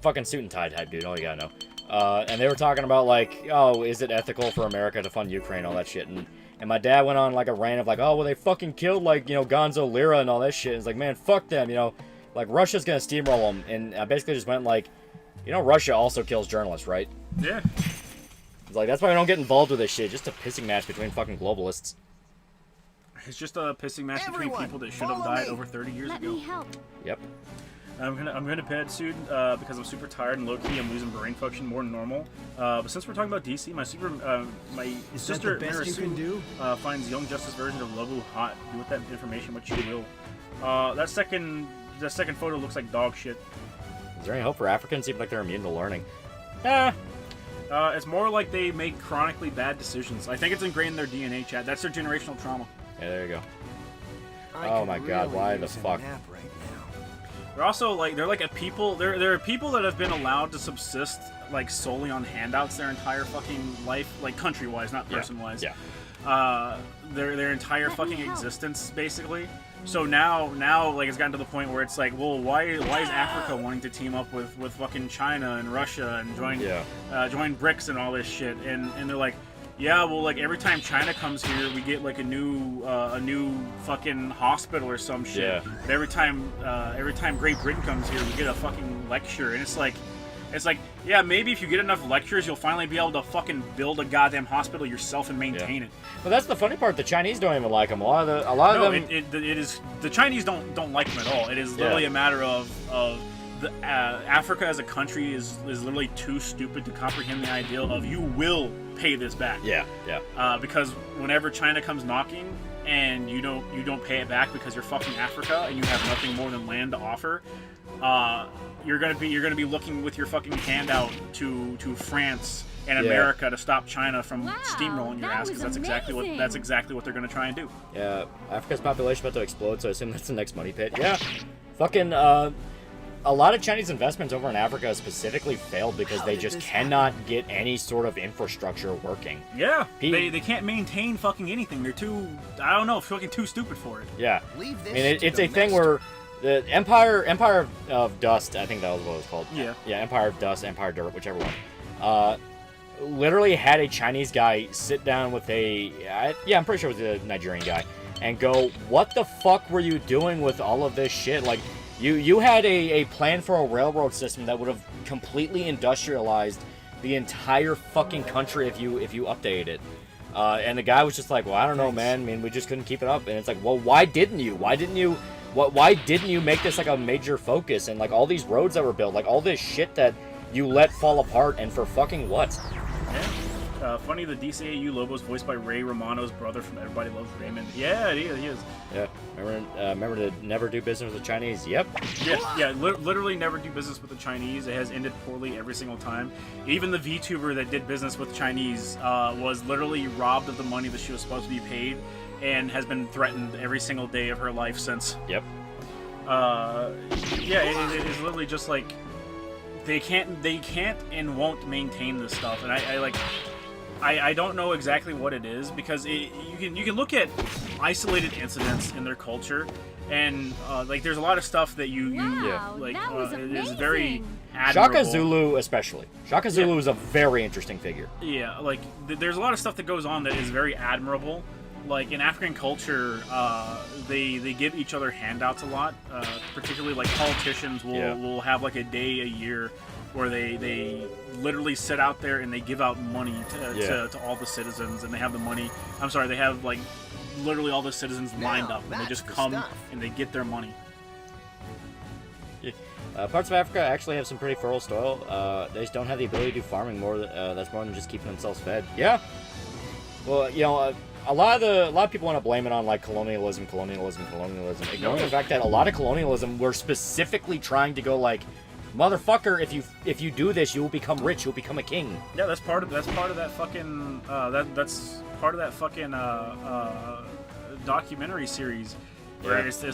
Fucking suit and tie type dude, all you gotta know. And they were talking about, like, oh, is it ethical for America to fund Ukraine, all that shit. And my dad went on, like, a rant of, like, oh, well, they fucking killed, like, you know, Gonzo Lira and all that shit. It's like, man, fuck them, you know. Like, Russia's gonna steamroll them. And I basically just went, like, you know, Russia also kills journalists, right?
Yeah.
It's like, that's why I don't get involved with this shit. Just a pissing match between fucking globalists.
It's just a pissing match between people that should have died over 30 years ago.
Let me help.
Yep.
I'm gonna bed soon because I'm super tired and low-key I'm losing brain function more than normal. But since we're talking about DC, my sister Mirasu finds Young Justice version of Lobu hot. Do with that information what you will. That second photo looks like dog shit.
Is there any hope for Africans? Seems like they're immune to learning.
It's more like they make chronically bad decisions. I think it's ingrained in their DNA, chat. That's their generational trauma.
Yeah, there you go. Oh my god, why the fuck?
They're also like they're a people. There are people that have been allowed to subsist like solely on handouts their entire fucking life, like country-wise, not person-wise.
Yeah.
Their entire fucking existence, basically. So now, like, it's gotten to the point where it's like, well, why is Africa wanting to team up with fucking China and Russia and join BRICS and all this shit? And they're like, yeah, well, like every time China comes here, we get like a new fucking hospital or some shit.
Yeah.
But every time Great Britain comes here, we get a fucking lecture, and it's like, It's like, yeah, maybe if you get enough lectures, you'll finally be able to fucking build a goddamn hospital yourself and maintain it.
Well, that's the funny part. The Chinese don't even like them. A lot of them.
It is the Chinese don't like them at all. It is literally a matter of Africa as a country is literally too stupid to comprehend the idea of you will pay this back. Because whenever China comes knocking and you don't pay it back because you're fucking Africa and you have nothing more than land to offer, you're gonna be looking with your fucking hand out to France and America to stop China from steamrolling your ass, because that's exactly what they're gonna try and do.
Yeah, Africa's population about to explode, so I assume that's the next money pit. Yeah, fucking a lot of Chinese investments over in Africa specifically failed because they just cannot get any sort of infrastructure working.
Yeah, they can't maintain fucking anything. They're too, I don't know, fucking too stupid for it.
Yeah, I mean it's a thing where the Empire of Dust, I think that was what it was called.
Yeah,
Empire of Dust, Empire of Dirt, whichever one. Literally had a Chinese guy sit down with I'm pretty sure it was a Nigerian guy, and go, what the fuck were you doing with all of this shit? Like, you had a plan for a railroad system that would have completely industrialized the entire fucking country if you updated it. And the guy was just like, well, I don't know, man. I mean, we just couldn't keep it up. And it's like, well, why didn't you? Why didn't you make this like a major focus? And like all these roads that were built, like all this shit that you let fall apart, and for fucking what?
Funny, the DCAU logo is voiced by Ray Romano's brother from Everybody Loves Raymond. Yeah, he is.
Yeah, remember to never do business with the Chinese? Yep.
Yeah, literally never do business with the Chinese. It has ended poorly every single time. Even the VTuber that did business with Chinese was literally robbed of the money that she was supposed to be paid, and has been threatened every single day of her life since.
Yep.
It is literally just like they can't and won't maintain this stuff, and I don't know exactly what it is, because you can look at isolated incidents in their culture, and like there's a lot of stuff that is very admirable.
Shaka Zulu especially. Shaka Zulu is a very interesting figure.
Yeah, like there's a lot of stuff that goes on that is very admirable. Like in African culture, they give each other handouts a lot. Particularly like politicians will have like a day a year where they literally sit out there and they give out money to all the citizens, and they have the money. I'm sorry, they have like literally all the citizens lined up, and they just come and they get their money.
Parts of Africa actually have some pretty fertile soil. They just don't have the ability to do farming that's more than just keeping themselves fed. Yeah. Well, you know, a lot of people want to blame it on like colonialism, ignoring the fact that a lot of colonialism were specifically trying to go like, motherfucker, if you do this, you will become rich, you'll become a king.
Yeah, that's part of that fucking that's part of that fucking documentary series. Where it's the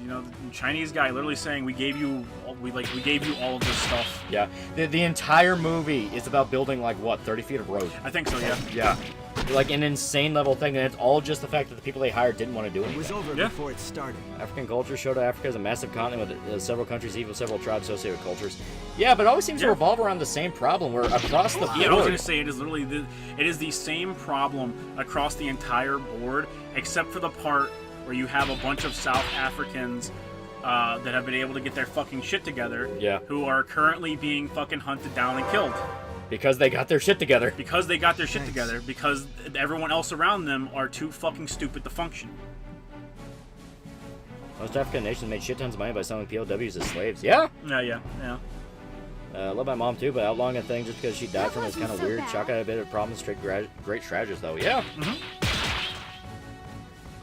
the Chinese guy literally saying we gave you all of this stuff.
Yeah, the entire movie is about building like what 30 feet of road.
I think so. Yeah.
Yeah. Like an insane level thing, and it's all just the fact that the people they hired didn't want to do anything.
It was over before it started.
African culture showed Africa as a massive continent with several countries, even several tribes associated with cultures. Yeah, but it always seems to revolve around the same problem, where across the board...
Yeah, I was going to say, it is literally the same problem across the entire board, except for the part where you have a bunch of South Africans that have been able to get their fucking shit together, who are currently being fucking hunted down and killed.
Because they got their shit together.
Because everyone else around them are too fucking stupid to function.
Most African nations made shit tons of money by selling POWs as slaves. Yeah?
Yeah.
I love my mom too, but outlawing a thing just because she died from it is kind of weird. Shaka had a bit of problems, great strategist though. Yeah.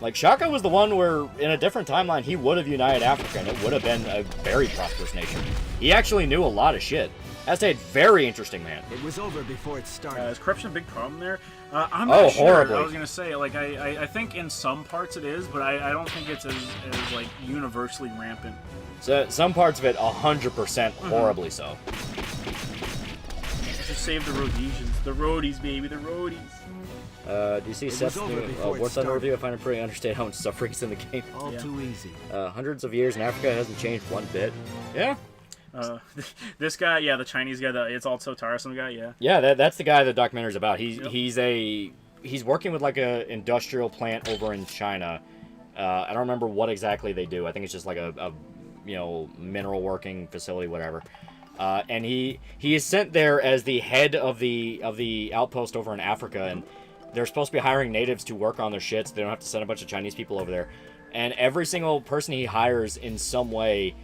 Like, Shaka was the one where, in a different timeline, he would have united Africa, and it would have been a very prosperous nation. He actually knew a lot of shit. As a very interesting man.
It was over before it started.
Is corruption a big problem there? I'm not sure.
Horribly.
I was going to say, like, I think in some parts it is, but I don't think it's as like, universally rampant.
So, some parts of it, 100% horribly so.
Just save the Rhodesians. The roadies, baby, the roadies.
Do you see Seth's new War Thunder review? I find it pretty understand how much suffering's in the game.
All too easy.
Hundreds of years in Africa hasn't changed one bit. Yeah.
This guy, the Chinese guy, it's all so tiresome guy, yeah.
Yeah, that's the guy the documentary's about. He's working with like a industrial plant over in China. I don't remember what exactly they do. I think it's just like a mineral working facility, whatever. and he is sent there as the head of the outpost over in Africa, and they're supposed to be hiring natives to work on their shit, so they don't have to send a bunch of Chinese people over there. And every single person he hires in some way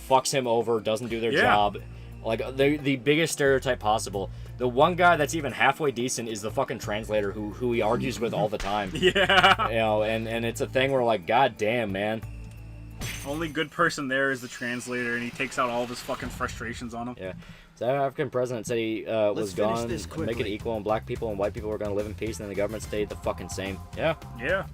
fucks him over, doesn't do their job. Like, the biggest stereotype possible. The one guy that's even halfway decent is the fucking translator who he argues with all the time.
Yeah.
You know, and it's a thing where, like, god damn, man.
Only good person there is the translator, and he takes out all of his fucking frustrations on him.
Yeah. So the African president said he was gone to make it equal, and black people and white people were going to live in peace, and then the government stayed the fucking same. Yeah.
Yeah.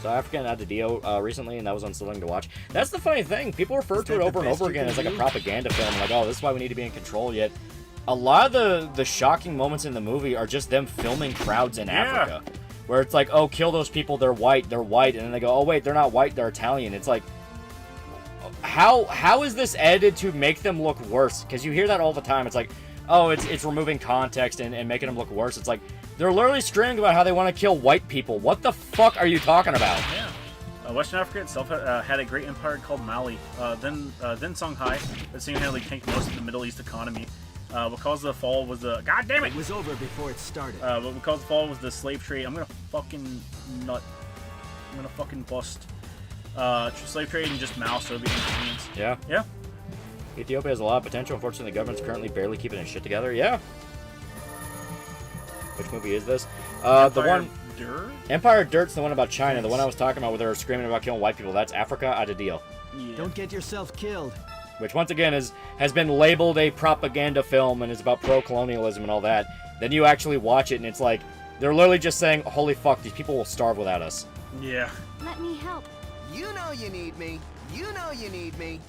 So African had the deal recently, and that was unsettling to watch. That's the funny thing. People refer to it over and over again as like a propaganda film. Like, oh, this is why we need to be in control. Yet, a lot of the shocking moments in the movie are just them filming crowds in Africa. Where it's like, oh, kill those people, they're white. And then they go, oh, wait, they're not white, they're Italian. It's like, how is this edited to make them look worse? Because you hear that all the time. It's like, oh, it's removing context and making them look worse. It's like, they're literally screaming about how they want to kill white people. What the fuck are you talking about?
Yeah. Western Africa itself had a great empire called Mali, then Songhai, that single-handedly tanked most of the Middle East economy. Because the fall was the... God damn it!
It was over before it started.
But because the fall was the slave trade, I'm gonna fucking nut. I'm gonna fucking bust. Slave trade and just Mao Soviet influence.
Yeah.
Yeah.
Ethiopia has a lot of potential. Unfortunately, the government's currently barely keeping its shit together. Yeah. Which movie is this? The one...
Dirt?
Empire Dirt's the one about China. The one I was talking about where they were screaming about killing white people. That's Africa out of deal.
Yeah. Don't get yourself killed.
Which, once again, has been labeled a propaganda film and is about pro-colonialism and all that. Then you actually watch it and it's like, they're literally just saying, holy fuck, these people will starve without us.
Yeah.
Let me help.
You know you need me. You know you need me.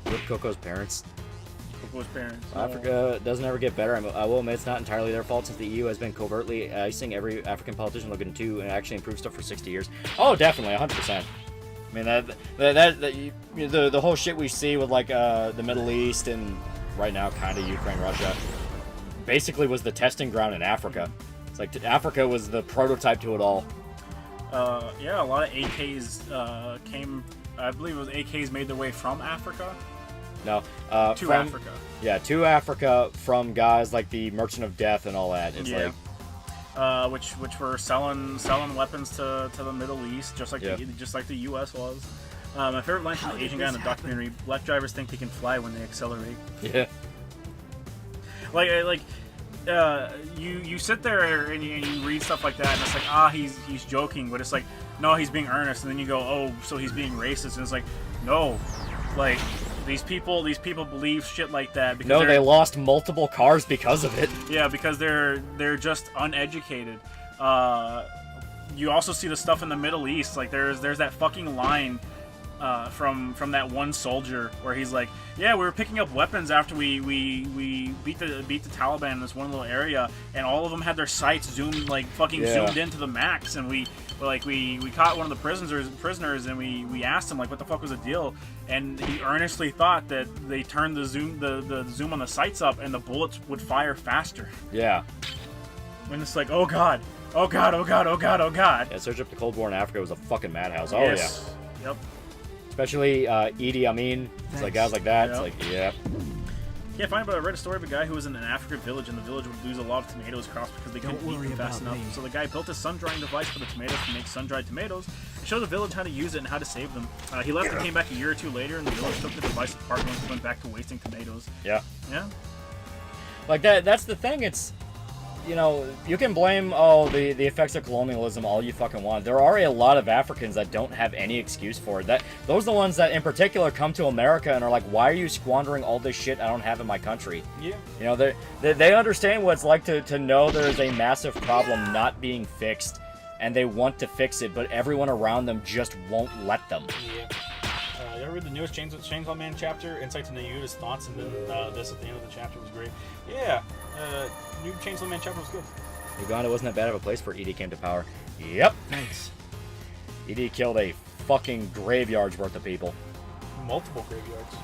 Rip Coco's parents.
Coco's parents.
Africa doesn't ever get better. I will admit it's not entirely their fault, since the EU has been covertly icing every African politician looking to and actually improved stuff for 60 years. Oh, definitely, 100%. I mean, the whole shit we see with, like, the Middle East and right now kind of Ukraine, Russia, basically was the testing ground in Africa. It's like Africa was the prototype to it all.
Yeah, a lot of AKs came, I believe it was AKs made their way from Africa.
No,
to Africa.
Yeah, to Africa from guys like the Merchant of Death and all that. It's like,
which were selling weapons to the Middle East, just like the U.S. was. My favorite line from the Asian guy in the documentary: "Black drivers think they can fly when they accelerate."
Yeah.
You sit there and you read stuff like that, and it's like, he's joking, but it's like, no, he's being earnest, and then you go, oh, so he's being racist, and it's like, no, like, these people believe shit like that because
they lost multiple cars because of it.
Yeah, because they're just uneducated. You also see the stuff in the Middle East, like there's that fucking line from that one soldier where he's like, yeah, we were picking up weapons after we beat the Taliban in this one little area, and all of them had their sights zoomed zoomed into the max, and we caught one of the prisoners and we asked him, like, what the fuck was the deal, and he earnestly thought that they turned the zoom on the sights up and the bullets would fire faster.
Yeah.
And it's like, oh god, oh god, oh god, oh god, oh god.
Yeah, search up the Cold War in Africa was a fucking madhouse. Oh
yes.
Yeah.
Yep.
Especially Idi Amin. It's like guys like that.
Yep.
It's like, yeah.
Can't find it, but I read a story of a guy who was in an African village, and the village would lose a lot of tomatoes crops because they couldn't eat them fast enough. So the guy built a sun-drying device for the tomatoes to make sun-dried tomatoes, and showed the village how to use it and how to save them. He left and came back a year or two later, and the village took the device apart and went back to wasting tomatoes.
Yeah.
Yeah.
Like that's the thing. It's, you know, you can blame the effects of colonialism all you fucking want. There are a lot of Africans that don't have any excuse for it. Those are the ones that in particular come to America and are like, why are you squandering all this shit I don't have in my country?
Yeah.
You know, they understand what it's like to know there is a massive problem not being fixed, and they want to fix it, but everyone around them just won't let them.
Yeah. You ever read the newest Chainsaw Man chapter, Insights into Yuda's thoughts, and then this at the end of the chapter was great. Yeah, new Chainsaw Man chapter was good.
Uganda wasn't that bad of a place before Edie came to power. Yep.
Thanks.
Edie killed a fucking graveyard's worth of people.
Multiple graveyards.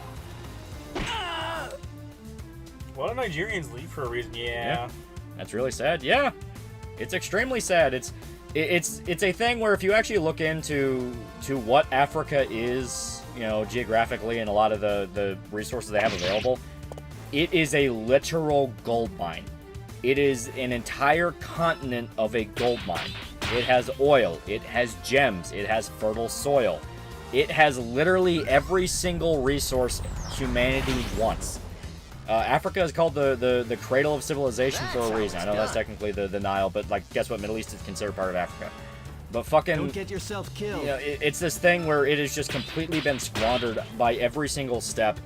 A lot of Nigerians leave for a reason. Yeah.
That's really sad. Yeah. It's extremely sad. It's a thing where if you actually look into what Africa is you know, geographically and a lot of the resources they have available, it is a literal gold mine. It is an entire continent of a gold mine. It has oil, it has gems, it has fertile soil. It has literally every single resource humanity wants. Africa is called the cradle of civilization for a reason. I know that's technically the Nile, but like, guess what? Middle East is considered part of Africa. But fucking,
Don't get yourself killed.
You know, it's this thing where it has just completely been squandered by every single step.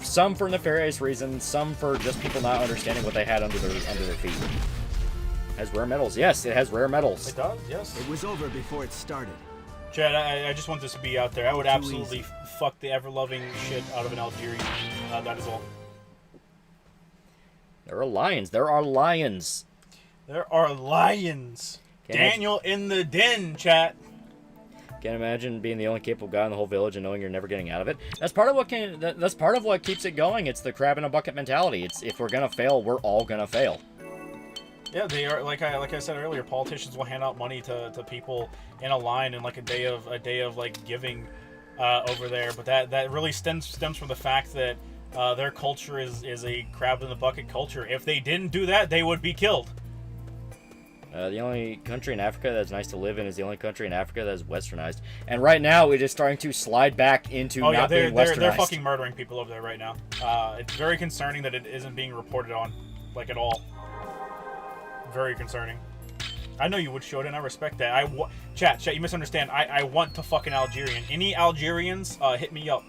Some for nefarious reasons, some for just people not understanding what they had under their feet. It has rare metals. Yes, it has rare metals.
It does. Yes.
It was over before it started.
Chad, I just want this to be out there. I would absolutely fuck the ever-loving shit out of an Algerian. That is all.
There are lions. There are lions.
There are lions. Daniel in the den, chat.
Can't imagine being the only capable guy in the whole village and knowing you're never getting out of it. That's part of what that's part of what keeps it going. It's the crab in a bucket mentality. It's if we're gonna fail, we're all gonna fail.
Yeah, they are. Like I said earlier, politicians will hand out money to people in a line in like a day of like giving over there. But that really stems from the fact that their culture is a crab in the bucket culture. If they didn't do that, they would be killed.
The only country in Africa that's nice to live in is the only country in Africa that is westernized. And right now, it is starting to slide back into not being westernized.
They're fucking murdering people over there right now. It's very concerning that it isn't being reported on, like, at all. Very concerning. I know you would, Shodan. I respect that. Chat, you misunderstand. I want to fucking Algerian. Any Algerians, hit me up.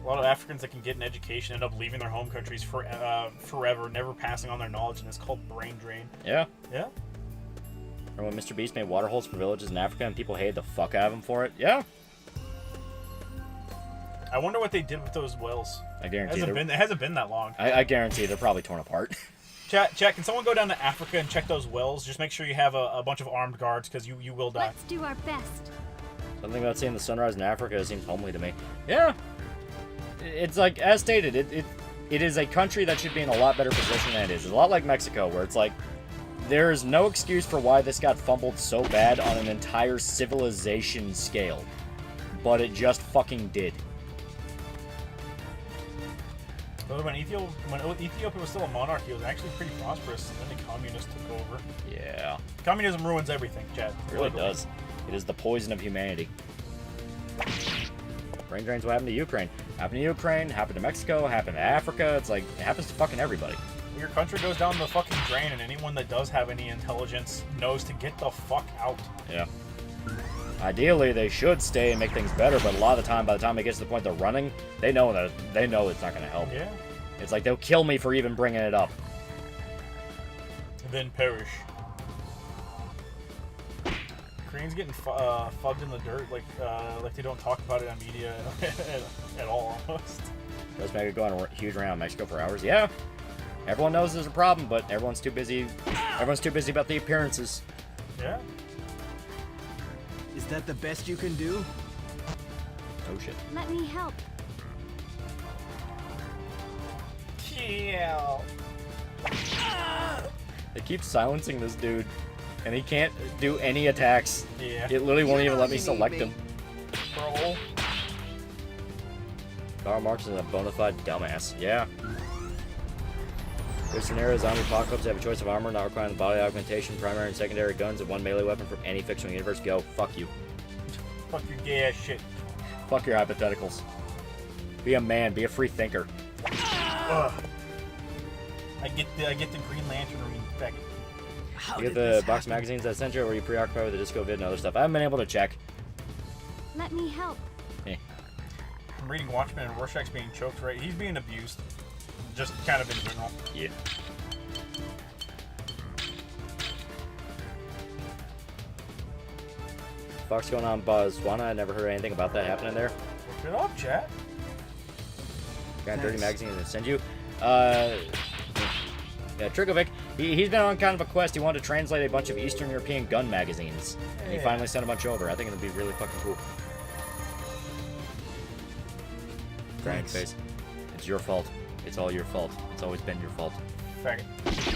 A lot of Africans that can get an education end up leaving their home countries forever, never passing on their knowledge, and it's called brain drain.
Yeah.
Yeah.
Or when Mr. Beast made water holes for villages in Africa and people hated the fuck out of him for it. Yeah.
I wonder what they did with those wells.
I guarantee
it hasn't been that long.
I guarantee they're probably torn apart.
Chat, can someone go down to Africa and check those wells? Just make sure you have a bunch of armed guards, because you will die.
Let's do our best.
Something about seeing the sunrise in Africa seems homely to me. Yeah. It's like, as stated, it is a country that should be in a lot better position than it is. It's a lot like Mexico, where it's like, there's no excuse for why this got fumbled so bad on an entire civilization scale. But it just fucking did.
When Ethiopia was still a monarchy, it was actually pretty prosperous, and then the communists took over.
Yeah.
Communism ruins everything, Chad.
It really does. It is the poison of humanity. Brain drain's what happened to Ukraine. Happened to Ukraine, happened to Mexico, happened to Africa. It's like, it happens to fucking everybody.
Your country goes down the fucking drain, and anyone that does have any intelligence knows to get the fuck out.
Yeah. Ideally, they should stay and make things better, but a lot of the time, by the time it gets to the point they're running, they know it's not going to help.
Yeah.
It's like, they'll kill me for even bringing it up.
And then perish. Koreans getting fucked in the dirt, like they don't talk about it on media at all, almost.
Does make it go on a huge round in Mexico for hours? Yeah. Everyone knows there's a problem, but everyone's too busy. Everyone's too busy about the appearances.
Yeah.
Is that the best you can do?
Oh shit.
Let me help.
Yeah.
They keep silencing this dude, and he can't do any attacks.
Yeah.
It literally won't even let me select him.
Bro.
Karl Marx is a bona fide dumbass. Yeah. This scenario, zombie apocalypse, have a choice of armor, not requiring the body augmentation, primary and secondary guns, and one melee weapon from any fictional universe. Go. Fuck you.
Fuck your gay ass shit.
Fuck your hypotheticals. Be a man. Be a free thinker.
Ugh. I get the Green Lantern ring back.
You get the box magazines that sent you, or are you preoccupied with the disco vid and other stuff? I haven't been able to check.
Let me help.
I'm reading Watchmen and Rorschach's being choked, right? He's being abused. Just kind of in general.
Yeah. Fuck's going on, Botswana? I never heard anything about that happening there.
Look it up, chat.
Got dirty magazine to send you. Yeah, Trigovic, he's been on kind of a quest. He wanted to translate a bunch of Eastern European gun magazines. And he finally sent a bunch over. I think it'll be really fucking cool. Crying face. It's your fault. It's all your fault. It's always been your fault.
Faggot.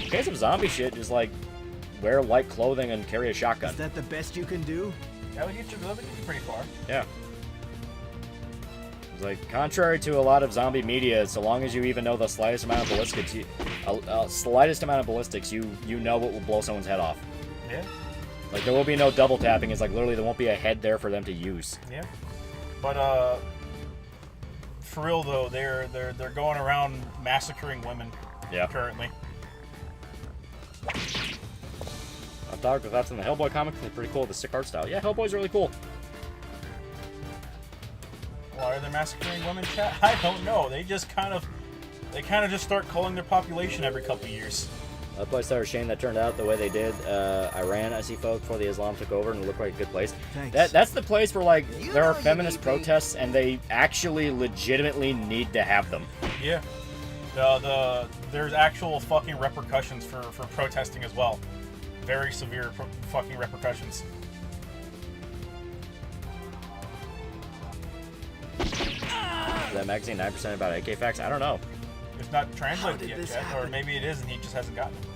In case of zombie shit, just like wear light clothing and carry a shotgun.
Is that the best you can do?
That'll get you pretty far.
Yeah. It's like, contrary to a lot of zombie media, so long as you even know the slightest amount of ballistics, you know what will blow someone's head off.
Yeah.
Like, there will be no double tapping. It's like, literally, there won't be a head there for them to use.
Yeah. But, for real, though, they're going around massacring women.
Yeah.
Currently.
I've talked with that in the Hellboy comic. They're pretty cool. The sick art style. Yeah, Hellboy's really cool.
Why are they massacring women, chat? I don't know. They kind of just start culling their population every couple of years.
A place that are ashamed that turned out the way they did. Iran, I see folk before the Islam took over, and it looked like a good place. That's the place where, like, there are feminist protests, and they actually legitimately need to have them.
Yeah. There's actual fucking repercussions for protesting as well. Very severe fucking repercussions.
Is that magazine 9% about AK facts? I don't know.
It's not translated yet, Chet, or maybe it is and he just hasn't gotten it.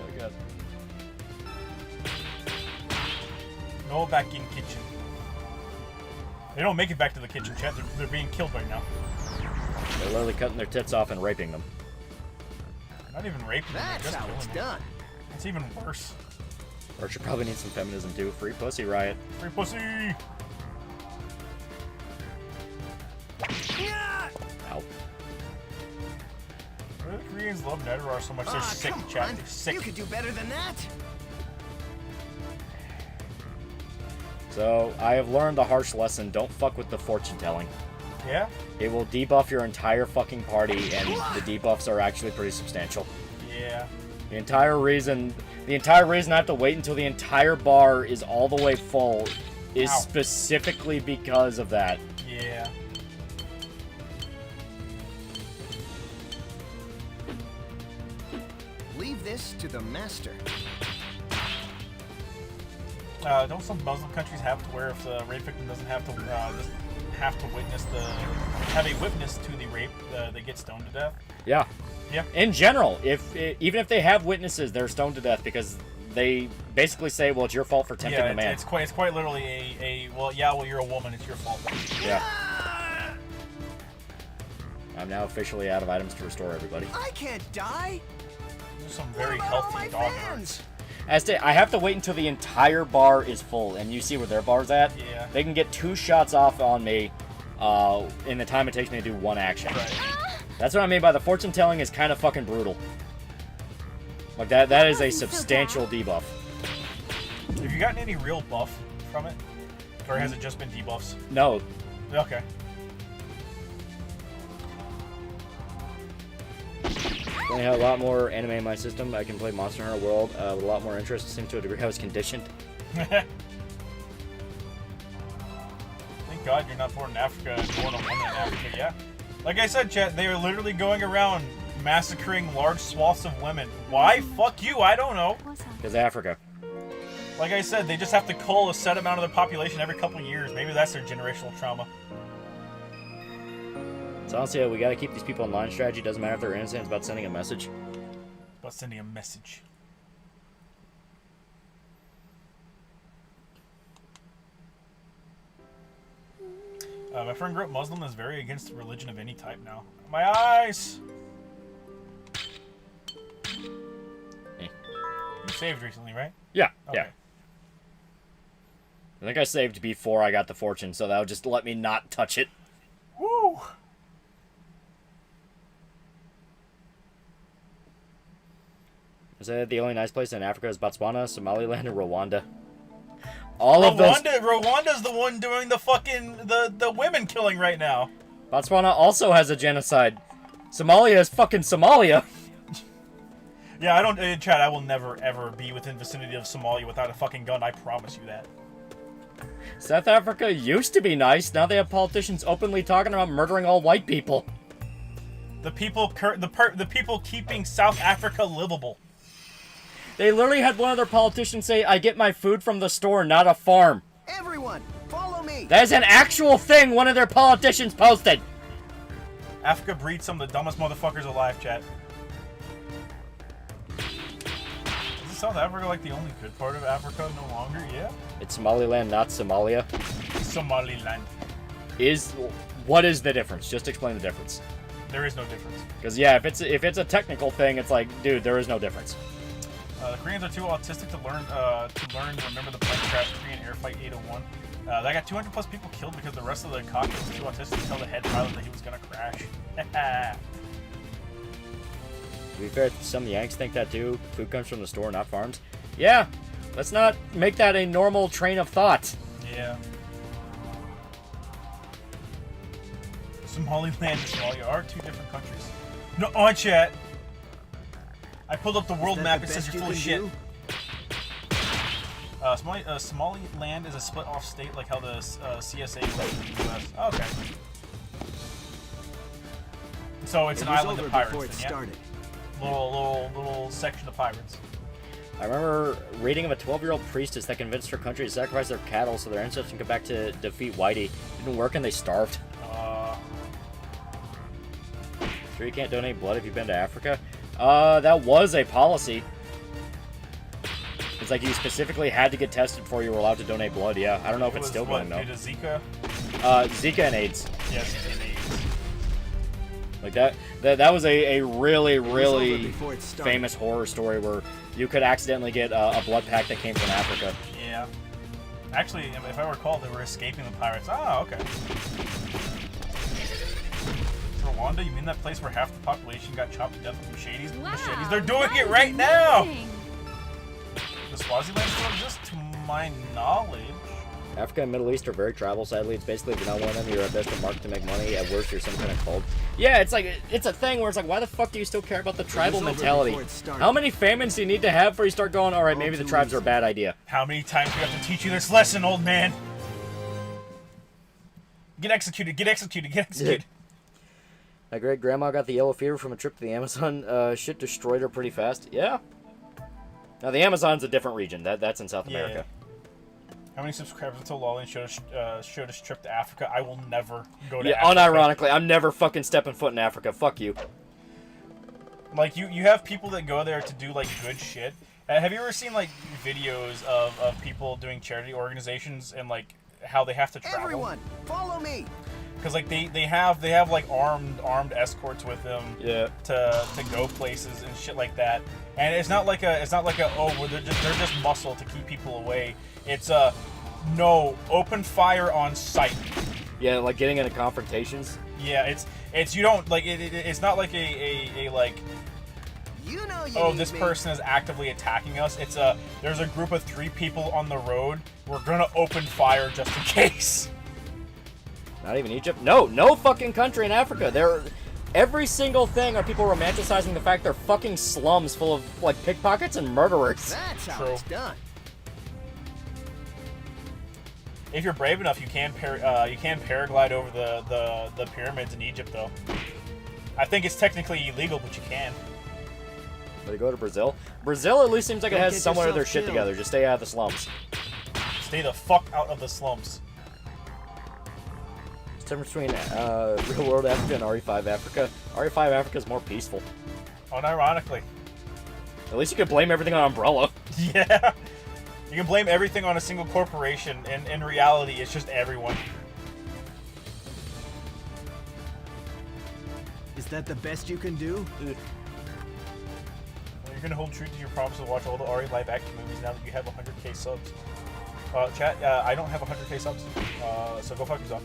Oh, God.
No, back in kitchen. They don't make it back to the kitchen, Chet. They're being killed right now.
They're literally cutting their tits off and raping them.
Not even raping them.
That's how it's done.
It's even worse.
Or should probably need some feminism too. Free pussy riot.
Free pussy!
Ow.
Why do the Koreans love Netherrar so much? They're sick, chat. They're sick.
You could do better than that.
So, I have learned the harsh lesson. Don't fuck with the fortune telling.
Yeah?
It will debuff your entire fucking party, and the debuffs are actually pretty substantial.
Yeah.
The entire reason I have to wait until the entire bar is all the way full is specifically because of that.
Yeah.
Leave this to the master.
Don't some Muslim countries have to where if the rape victim doesn't have to have a witness to the rape, they get stoned to death?
Yeah.
Yeah.
In general, even if they have witnesses, they're stoned to death because they basically say, "Well, it's your fault for tempting the man."
It's quite literally well, you're a woman, it's your fault.
Yeah. I'm now officially out of items to restore everybody.
I can't die.
There's some very healthy dog nerds.
I have to wait until the entire bar is full, and you see where their bar's at.
Yeah.
They can get 2 shots off on me in the time it takes me to do 1 action.
Right.
That's what I mean by the fortune telling is kind of fucking brutal. Like that is a substantial debuff.
Have you gotten any real buff from it? Or has it just been debuffs?
No.
Okay.
I have a lot more anime in my system. I can play Monster Hunter World with a lot more interest. It seems to a degree I was conditioned.
Thank God you're not born in Africa and born a woman in Africa, yeah? Like I said, chat, they are literally going around massacring large swaths of women. Why? Fuck you, I don't know.
Because Africa.
Like I said, they just have to cull a set amount of their population every couple of years. Maybe that's their generational trauma.
So honestly, we gotta keep these people in line. Strategy doesn't matter if they're innocent. It's about sending a message.
About sending a message. My friend grew up Muslim and is very against religion of any type now. My eyes!
Hey.
You saved recently, right?
Yeah,
okay.
yeah. I think I saved before I got the fortune, so that would just let me not touch it.
Woo!
I said the only nice place in Africa is Botswana, Somaliland, and Rwanda. All of those.
Rwanda's the one doing the fucking the women killing right now.
Botswana also has a genocide. Somalia is fucking Somalia.
Yeah, I don't, Chad, I will never ever be within vicinity of Somalia without a fucking gun. I promise you that.
South Africa used to be nice. Now they have politicians openly talking about murdering all white people.
The people keeping South Africa livable.
They literally had one of their politicians say, "I get my food from the store, not a farm."
Everyone, follow me.
That is an actual thing one of their politicians posted.
Africa breeds some of the dumbest motherfuckers alive, chat. Is South Africa like the only good part of Africa no longer? Yeah.
It's Somaliland, not Somalia.
Somaliland.
What is the difference? Just explain the difference.
There is no difference.
Because yeah, if it's a technical thing, it's like, dude, there is no difference.
The Koreans are too autistic to learn and remember the plane crash Korean Air Flight 801. That got 200 plus people killed because the rest of the cockpit was too autistic to tell the head pilot that he was gonna crash.
To be fair, some Yanks think that too. Food comes from the store, not farms. Yeah, let's not make that a normal train of thought.
Yeah. Somaliland and Somalia are two different countries. No, on chat. I pulled up the world map. It says you're full of shit. Somaliland is a split-off state, like how the CSA is like in the U.S. Oh, okay. So it's an island of pirates. Then, yeah? Little section of pirates.
I remember reading of a 12-year-old priestess that convinced her country to sacrifice their cattle so their ancestors could come back to defeat Whitey. It didn't work and they starved. Sure you can't donate blood if you've been to Africa? That was a policy. It's like you specifically had to get tested before you were allowed to donate blood, yeah. I don't know if it's still going, though.
Due to Zika?
Zika and AIDS.
Yeah, Zika and AIDS.
Like that was a really famous horror story where you could accidentally get a blood pack that came from Africa.
Yeah. Actually, if I recall, they were escaping the pirates. Oh, okay. Rwanda? You mean that place where half the population got chopped to death with machetes?
Wow,
Machetes? They're doing it right now! Does Swaziland still exist? To my knowledge.
Africa and Middle East are very tribal, sadly. It's basically, if you're not one of them, you're at best a mark to make money. At worst, you're some kind of cult. Yeah, it's like, it's a thing where it's like, why the fuck do you still care about the tribal mentality? How many famines do you need to have before you start going, alright, maybe the tribes are a bad idea?
How many times do we have to teach you this lesson, old man? Get executed, get executed, get executed.
My great-grandma got the yellow fever from a trip to the Amazon. Shit destroyed her pretty fast. Yeah. Now, the Amazon's a different region. That's in South America.
Yeah.
How many subscribers until Lolly showed us trip to Africa? I will never go to
yeah,
Africa.
Unironically, I'm never fucking stepping foot in Africa. Fuck you.
Like, you have people that go there to do, like, good shit. Have you ever seen, like, videos of people doing charity organizations and, like, how they have to travel?
Everyone, follow me!
Because like they have like armed escorts with them,
yeah,
to go places and shit like that. And it's not like a oh, well, they're just muscle to keep people away. It's no, open fire on sight.
Yeah, like getting into confrontations.
Yeah, it's you don't like it's not like a like.
You know you
oh, this person is actively attacking us. It's there's a group of 3 people on the road. We're gonna open fire just in case.
Not even Egypt? No fucking country in Africa. Every single thing are people romanticizing the fact they're fucking slums full of, like, pickpockets and murderers.
That's how it's done.
If you're brave enough, you can paraglide over the pyramids in Egypt, though. I think it's technically illegal, but you can.
But you go to Brazil? Brazil at least seems like it has somewhere their shit together. Just stay out of the slums.
Stay the fuck out of the slums.
Difference between Real World Africa and RE5 Africa. RE5 Africa is more peaceful.
Unironically.
At least you can blame everything on Umbrella.
Yeah. You can blame everything on a single corporation, and in reality, it's just everyone.
Is that the best you can do?
Well, you're gonna hold true to your promise to watch all the RE live action movies now that you have 100k subs. Chat, I don't have 100k subs, so go fuck yourself.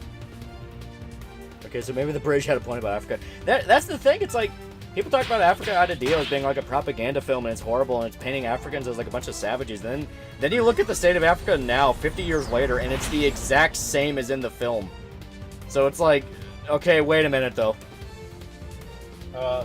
Okay, so maybe the British had a point about Africa. That's the thing. It's like people talk about Africa Out of Deal as being like a propaganda film, and it's horrible, and it's painting Africans as like a bunch of savages. Then you look at the state of Africa now, 50 years later, and it's the exact same as in the film. So it's like, okay, wait a minute though.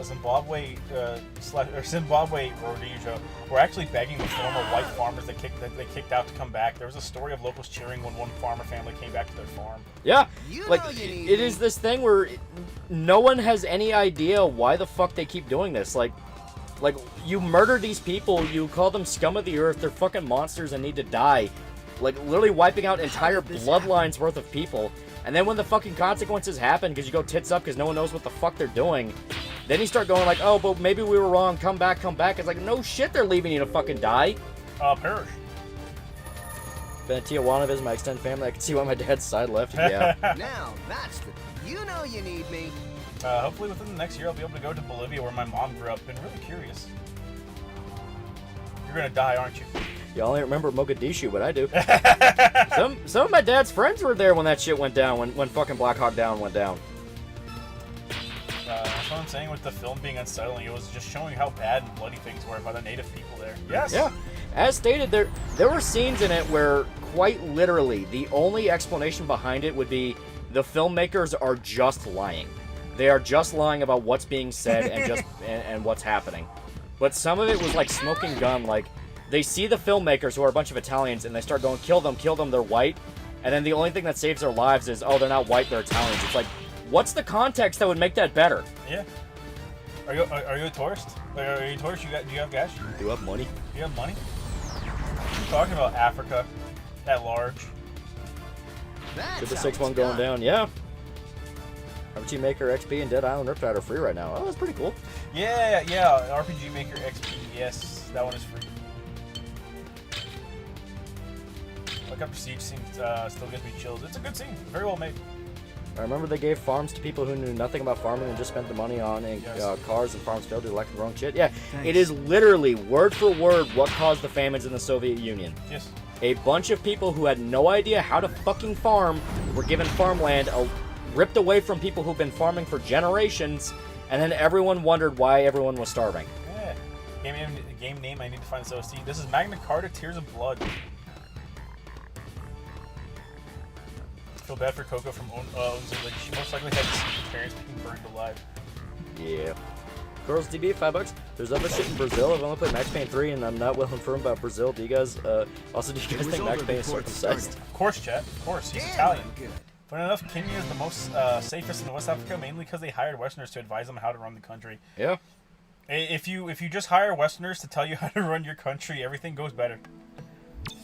Zimbabwe Rhodesia were actually begging the former white farmers that they kicked out to come back. There was a story of locals cheering when one farmer family came back to their farm.
Yeah, like it is this thing where no one has any idea why the fuck they keep doing this. Like you murder these people, you call them scum of the earth, they're fucking monsters and need to die. Like literally wiping out entire bloodlines worth of people. And then when the fucking consequences happen because you go tits up because no one knows what the fuck they're doing, then you start going like, oh, but maybe we were wrong, come back. It's like, no shit, they're leaving you to fucking die.
Perish.
Been in Tijuana visiting my extended family. I can see why my dad's side left. Yeah.
Now that's the. You know you need me.
Hopefully within the next year I'll be able to go to Bolivia where my mom grew up. Been really curious. You're gonna die, aren't you?
You only remember Mogadishu, but I do. some of my dad's friends were there when that shit went down, when fucking Black Hawk Down went down.
That's what I'm saying with the film being unsettling. It was just showing how bad and bloody things were by the native people there. Yes.
Yeah. As stated, there were scenes in it where, quite literally, the only explanation behind it would be the filmmakers are just lying. They are just lying about what's being said and just and what's happening. But some of it was like smoking gun. Like, they see the filmmakers, who are a bunch of Italians, and they start going, kill them, they're white. And then the only thing that saves their lives is, oh, they're not white, they're Italians. It's like, what's the context that would make that better?
Yeah. Are you a tourist? Are you a tourist? Do you have cash?
Do you have money?
Do you have money? You're talking about Africa at large.
Super 6-1 going down, yeah. RPG Maker XP and Dead Island Riptide are free right now. Oh, that's pretty cool.
Yeah. RPG Maker XP, yes, that one is free. Look Up Siege scene still gives me chills. It's a good scene, very well made.
I remember they gave farms to people who knew nothing about farming and just spent the money on cars, and farms failed to elect the wrong shit. Yeah, thanks. It is literally word for word what caused the famines in the Soviet Union.
Yes.
A bunch of people who had no idea how to fucking farm were given farmland ripped away from people who've been farming for generations, and then everyone wondered why everyone was starving.
Yeah. Game name, I need to find this OC. This is Magna Carta, Tears of Blood. Feel bad for Coco from like she most likely had to see her parents being burned alive.
Yeah. Girls DB, $5. There's other shit in Brazil. I've only played Max Payne 3, and I'm not well informed about Brazil. Do you guys also think Max Payne is circumcised?
Of course, chat. Of course, he's Italian. Funny enough, Kenya is the most safest in West Africa, mainly because they hired Westerners to advise them how to run the country.
Yeah.
If you just hire Westerners to tell you how to run your country, everything goes better.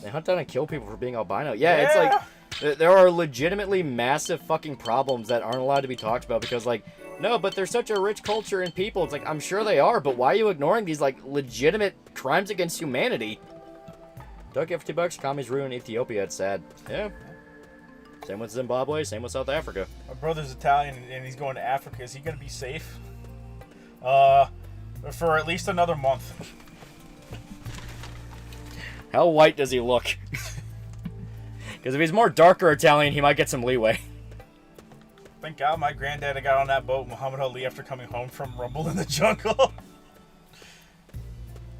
They hunt down and kill people for being albino. Yeah, it's like there are legitimately massive fucking problems that aren't allowed to be talked about because, like, no, but they're such a rich culture and people. It's like, I'm sure they are, but why are you ignoring these, like, legitimate crimes against humanity? Don't get $50. Commies ruin Ethiopia. It's sad. Yeah. Same with Zimbabwe. Same with South Africa.
My brother's Italian and he's going to Africa. Is he going to be safe? For at least another month.
How white does he look? Because if he's more darker Italian, he might get some leeway.
Thank God my granddad got on that boat, Muhammad Ali, after coming home from Rumble in the Jungle.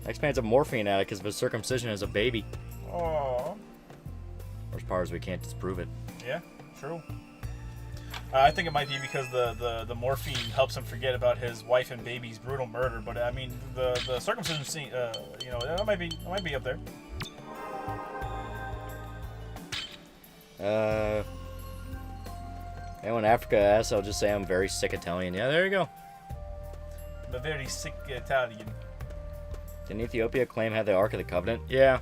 Next man's a morphine addict because of his circumcision as a baby.
Aww.
Worst part is we can't disprove it.
Yeah, true. I think it might be because the morphine helps him forget about his wife and baby's brutal murder. But I mean, the circumcision scene, you know, it might be up there.
And when Africa asks, I'll just say I'm very sick Italian. Yeah, there you go.
The very sick Italian.
Didn't Ethiopia claim have the Ark of the Covenant? Yeah.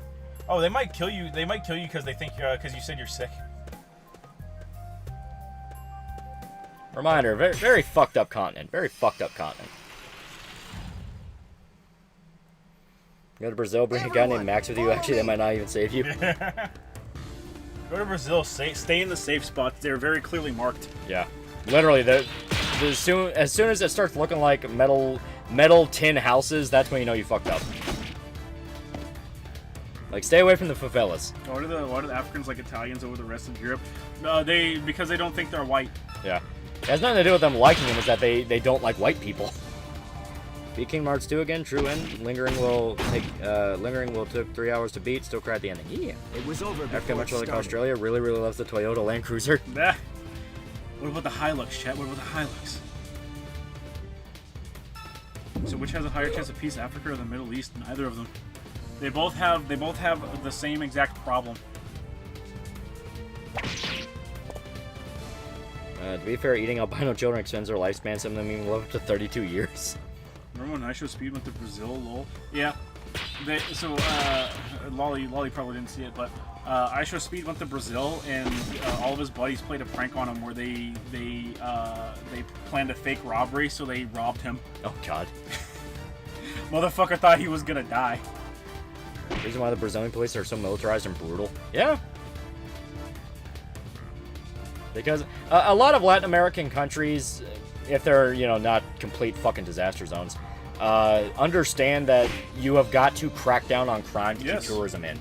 Oh, they might kill you. They might kill you because they think because you said you're sick.
Reminder, very, very fucked up continent. Very fucked up continent. Go to Brazil, bring a guy named Max with you. Actually, that might not even save you.
Go to Brazil. Stay in the safe spots. They're very clearly marked.
Yeah, literally. As soon as it starts looking like metal tin houses, that's when you know you fucked up. Like, stay away from the favelas.
Why do the Africans like Italians over the rest of Europe? Because they don't think they're white.
Yeah. It has nothing to do with them liking them, is that they don't like white people. Beat Kingdom Hearts 2 again, true end. Lingering will took 3 hours to beat, still cry at the ending. Yeah.
It was over before
Africa, much like Australia, really loves the Toyota Land Cruiser.
Nah. What about the Hilux, chat? What about the Hilux? So which has a higher chance of peace, Africa or the Middle East? Neither of them. They both have the same exact problem.
To be fair, eating albino children extends their lifespan. Some of them even live up to 32 years.
Remember when I Show Speed went to Brazil, lol? Yeah. Lolly probably didn't see it, but I Show Speed went to Brazil, and all of his buddies played a prank on him where they planned a fake robbery, so they robbed him.
Oh God.
Motherfucker thought he was gonna die.
The reason why the Brazilian police are so militarized and brutal. Yeah. Because a lot of Latin American countries, if they're, you know, not complete fucking disaster zones, understand that you have got to crack down on crime to keep tourism in.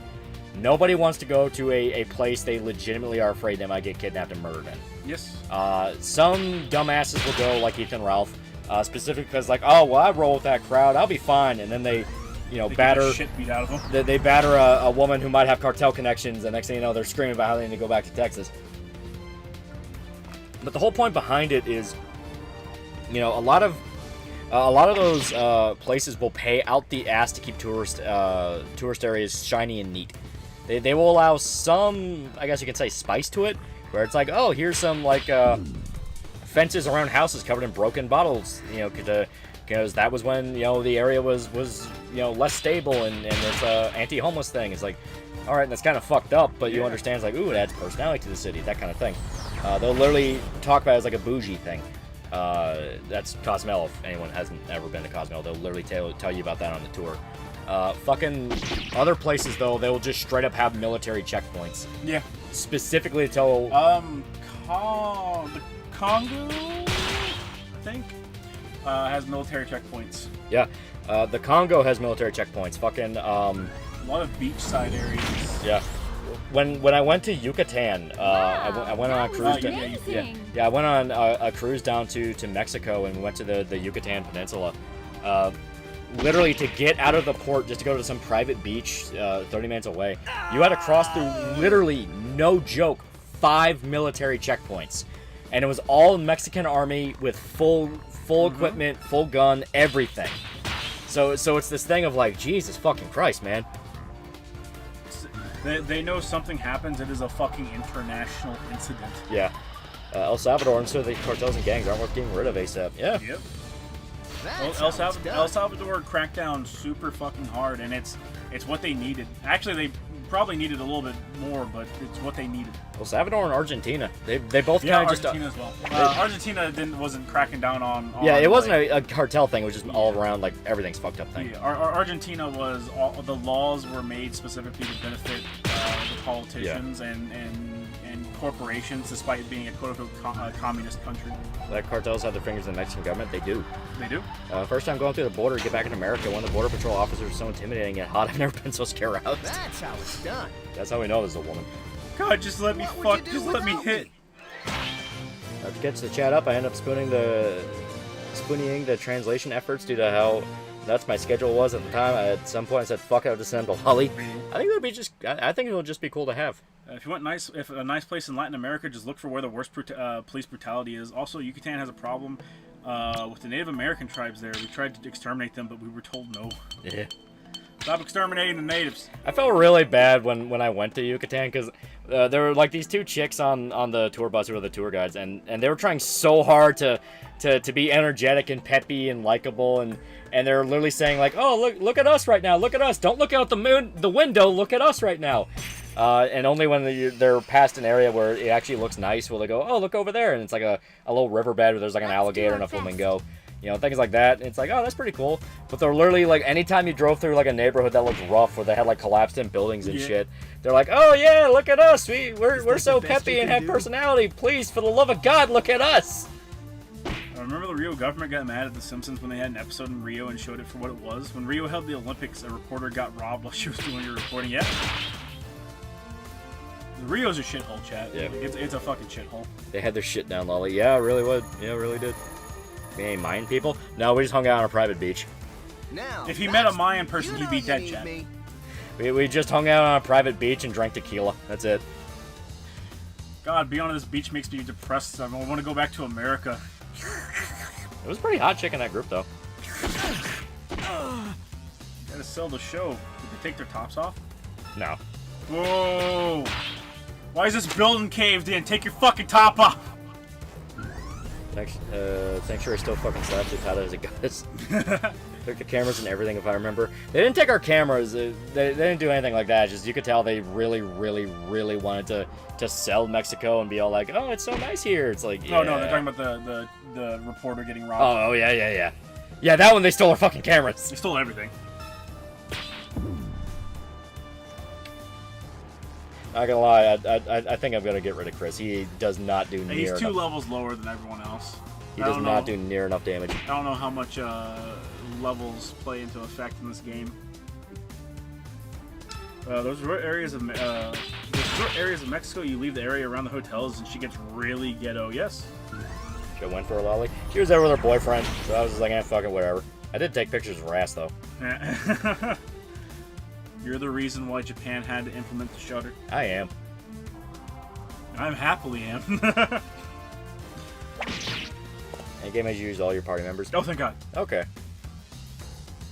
Nobody wants to go to a place they legitimately are afraid they might get kidnapped and murdered in.
Yes.
Some dumbasses will go like Ethan Ralph, specifically because, like, oh, well, I roll with that crowd, I'll be fine. And then they, you know,
They
batter...
get the shit beat out of them.
They batter a woman who might have cartel connections, and next thing you know, they're screaming about how they need to go back to Texas. But the whole point behind it is, you know, a lot of those places will pay out the ass to keep tourist areas shiny and neat. They will allow some, I guess you could say, spice to it, where it's like, oh, here's some, like, fences around houses covered in broken bottles, you know, because that was when, you know, the area was you know, less stable, and it's a anti-homeless thing. It's like, all right, that's kind of fucked up, but you understand, it's like, ooh, it adds personality to the city, that kind of thing. They'll literally talk about it as like a bougie thing. That's Cozumel. If anyone hasn't ever been to Cozumel, they'll literally tell you about that on the tour. Fucking other places, though, they will just straight up have military checkpoints.
Yeah.
Specifically to tell...
the Congo, I think, has military checkpoints.
Yeah. The Congo has military checkpoints. Fucking,
a lot of beachside areas.
Yeah. When I went to Yucatan, I went on a cruise. I went on a cruise down to Mexico, and we went to the Yucatan Peninsula. Literally, to get out of the port, just to go to some private beach 30 minutes away, you had to cross through, literally, no joke, 5 military checkpoints. And it was all Mexican army with full equipment, full gun, everything. So it's this thing of like, Jesus fucking Christ, man.
They know something happens, it is a fucking international incident.
Yeah. El Salvador and so the cartels and gangs aren't worth getting rid of ASAP. Yeah.
Yep. El Salvador cracked down super fucking hard, and it's what they needed. Actually, they probably needed a little bit more, but it's what they needed.
El Salvador and Argentina, they both kind of just...
Argentina as well. Argentina wasn't cracking down on
yeah, it wasn't a cartel thing. It was just all around, like, everything's fucked up thing.
Yeah, Argentina was... the laws were made specifically to benefit the politicians and corporations, despite it being a quote-unquote communist country.
Like cartels have their fingers in the Mexican government, they do.
They do?
First time going through the border to get back in America, one of the border patrol officers was so intimidating and hot, I've never been so scared out.
That's how it's done.
That's how we know there's a woman.
God, just let me fuck, just let me hit.
To get to the chat up, I end up spooning the translation efforts due to how nuts my schedule was at the time. At some point I said, fuck it, I'll just send them to Lolly. I think it'll just be cool to have.
If you want a nice place in Latin America, just look for where the worst police brutality is. Also, Yucatan has a problem with the Native American tribes there. We tried to exterminate them, but we were told no.
Yeah.
Stop exterminating the natives.
I felt really bad when I went to Yucatan, because there were like these 2 chicks on the tour bus who were the tour guides, and they were trying so hard to be energetic and peppy and likable, and they're literally saying like, oh, look at us right now, look at us, don't look out the window, look at us right now. And only when they're past an area where it actually looks nice will they go, oh, look over there, and it's like a little riverbed where there's like an alligator and a flamingo. You know, things like that. And it's like, oh, that's pretty cool. But they're literally, like, anytime you drove through, like, a neighborhood that looked rough where they had, like, collapsed-in buildings and shit, they're like, oh, yeah, look at us. We're so peppy and have personality. Please, for the love of God, look at us.
I remember the Rio government got mad at The Simpsons when they had an episode in Rio and showed it for what it was. When Rio held the Olympics, a reporter got robbed while she was doing her reporting. Yeah. Rio's a shithole, chat. Yeah. It's a fucking shithole.
They had their shit down, Lolly. Yeah, it really would. Yeah, it really did. We ain't Mayan people? No, we just hung out on a private beach.
Now,
if he met a Mayan person, he'd be dead, chat.
We just hung out on a private beach and drank tequila. That's it.
God, being on this beach makes me depressed. I want to go back to America.
It was a pretty hot chick in that group, though.
Gotta sell the show. Did they take their tops off?
No.
Whoa! Why is this building caved in? Take your fucking top off!
Thanks sure I still fucking slapped it out as it goes. Took the cameras and everything, if I remember. They didn't take our cameras. They didn't do anything like that. Just you could tell they really, really, really wanted to sell Mexico and be all like, oh, it's so nice here. It's like, yeah.
Oh, no, they're talking about the reporter getting robbed.
Oh, yeah. Yeah, that one, they stole our fucking cameras.
They stole everything.
Not gonna lie, I think I'm gonna get rid of Chris. He does not do near
He's 2
enough.
levels lower than everyone else.
He does not do near enough damage.
I don't know how much levels play into effect in this game. Those areas of Mexico, you leave the area around the hotels, and she gets really ghetto. Yes.
She went for a lolly. She was there with her boyfriend, so I was just like, fuck it, whatever. I did take pictures of her ass though.
You're the reason why Japan had to implement the shutter.
I am.
I'm happily am.
Any game has used all your party members?
Oh, thank God.
Okay.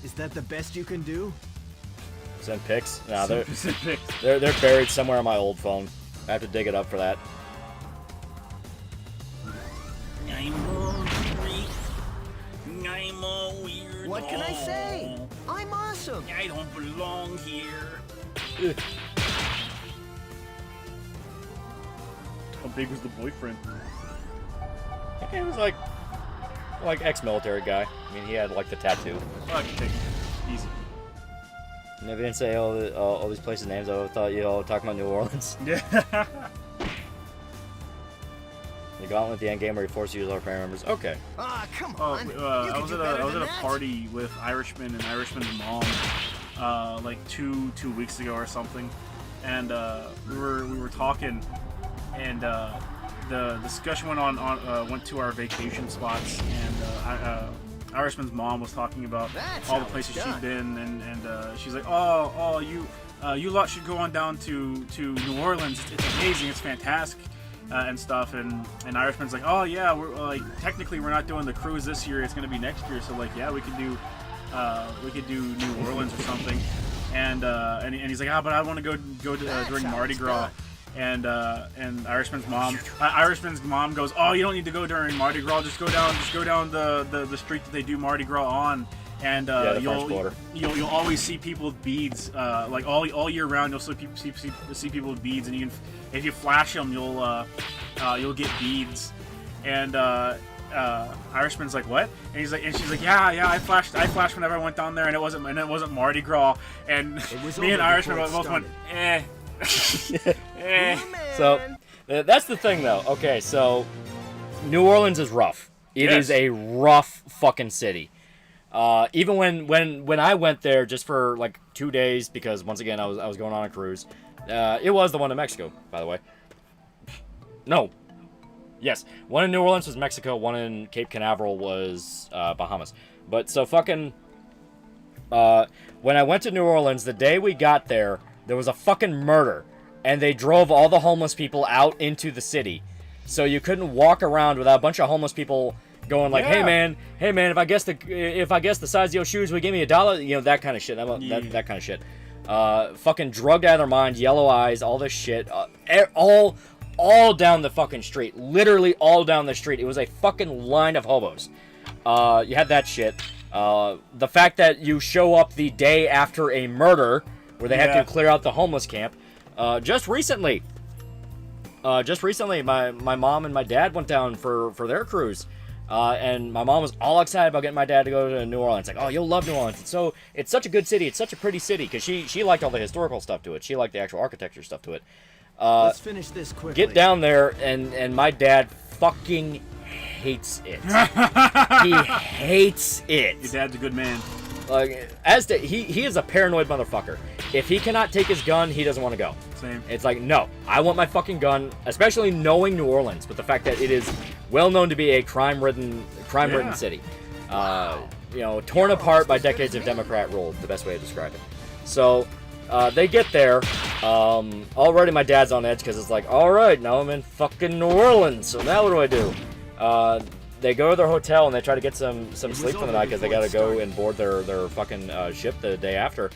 Is that the best you can do?
Send pics? Nah,
Send pics.
they're buried somewhere on my old phone. I have to dig it up for that.
I'm a weirdo.
What can I say? I'm awesome.
I don't belong here. How big was the boyfriend?
He was like ex-military guy. I mean, he had like the tattoo.
I can take it. Easy.
And if you didn't say all these places' names, I would have thought you all were talking about New Orleans.
Yeah.
The Gauntlet, the end game where you force to use our family members. Okay.
Ah, come
Oh,
on.
I was at a party with Irishman and Irishman's mom, like two weeks ago or something, and we were talking, and the discussion went went to our vacation spots, and Irishman's mom was talking about all the places she'd been, and she's like, you lot should go on down to New Orleans. It's amazing. It's fantastic. And stuff, and Irishman's like, oh yeah, we're like technically we're not doing the cruise this year. It's gonna be next year. So like, yeah, we could do New Orleans or something. And he's like, but I want to go during Mardi Gras. And Irishman's mom goes, oh, you don't need to go during Mardi Gras. Just go down the street that they do Mardi Gras on. And you'll always see people with beads, like all year round. You'll see people with beads, and you can, if you flash them, you'll get beads. And Irishman's like, what? And she's like, yeah, I flashed whenever I went down there, and it wasn't Mardi Gras. And me and Irishman both went, eh.
So that's the thing, though. Okay, so New Orleans is rough. It is a rough fucking city. Even when I went there just for like 2 days, because once again I was going on a cruise. It was the one in Mexico, by the way. No. Yes, one in New Orleans was Mexico. One in Cape Canaveral was Bahamas. But so fucking when I went to New Orleans, the day we got there was a fucking murder, and they drove all the homeless people out into the city, so you couldn't walk around without a bunch of homeless people going like, hey man, if I guess the size of your shoes would give me $1, you know, that kind of shit. That kind of shit. Fucking drugged out of their mind, yellow eyes, all this shit, all down the fucking street, literally all down the street. It was a fucking line of hobos. You had that shit. The fact that you show up the day after a murder, where they had to clear out the homeless camp. Just recently, my mom and my dad went down for their cruise. And my mom was all excited about getting my dad to go to New Orleans. Like, oh, you'll love New Orleans. It's such a good city. It's such a pretty city, because she liked all the historical stuff to it. She liked the actual architecture stuff to it.
Let's finish this quickly.
Get down there, and my dad fucking hates it. He hates it.
Your dad's a good man.
Like, he is a paranoid motherfucker. If he cannot take his gun, he doesn't want to go.
Same.
It's like, no, I want my fucking gun, especially knowing New Orleans, but the fact that it is well known to be a crime-ridden city. Torn apart by decades of Democrat rule, the best way to describe it. So, they get there. Already my dad's on edge, because it's like, alright, now I'm in fucking New Orleans, so now what do I do? They go to their hotel, and they try to get some sleep for the night, because they gotta go and board their fucking ship the day after.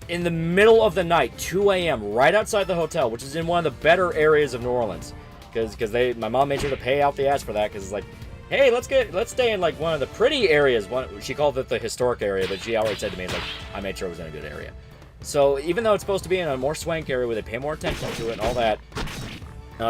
In the middle of the night, 2 a.m., right outside the hotel, which is in one of the better areas of New Orleans, because my mom made sure to pay out the ass for that, because it's like, hey, let's stay in like one of the pretty areas. She called it the historic area, but she already said to me, like, I made sure it was in a good area. So even though it's supposed to be in a more swank area where they pay more attention to it and all that,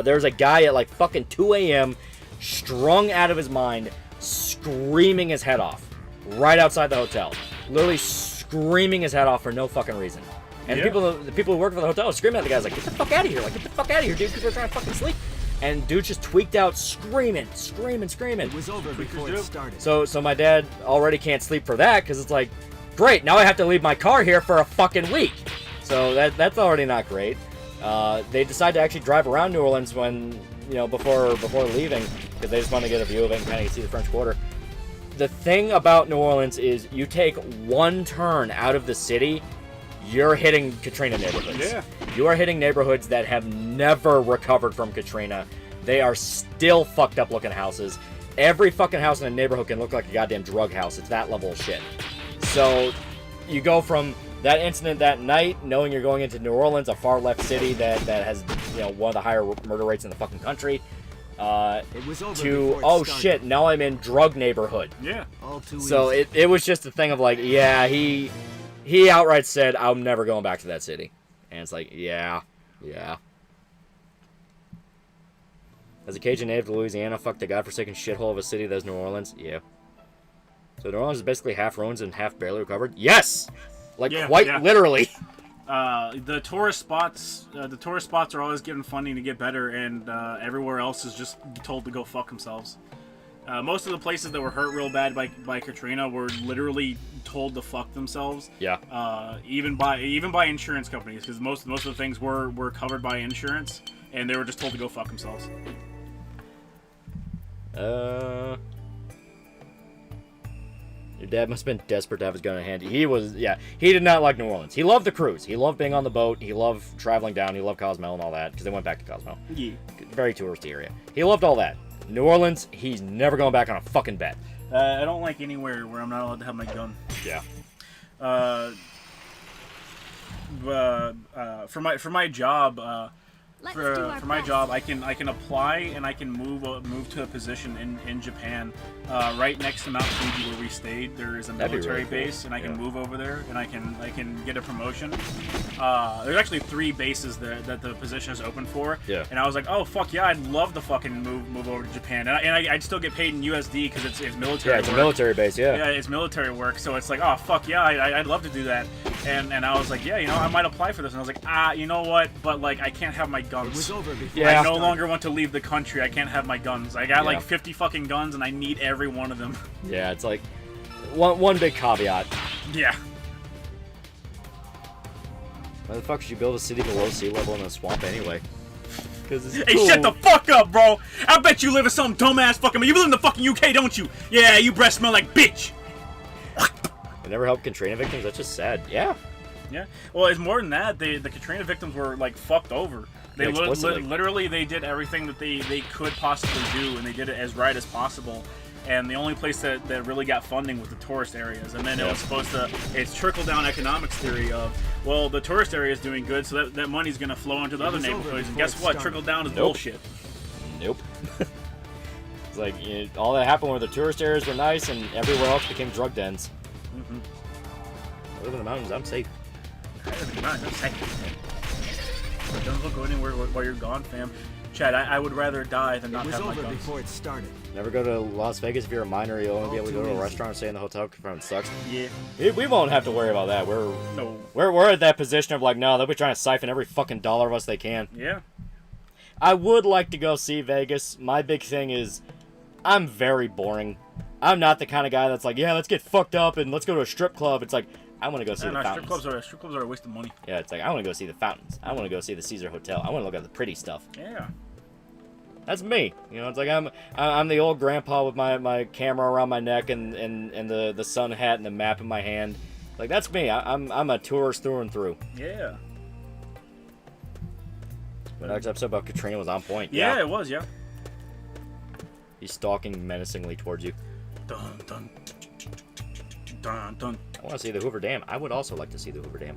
there's a guy at like fucking 2 a.m. strung out of his mind, screaming his head off right outside the hotel. Literally screaming his head off for no fucking reason. And the people who work for the hotel are screaming at the guys like, get the fuck out of here. Like, get the fuck out of here, dude. People are trying to fucking sleep. And dude just tweaked out screaming.
It was over before it started.
So my dad already can't sleep for that because it's like, great, now I have to leave my car here for a fucking week. So that's already not great. They decide to actually drive around New Orleans when, before leaving because they just want to get a view of it and kind of see the French Quarter. The thing about New Orleans is you take one turn out of the city, you're hitting Katrina neighborhoods.
Yeah.
You are hitting neighborhoods that have never recovered from Katrina. They are still fucked up looking houses. Every fucking house in a neighborhood can look like a goddamn drug house. It's that level of shit. So you go from that incident that night, knowing you're going into New Orleans, a far left city that has one of the higher murder rates in the fucking country,
it was over
to
before it started.
shit, now I'm in drug neighborhood.
Yeah.
All too
So
easy.
it was just a thing of like, yeah, he outright said, I'm never going back to that city. And it's like, yeah. As a Cajun native to Louisiana, fuck the godforsaken shithole of a city that's New Orleans. Yeah. So New Orleans is basically half ruins and half barely recovered? Yes! Quite literally.
The tourist spots are always given funding to get better, and everywhere else is just told to go fuck themselves. Most of the places that were hurt real bad by Katrina were literally told to fuck themselves.
Yeah.
Even by insurance companies, because most of the things were covered by insurance, and they were just told to go fuck themselves.
Your dad must have been desperate to have his gun in hand. He did not like New Orleans. He loved the cruise. He loved being on the boat. He loved traveling down. He loved Cozumel and all that, because they went back to Cozumel.
Yeah.
Very touristy area. He loved all that. New Orleans, he's never going back on a fucking bet.
I don't like anywhere where I'm not allowed to have my gun.
Yeah.
For my job,
Let's
for
do our
my
best.
job, I can apply and I can move to a position in Japan, right next to Mount Fuji where we stayed. There is a
That'd be
military
really cool.
base, and I can
Yeah.
move over there, and I can get a promotion. There's actually 3 bases that the position is open for.
Yeah.
And I was like, oh fuck yeah, I'd love to fucking move over to Japan, and I'd still get paid in USD because it's military.
Yeah, it's a
work.
military base, yeah.
Yeah, it's military work, so it's like, oh fuck yeah, I'd love to do that. And I was like, yeah, I might apply for this. And I was like, you know what? But like, I can't have my guns.
It was over before
Yeah.
I no longer want to leave the country. I can't have my guns. I got
Yeah.
like 50 fucking guns, and I need every one of them.
Yeah, it's like one big caveat.
Yeah.
Why the fuck should you build a city below sea level in a swamp anyway? Because it's
Hey,
cool.
shut the fuck up, bro! I bet you live in some dumbass fucking. You live in the fucking UK, don't you? Yeah, you breath smell like bitch.
It never helped Katrina victims. That's just sad. Yeah.
Yeah. Well, it's more than that. The Katrina victims were like fucked over. They
Yeah, explicitly.
literally they did everything that they could possibly do, and they did it as right as possible. And the only place that really got funding was the tourist areas. And then it was supposed to, it's trickle-down economics theory of, well, the tourist area is doing good, so that money's going to flow into the other
was over
neighborhoods. And
before
guess
it
what?
started.
Trickle-down is
Nope.
bullshit.
Nope. It's like all that happened where the tourist areas were nice and everywhere else became drug dens. I live in the mountains. I'm safe.
Don't go anywhere while you're gone, fam. Chad, I would rather die than
It
not
was
have my
over
guns.
before it started.
Never go to Las Vegas if you're a minor. You'll only be able to go to a restaurant or stay in the hotel because it sucks.
Yeah.
We won't have to worry about that.
No.
We're at that position of like, no, they'll be trying to siphon every fucking dollar of us they can.
Yeah.
I would like to go see Vegas. My big thing is, I'm very boring. I'm not the kind of guy that's like, yeah, let's get fucked up and let's go to a strip club. It's like, I want to go see the fountains.
Strip clubs are a waste of money.
Yeah, it's like, I want to go see the fountains. I want to go see the Caesar Hotel. I want to look at the pretty stuff.
Yeah.
That's me. It's like I'm the old grandpa with my camera around my neck and the sun hat and the map in my hand. Like, that's me. I'm a tourist through and through.
Yeah.
But next episode about Katrina was on point.
Yeah, it was, yeah.
He's stalking menacingly towards you.
Dun, dun, dun, dun.
I want to see the Hoover Dam. I would also like to see the Hoover Dam.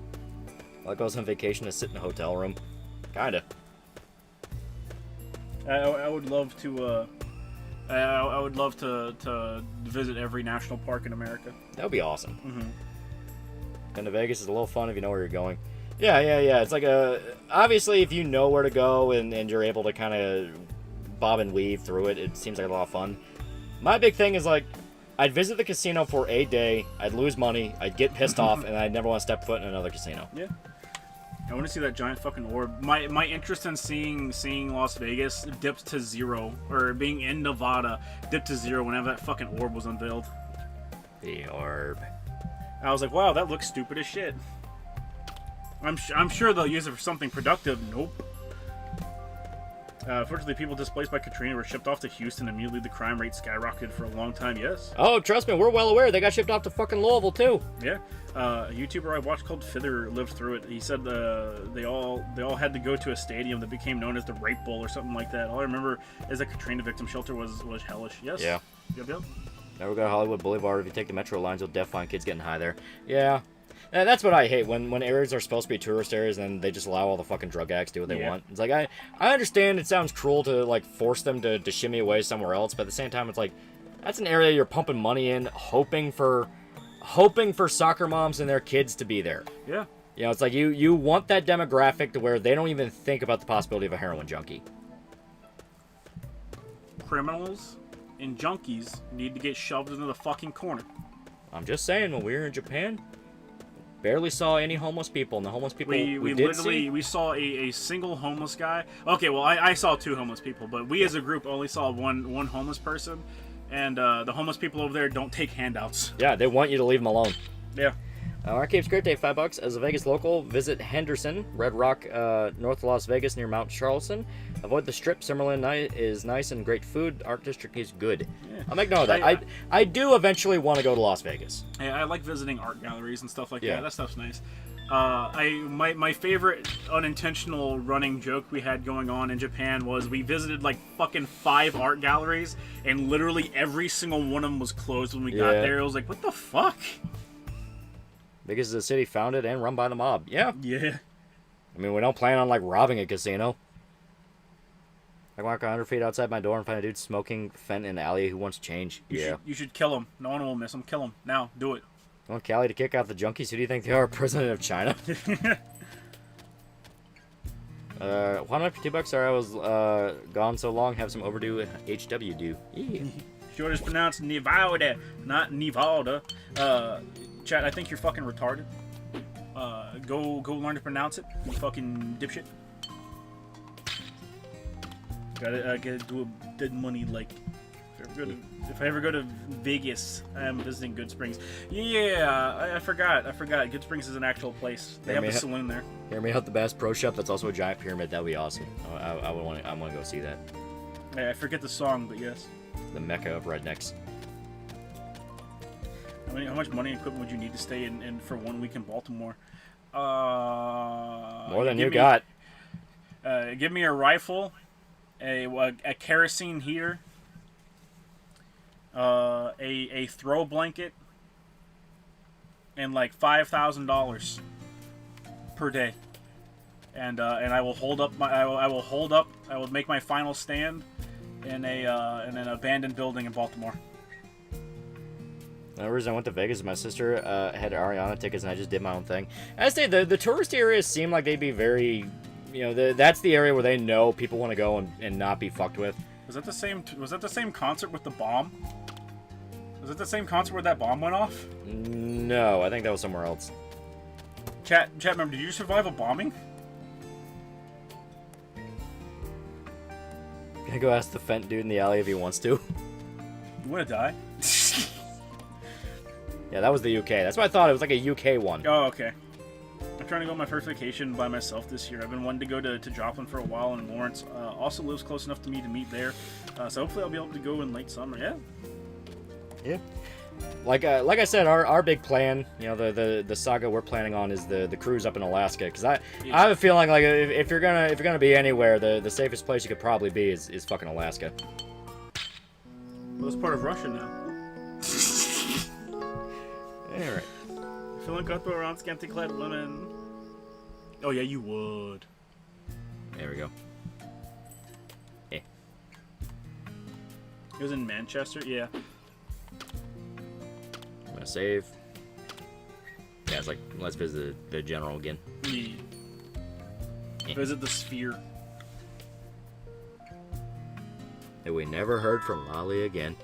Like I was on vacation to sit in a hotel room. Kinda.
I would love to. I would love to visit every national park in America.
That would be awesome.
Mm-hmm.
And to Vegas is a little fun if you know where you're going. Yeah. It's like obviously if you know where to go and you're able to kind of bob and weave through it, it seems like a lot of fun. My big thing is like, I'd visit the casino for a day, I'd lose money, I'd get pissed off, and I'd never want to step foot in another casino.
Yeah. I want to see that giant fucking orb. My interest in seeing Las Vegas dipped to zero, or being in Nevada dipped to zero whenever that fucking orb was unveiled.
The orb.
I was like, wow, that looks stupid as shit. I'm sure they'll use it for something productive. Nope. Fortunately, people displaced by Katrina were shipped off to Houston. Immediately, the crime rate skyrocketed for a long time. Yes.
Oh, trust me, we're well aware. They got shipped off to fucking Louisville too.
Yeah. A YouTuber I watched called Fither lived through it. He said they all had to go to a stadium that became known as the Rape Bowl or something like that. All I remember is that Katrina victim shelter was hellish. Yes.
Yeah.
Yep.
Never go to Hollywood Boulevard. If you take the metro lines, you'll definitely find kids getting high there. Yeah. And that's what I hate, when areas are supposed to be tourist areas and they just allow all the fucking drug addicts to do what they want. It's like, I understand it sounds cruel to, like, force them to shimmy away somewhere else, but at the same time, it's like, that's an area you're pumping money in, hoping for soccer moms and their kids to be there.
Yeah.
You know, it's like, you want that demographic to where they don't even think about the possibility of a heroin junkie.
Criminals and junkies need to get shoved into the fucking corner.
I'm just saying, when we were in Japan, barely saw any homeless people, and the homeless people
we saw a single homeless guy. Okay, well, I saw 2 homeless people, but we as a group only saw one homeless person, and the homeless people over there don't take handouts.
Yeah, they want you to leave them alone.
Yeah.
Arcade's Great Day, $5. As a Vegas local, visit Henderson, Red Rock, north of Las Vegas, near Mount Charleston. Avoid the Strip. Summerlin is nice and great food. Art District is good. Yeah. I'll make note of that. I do eventually want to go to Las Vegas.
Yeah, I like visiting art galleries and stuff like that. That stuff's nice. My favorite unintentional running joke we had going on in Japan was we visited like fucking 5 art galleries, and literally every single one of them was closed when we got there. It was like, what the fuck?
Vegas is a city founded and run by the mob. Yeah.
Yeah.
I mean, we don't plan on, like, robbing a casino. I walk 100 feet outside my door and find a dude smoking fent in the alley who wants change.
You should kill him. No one will miss him. Kill him. Now. Do it.
You want Cali to kick out the junkies? Who do you think they are? President of China? Why not for $2? Sorry I was gone so long. Have some overdue HW due. Yeah.
Sure, it's pronounced Nevada, not Nevada. Chat, I think you're fucking retarded. Go learn to pronounce it, you fucking dipshit. Gotta do a dead money like. If I ever go to Vegas, I am visiting Good Springs. Yeah, I forgot. Good Springs is an actual place. They have a saloon there.
Hear me out, the Bass Pro Shop. That's also a giant pyramid. That'd be awesome. I want to go see that.
Yeah, I forget the song, but yes.
The Mecca of rednecks.
How much money and equipment would you need to stay in for 1 week in Baltimore?
More than you got.
Give me a rifle, a kerosene heater, a throw blanket, and like $5,000 per day. And I will hold up I will make my final stand in an abandoned building in Baltimore.
The reason I went to Vegas is my sister had Ariana tickets, and I just did my own thing. I say the tourist areas seem like they'd be very, that's the area where they know people want to go and not be fucked with.
Was that the same concert with the bomb? Was it the same concert where that bomb went off?
No, I think that was somewhere else.
Chat, remember, did you survive a bombing?
Can I go ask the Fent dude in the alley if he wants to?
You wanna die?
Yeah, that was the UK. That's what I thought. It was like a UK one.
Oh, okay. I'm trying to go on my first vacation by myself this year. I've been wanting to go to Joplin for a while, and Lawrence also lives close enough to me to meet there. So hopefully I'll be able to go in late summer. Yeah.
Yeah. Like I said, our big plan, the saga we're planning on is the cruise up in Alaska. Because I have a feeling like if you're gonna be anywhere, the safest place you could probably be is fucking Alaska.
Well, it's part of Russia now.
Alright.
Feeling comfortable around scantily clad women. Oh yeah, you would.
There we go.
It was in Manchester? Yeah.
I'm gonna save. Yeah, it's like, let's visit the general again.
Yeah. Visit the sphere.
And we never heard from Lolly again.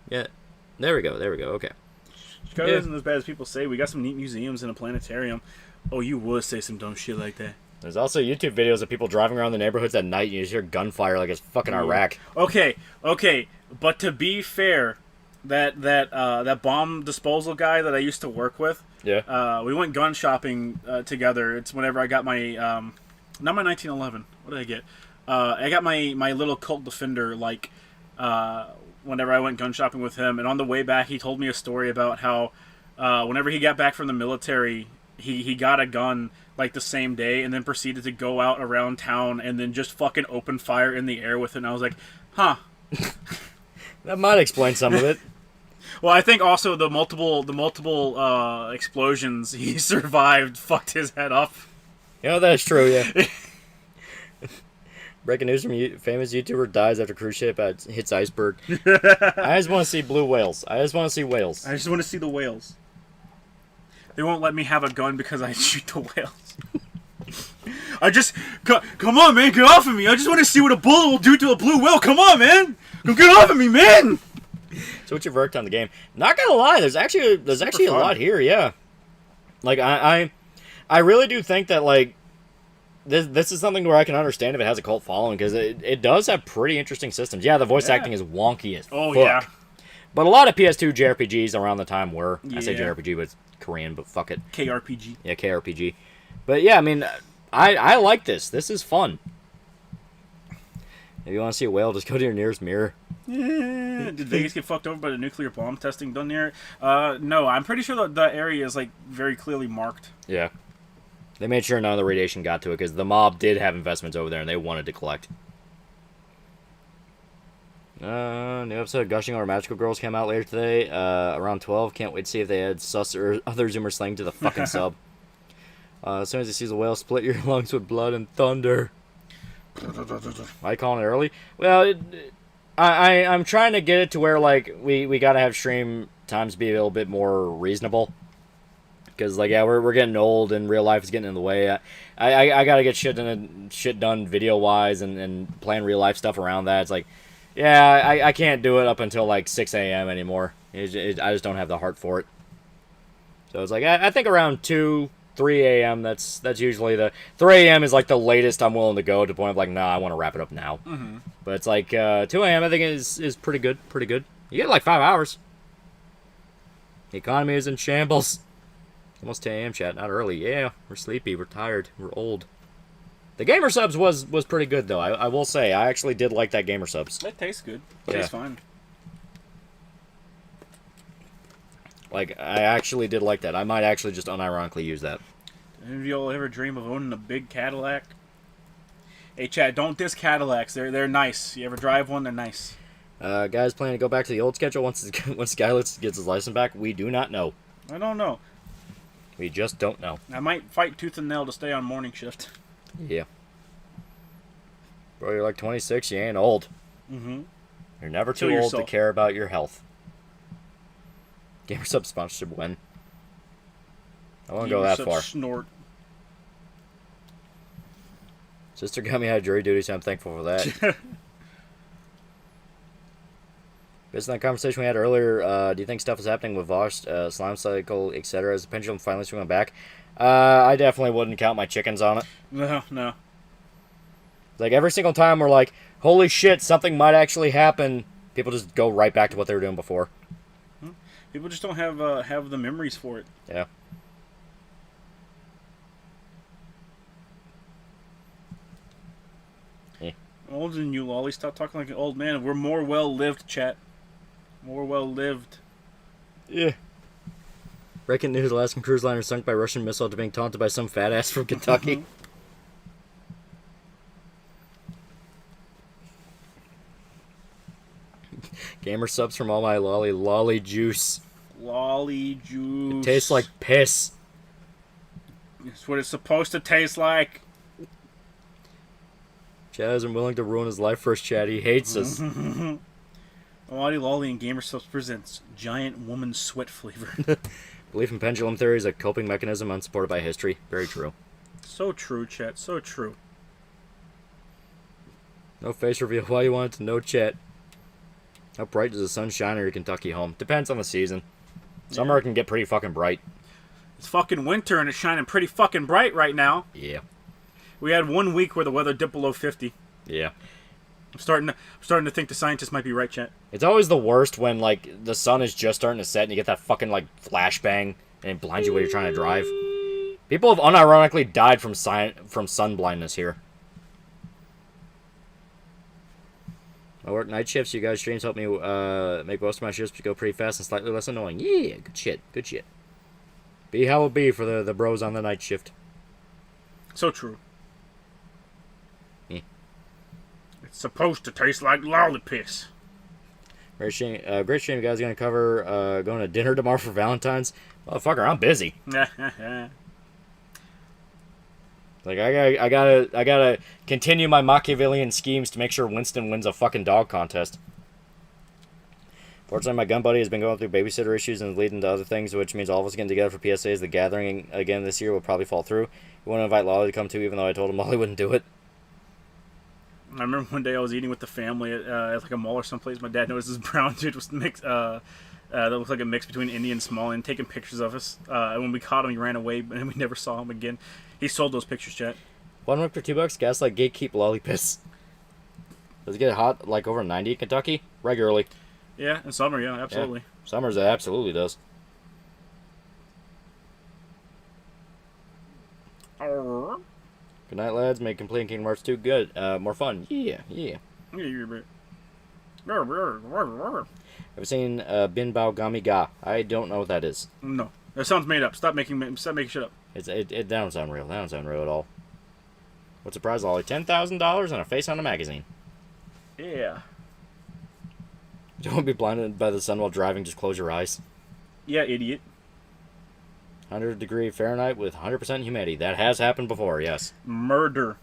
Yeah. There we go, okay.
Chicago isn't as bad as people say. We got some neat museums and a planetarium. Oh, you would say some dumb shit like that.
There's also YouTube videos of people driving around the neighborhoods at night and you just hear gunfire like it's fucking Iraq.
Okay, but to be fair, that bomb disposal guy that I used to work with, we went gun shopping together. It's whenever I got my not my 1911. What did I get? I got my little Colt Defender whenever I went gun shopping with him, and on the way back he told me a story about how whenever he got back from the military, he got a gun like the same day and then proceeded to go out around town and then just fucking open fire in the air with it. And I was like, huh.
That might explain some of it.
Well, I think also the multiple explosions he survived fucked his head up.
That's true, yeah. Breaking news from famous YouTuber dies after cruise ship hits iceberg. I just want to see blue whales. I just want to see whales.
I just want to see the whales. They won't let me have a gun because I shoot the whales. Come on, man, get off of me. I just want to see what a bullet will do to a blue whale. Come on, man. Come get off of me, man.
So what's your verdict on the game? Not gonna lie, there's actually a lot here, yeah. Like I really do think that like this is something where I can understand if it has a cult following because it does have pretty interesting systems. Yeah, the voice acting is wonky as fuck.
Yeah.
But a lot of PS2 JRPGs around the time were. I say JRPG, but it's Korean, but fuck it.
KRPG.
Yeah, KRPG. But yeah, I mean, I like this. This is fun. If you want to see a whale, just go to your nearest mirror.
Did Vegas get fucked over by the nuclear bomb testing done there? No, I'm pretty sure that the area is like very clearly marked.
Yeah. They made sure none of the radiation got to it because the mob did have investments over there and they wanted to collect. New episode of Gushing Over Magical Girls came out later today, around 12. Can't wait to see if they add sus or other Zoomer slang to the fucking sub. As soon as he sees a whale, split your lungs with blood and thunder. Why calling it early? Well, I'm trying to get it to where like we gotta have stream times be a little bit more reasonable. Because like we're getting old and real life is getting in the way. I gotta get shit done video wise and plan real life stuff around that. It's like. Yeah, I can't do it up until like 6 a.m. anymore. I just don't have the heart for it. So it's like I think around 2, 3 a.m. That's usually the 3 a.m. is like the latest I'm willing to go to the point of like nah, I want to wrap it up now.
Mm-hmm.
But it's like 2 a.m. I think is pretty good. You get like 5 hours. The economy is in shambles. Almost 10 a.m. chat, not early. Yeah, we're sleepy, we're tired, we're old. The gamer subs was pretty good though. I will say I actually did like that gamer subs.
It tastes good. It tastes fine.
Like I actually did like that. I might actually just unironically use that.
Any of y'all ever dream of owning a big Cadillac? Hey Chad, don't diss Cadillacs. They're nice. You ever drive one? They're nice.
Guys planning to go back to the old schedule once Skylitz gets his license back? We do not know.
I don't know.
We just don't know.
I might fight tooth and nail to stay on morning shift.
Yeah. Bro, you're like 26, you ain't old.
Mm-hmm.
You're never too old to care about your health. Gamer sub sponsorship win. I won't go that far.
Snort.
Sister got me out of jury duty, so I'm thankful for that. Based on that conversation we had earlier, do you think stuff is happening with Vosh, slime cycle, etc. as the pendulum finally swinging back? I definitely wouldn't count my chickens on it.
No.
Like, every single time we're like, holy shit, something might actually happen, people just go right back to what they were doing before.
People just don't have the memories for it.
Yeah.
Older than you, Lolly. Stop talking like an old man. We're more well-lived, chat. More well-lived.
Yeah. Breaking news, Alaskan cruise liner sunk by Russian missile after being taunted by some fat ass from Kentucky. Gamer subs from AlmightyLoli. Lolly juice.
Lolly juice.
It tastes like piss.
It's what it's supposed to taste like.
Chad isn't willing to ruin his life for us, Chad. He hates us.
AlmightyLoli and Gamer Subs presents Giant Woman Sweat Flavor.
Belief in pendulum theory is a coping mechanism unsupported by history. Very true.
So true, chat. So true.
No face reveal. Why you wanted to know, chat? How bright does the sun shine in your Kentucky home? Depends on the season. Summer can get pretty fucking bright.
It's fucking winter and it's shining pretty fucking bright right now.
Yeah.
We had 1 week where the weather dipped below 50.
Yeah.
I'm starting to think the scientists might be right, chat.
It's always the worst when, like, the sun is just starting to set and you get that fucking, like, flashbang and it blinds you while you're trying to drive. People have unironically died from sun blindness here. I work night shifts. You guys' streams help me make most of my shifts go pretty fast and slightly less annoying. Yeah, good shit. Good shit. Be how it be for the bros on the night shift.
So true.
Yeah.
It's supposed to taste like lollipiss.
Great shame you guys are going to cover going to dinner tomorrow for Valentine's. Motherfucker, I'm busy. Like, I gotta continue my Machiavellian schemes to make sure Winston wins a fucking dog contest. Fortunately, my gun buddy has been going through babysitter issues and leading to other things, which means all of us getting together for PSAs. The gathering again this year will probably fall through. We want to invite Lolly to come too, even though I told him Lolly wouldn't do it.
I remember one day I was eating with the family at like a mall or someplace. My dad noticed this brown dude was mixed. That looked like a mix between Indian and Somalian, taking pictures of us. And when we caught him, he ran away, and we never saw him again. He sold those pictures, chat.
$1 for $2. Gaslight gatekeep lolly piss. Does it get hot like over 90 in Kentucky? Regularly.
Yeah, in summer, yeah, absolutely.
Yeah. Summers, it absolutely does. Good night, lads. Make completing Kingdom Hearts 2 good. More fun. Yeah. Have you seen Bin Bao Gami Ga? I don't know what that is.
No. That sounds made up. Stop making shit up.
It don't sound real. That don't sound real at all. What's the prize, Lolly? $10,000 and a face on a magazine.
Yeah.
Don't be blinded by the sun while driving. Just close your eyes.
Yeah, idiot.
100-degree Fahrenheit with 100% humidity. That has happened before, yes.
Murder.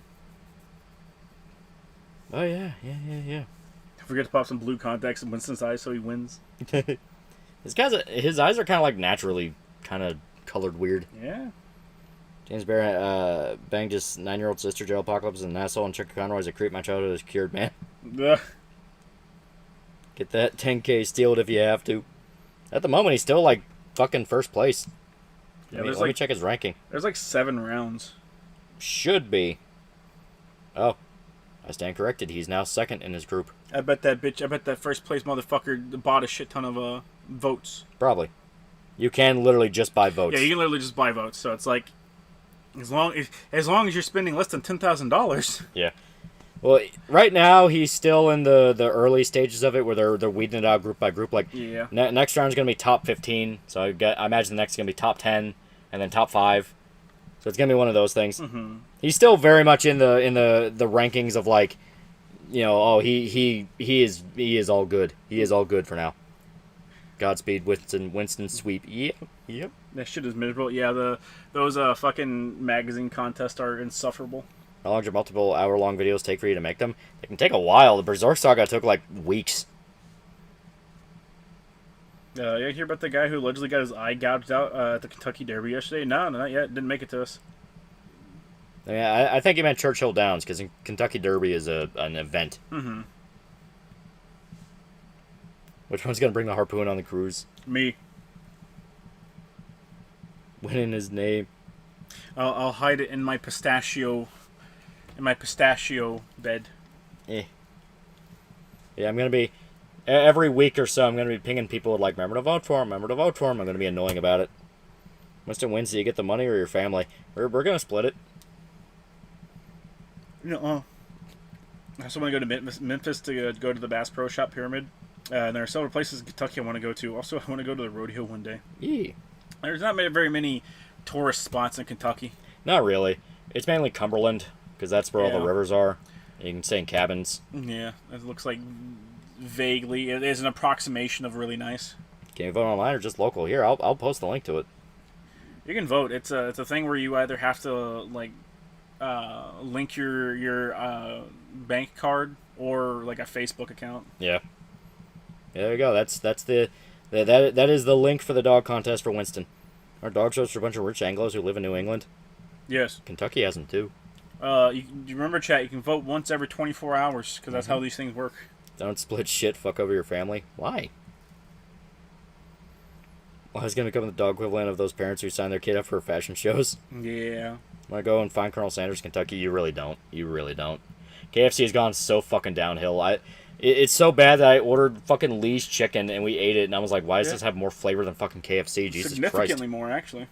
Oh, yeah.
Forget to pop some blue contacts in Winston's eyes so he wins.
His eyes are kind of like naturally kind of colored weird.
Yeah.
James Bear banged his 9-year-old sister. Geopolitics is an asshole, and Chicken Conroy's a creep. My childhood is cured, man.
Ugh.
Get that 10K, steal it if you have to. At the moment, he's still like fucking first place.
Yeah,
let me check his ranking.
There's like 7 rounds.
Should be. Oh, I stand corrected. He's now second in his group.
I bet that first place motherfucker bought a shit ton of votes.
Probably. You can literally just buy votes.
Yeah, you can literally just buy votes. So it's like, as long as you're spending less than $10,000.
Yeah. Well, right now he's still in the early stages of it, where they're weeding it out group by group. Like,
yeah.
Next round is gonna be top 15. So I imagine the next is gonna be top 10, and then top 5. So it's gonna be one of those things.
Mm-hmm.
He's still very much in the rankings of like, you know, oh he is all good. He is all good for now. Godspeed, Winston sweep. Yep.
That shit is miserable. Yeah, those fucking magazine contests are insufferable.
How long do multiple hour-long videos take for you to make them? It can take a while. The Berserk Saga took like weeks.
You hear about the guy who allegedly got his eye gouged out at the Kentucky Derby yesterday? No, not yet. Didn't make it to us.
Yeah, I think he meant Churchill Downs, because Kentucky Derby is an event.
Mm-hmm.
Which one's gonna bring the harpoon on the cruise?
Me.
Winning his name.
I'll hide it in my pistachio bed.
Yeah, I'm gonna be every week or so. I'm gonna be pinging people like, remember to vote for him. Remember to vote for him. I'm gonna be annoying about it. Winston wins. Do you get the money or your family? We're gonna split it.
I also want to go to Memphis to go to the Bass Pro Shop Pyramid. And there are several places in Kentucky I want to go to. Also, I want to go to the rodeo one day.
Yeah.
There's not very many tourist spots in Kentucky.
Not really. It's mainly Cumberland, because that's where all the rivers are. You can stay in cabins.
Yeah, it looks like vaguely. It is an approximation of really nice.
Can you vote online or just local? Here, I'll post the link to it.
You can vote. It's a thing where you either have to like link your bank card or like a Facebook account.
Yeah. There you go. That is the link for the dog contest for Winston. Our dog shows for a bunch of rich Anglos who live in New England.
Yes.
Kentucky has them too.
You remember, chat, you can vote once every 24 hours, because that's how these things work.
Don't split shit, fuck over your family. Why? Well, I was gonna become the dog equivalent of those parents who sign their kid up for fashion shows.
Yeah.
Want to go and find Colonel Sanders, Kentucky? You really don't. You really don't. KFC has gone so fucking downhill. It's so bad that I ordered fucking Lee's chicken and we ate it, and I was like, why does this have more flavor than fucking KFC? Jesus
Significantly
Christ.
more, actually.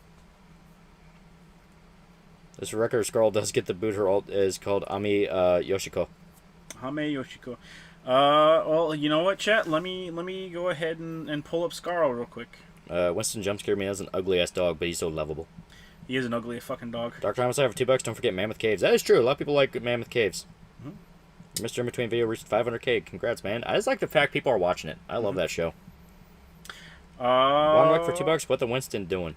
This record scroll does get the boot. Her alt is called Ami Yoshiko.
Hame Yoshiko. Well, you know what, chat? Let me go ahead and pull up Scarl real quick.
Winston jumpscared me as an ugly ass dog, but he's so lovable.
He is an ugly fucking dog.
Dr. Thomas, I have $2. Don't forget Mammoth Caves. That is true. A lot of people like Mammoth Caves. Mr. In Between video reached 500K. Congrats, man. I just like the fact people are watching it. I love that show. One week for $2. What the Winston doing?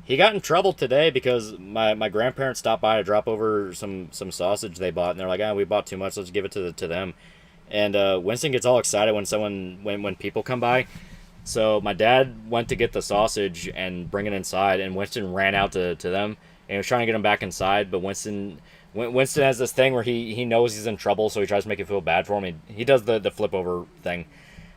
He got in trouble today because my grandparents stopped by to drop over some sausage they bought, and they're like, we bought too much. Let's give it to them. And Winston gets all excited when people come by. So my dad went to get the sausage and bring it inside, and Winston ran out to them, and he was trying to get him back inside, but Winston has this thing where he knows he's in trouble, so he tries to make it feel bad for him. He does the flip over thing.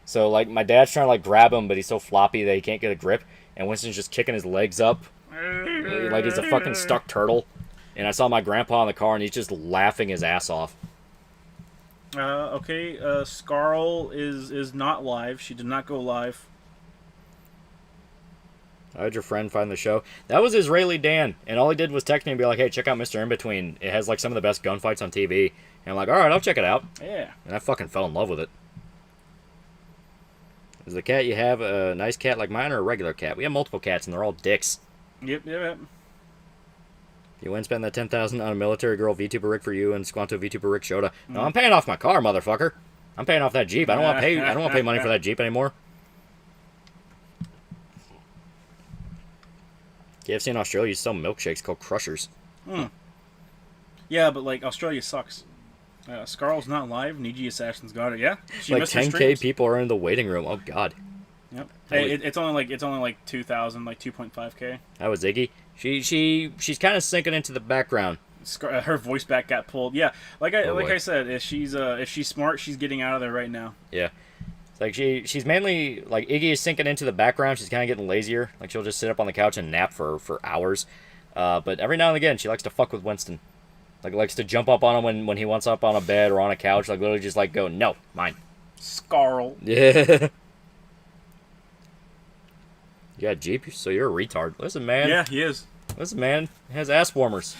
So like my dad's trying to like grab him, but he's so floppy that he can't get a grip, and Winston's just kicking his legs up like he's a fucking stuck turtle. And I saw my grandpa in the car, and he's just laughing his ass off.
Okay, Scarl is not live. She did not go live.
How did your friend find the show? That was Israeli Dan, and all he did was text me and be like, hey, check out Mr. In Between. It has like some of the best gunfights on TV. And I'm like, alright, I'll check it out.
Yeah.
And I fucking fell in love with it. Is the cat you have a nice cat like mine or a regular cat? We have multiple cats, and they're all dicks.
Yep.
If you win, spend that $10,000 on a military girl VTuber rig for you and Squanto VTuber rig Shota. No, I'm paying off my car, motherfucker. I'm paying off that Jeep. I don't want to pay money for that Jeep anymore. KFC in Australia used to sell milkshakes called Crushers.
Yeah, but like Australia sucks. Scarl's not live. Niji Assassin's got it. Yeah, she
like
missed her
10K
streams.
people are in the waiting room. Oh God.
Yep. Hey, it's only like 2,000, like 2.5K.
That was Iggy. She's kind of sinking into the background.
Her voice back got pulled. Yeah, like I said, if she's smart, she's getting out of there right now.
Yeah. It's like she's mainly like Iggy is sinking into the background. She's kind of getting lazier. Like she'll just sit up on the couch and nap for hours. But every now and again, she likes to fuck with Winston. Like likes to jump up on him when he wants up on a bed or on a couch. Like literally just like go, no, mine.
Scarl.
Yeah. Yeah, Jeep. So you're a retard. Listen, man.
Yeah, he is.
Listen, man. He has ass warmers.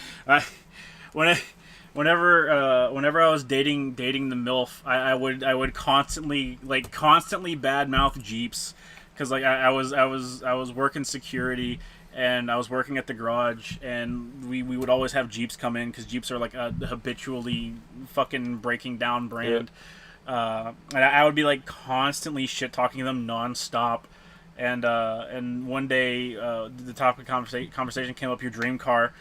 Whenever I was dating the MILF, I would constantly badmouth Jeeps, because like I was working security, and I was working at the garage, and we would always have Jeeps come in, because Jeeps are like a habitually fucking breaking down brand. And I would be like constantly shit talking them nonstop. And one day the topic of conversation came up, your dream car.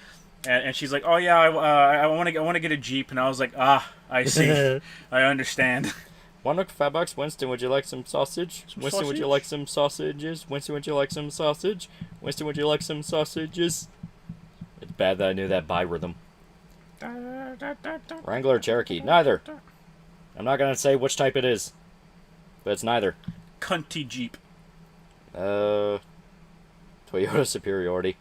And she's like, "Oh yeah, I want to get a Jeep," and I was like, I see, I understand.
$1 for $5. Winston, would you like some sausage? Winston, would you like some sausages? Winston, would you like some sausage? Winston, would you like some sausages? It's bad that I knew that by rhythm. Wrangler or Cherokee? Neither. I'm not gonna say which type it is, but it's neither.
Cunty Jeep.
Toyota Superiority.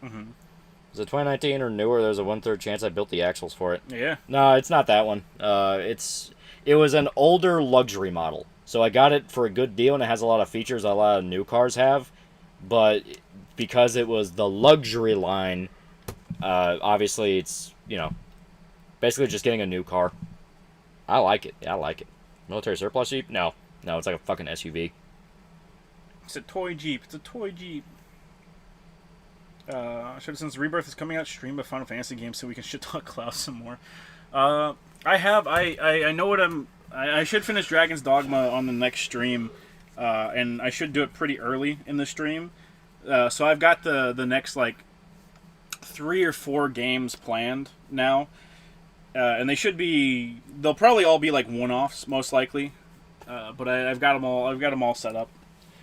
Is it 2019 or newer? There's a 1/3 chance I built the axles for it.
Yeah.
No, it's not that one. It was an older luxury model, so I got it for a good deal, and it has a lot of features a lot of new cars have. But because it was the luxury line, obviously it's basically just getting a new car. I like it. Military surplus Jeep? No, it's like a fucking SUV.
It's a toy Jeep. Since Rebirth is coming out, stream a Final Fantasy game so we can shit talk Klaus some more. I know what I should finish Dragon's Dogma on the next stream, and I should do it pretty early in the stream. So I've got the next like 3 or 4 games planned now, and they'll probably all be like one-offs most likely, but I've got them all set up.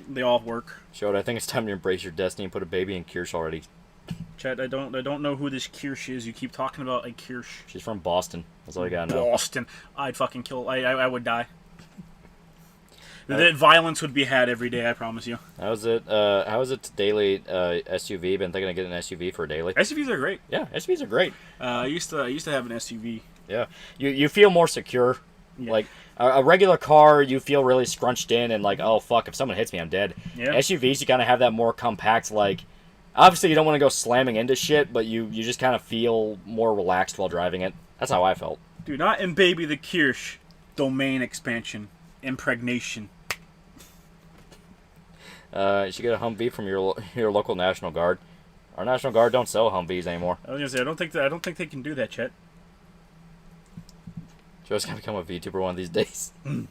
They all work.
Showed, I think it's time to embrace your destiny and put a baby in Kirsch already.
Chat, I don't know who this Kirsch is. You keep talking about a Kirsch.
She's from Boston. That's all you gotta know.
Boston. I'd fucking kill. I would die. That violence would be had every day, I promise you.
How's it daily SUV? Been thinking of getting an SUV for a daily.
SUVs are great.
Yeah, SUVs are great.
I used to have an SUV.
Yeah, you feel more secure.
Yeah.
Like a regular car, you feel really scrunched in and like, oh fuck, if someone hits me, I'm dead.
Yeah.
SUVs, you kind of have that more compact, like, obviously you don't want to go slamming into shit, but you just kind of feel more relaxed while driving it. That's how I felt.
Do not embaby the Kirsch. Domain expansion. Impregnation.
You should get a Humvee from your local National Guard. Our National Guard don't sell Humvees anymore.
I was gonna say I don't think they can do that, Chet.
Joe's gonna become a VTuber one of these days. Didn't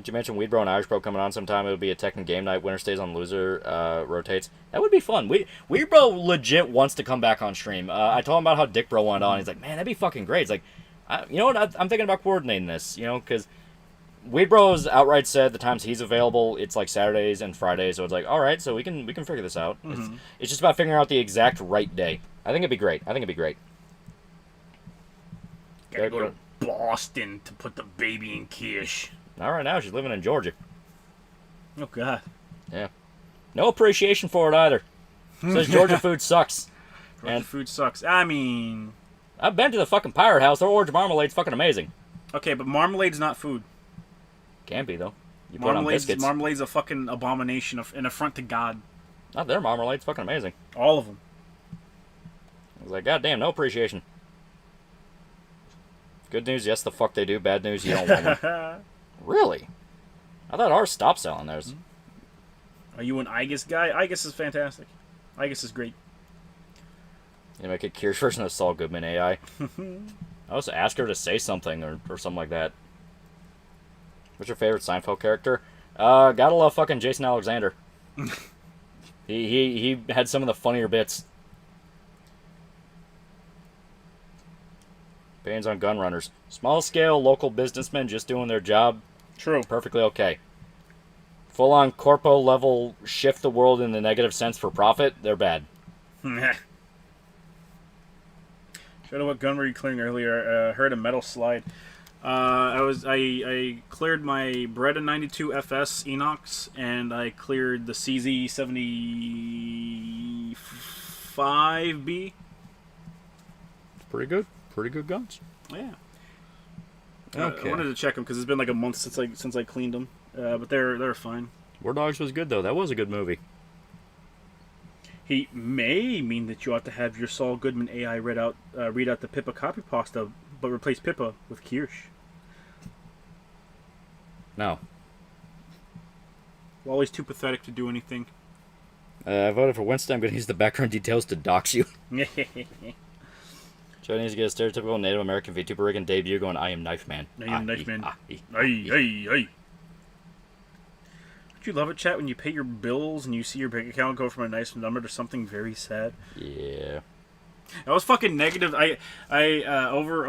you mention Weed Bro and Irish Bro coming on sometime? It would be a Tekken game night. Winner stays on, loser rotates. That would be fun. Weed Bro legit wants to come back on stream. I told him about how Dick Bro wanted on. He's like, man, that'd be fucking great. It's like, you know what? I'm thinking about coordinating this. You know, because Weed Bro's outright said the times he's available, it's like Saturdays and Fridays. So it's like, all right, so we can figure this out.
Mm-hmm.
It's just about figuring out the exact right day. I think it'd be great.
Gotta go to Boston to put the baby in Kirsch.
Not right now. She's living in Georgia.
Oh, God.
Yeah. No appreciation for it either. Says Georgia food sucks.
Georgia food sucks. I mean...
I've been to the fucking Pirate House. Their orange marmalade's fucking amazing.
Okay, but marmalade's not food.
Can be, though. You put it on biscuits.
Marmalade's a fucking abomination, an affront to God.
Not their marmalade's fucking amazing.
All of them.
I was like, goddamn, no appreciation. Good news, yes, the fuck they do. Bad news, you don't want them. Really? I thought ours stopped selling theirs.
Are you an Igus guy? Igus is fantastic. Igus is great.
You make a Kirsch version of Saul Goodman AI. I also ask her to say something or something like that. What's your favorite Seinfeld character? Gotta love fucking Jason Alexander. he had some of the funnier bits. Bans on gun runners. Small scale local businessmen just doing their job.
True.
Perfectly okay. Full on corpo level shift the world in the negative sense for profit. They're bad.
Show know what gun were you clearing earlier? Heard a metal slide. I cleared my Beretta 92 FS Enox and I cleared the CZ 75B.
Pretty good. Pretty good guns.
Yeah.
Okay.
I wanted to check them because it's been like a month since I cleaned them, but they're fine.
War Dogs was good though. That was a good movie.
He may mean that you ought to have your Saul Goodman AI read out the Pippa copy pasta, but replace Pippa with Kirsch.
No.
Wally's too pathetic to do anything.
I voted for Winston. I'm going to use the background details to dox you. Joe needs to get a stereotypical Native American VTuber rig and debut going, I am Knife Man.
I am Knife Man. Don't you love it, chat, when you pay your bills and you see your bank account go from a nice number to something very sad?
Yeah.
I was fucking negative. I over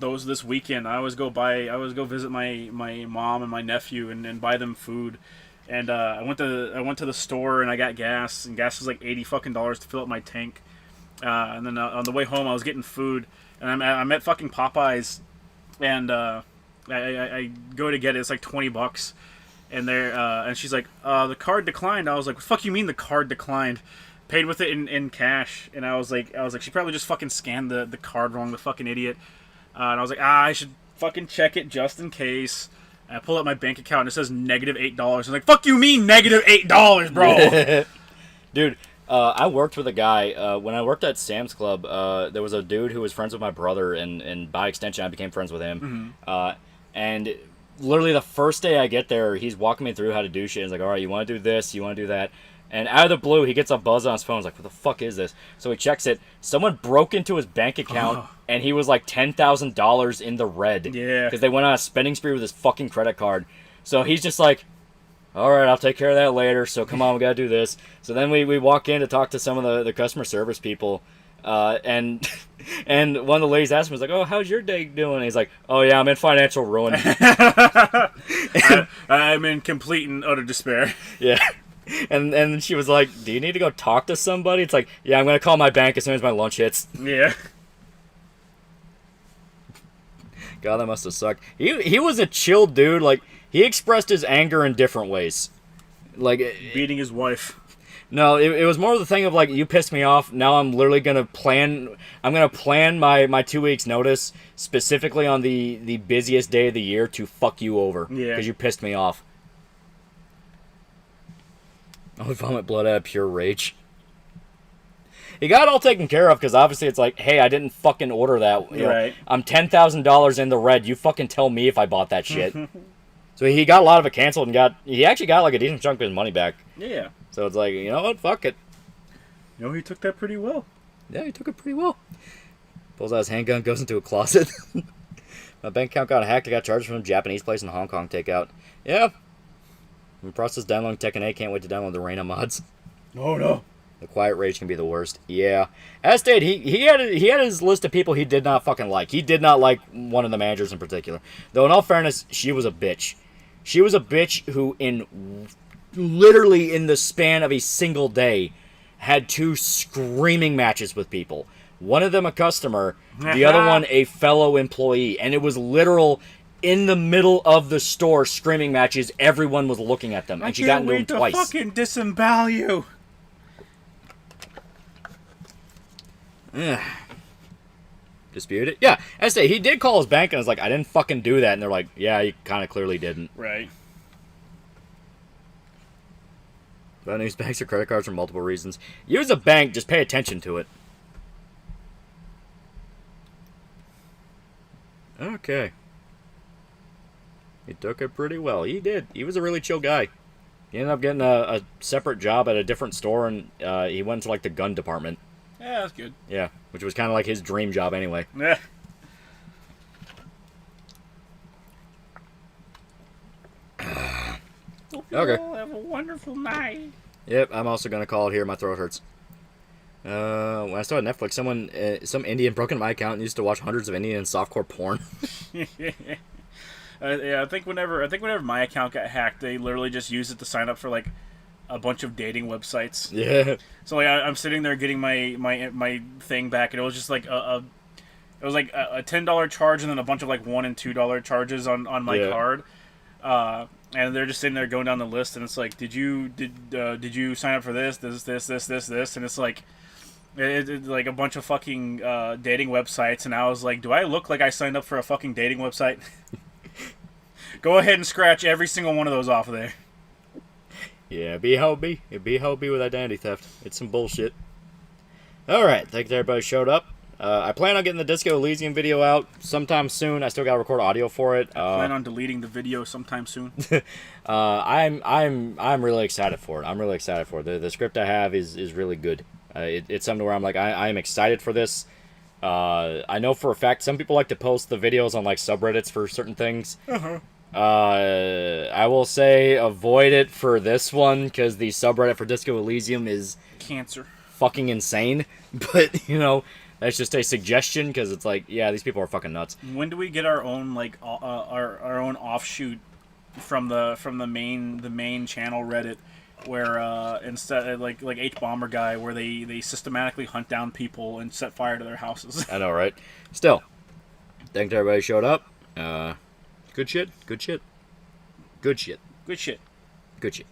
this weekend, I always go visit my mom and my nephew and buy them food. And I went to the store and I got gas, and gas was like $80 to fill up my tank. And then on the way home, I was getting food, and I'm at fucking Popeyes, and I go to get it. It's like $20, and and she's like, the card declined. I was like, what the fuck you mean the card declined? Paid with it in cash, and I was like, she probably just fucking scanned the card wrong, the fucking idiot. And I was like, I should fucking check it just in case. And I pull up my bank account and it says -$8. I was like, fuck you mean -$8, bro?
Dude. I worked with a guy, when I worked at Sam's Club, there was a dude who was friends with my brother, and by extension, I became friends with him.
Mm-hmm.
And literally the first day I get there, he's walking me through how to do shit. He's like, all right, you want to do this, you want to do that. And out of the blue, he gets a buzz on his phone. He's like, what the fuck is this? So he checks it. Someone broke into his bank account, and he was like $10,000 in the red.
Yeah.
Because they went on a spending spree with his fucking credit card. So he's just like, all right, I'll take care of that later, so come on, we gotta do this. So then we walk in to talk to some of the customer service people, and one of the ladies asked him, was like, oh, how's your day doing? And he's like, oh yeah, I'm in financial ruin.
I'm in complete and utter despair.
Yeah. And then she was like, do you need to go talk to somebody? It's like, yeah, I'm gonna call my bank as soon as my lunch hits.
Yeah.
God, that must have sucked. He was a chill dude. Like, he expressed his anger in different ways. Like
beating his wife.
No, it was more of the thing of like, you pissed me off. Now I'm literally gonna plan. I'm gonna plan my 2 weeks notice specifically on the busiest day of the year to fuck you over.
Yeah.
Because you pissed me off. I would vomit blood out of pure rage. He got it all taken care of because obviously it's like, hey, I didn't fucking order that. You know,
Right.
I'm $10,000 in the red. You fucking tell me if I bought that shit. So he got a lot of it canceled and he actually got like a decent chunk of his money back.
Yeah.
So it's like, you know what? Fuck it.
You know, he took that pretty well.
Yeah, he took it pretty well. Pulls out his handgun, goes into a closet. My bank account got hacked. I got charged from a Japanese place in Hong Kong takeout. Yeah. I'm in the process of downloading Tekken 8. Can't wait to download the Reina mods.
Oh, no.
The quiet rage can be the worst. Yeah. As stated, he had his list of people he did not fucking like. He did not like one of the managers in particular. Though, in all fairness, she was a bitch. She was a bitch who, literally in the span of a single day, had 2 screaming matches with people. One of them a customer, the other one a fellow employee. And it was literal, in the middle of the store, screaming matches. Everyone was looking at them. And she got into them twice.
I can't wait to fucking disembowel you.
Dispute it? Yeah. I say, he did call his bank and was like, I didn't fucking do that. And they're like, yeah, you kind of clearly didn't.
Right.
Don't use banks or credit cards for multiple reasons. Use a bank, just pay attention to it. Okay. He took it pretty well. He did. He was a really chill guy. He ended up getting a separate job at a different store, and he went to, like, the gun department.
Yeah, that's good.
Yeah, which was kind of like his dream job anyway.
Yeah.
Okay.
Have a wonderful night.
Yep, I'm also going to call it here. My throat hurts. When I started Netflix, some Indian broke into my account and used to watch hundreds of Indian softcore porn.
Yeah, I think whenever my account got hacked, they literally just used it to sign up for like a bunch of dating websites.
Yeah.
So like I'm sitting there getting my thing back, and it was just like a $10 charge and then a bunch of like $1 and $2 charges on my card. And they're just sitting there going down the list, and it's like, did you sign up for this, and it's like, it's like a bunch of fucking dating websites, and I was like, do I look like I signed up for a fucking dating website? Go ahead and scratch every single one of those off of there.
Yeah, it'd be how it be. It'd be how it be with identity theft. It's some bullshit. Alright, thanks everybody showed up. I plan on getting the Disco Elysium video out sometime soon. I still gotta record audio for it.
I plan on deleting the video sometime soon.
I'm really excited for it. I'm really excited for it. The script I have is really good. It's something where I'm like, I am excited for this. I know for a fact some people like to post the videos on like subreddits for certain things. I will say avoid it for this one because the subreddit for Disco Elysium is
cancer,
fucking insane. But you know, that's just a suggestion because it's like, yeah, these people are fucking nuts.
When do we get our own like our own offshoot from the main channel Reddit, where instead like H Bomber guy, where they systematically hunt down people and set fire to their houses?
I know, right? Still, thanks to everybody who showed up. Good shit. Good shit. Good shit.
Good shit.
Good shit.